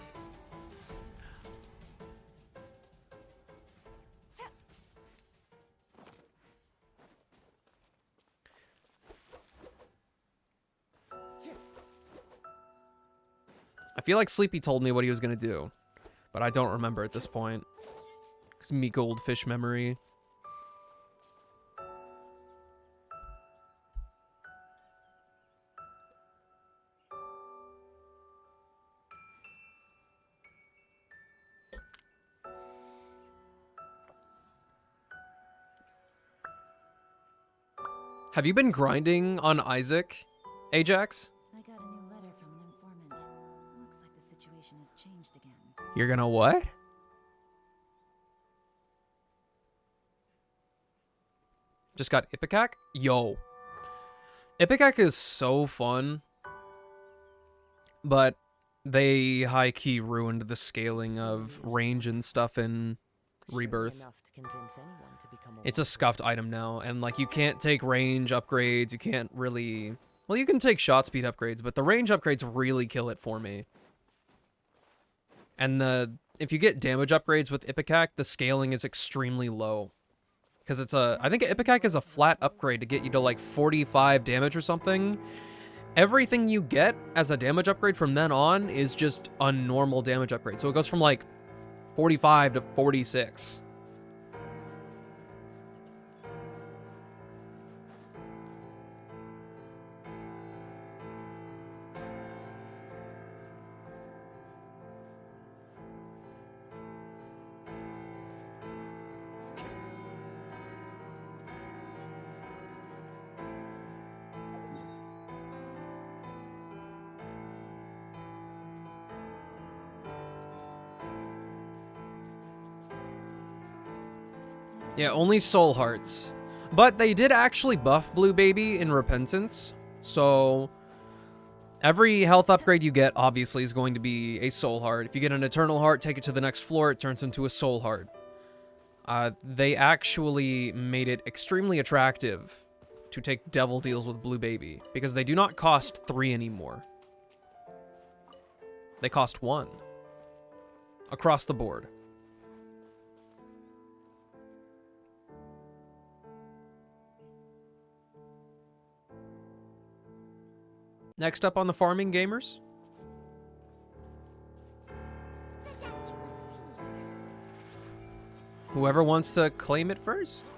I feel like Sleepy told me what he was going to do, but I don't remember at this point. It's me goldfish memory. Have you been grinding on Isaac, Ajax? I got a new letter from an informant. Looks like the situation has changed again. You're gonna what? Just got Ipecac? Yo. Ipecac is so fun. But they high-key ruined the scaling of range and stuff in Rebirth. It's a scuffed item now, and like you can't take range upgrades, you can't really... Well, you can take shot speed upgrades, but the range upgrades really kill it for me. And if you get damage upgrades with Ipecac, the scaling is extremely low. Because it's I think Ipecac is a flat upgrade to get you to like 45 damage or something. Everything you get as a damage upgrade from then on is just a normal damage upgrade. So it goes from like 45 to 46. Yeah, only soul hearts. But they did actually buff Blue Baby in Repentance. So every health upgrade you get obviously is going to be a soul heart. If you get an eternal heart, take it to the next floor, it turns into a soul heart. They actually made it extremely attractive to take devil deals with Blue Baby because they do not cost 3 anymore. They cost 1 across the board. Next up on the farming gamers. Whoever wants to claim it first.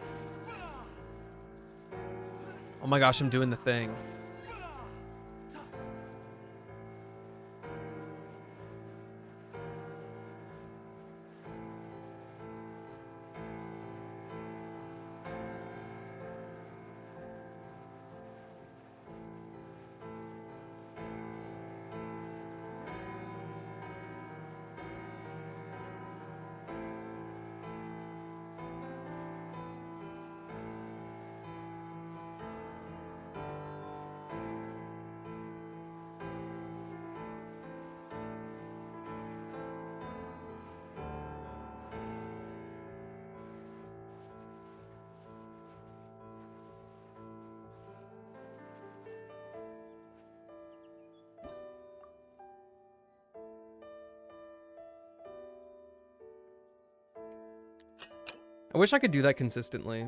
Oh my gosh, I'm doing the thing. I wish I could do that consistently.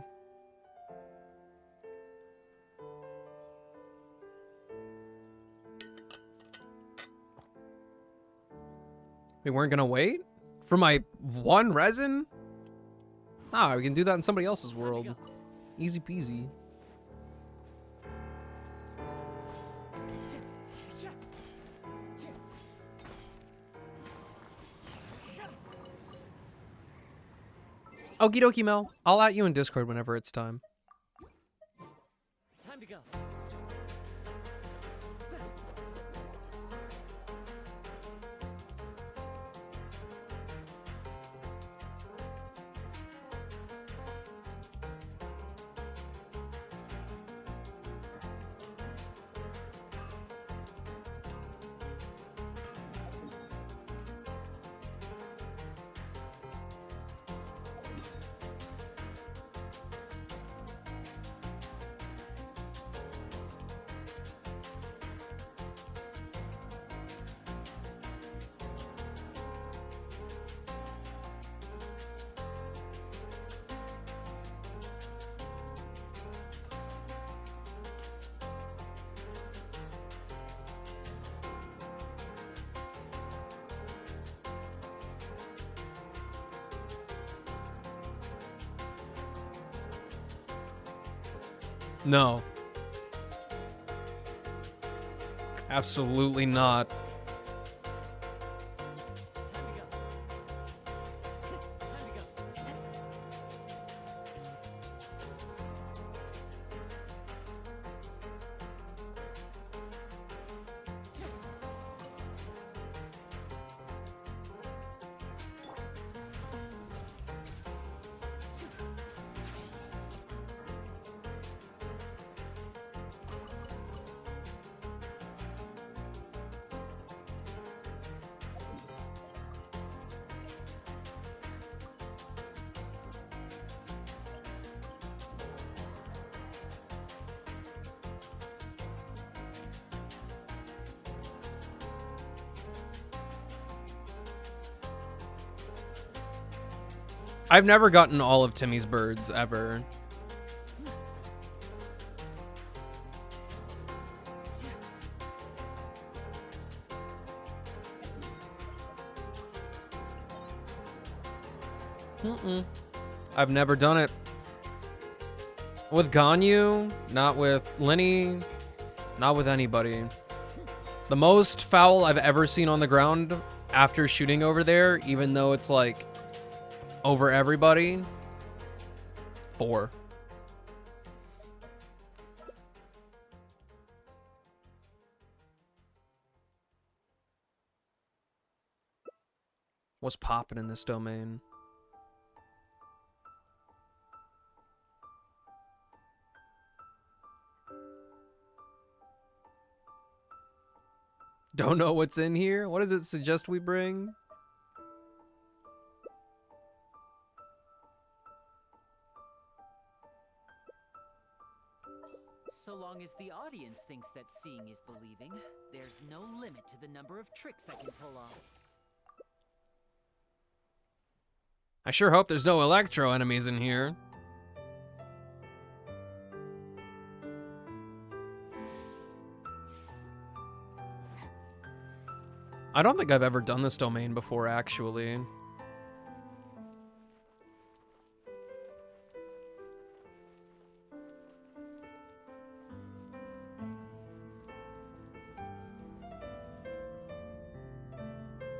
We weren't gonna wait? For my one resin? Ah, we can do that in somebody else's world. Easy peasy. Okie dokie, Mel. I'll at you in Discord whenever it's time. Time to go. No. Absolutely not. I've never gotten all of Timmy's birds, ever. I've never done it. With Ganyu, not with Lenny, not with anybody. The most foul I've ever seen on the ground after shooting over there, even though it's like over everybody, 4. What's popping in this domain? Don't know what's in here? What does it suggest we bring? So long as the audience thinks that seeing is believing, there's no limit to the number of tricks I can pull off. I sure hope there's no Electro enemies in here. I don't think I've ever done this domain before, actually.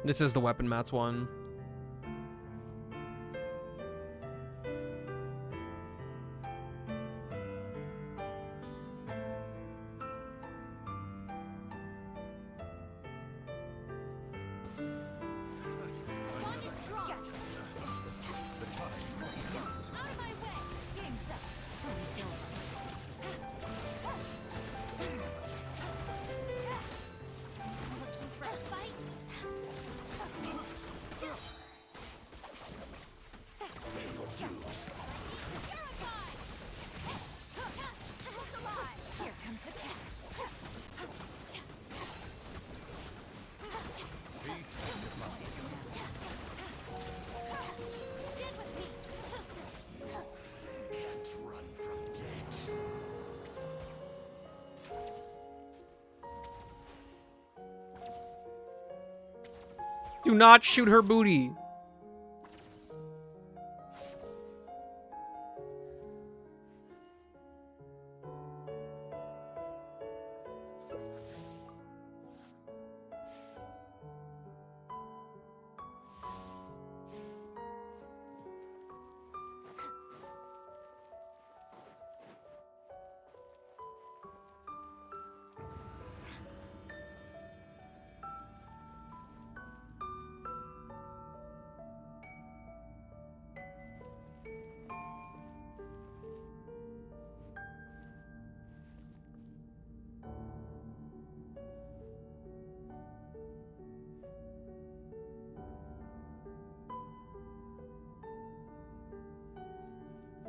This is the weapon mats one. Do not shoot her booty.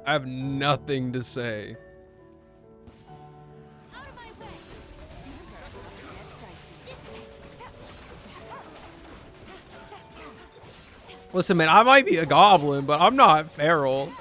I have nothing to say. Listen, man, I might be a goblin, but I'm not feral.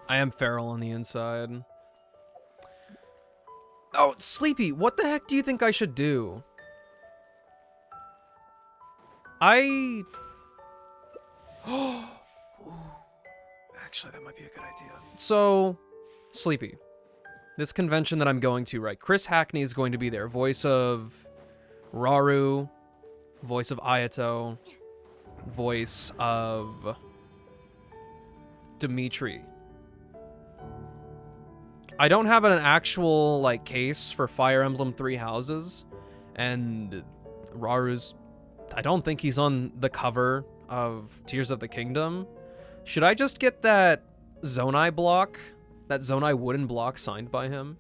I am feral on the inside. Oh, Sleepy, what the heck do you think I should do? Actually, that might be a good idea. So, Sleepy, this convention that I'm going to, right? Chris Hackney is going to be there. Voice of Raru, voice of Ayato, voice of Dimitri. I don't have an actual, like, case for Fire Emblem Three Houses, and Raru's, I don't think he's on the cover of Tears of the Kingdom. Should I just get that Zonai block, that Zonai wooden block signed by him?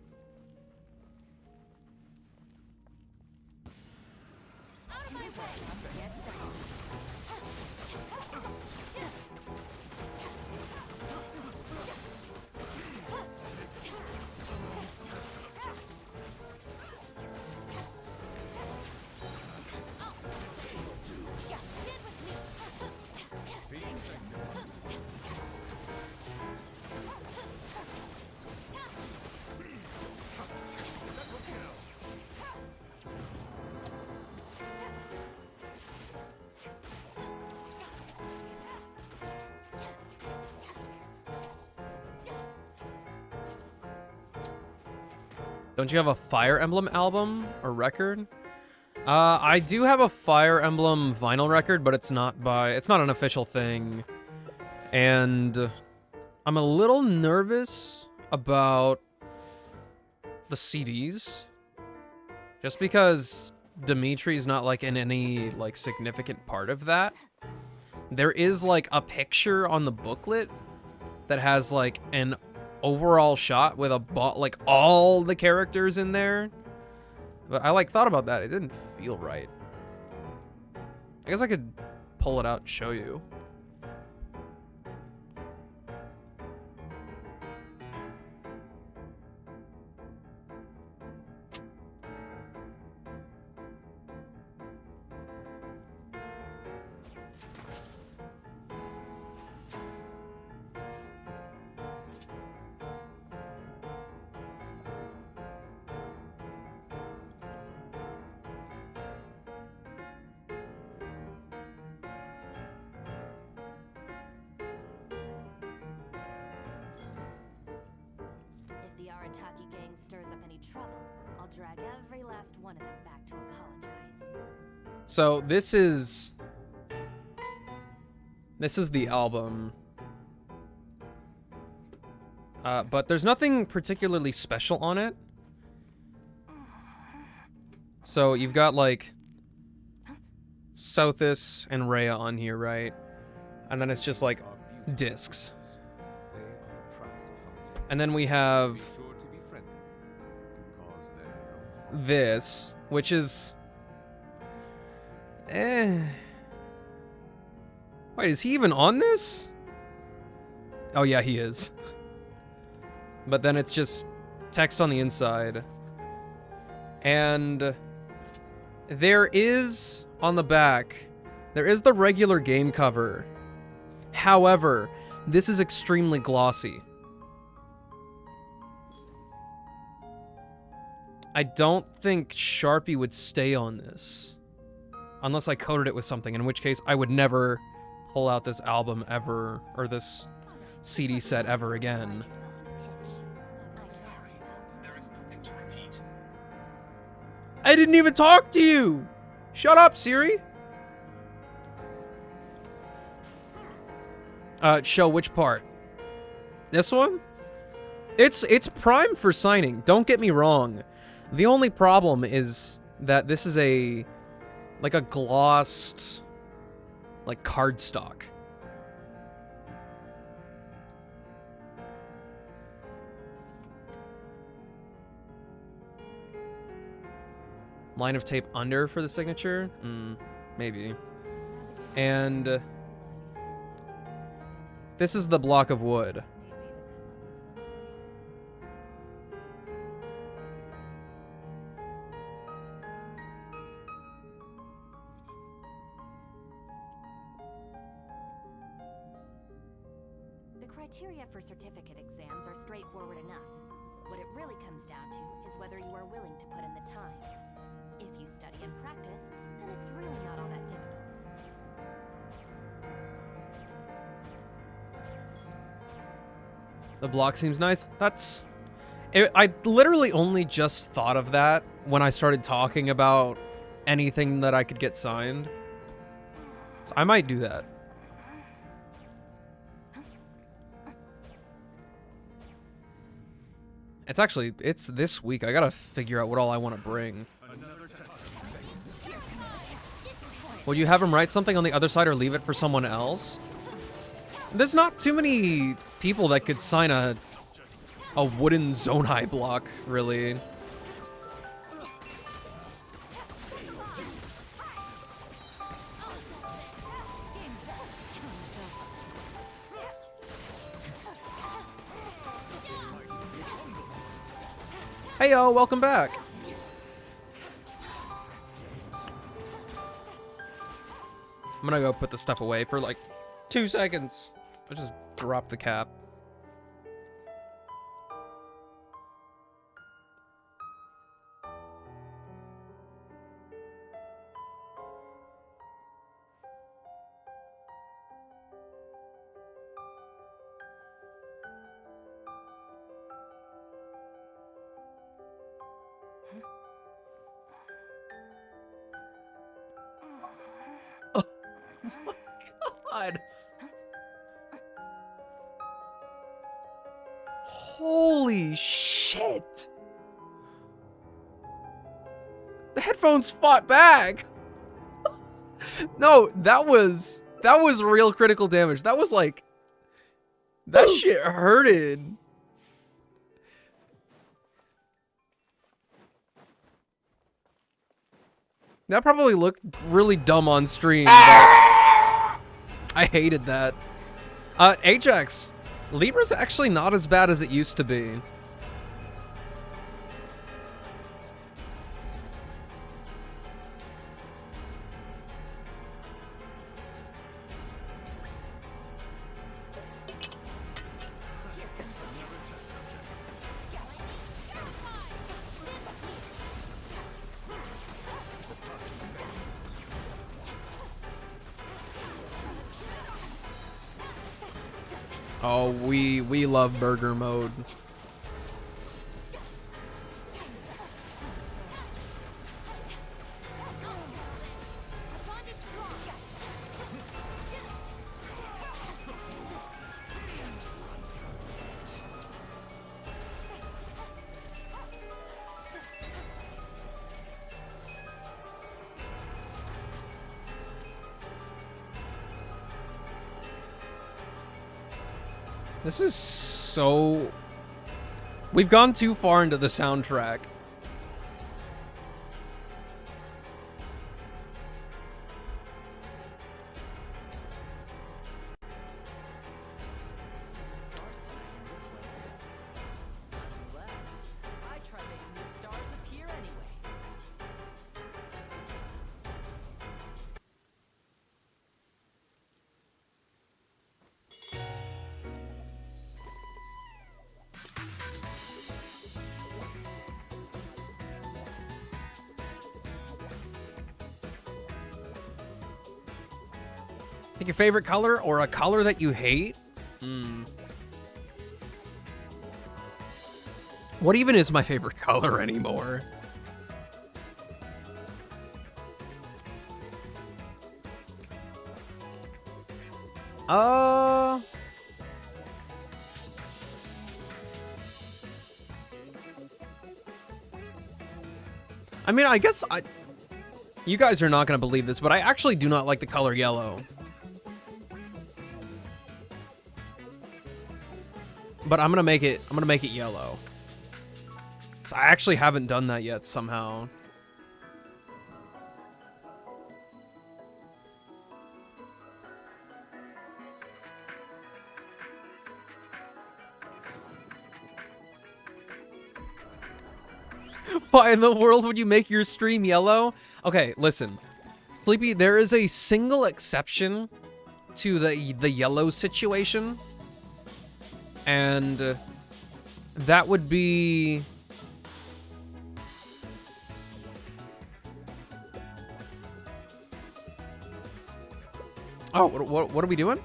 Don't you have a Fire Emblem album or record? I do have a Fire Emblem vinyl record, but it's not an official thing. And I'm a little nervous about the CDs. Just because Dimitri's not like in any like significant part of that. There is like a picture on the booklet that has like an overall shot with like all the characters in there. But I like thought about that. It didn't feel right. I guess I could pull it out and show you. I'll drag every last one of them back to apologize. So this is the album. But there's nothing particularly special on it. So you've got like Southis and Rhea on here, right? And then it's just like discs. And then we have this, which is Wait, is he even on this? Oh yeah, he is. But then it's just text on the inside. And there is, on the back, there is the regular game cover. However, this is extremely glossy. I don't think Sharpie would stay on this. Unless I coated it with something, in which case I would never pull out this album ever, or this CD set ever again. I didn't even talk to you! Shut up, Siri! Show which part? This one? It's prime for signing, don't get me wrong. The only problem is that this is like a glossed, like, cardstock. Line of tape under for the signature? Maybe. And this is the block of wood. The criteria for certificate exams are straightforward enough. What it really comes down to is whether you are willing to put in the time. If you study and practice, then it's really not all that difficult. The block seems nice. I literally only just thought of that when I started talking about anything that I could get signed. So I might do that. It's this week. I gotta figure out what all I want to bring. Will you have him write something on the other side or leave it for someone else? There's not too many people that could sign a wooden Zonai block, really. Hey yo, welcome back. I'm gonna go put the stuff away for like 2 seconds. I just dropped the cap. God. Holy shit. The headphones fought back. No, that was real critical damage. That was like, that shit hurted. That probably looked really dumb on stream, but I hated that. Ajax, Libra's actually not as bad as it used to be. Oh, we love burger mode. This is so... We've gone too far into the soundtrack. Pick your favorite color or a color that you hate? What even is my favorite color anymore? I mean, I guess you guys are not going to believe this, but I actually do not like the color yellow. But I'm gonna make it yellow. So I actually haven't done that yet somehow. Why in the world would you make your stream yellow? Okay, listen. Sleepy, there is a single exception to the yellow situation. And that would be... Oh, what are we doing?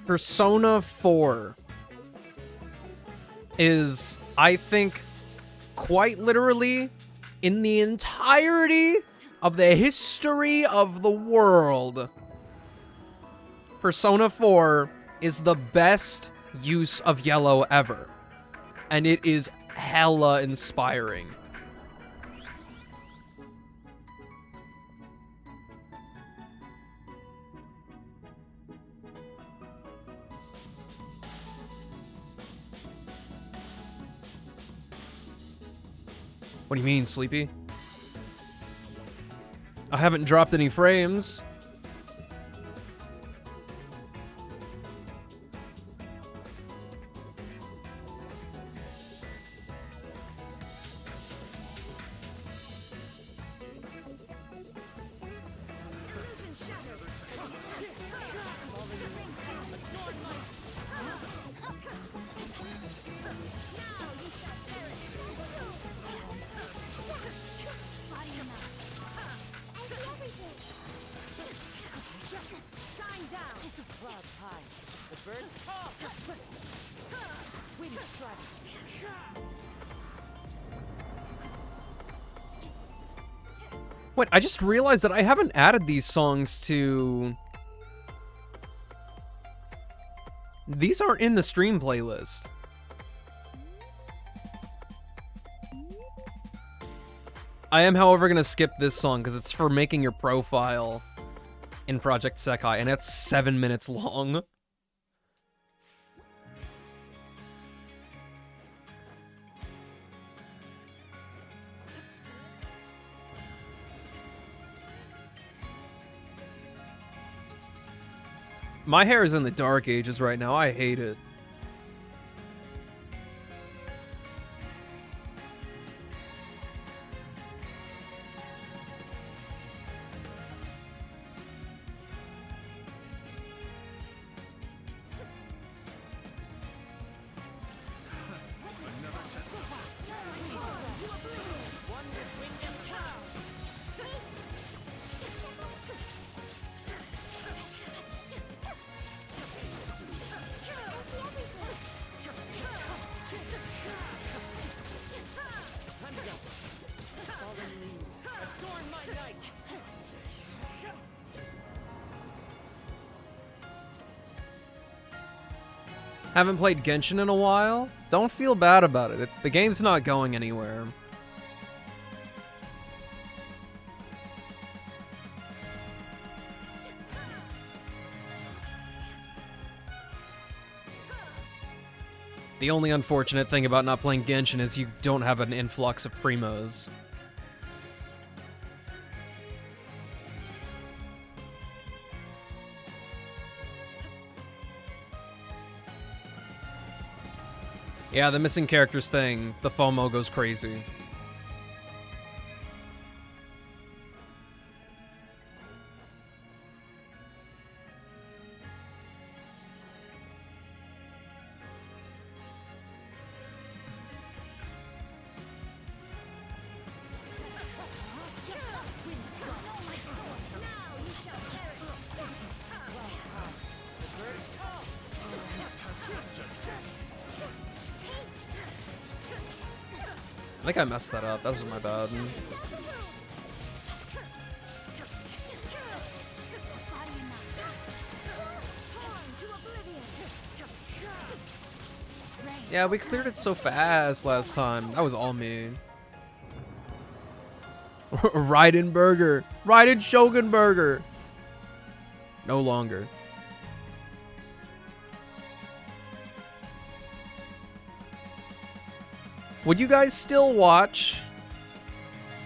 Persona 4 is, I think, quite literally, in the entirety of the history of the world, Persona 4 is the best use of yellow ever. And it is hella inspiring. What do you mean, Sleepy? I haven't dropped any frames. Wait, I just realized that I haven't added these songs to... These aren't in the stream playlist. I am, however, going to skip this song because it's for making your profile in Project Sekai, and it's 7 minutes long. My hair is in the dark ages right now. I hate it. Haven't played Genshin in a while. Don't feel bad about it. The game's not going anywhere. The only unfortunate thing about not playing Genshin is you don't have an influx of primos. Yeah, the missing characters thing, the FOMO goes crazy. I think I messed that up. That was my bad. Yeah, we cleared it so fast last time. That was all me. Raiden Burger. Raiden Shogun Burger. No longer. Would you guys still watch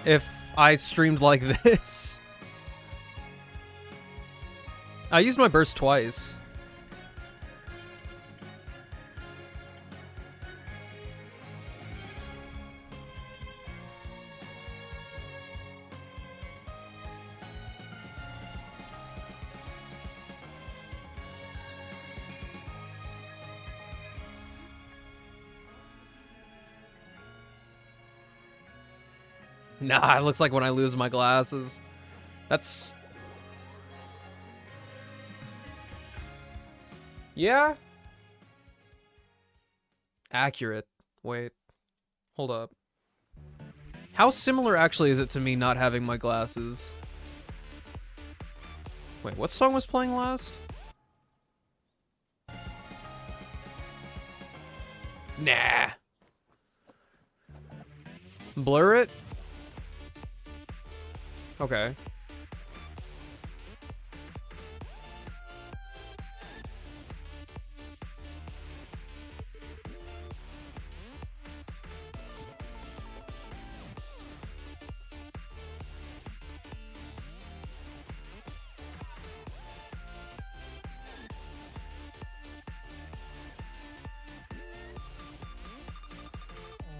if I streamed like this? I used my burst twice. Nah, it looks like when I lose my glasses. That's... Yeah? Accurate. Wait. Hold up. How similar actually is it to me not having my glasses? Wait, what song was playing last? Nah. Blur it? Okay.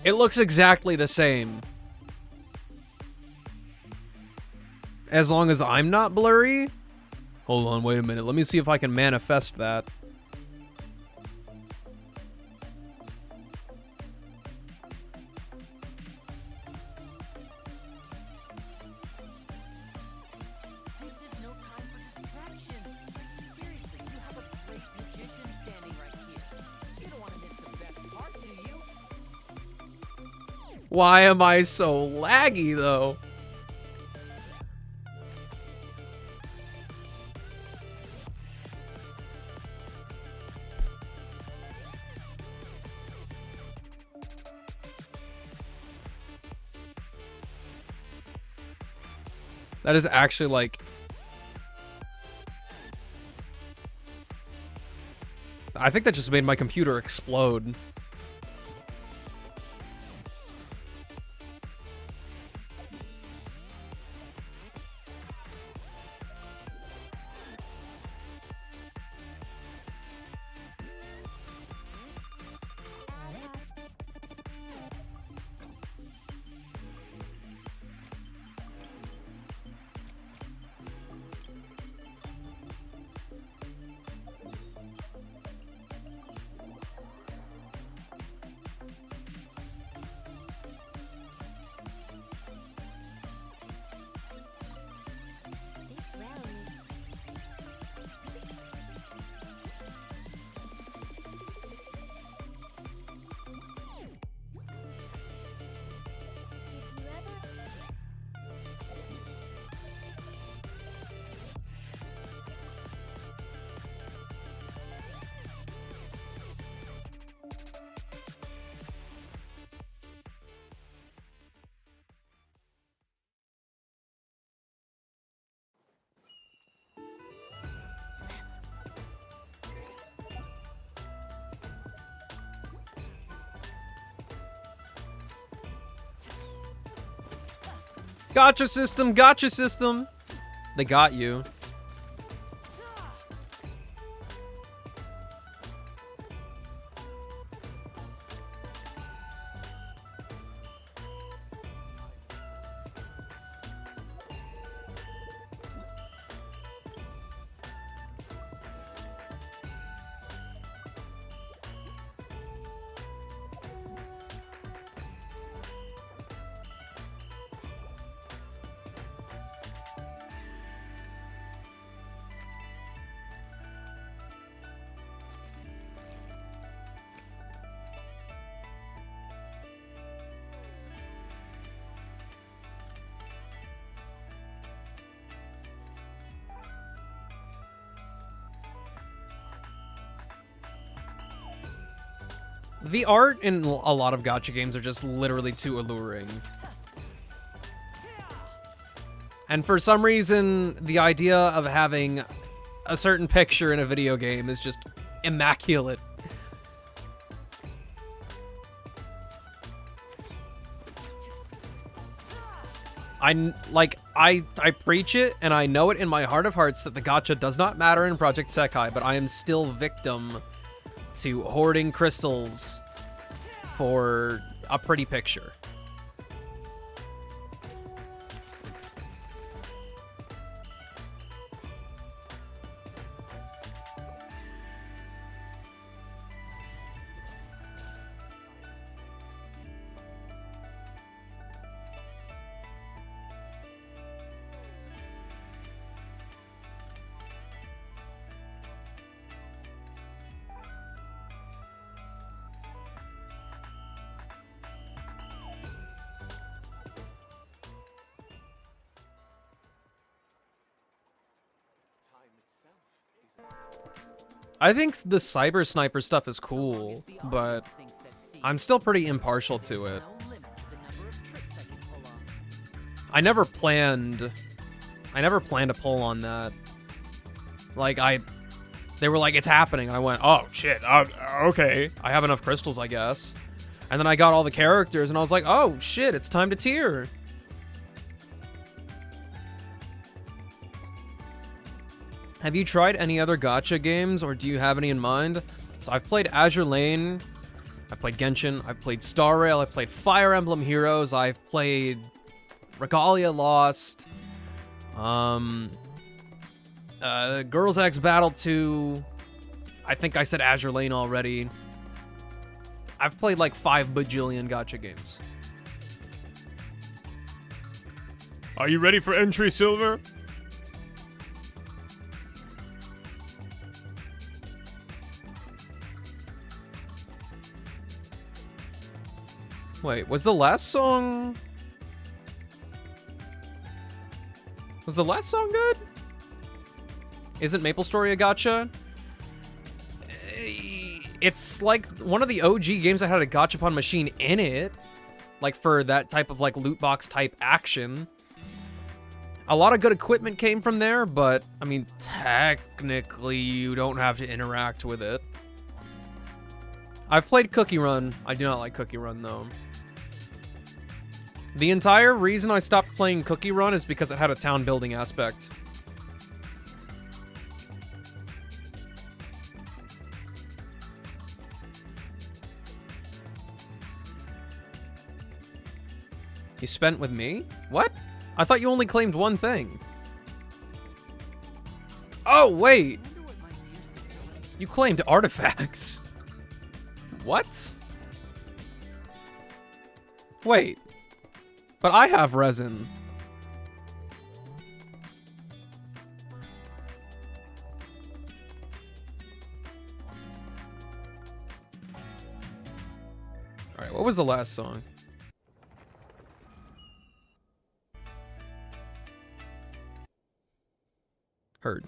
It looks exactly the same. As long as I'm not blurry? Hold on, wait a minute. Let me see if I can manifest that. This is no time for distractions. Seriously, you have a great magician standing right here. You don't want to miss the best part, do you? Why am I so laggy, though? That is actually like... I think that just made my computer explode. Gotcha system, gotcha system. They got you. The art in a lot of gacha games are just literally too alluring. And for some reason, the idea of having a certain picture in a video game is just immaculate. I preach it, and I know it in my heart of hearts that the gacha does not matter in Project Sekai, but I am still victim to hoarding crystals for a pretty picture. I think the cyber sniper stuff is cool, but I'm still pretty impartial to it. I never planned to pull on that. Like, they were like, it's happening, and I went, oh shit, okay, I have enough crystals, I guess. And then I got all the characters, and I was like, oh shit, it's time to tier. Have you tried any other gacha games, or do you have any in mind? So I've played Azure Lane, I've played Genshin, I've played Star Rail, I've played Fire Emblem Heroes, I've played Regalia Lost, Girls X Battle 2, I think I said Azure Lane already. I've played like 5 bajillion gacha games. Are you ready for entry, Silver? Wait, was the last song good? Isn't Maple Story a gacha? It's like one of the OG games that had a gachapon machine in it, like for that type of like loot box type action. A lot of good equipment came from there, but I mean, technically you don't have to interact with it. I've played Cookie Run. I do not like Cookie Run though. The entire reason I stopped playing Cookie Run is because it had a town building aspect. You spent with me? What? I thought you only claimed one thing. Oh, wait. You claimed artifacts. What? Wait. But I have resin. Alright, what was the last song? Heard.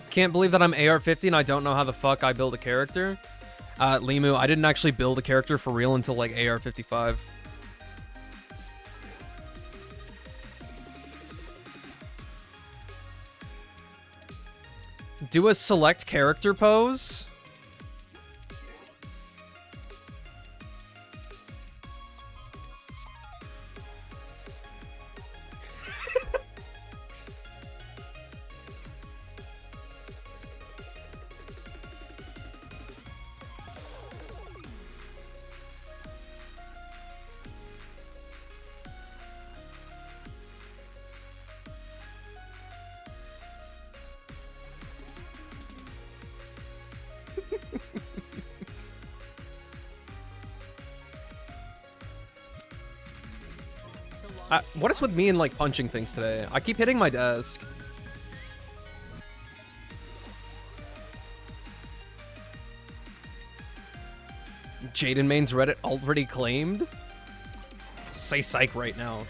Can't believe that I'm AR-50 and I don't know how the fuck I build a character. Limu, I didn't actually build a character for real until like AR-55. Do a select character pose. What is with me and like punching things today? I keep hitting my desk. Jaden Main's Reddit already claimed? Say psych right now.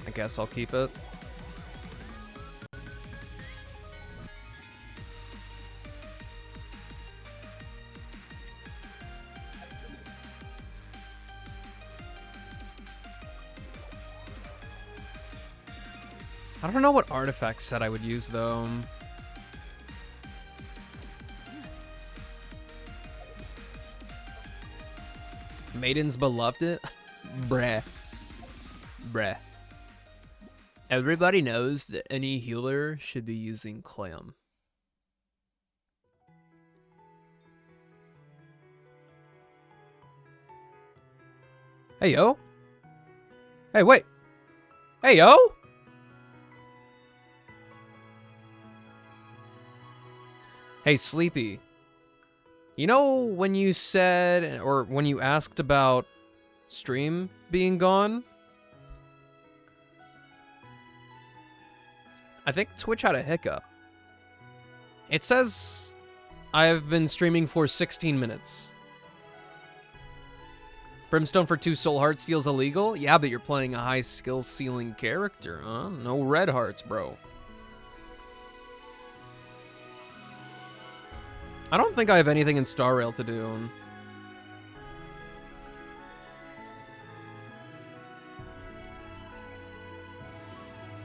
I guess I'll keep it. I don't know what artifact set I would use though. Maidens beloved it? Bruh. Bruh. Everybody knows that any healer should be using Clam. Hey, yo. Hey, wait. Hey, yo. Hey, Sleepy. You know when you said, or when you asked about stream being gone? I think Twitch had a hiccup. It says I have been streaming for 16 minutes. Brimstone for 2 soul hearts feels illegal? Yeah, but you're playing a high skill ceiling character, huh? No red hearts, bro. I don't think I have anything in Star Rail to do.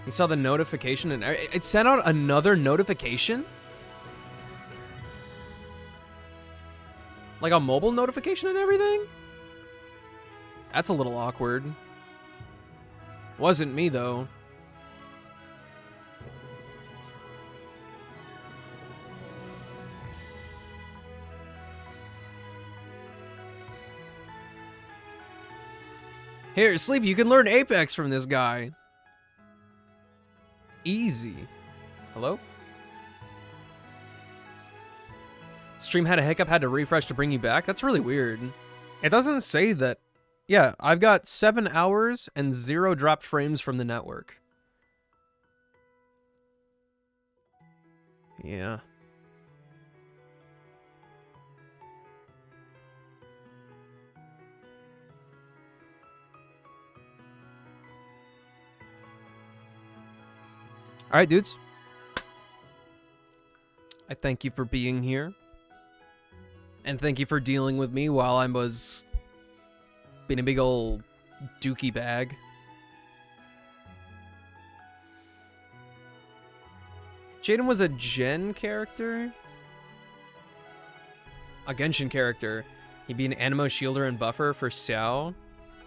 You saw the notification and it sent out another notification? Like a mobile notification and everything? That's a little awkward. Wasn't me though. Here, Sleep, you can learn Apex from this guy. Easy. Hello? Stream had a hiccup, had to refresh to bring you back? That's really weird. It doesn't say that. Yeah, I've got 7 hours and 0 dropped frames from the network. Yeah. All right, dudes. I thank you for being here. And thank you for dealing with me while I was being a big old dookie bag. Jaden was a Gen character? A Genshin character. He'd be an Animo shielder and buffer for Xiao.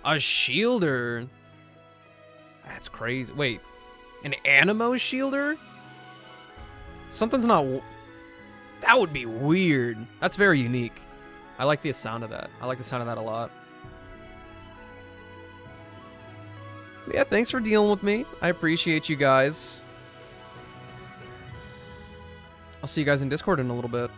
A shielder. That's crazy. Wait, an animo shielder? Something's not... That would be weird. That's very unique. I like the sound of that. I like the sound of that a lot. Yeah, thanks for dealing with me. I appreciate you guys. I'll see you guys in Discord in a little bit.